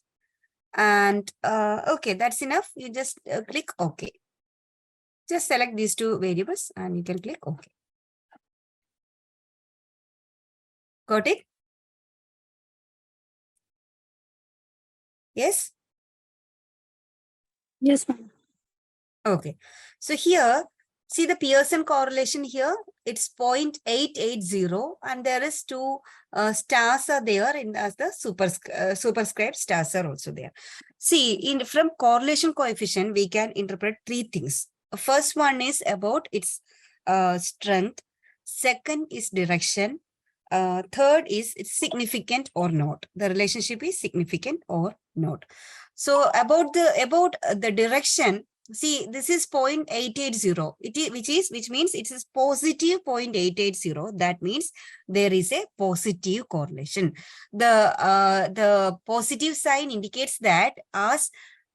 And okay, that's enough. You just click OK. Just select these two variables and you can click OK. Got it? Yes? Yes, ma'am. Okay. So here, see the Pearson correlation here. it's 0.880, and there is 2 stars are there in as the superscript stars are also there. See, from correlation coefficient, we can interpret 3 things. First one is about its strength. Second is direction. Third is it's significant or not. The relationship is significant or not. So about the direction, see, this is 0.880, which means it is positive 0.880. That means there is a positive correlation. The positive sign indicates that as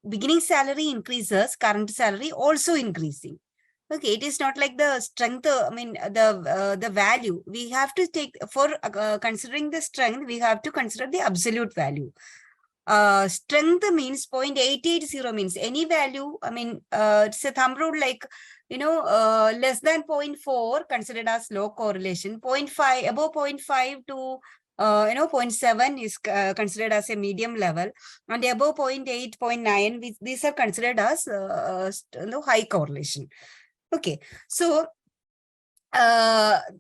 beginning salary increases, current salary also increasing. Okay, it is not like the strength, the value. We have to take, for considering the strength, we have to consider the absolute value. Strength means 0.880 means any value. It's a thumb rule, like, less than 0.4 considered as low correlation. 0.5, above 0.5 to 0.7 is considered as a medium level, and above 0.8, 0.9, these are considered as high correlation. Okay, so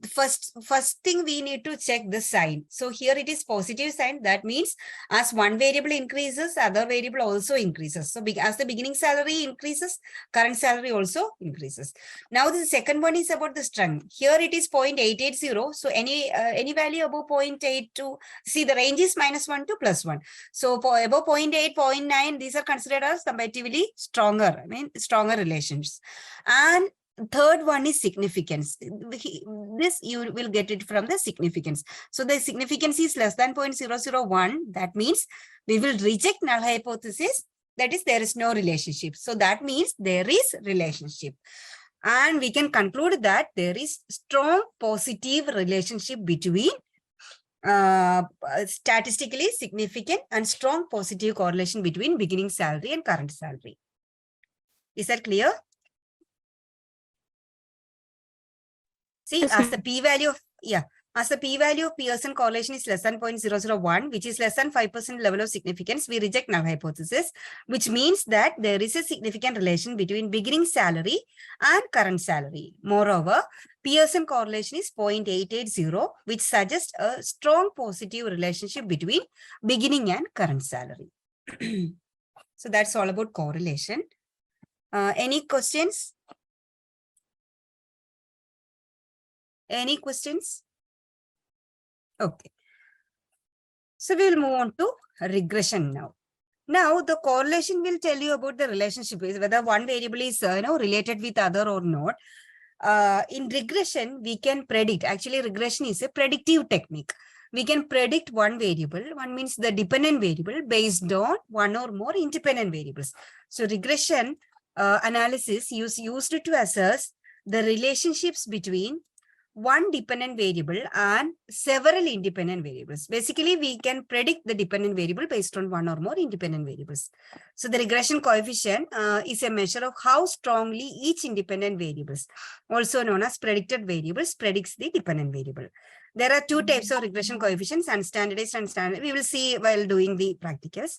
first thing we need to check the sign. So here it is positive sign. That means as one variable increases, other variable also increases. So as the beginning salary increases, current salary also increases. Now the second one is about the strength. Here it is 0.880. So any value above 0.82, see, the range is -1 to +1. So above 0.8, 0.9, these are considered as comparatively stronger, stronger relations. And third one is significance. This you will get it from the significance. So the significance is less than 0.001. That means we will reject null hypothesis. That is, there is no relationship. So that means there is relationship. And we can conclude that there is strong positive relationship between statistically significant and strong positive correlation between beginning salary and current salary. Is that clear? See, as the p-value of, as the p-value of Pearson correlation is less than 0.001, which is less than 5% level of significance, we reject null hypothesis, which means that there is a significant relation between beginning salary and current salary. Moreover, Pearson correlation is 0.880, which suggests a strong positive relationship between beginning and current salary. So that's all about correlation. Any questions? Any questions? Okay. So we'll move on to regression now. Now the correlation will tell you about the relationship, whether one variable is related with other or not. In regression, we can predict. Actually, regression is a predictive technique. We can predict one variable. One means the dependent variable based on one or more independent variables. So regression analysis is used to assess the relationships between one dependent variable and several independent variables. Basically, we can predict the dependent variable based on one or more independent variables. So the regression coefficient is a measure of how strongly each independent variables, also known as predicted variables, predicts the dependent variable. There are two types of regression coefficients, unstandardized and standard. We will see while doing the practicals.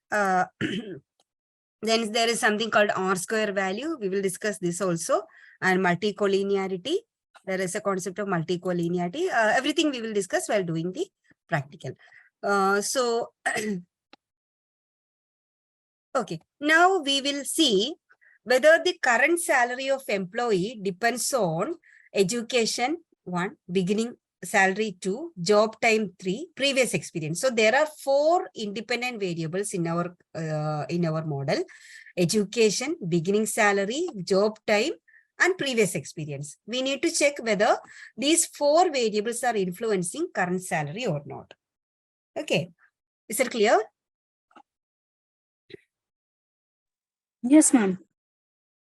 Then there is something called R-square value. We will discuss this also. And multicollinearity. There is a concept of multicollinearity. Everything we will discuss while doing the practical. Okay, now we will see whether the current salary of employee depends on education 1, beginning salary 2, job time 3, previous experience. So there are 4 independent variables in our model: education, beginning salary, job time, and previous experience. We need to check whether these 4 variables are influencing current salary or not. Okay, is it clear? Yes, ma'am.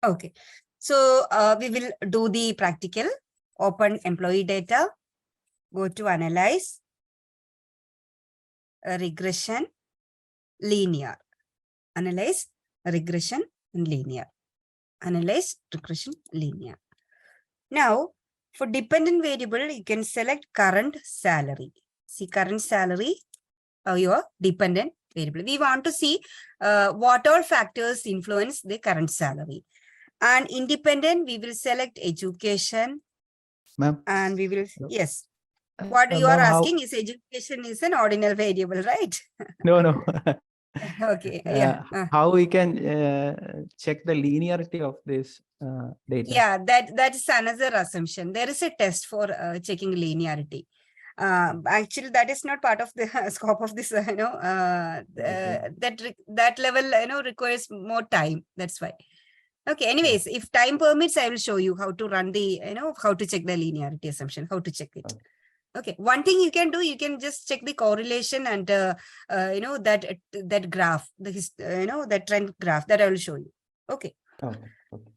Okay, so we will do the practical. Open employee data, go to analyze, regression, linear. Analyze, regression, and linear. Analyze, regression, linear. Now, for dependent variable, you can select current salary. See, current salary, your dependent variable. We want to see what all factors influence the current salary. And independent, we will select education, Ma'am. And we will, Hello? yes. What you are Ma'am, how? asking is education is an ordinal variable, right? No, no. Okay, yeah. How we can check the linearity of this data? Yeah, that is another assumption. There is a test for checking linearity. Actually, that is not part of the scope of this, that level, requires more time. That's why. Okay, anyways, if time permits, I will show you how to run the, how to check the linearity assumption, how to check it. Okay. Okay, one thing you can do, you can just check the correlation and, that graph, that trend graph that I will show you. Okay. Okay. Okay.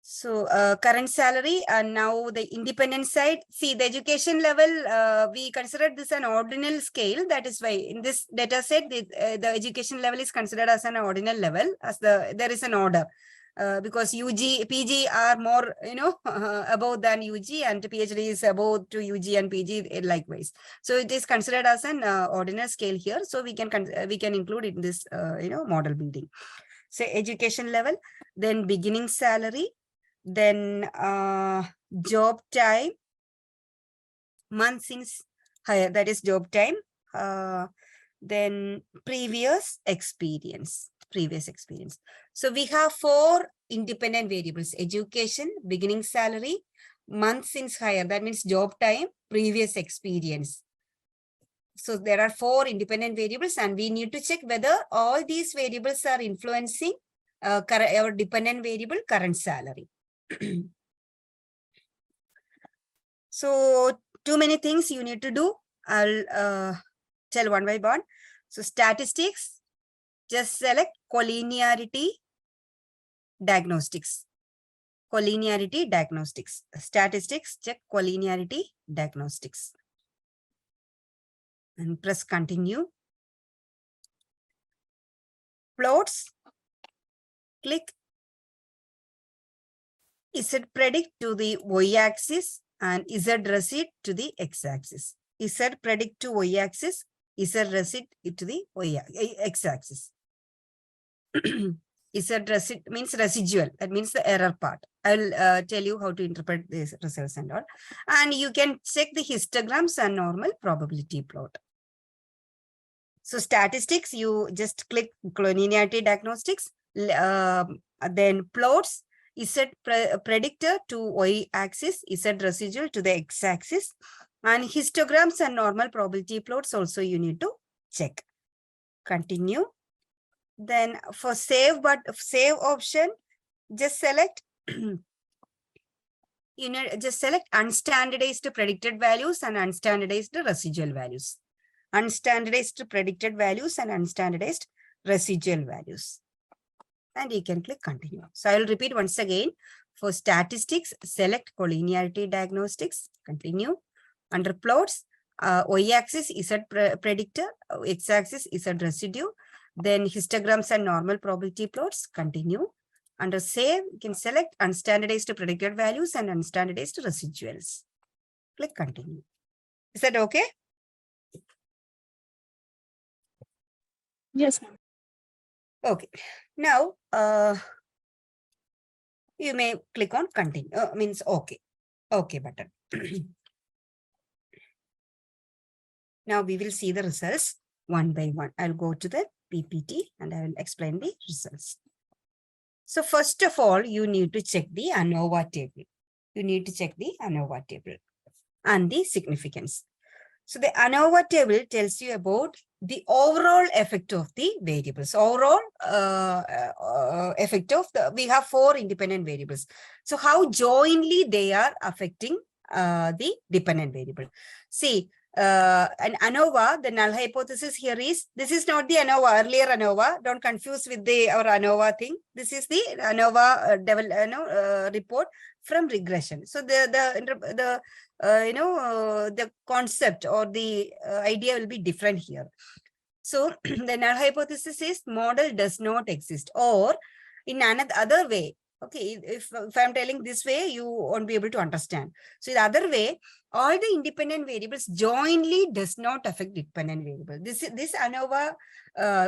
So current salary and now the independent side. See, the education level, we considered this an ordinal scale. That is why in this data set, the education level is considered as an ordinal level, as there is an order. Because UG, PG are more, above than UG, and PhD is above to UG and PG likewise. So it is considered as an ordinal scale here. So we can include it in this, model building. So education level, then beginning salary, then job time, month since higher, that is job time, then previous experience. So we have 4 independent variables: education, beginning salary, month since higher, that means job time, previous experience. So there are 4 independent variables, and we need to check whether all these variables are influencing our dependent variable current salary. So too many things you need to do. I'll tell one by one. So statistics, just select collinearity diagnostics. Collinearity diagnostics. Statistics, check collinearity diagnostics. And press continue. Plots, click Z predict to the y-axis and Z recede to the x-axis. Z predict to y-axis, Z recede to the x-axis. Z recede means residual. That means the error part. I'll tell you how to interpret these results and all. And you can check the histograms and normal probability plot. So statistics, you just click collinearity diagnostics, then plots, Z predictor to y-axis, Z residual to the x-axis, and histograms and normal probability plots also you need to check. Continue. Then for save option, just select just select unstandardized predicted values and unstandardized residual values. Unstandardized predicted values and unstandardized residual values. And you can click continue. So I will repeat once again. For statistics, select collinearity diagnostics, continue. Under plots, y-axis Z predictor, x-axis Z residue, then histograms and normal probability plots, continue. Under save, you can select unstandardized predicted values and unstandardized residuals. Click continue. Is that okay? Yes, ma'am. Okay. Now, you may click on continue, means okay. Okay button. Now we will see the results one by one. I'll go to the PPT and I will explain the results. So first of all, you need to check the ANOVA table. You need to check the ANOVA table and the significance. So the ANOVA table tells you about the overall effect of the variables. Overall effect of we have 4 independent variables. So how jointly they are affecting the dependent variable. See, an ANOVA, the null hypothesis here is, this is not the ANOVA, earlier ANOVA. Don't confuse with our ANOVA thing. This is the ANOVA report from regression. So the concept or the idea will be different here. So the null hypothesis is model does not exist, or in another other way. Okay, if I'm telling this way, you won't be able to understand. So the other way, all the independent variables jointly does not affect dependent variable. This ANOVA,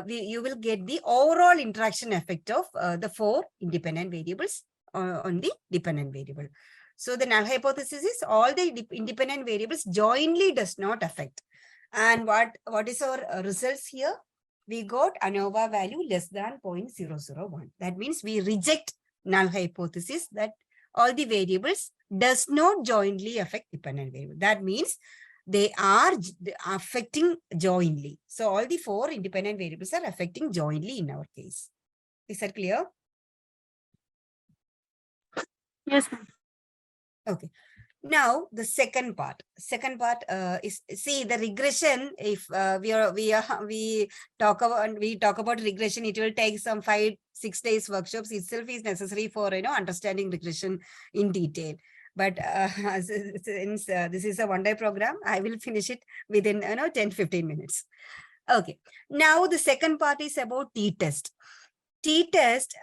you will get the overall interaction effect of the 4 independent variables on the dependent variable. So the null hypothesis is all the independent variables jointly does not affect. And what is our results here? We got ANOVA value less than 0.001. That means we reject null hypothesis that all the variables does not jointly affect dependent variable. That means they are affecting jointly. So all the 4 independent variables are affecting jointly in our case. Is that clear? Yes, ma'am. Okay. Now the second part is, see, the regression. If we talk about regression, it will take some 5-6 days workshops itself is necessary for understanding regression in detail. But since this is a one-day program, I will finish it within 10-15 minutes. Okay. Now the second part is about t-test. T-test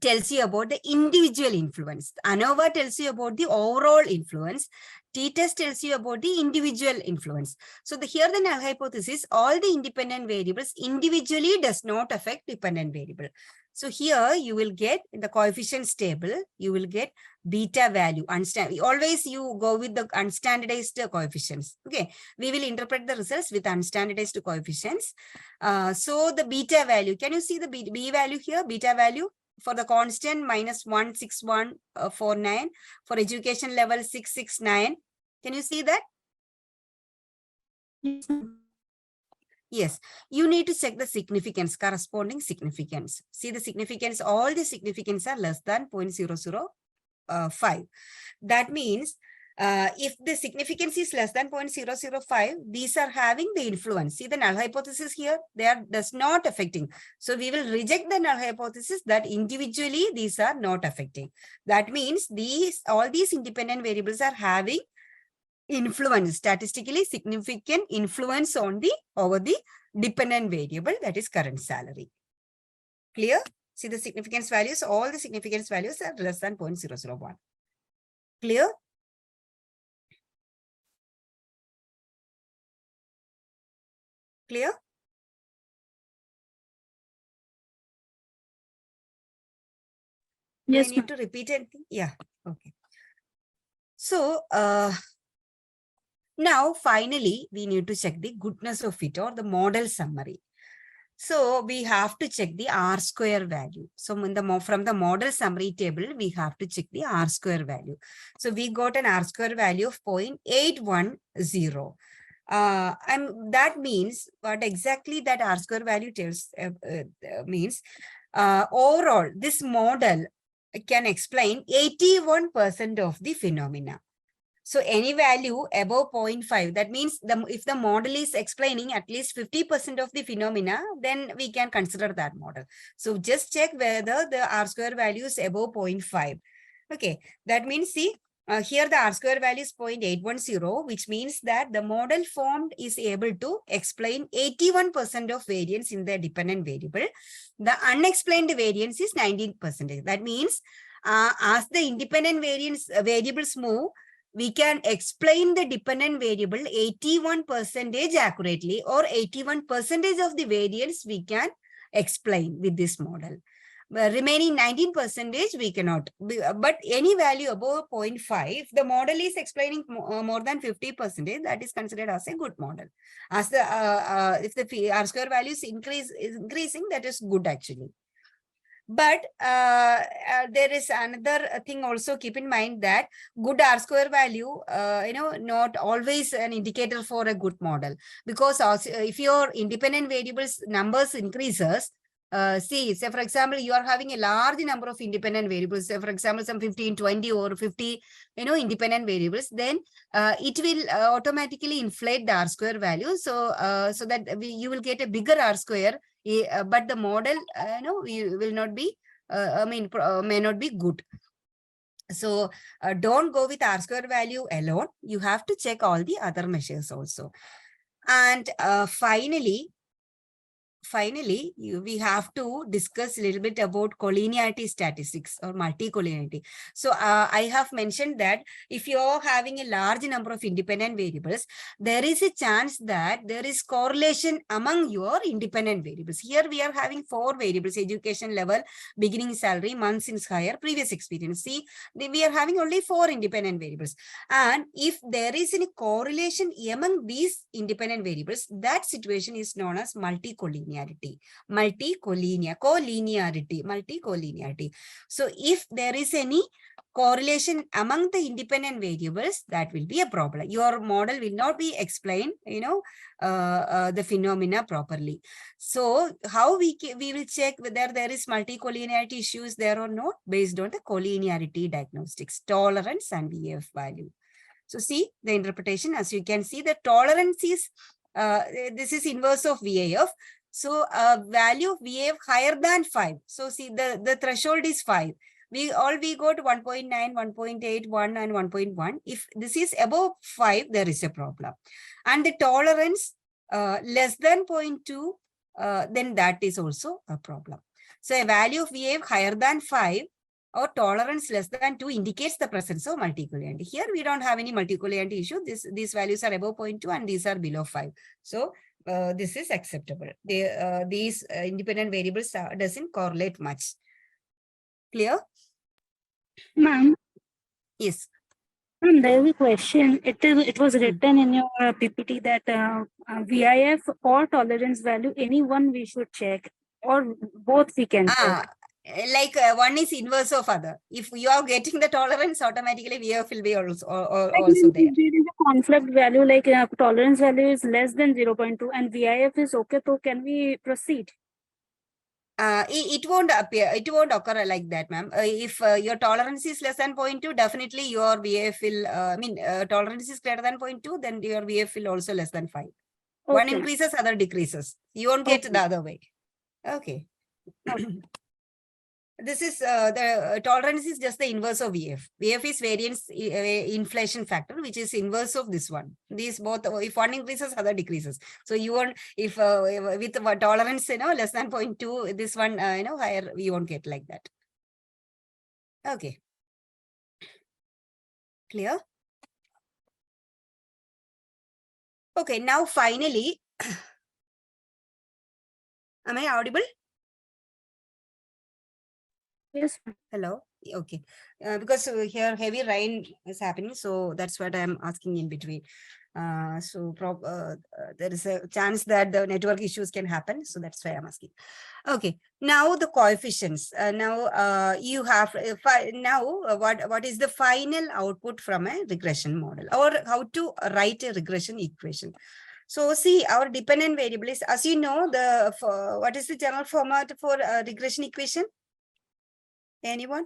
tells you about the individual influence. ANOVA tells you about the overall influence. T-test tells you about the individual influence. So here the null hypothesis, all the independent variables individually does not affect dependent variable. So here you will get in the coefficients table, you will get beta value. Always you go with the unstandardized coefficients. Okay, we will interpret the results with unstandardized coefficients. So the beta value, can you see the B value here? Beta value for the constant minus 16149, for education level 669. Can you see that? Yes, you need to check the significance, corresponding significance. See the significance, all the significance are less than 0.005. That means if the significance is less than 0.005, these are having the influence. See the null hypothesis here, they are does not affecting. So we will reject the null hypothesis that individually these are not affecting. That means all these independent variables are having influence, statistically significant influence on over the dependent variable, that is current salary. Clear? See the significance values, all the significance values are less than 0.001. Clear? Clear? Yes, I need to repeat anything? Yeah. Okay. So now finally we need to check the goodness of fit or the model summary. So we have to check the R-square value. So from the model summary table, we have to check the R-square value. So we got an R-square value of 0.810. And that means what exactly that R-square value tells means overall this model can explain 81% of the phenomena. So any value above 0.5, that means if the model is explaining at least 50% of the phenomena, then we can consider that model. So just check whether the R-square value is above 0.5. Okay, that means see, here the R-square value is 0.810, which means that the model formed is able to explain 81% of variance in the dependent variable. The unexplained variance is 19%. That means as the independent variables move, we can explain the dependent variable 81% accurately, or 81% of the variance we can explain with this model. Remaining 19% we cannot. But any value above 0.5, the model is explaining more than 50%, that is considered as a good model. As the if the R-square value is increasing, that is good actually. But there is another thing also, keep in mind that good R-square value, not always an indicator for a good model, because also, if your independent variables numbers increases, say for example, you are having a large number of independent variables, say for example, some 15, 20 or 50, independent variables, then it will automatically inflate the R-square value. So, so that you will get a bigger R-square, but the model, will not be, may not be good. So don't go with R-square value alone. You have to check all the other measures also. And finally, finally, we have to discuss a little bit about collinearity statistics or multi-collinearity. So I have mentioned that if you're having a large number of independent variables, there is a chance that there is correlation among your independent variables. Here we are having 4 variables: education level, beginning salary, months in hire, previous experience. See, we are having only 4 independent variables. And if there is any correlation among these independent variables, that situation is known as multi-collinearity. Multi-collinearity. So if there is any correlation among the independent variables, that will be a problem. Your model will not be explained, the phenomena properly. So how we will check whether there is multi-collinearity issues there or not, based on the collinearity diagnostics, tolerance and VAF value. So see the interpretation. As you can see, the tolerance is, this is inverse of VAF. So value of VAF higher than 5. So see, the threshold is 5. We got 1.9, 1.8, 1 and 1.1. If this is above 5, there is a problem. And the tolerance less than 0.2, then that is also a problem. So a value of VAF higher than 5 or tolerance less than 2 indicates the presence of multi-collinearity. Here we don't have any multi-collinearity issue. These values are above 0.2 and these are below 5. So this is acceptable. These independent variables doesn't correlate much. Clear? Ma'am. Yes. Ma'am, there is a question. It was written in your PPT that VIF or tolerance value, any one we should check, or both we can check. Like one is inverse of other. If you are getting the tolerance, automatically VIF will be also there. There is a conflict value, like tolerance value is less than 0.2 and VIF is okay, so can we proceed? It won't appear, it won't occur like that, ma'am. If your tolerance is less than 0.2, definitely your VIF will, tolerance is greater than 0.2, then your VIF will also less than 5. Okay. One increases, other decreases. You won't get the other way. Okay. This is the tolerance is just the inverse of VF. VF is variance inflation factor, which is inverse of this one. These both, if one increases, other decreases. So you won't, if with tolerance, less than 0.2, this one, higher, you won't get like that. Okay. Clear? Okay, now finally, am I audible? Yes. Hello. Okay. Because here heavy rain is happening, so that's what I'm asking in between. There is a chance that the network issues can happen, so that's why I'm asking. Okay. Now the coefficients. You have what is the final output from a regression model, or how to write a regression equation? So see, our dependent variable is, as you know, what is the general format for a regression equation? Anyone?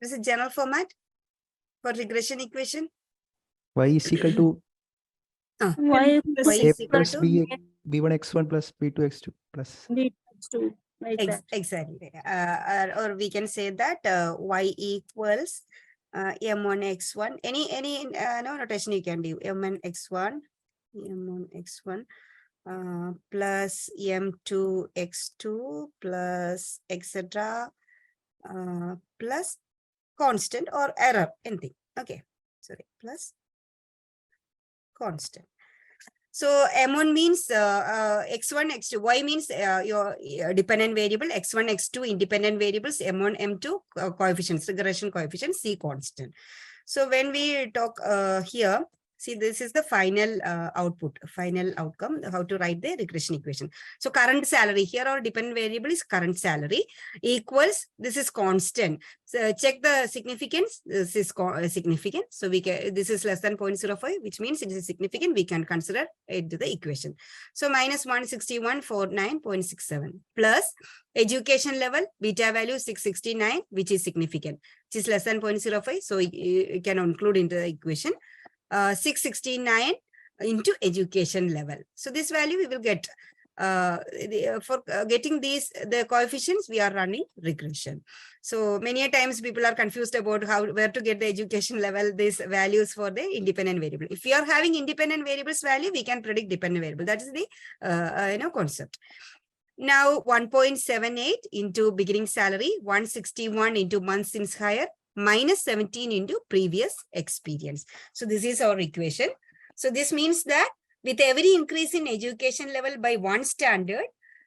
This is general format for regression equation. Y is equal to Y A plus B, B1 x1 plus B2 x2 plus B2 like that. Exactly. Or we can say that Y equals M1 x1. Any notation you can do. M1 x1, M1 x1. Plus M2 x2 plus etc. Plus constant or error, anything. Okay, sorry, plus constant. So M1 means x1, x2. Y means your dependent variable, x1, x2 independent variables, M1, M2 coefficients, regression coefficients, C constant. So when we talk here, see, this is the final output, final outcome, how to write the regression equation. So current salary, here our dependent variable is current salary, equals, this is constant. So check the significance, this is significant. So we can, this is less than 0.05, which means it is significant, we can consider it to the equation. So minus 16149.67 plus education level, beta value 669, which is significant, which is less than 0.05. So you can include into the equation. 669 into education level. So this value we will get For getting the coefficients, we are running regression. So many a times people are confused about where to get the education level, these values for the independent variable. If we are having independent variables value, we can predict dependent variable. That is the concept. Now 1.78 into beginning salary, 161 into months since hire, minus 17 into previous experience. So this is our equation. So this means that with every increase in education level by 1 standard,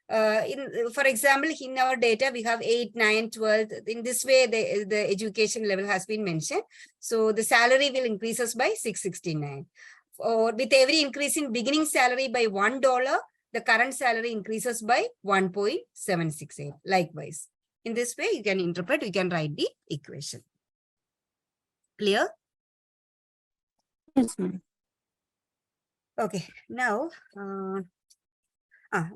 for example, in our data, we have 8, 9, 12. In this way, the education level has been mentioned. So the salary will increase us by 669. Or with every increase in beginning salary by $1, the current salary increases by 1.768. Likewise, in this way, you can interpret, you can write the equation. Clear? Yes, ma'am. Okay, now,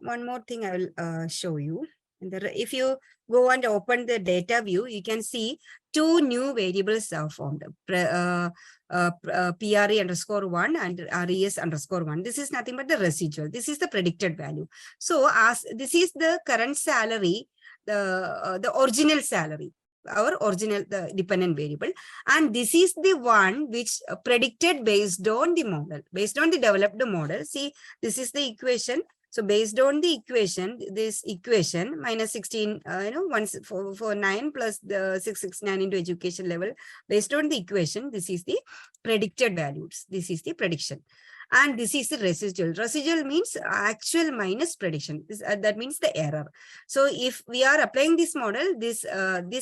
one more thing I will show you. And if you go and open the data view, you can see 2 new variables are formed. PRE _1 and RES _1. This is nothing but the residual. This is the predicted value. So as this is the current salary, the original salary, our original the dependent variable, and this is the one which predicted based on the model, based on the developed model. See, this is the equation. So based on the equation, this equation minus 16, 149 plus the 669 into education level, based on the equation, this is the predicted values. This is the prediction. And this is the residual. Residual means actual minus prediction. That means the error. So if we are applying this model, this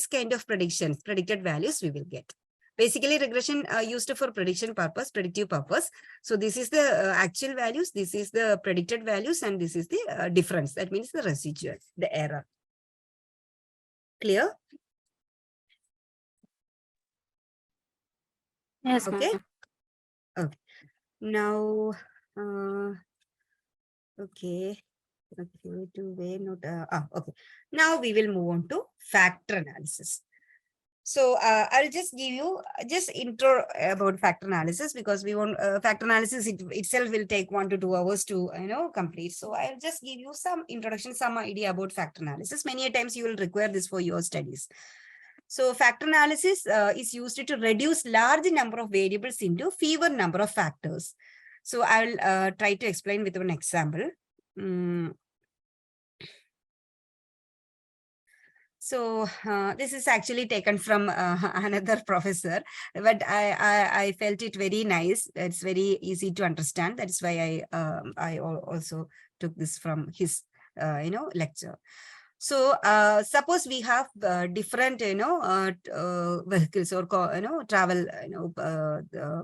kind of predictions, predicted values we will get. Basically, regression used for prediction purpose, predictive purpose. So this is the actual values, this is the predicted values, and this is the difference. That means the residual, the error. Clear? Yes, okay. ma'am. Okay. Now, okay. Okay. Now we will move on to factor analysis. So I'll just give you just intro about factor analysis, because we want factor analysis itself will take 1 to 2 hours to complete. So I'll just give you some introduction, some idea about factor analysis. Many times you will require this for your studies. So factor analysis is used to reduce large number of variables into fewer number of factors. So I'll try to explain with an example. So this is actually taken from another professor, but I felt it very nice. It's very easy to understand. That is why I also took this from his lecture. So suppose we have different vehicles or travel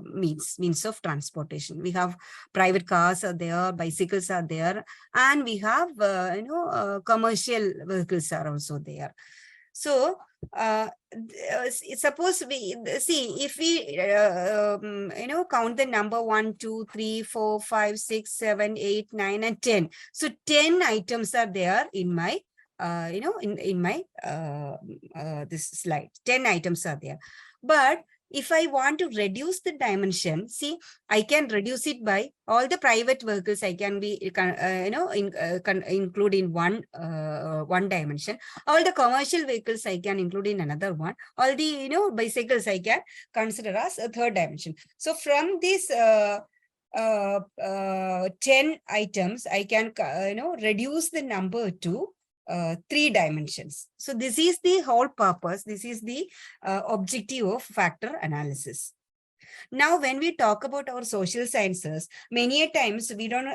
means of transportation. We have private cars are there, bicycles are there, and we have commercial vehicles are also there. So suppose we see, if we count the number 1, 2, 3, 4, 5, 6, 7, 8, 9, and 10. So 10 items are there in my in my this slide. 10 items are there. But if I want to reduce the dimension, see, I can reduce it by all the private vehicles. I can be include in one dimension. All the commercial vehicles I can include in another one. All the bicycles I can consider as a third dimension. So from this 10 items, I can reduce the number to 3 dimensions. So this is the whole purpose. This is the objective of factor analysis. Now, when we talk about our social sciences, many a times we don't,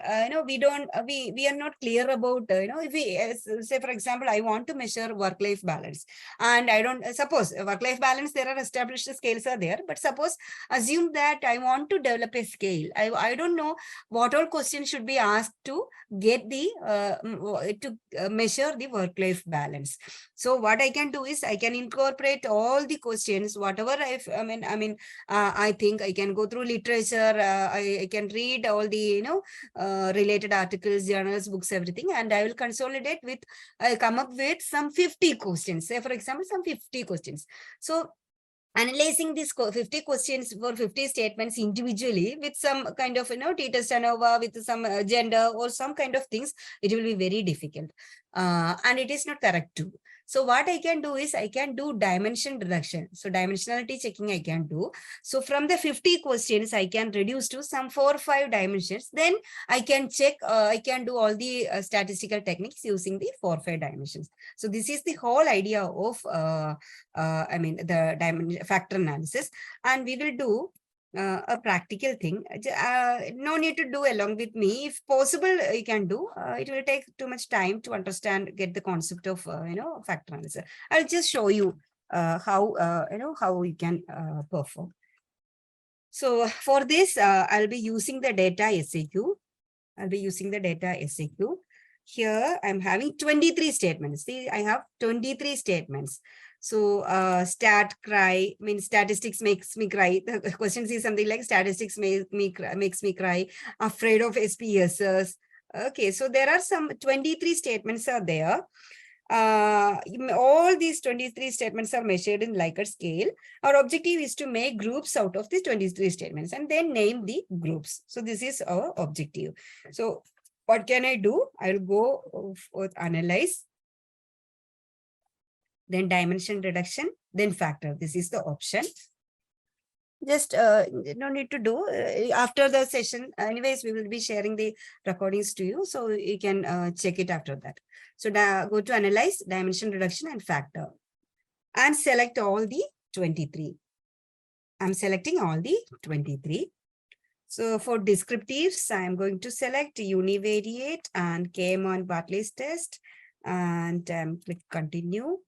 we are not clear about, if we say, for example, I want to measure work-life balance, and I don't suppose work-life balance, there are established scales are there, but suppose assume that I want to develop a scale. I don't know what all questions should be asked to get the measure the work-life balance. So what I can do is I can incorporate all the questions, whatever I think I can go through literature, I can read all the related articles, journals, books, everything, and I will consolidate with, I'll come up with some 50 questions. Say for example, some 50 questions. So analyzing these 50 questions for 50 statements individually with some kind of, t-test ANOVA, with some gender or some kind of things, it will be very difficult. And it is not correct too. So what I can do is I can do dimension reduction. So dimensionality checking I can do. So from the 50 questions, I can reduce to some 4 or 5 dimensions. Then I can check, I can do all the statistical techniques using the 4 or 5 dimensions. So this is the whole idea of, the factor analysis. And we will do a practical thing. No need to do along with me. If possible, you can do. It will take too much time to understand, get the concept of factor analysis. I'll just show you how you can perform. So for this, I'll be using the data SAQ. Here I'm having 23 statements. See, I have 23 statements. So stat cry means statistics makes me cry. The question is something like statistics makes me cry. Afraid of SPSS. Okay, so there are some 23 statements are there. All these 23 statements are measured in Likert scale. Our objective is to make groups out of these 23 statements and then name the groups. So this is our objective. So what can I do? I'll go for analyze, then dimension reduction, then factor. This is the option. Just no need to do after the session. Anyways, we will be sharing the recordings to you, so you can check it after that. So go to analyze, dimension reduction, and factor, and select all the 23. I'm selecting all the 23. So for descriptives, I'm going to select univariate and KMO Bartley's test, and click continue.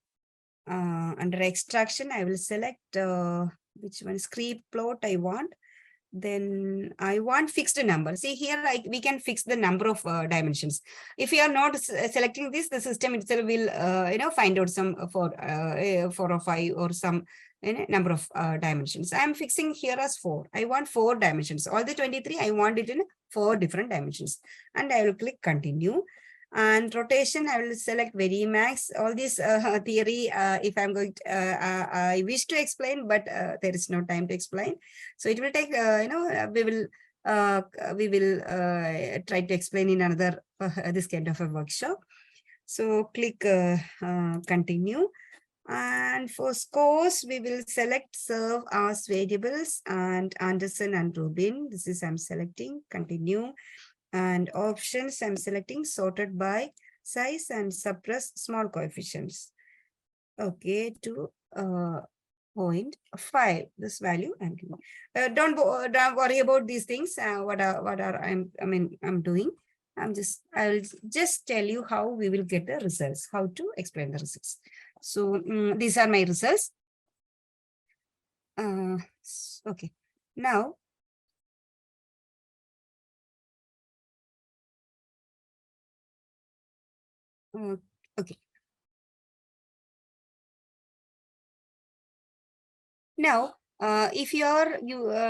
Under extraction, I will select which one, script plot I want. Then I want fixed number. See here, we can fix the number of dimensions. If you are not selecting this, the system itself will find out some 4 or 5 or some number of dimensions. I am fixing here as 4. I want 4 dimensions. All the 23, I want it in 4 different dimensions. And I will click continue. And rotation, I will select Verimax. All this theory, if I'm going to, I wish to explain, but there is no time to explain. So it will take, we will try to explain in another, this kind of a workshop. So click continue. And for scores, we will select serve as variables and Anderson and Rubin. This is I'm selecting continue. And options, I'm selecting sorted by size and suppress small coefficients. Okay, to 0.5, this value. And don't worry about these things. What I'm doing. I will just tell you how we will get the results, how to explain the results. So these are my results. Okay, now. Okay. Now, if you are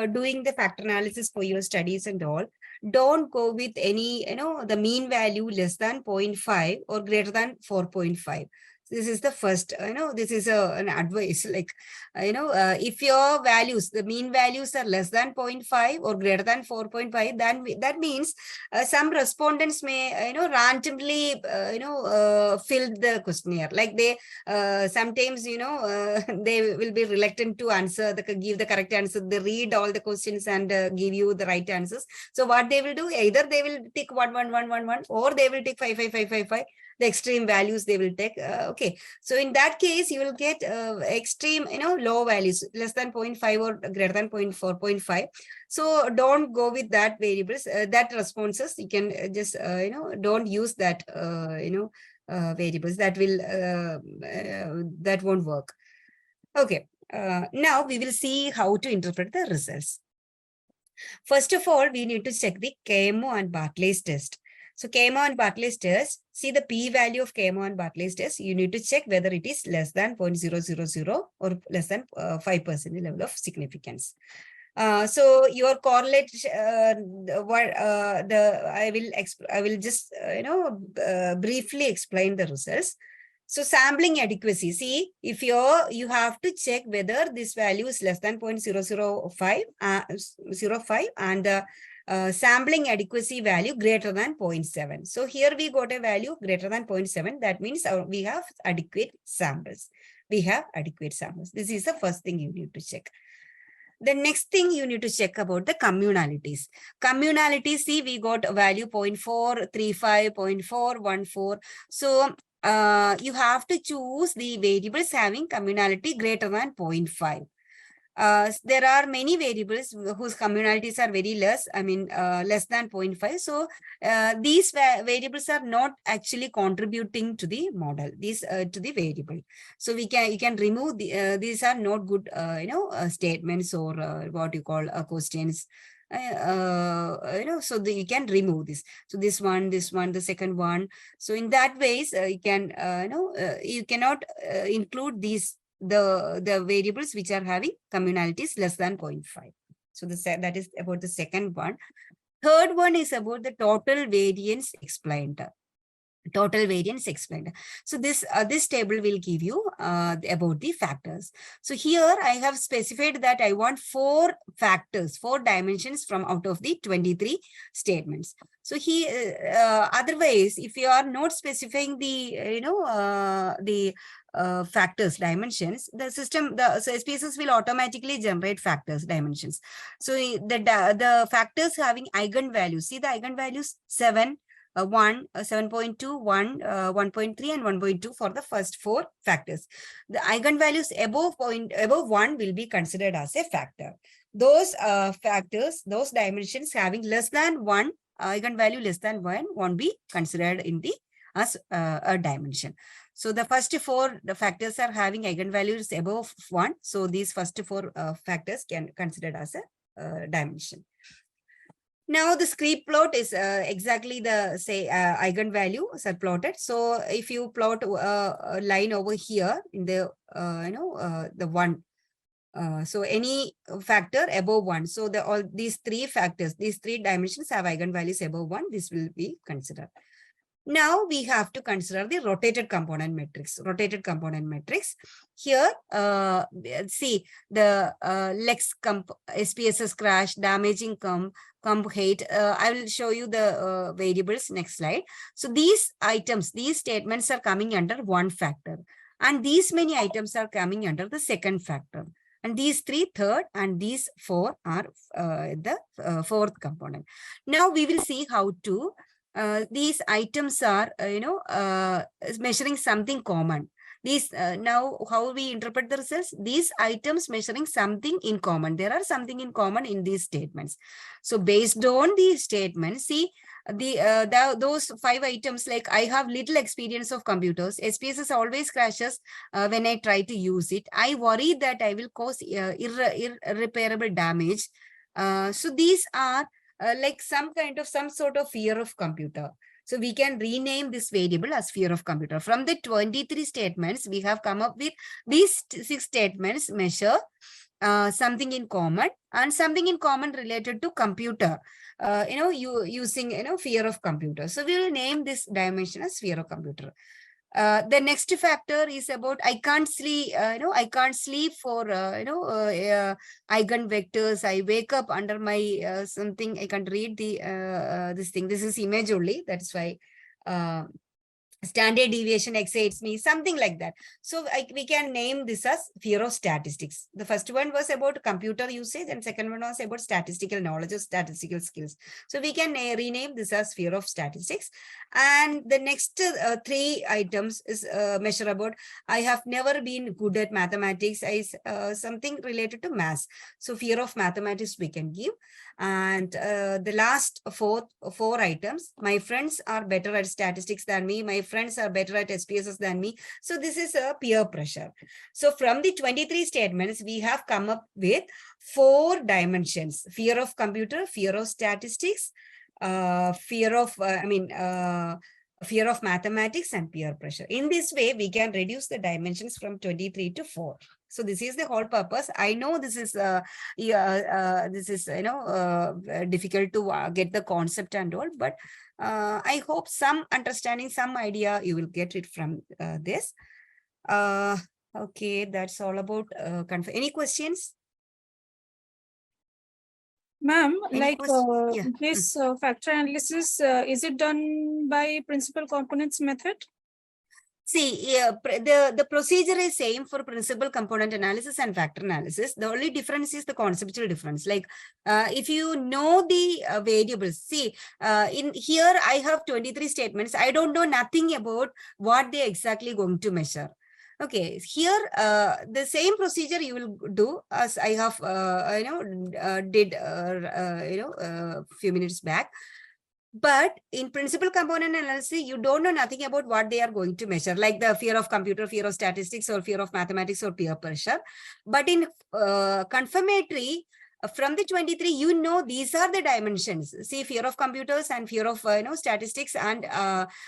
doing the factor analysis for your studies and all, don't go with any, the mean value less than 0.5 or greater than 4.5. This is the first, this is an advice, like, if your values, the mean values are less than 0.5 or greater than 4.5, then that means some respondents may, randomly, fill the questionnaire. Like they, sometimes, they will be reluctant to answer, give the correct answer. They read all the questions and give you the right answers. So what they will do, either they will tick 1, 1, 1, 1, 1, or they will tick 5, 5, 5, 5, 5. The extreme values they will take. Okay, so in that case, you will get extreme, low values, less than 0.5 or greater than 0.4.5. So don't go with that variables, that responses. You can just, don't use that, variables. That will, that won't work. Okay, now we will see how to interpret the results. First of all, we need to check the KMO and Bartley's test. So KMO and Bartley's test, see the p-value of KMO and Bartley's test, you need to check whether it is less than 0.000 or less than 5% level of significance. So your correlate, I will just briefly explain the results. So sampling adequacy, see, if you have to check whether this value is less than 0.005, 0.05 and the sampling adequacy value greater than 0.7. So here we got a value greater than 0.7. That means we have adequate samples. We have adequate samples. This is the first thing you need to check. The next thing you need to check about the communalities. Communalities, see, we got a value 0.435, 0.414. So you have to choose the variables having communality greater than 0.5. There are many variables whose communalities are very less, less than 0.5. So these variables are not actually contributing to the model, to the variable. So you can remove these are not good, statements or what you call questions. So you can remove this. So this one, the second one. So in that ways, you can, you cannot include these the variables which are having communalities less than 0.5. So that is about the second one. Third one is about the total variance explained. Total variance explained. So this table will give you about the factors. So here I have specified that I want 4 factors, 4 dimensions from out of the 23 statements. So here, otherwise, if you are not specifying the factors dimensions, the system, so SPSS will automatically generate factors dimensions. So the factors having eigenvalues, see the eigenvalues 7, 1, 7.2, 1, 1.3 and 1.2 for the first 4 factors. The eigenvalues above 1 will be considered as a factor. Those factors, those dimensions having less than 1, eigenvalue less than 1 won't be considered in the as a dimension. So the first 4 the factors are having eigenvalues above 1. So these first 4 factors can considered as a dimension. Now the script plot is exactly the eigenvalues are plotted. So if you plot a line over here in the the 1, so any factor above 1. So all these 3 factors, these 3 dimensions have eigenvalues above 1. This will be considered. Now we have to consider the rotated component matrix. Rotated component matrix. Here, see the Lex SPSS crash, damaging comp height. I will show you the variables next slide. So these items, these statements are coming under 1 factor, and these many items are coming under the second factor. And these 3 third, and these 4 are the 4th component. Now we will see how to these items are, measuring something common. These now how we interpret the results? These items measuring something in common. There are something in common in these statements. So based on these statements, see those 5 items. Like I have little experience of computers. SPSS always crashes when I try to use it. I worry that I will cause irreparable damage. So these are like some sort of fear of computer. So we can rename this variable as fear of computer. From the 23 statements, we have come up with these 6 statements measure something in common, and something in common related to computer, using, fear of computer. So we will name this dimension as fear of computer. The next factor is about I can't sleep, I can't sleep for, eigenvectors. I wake up under my something, I can't read the, this thing. This is image only. That's why standard deviation excites me, something like that. So we can name this as fear of statistics. The first one was about computer usage, and second one was about statistical knowledge or statistical skills. So we can rename this as fear of statistics. And the next 3 items is measure about I have never been good at mathematics. Something related to maths. So fear of mathematics we can give. And the last 4 items, my friends are better at statistics than me. My friends are better at SPSS than me. So this is a peer pressure. So from the 23 statements, we have come up with 4 dimensions: fear of computer, fear of statistics, fear of, fear of mathematics and peer pressure. In this way, we can reduce the dimensions from 23 to 4. So this is the whole purpose. I know this is difficult to get the concept and all, but I hope some understanding, some idea you will get it from this. Okay, that's all about any questions? Ma'am, like Yeah. this factor analysis, is it done by principal components method? See, the procedure is same for principal component analysis and factor analysis. The only difference is the conceptual difference. Like if you know the variables, see, in here I have 23 statements. I don't know nothing about what they're exactly going to measure. Okay, here the same procedure you will do as I have did few minutes back. But in principal component analysis, you don't know nothing about what they are going to measure, like the fear of computer, fear of statistics, or fear of mathematics, or peer pressure. But in confirmatory, from the 23, you know these are the dimensions. See, fear of computers and fear of statistics, and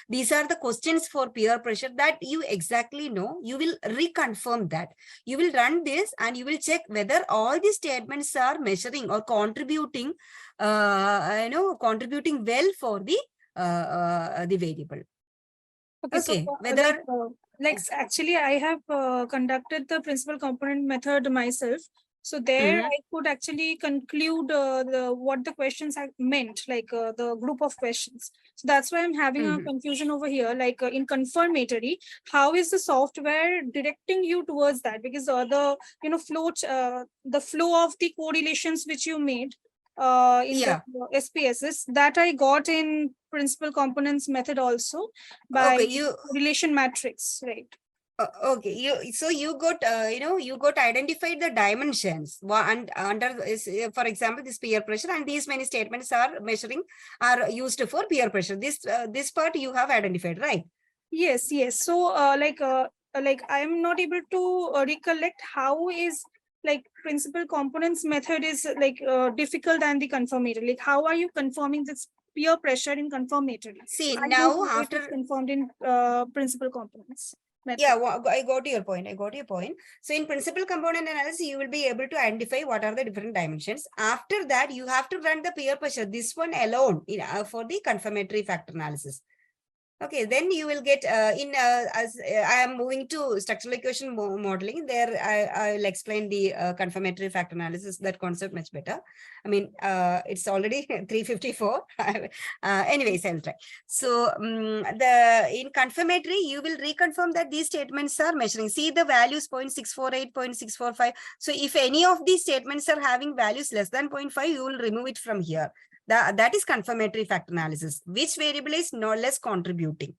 these are the questions for peer pressure that you exactly know. You will reconfirm that. You will run this and you will check whether all these statements are measuring or contributing, contributing well for the variable. Okay, Okay, so whether actually I have conducted the principal component method myself. So there I could actually conclude what the questions meant, like the group of questions. So that's why I'm having a confusion over here. Like in confirmatory, how is the software directing you towards that? Because the flow of the correlations which you made in the SPSS, that I got in principal components method also by correlation matrix, right? Okay, you got you got identified the dimensions and under for example this peer pressure, and these many statements are used for peer pressure. This part you have identified, right? Yes. So like I am not able to recollect how is like principal components method is like difficult than the confirmatory. Like how are you confirming this peer pressure in confirmatory? See, I now after confirmed in principal components method. Yeah, well, I got your point. So in principal component analysis, you will be able to identify what are the different dimensions. After that, you have to run the peer pressure, this one alone for the confirmatory factor analysis. Okay, then you will get as I am moving to structural equation modeling. There, I'll explain the confirmatory factor analysis, that concept much better. I mean, it's already 3:54. Anyways, I'll try. So in confirmatory, you will reconfirm that these statements are measuring. See the values 0.648, 0.645. So if any of these statements are having values less than 0.5, you will remove it from here. That is confirmatory factor analysis. Which variable is no less contributing?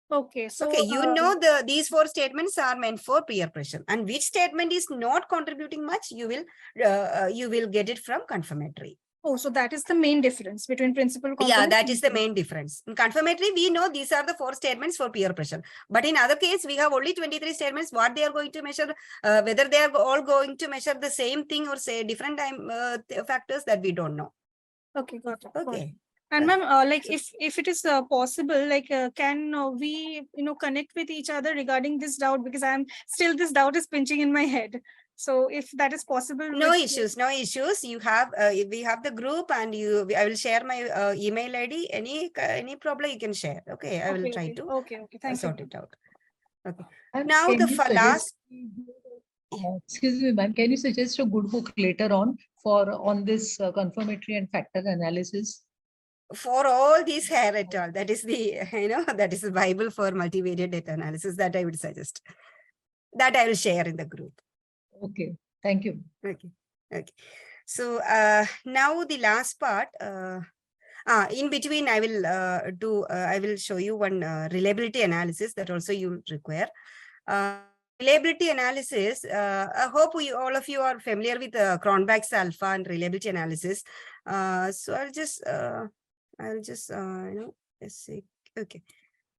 Okay, so okay, you know these 4 statements are meant for peer pressure, and which statement is not contributing much, you will get it from confirmatory. Oh, so that is the main difference between principal component. Yeah, that is the main difference. In confirmatory, we know these are the 4 statements for peer pressure. But in other case, we have only 23 statements. What they are going to measure, whether they are all going to measure the same thing or say different factors, that we don't know. Okay, got it. Okay. And ma'am, like if it is possible, like can we connect with each other regarding this doubt, because this doubt is pinching in my head. So if that is possible, no issues. You have we have the group, and I will share my email ID. Any problem you can share. Okay, I will try to sort it out. Okay. Now the last. Excuse me, ma'am. Can you suggest a good book later on this confirmatory and factor analysis? For all these hair et al. That is the that is the Bible for multivariate data analysis that I would suggest. That I will share in the group. Okay, thank you. Okay. So now the last part. In between, I will show you one reliability analysis that also you require. Reliability analysis. I hope all of you are familiar with Cronbach's alpha and reliability analysis. So I'll just let's see. Okay,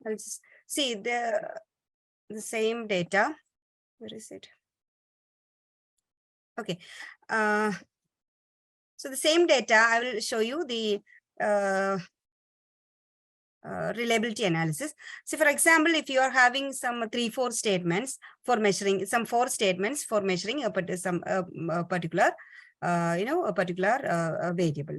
I'll just see the same data. Where is it? Okay. So the same data, I will show you the reliability analysis. So for example, if you are having some 3-4 statements for measuring, some 4 statements for measuring a particular variable.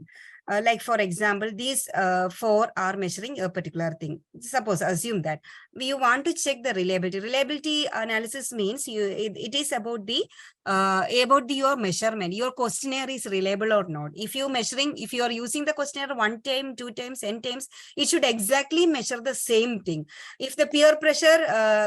Like for example, these 4 are measuring a particular thing. Suppose, assume that you want to check the reliability. Reliability analysis means it is about your measurement. Your questionnaire is reliable or not. If you are using the questionnaire 1 time, 2 times, n times, it should exactly measure the same thing. If the peer pressure,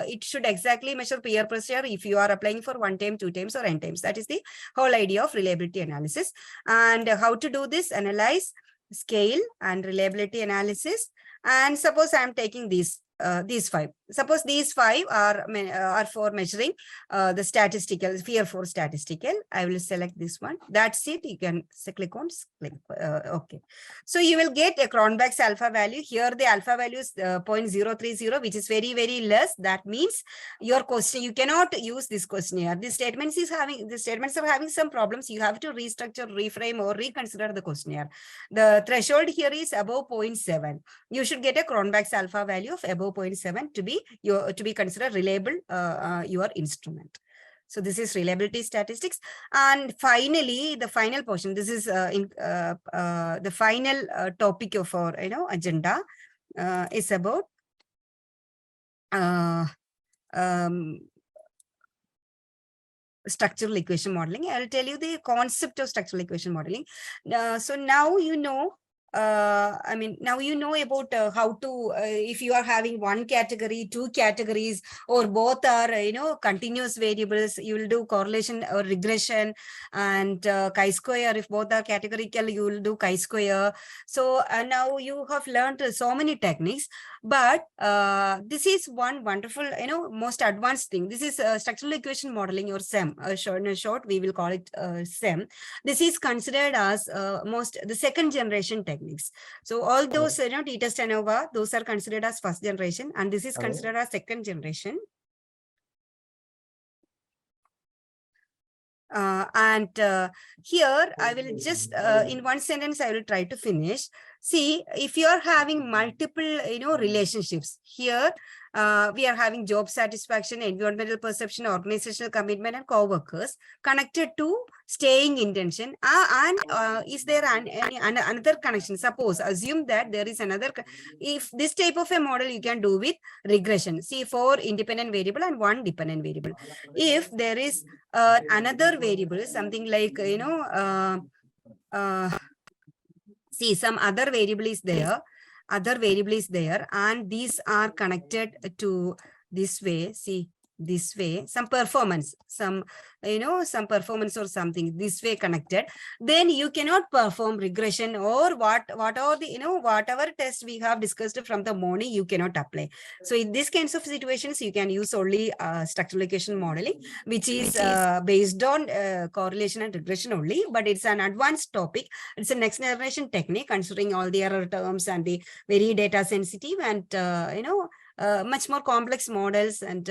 it should exactly measure peer pressure if you are applying for 1 time, 2 times, or n times. That is the whole idea of reliability analysis. And how to do this? Analyze, scale, and reliability analysis. And suppose I am taking these 5. Suppose these 5 are for measuring the statistical, fear for statistical. I will select this one. That's it. You can click on okay. So you will get a Cronbach's alpha value. Here the alpha value is 0.030, which is very, very less. That means your question, you cannot use this questionnaire. The statements are having some problems. You have to restructure, reframe, or reconsider the questionnaire. The threshold here is above 0.7. You should get a Cronbach's alpha value of above 0.7 to be considered reliable your instrument. So this is reliability statistics. And finally, the final portion, this is the final topic of our agenda is about structural equation modeling. I'll tell you the concept of structural equation modeling. So now you know now you know about how to, if you are having 1 category, 2 categories, or both are, continuous variables, you will do correlation or regression, and chi-square. If both are categorical, you will do chi-square. So now you have learned so many techniques, but this is one wonderful, most advanced thing. This is structural equation modeling, or SEM. In short, we will call it SEM. This is considered as the second generation technique. So all those, t-test ANOVA, those are considered as first generation, and this is considered as second generation. Here I will just, in one sentence, I will try to finish. See, if you are having multiple, relationships here, we are having job satisfaction, environmental perception, organizational commitment, and co-workers connected to staying intention. Is there another connection? Suppose, assume that there is another. If this type of a model you can do with regression, see 4 independent variable and 1 dependent variable. If there is another variable, something like, see, some other variable is there, and these are connected to this way. See, this way, some performance, some performance or something this way connected, then you cannot perform regression, or what are the, whatever test we have discussed from the morning, you cannot apply. So in these kinds of situations, you can use only structural equation modeling, which is based on correlation and regression only, but it's an advanced topic. It's a next generation technique, considering all the error terms and the very data sensitive and much more complex models and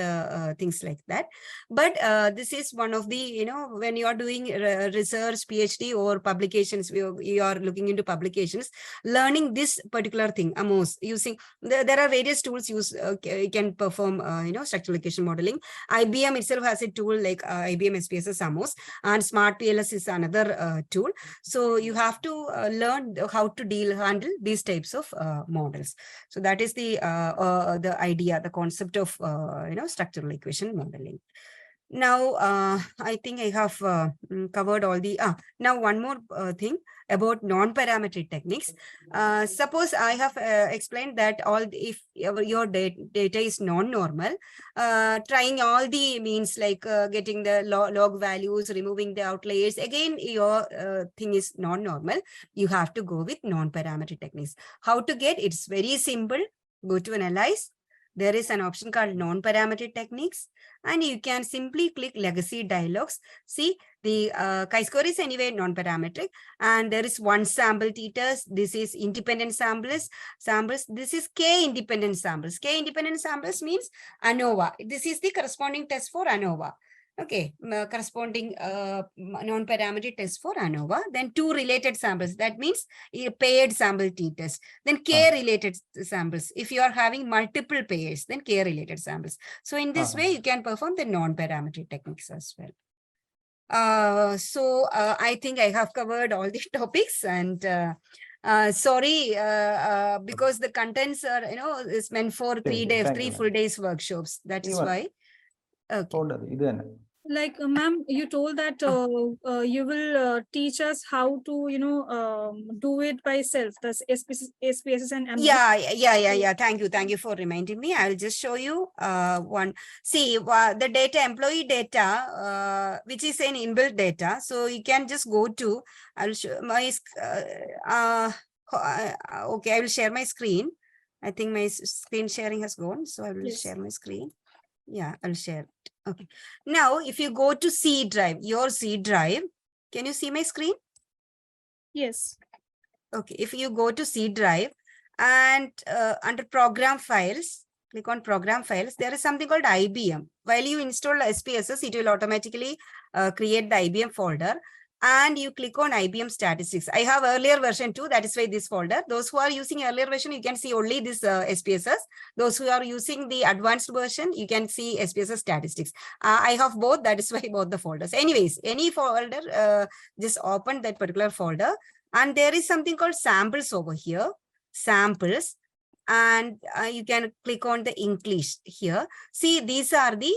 things like that. But this is one of the, when you are doing research, PhD, or publications, you are looking into publications, learning this particular thing, AMOS, using, there are various tools you can perform, structural equation modeling. IBM itself has a tool like IBM SPSS AMOS, and Smart PLS is another tool. So you have to learn how to handle these types of models. So that is the idea, the concept of structural equation modeling. Now I think I have covered all the now one more thing about non-parametric techniques. Suppose I have explained that if your data is non-normal, trying all the means like getting the log values, removing the outliers, again your thing is non-normal, you have to go with non-parametric techniques. How to get? It's very simple. Go to Analyze. There is an option called non-parametric techniques, and you can simply click legacy dialogues. See, the chi-square is anyway non-parametric, and there is 1 sample t-test. This is independent samples. This is k independent samples. K independent samples means ANOVA. This is the corresponding test for ANOVA. Okay, corresponding non-parametric test for ANOVA. Then 2 related samples. That means a paired sample t-test. Then K-related samples. If you are having multiple pairs, then K-related samples. So in this way, you can perform the non-parametric techniques as well. I think I have covered all the topics, and sorry, because the contents are, is meant for 3 days, thank 3 you, full days workshops. That is why. Okay. Like, ma'am, you told that you will teach us how to, do it by self, the SPSS and Yeah. Thank you for reminding me. I'll just show you one. See, the data, employee data, which is an inbuilt data. So you can just go to, I'll show my, okay, I will share my screen. I think my screen sharing has gone. So I will share my screen. Yeah, I'll share it. Okay. Now, if you go to C drive, your C drive, can you see my screen? Yes. Okay, if you go to C drive and under program files, click on program files, there is something called IBM. While you install SPSS, it will automatically create the IBM folder, and you click on IBM Statistics. I have earlier version too, that is why this folder. Those who are using earlier version, you can see only this SPSS. Those who are using the advanced version, you can see SPSS Statistics. I have both, that is why both the folders. Anyways, any folder, just open that particular folder. And there is something called samples over here, samples, and you can click on the English here. See, these are the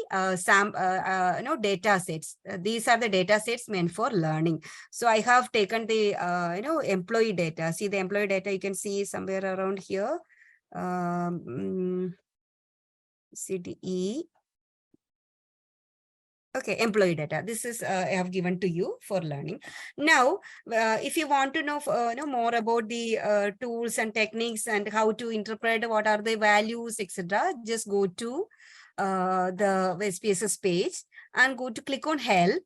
data sets. These are the data sets meant for learning. So I have taken the employee data. See the employee data, you can see somewhere around here. CDE. Okay, employee data. This is I have given to you for learning. Now, if you want to know more about the tools and techniques and how to interpret what are the values, etc., just go to the SPSS page and go to click on help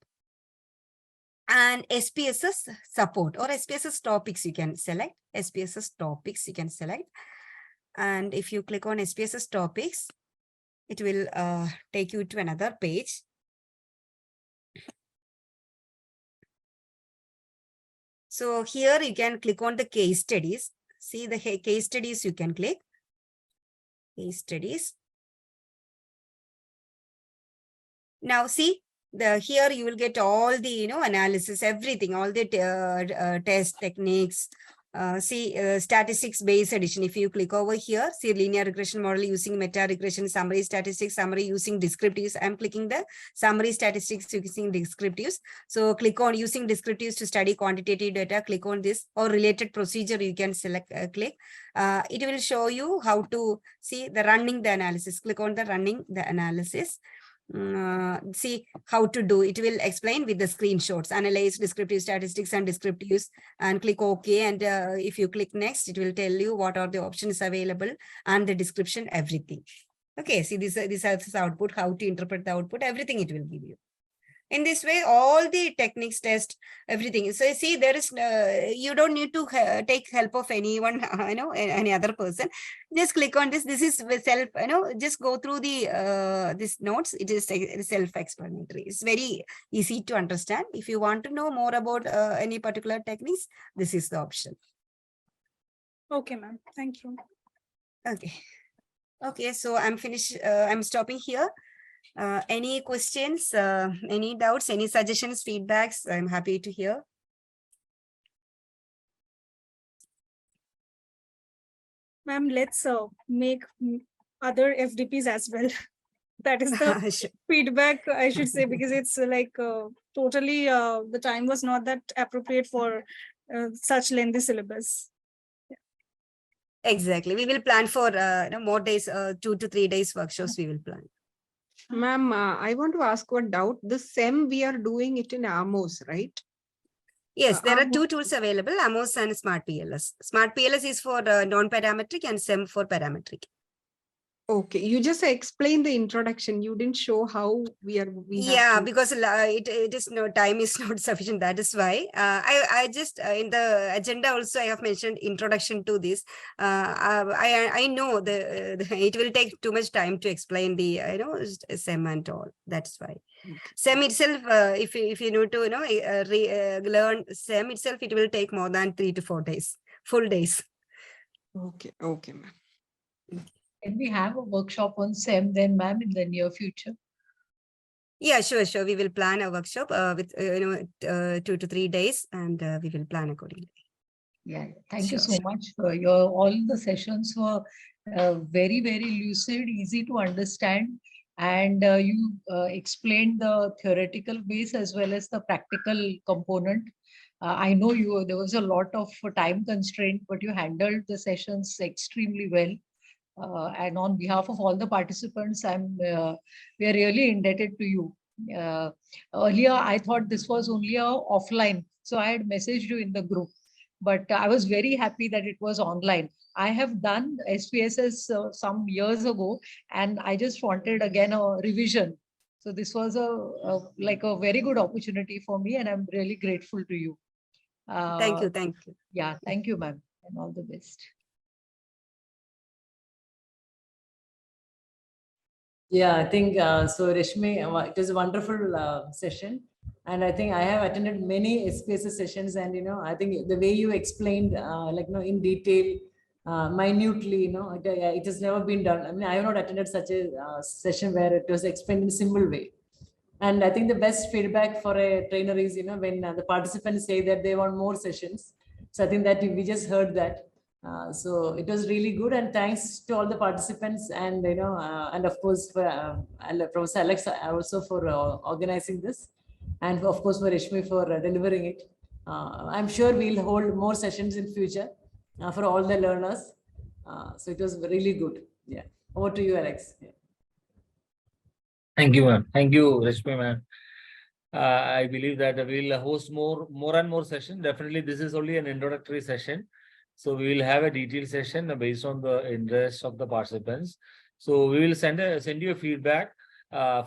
and SPSS support or SPSS topics. You can select SPSS topics. You can select, and if you click on SPSS topics, it will take you to another page. So here you can click on the case studies. See the case studies, you can click case studies. Now see here you will get all the analysis, everything, all the test techniques. Statistics based addition. If you click over here, see linear regression model using meta regression, summary statistics, summary using descriptives. I'm clicking the summary statistics using descriptives. So click on using descriptives to study quantitative data. Click on this, or related procedure. You can select click. It will show you how to see the running the analysis. Click on the running the analysis. See how to do it. Will explain with the screenshots, analyze descriptive statistics and descriptives, and click OK. And if you click next, it will tell you what are the options available and the description, everything. Okay, see this is output, how to interpret the output, everything it will give you. In this way, all the techniques test everything. So see, there is you don't need to take help of anyone, any other person. Just click on this. This is self, just go through the this notes. It is self-explanatory. It's very easy to understand. If you want to know more about any particular techniques, this is the option. Okay, ma'am. Thank you. Okay. So I'm finished. I'm stopping here. Any questions, any doubts, any suggestions, feedbacks? I'm happy to hear. Ma'am, let's make other FDPs as well. That is the Sure. feedback, I should say, because it's like totally the time was not that appropriate for such lengthy syllabus. Exactly. We will plan for more days, 2 to 3 days workshops we will plan. Ma'am, I want to ask one doubt. The SEM, we are doing it in AMOS, right? Yes, there are two tools available, AMOS and Smart PLS. Smart PLS is for non-parametric and SEM for parametric. Okay, you just explained the introduction. You didn't show how we have Yeah, to. because it is no time is not sufficient. That is why I just in the agenda also I have mentioned introduction to this. I know it will take too much time to explain the SEM and all. That's why SEM itself, if you need to learn SEM itself, it will take more than 3 to 4 days, full days. Okay, okay, ma'am. Can we have a workshop on SEM then, ma'am, in the near future? Yeah, sure. We will plan a workshop with 2 to 3 days, and we will plan accordingly. Yeah, thank you Sure. so much. All the sessions were very, very lucid, easy to understand, and you explained the theoretical base as well as the practical component. I know there was a lot of time constraint, but you handled the sessions extremely well. And on behalf of all the participants, we are really indebted to you. Earlier, I thought this was only offline, so I had messaged you in the group, but I was very happy that it was online. I have done SPSS some years ago, and I just wanted again a revision. So this was like a very good opportunity for me, and I'm really grateful to you. Thank you. Yeah, thank you, ma'am, and all the best. Yeah, I think so, Reshmi, it was a wonderful session. And I think I have attended many SPSS sessions, and I think the way you explained, in detail, minutely, it has never been done. I mean, I have not attended such a session where it was explained in a simple way. And I think the best feedback for a trainer is, when the participants say that they want more sessions. So I think that we just heard that. So it was really good, and thanks to all the participants, and and of course for Professor Alex also for organizing this, and of course for Reshmi for delivering it. I'm sure we'll hold more sessions in future for all the learners. So it was really good. Yeah, over to you, Alex. Yeah. Thank you, ma'am. Thank you, Reshmi, ma'am. I believe that we'll host more and more sessions. Definitely, this is only an introductory session. So we will have a detailed session based on the interest of the participants. So we will send you a feedback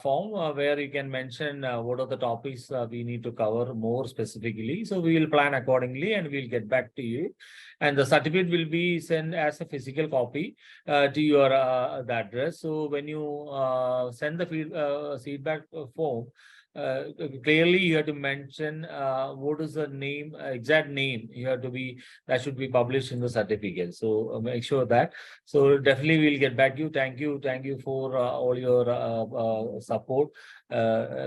form where you can mention what are the topics we need to cover more specifically. So we will plan accordingly, and we'll get back to you. And the certificate will be sent as a physical copy to your the address. So when you send the feedback form, clearly you have to mention what is the name, exact name that should be published in the certificate. So make sure that. So definitely we'll get back to you. Thank you for all your support.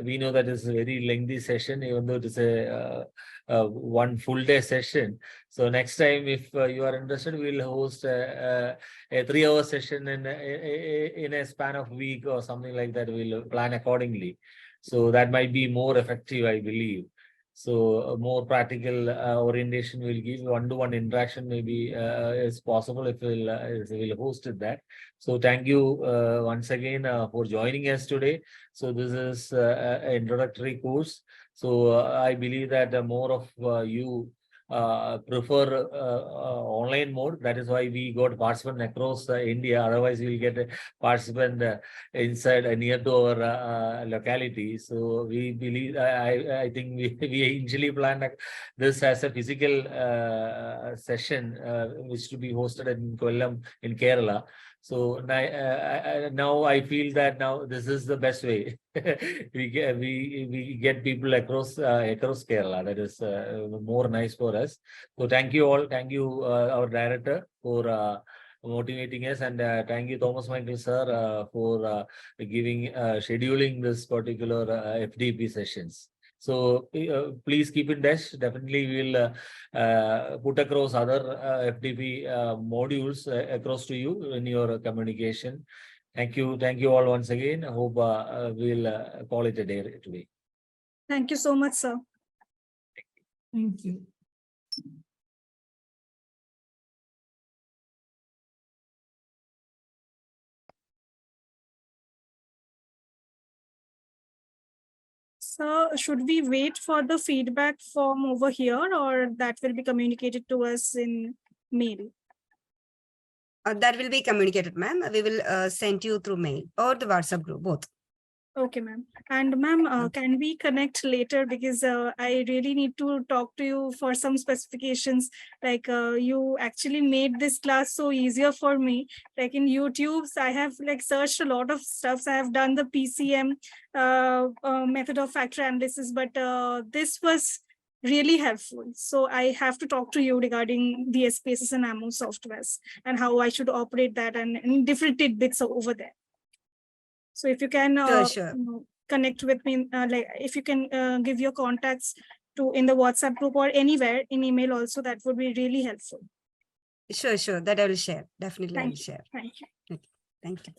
We know that it's a very lengthy session, even though it is a one full day session. So next time, if you are interested, we'll host a 3-hour session in a span of week or something like that. We'll plan accordingly. So that might be more effective, I believe. So more practical orientation will give. One-to-one interaction maybe is possible if we'll host it that. So thank you once again for joining us today. So this is an introductory course. So I believe that more of you prefer online mode. That is why we got participant across India. Otherwise, we'll get a participant inside near to our locality. So we believe, I think we initially planned this as a physical session which to be hosted in Kollam in Kerala. So now I feel that now this is the best way. we get people across Kerala. That is more nice for us. So thank you all. Thank you our director for motivating us, and thank you Thomas Michael sir for scheduling this particular FDP sessions. So please keep in touch. Definitely we'll put across other FDP modules across to you in your communication. Thank you all once again. I hope we'll call it a day today. Thank you so much, sir. Thank you. So should we wait for the feedback form over here, or that will be communicated to us in mail? That will be communicated, ma'am. We will send you through mail or the WhatsApp group, both. Okay, ma'am. And ma'am, can we connect later? Because I really need to talk to you for some specifications. Like you actually made this class so easier for me. Like in YouTube, I have like searched a lot of stuff. I have done the PCM method of factor analysis, but this was really helpful. So I have to talk to you regarding the SPSS and AMO softwares and how I should operate that and different tidbits over there. So if you can Sure. you know, connect with me, like if you can give your contacts to in the WhatsApp group or anywhere in email also, that would be really helpful. Sure. That I will share. Definitely I will Thank you. share. Thank you. Thank you.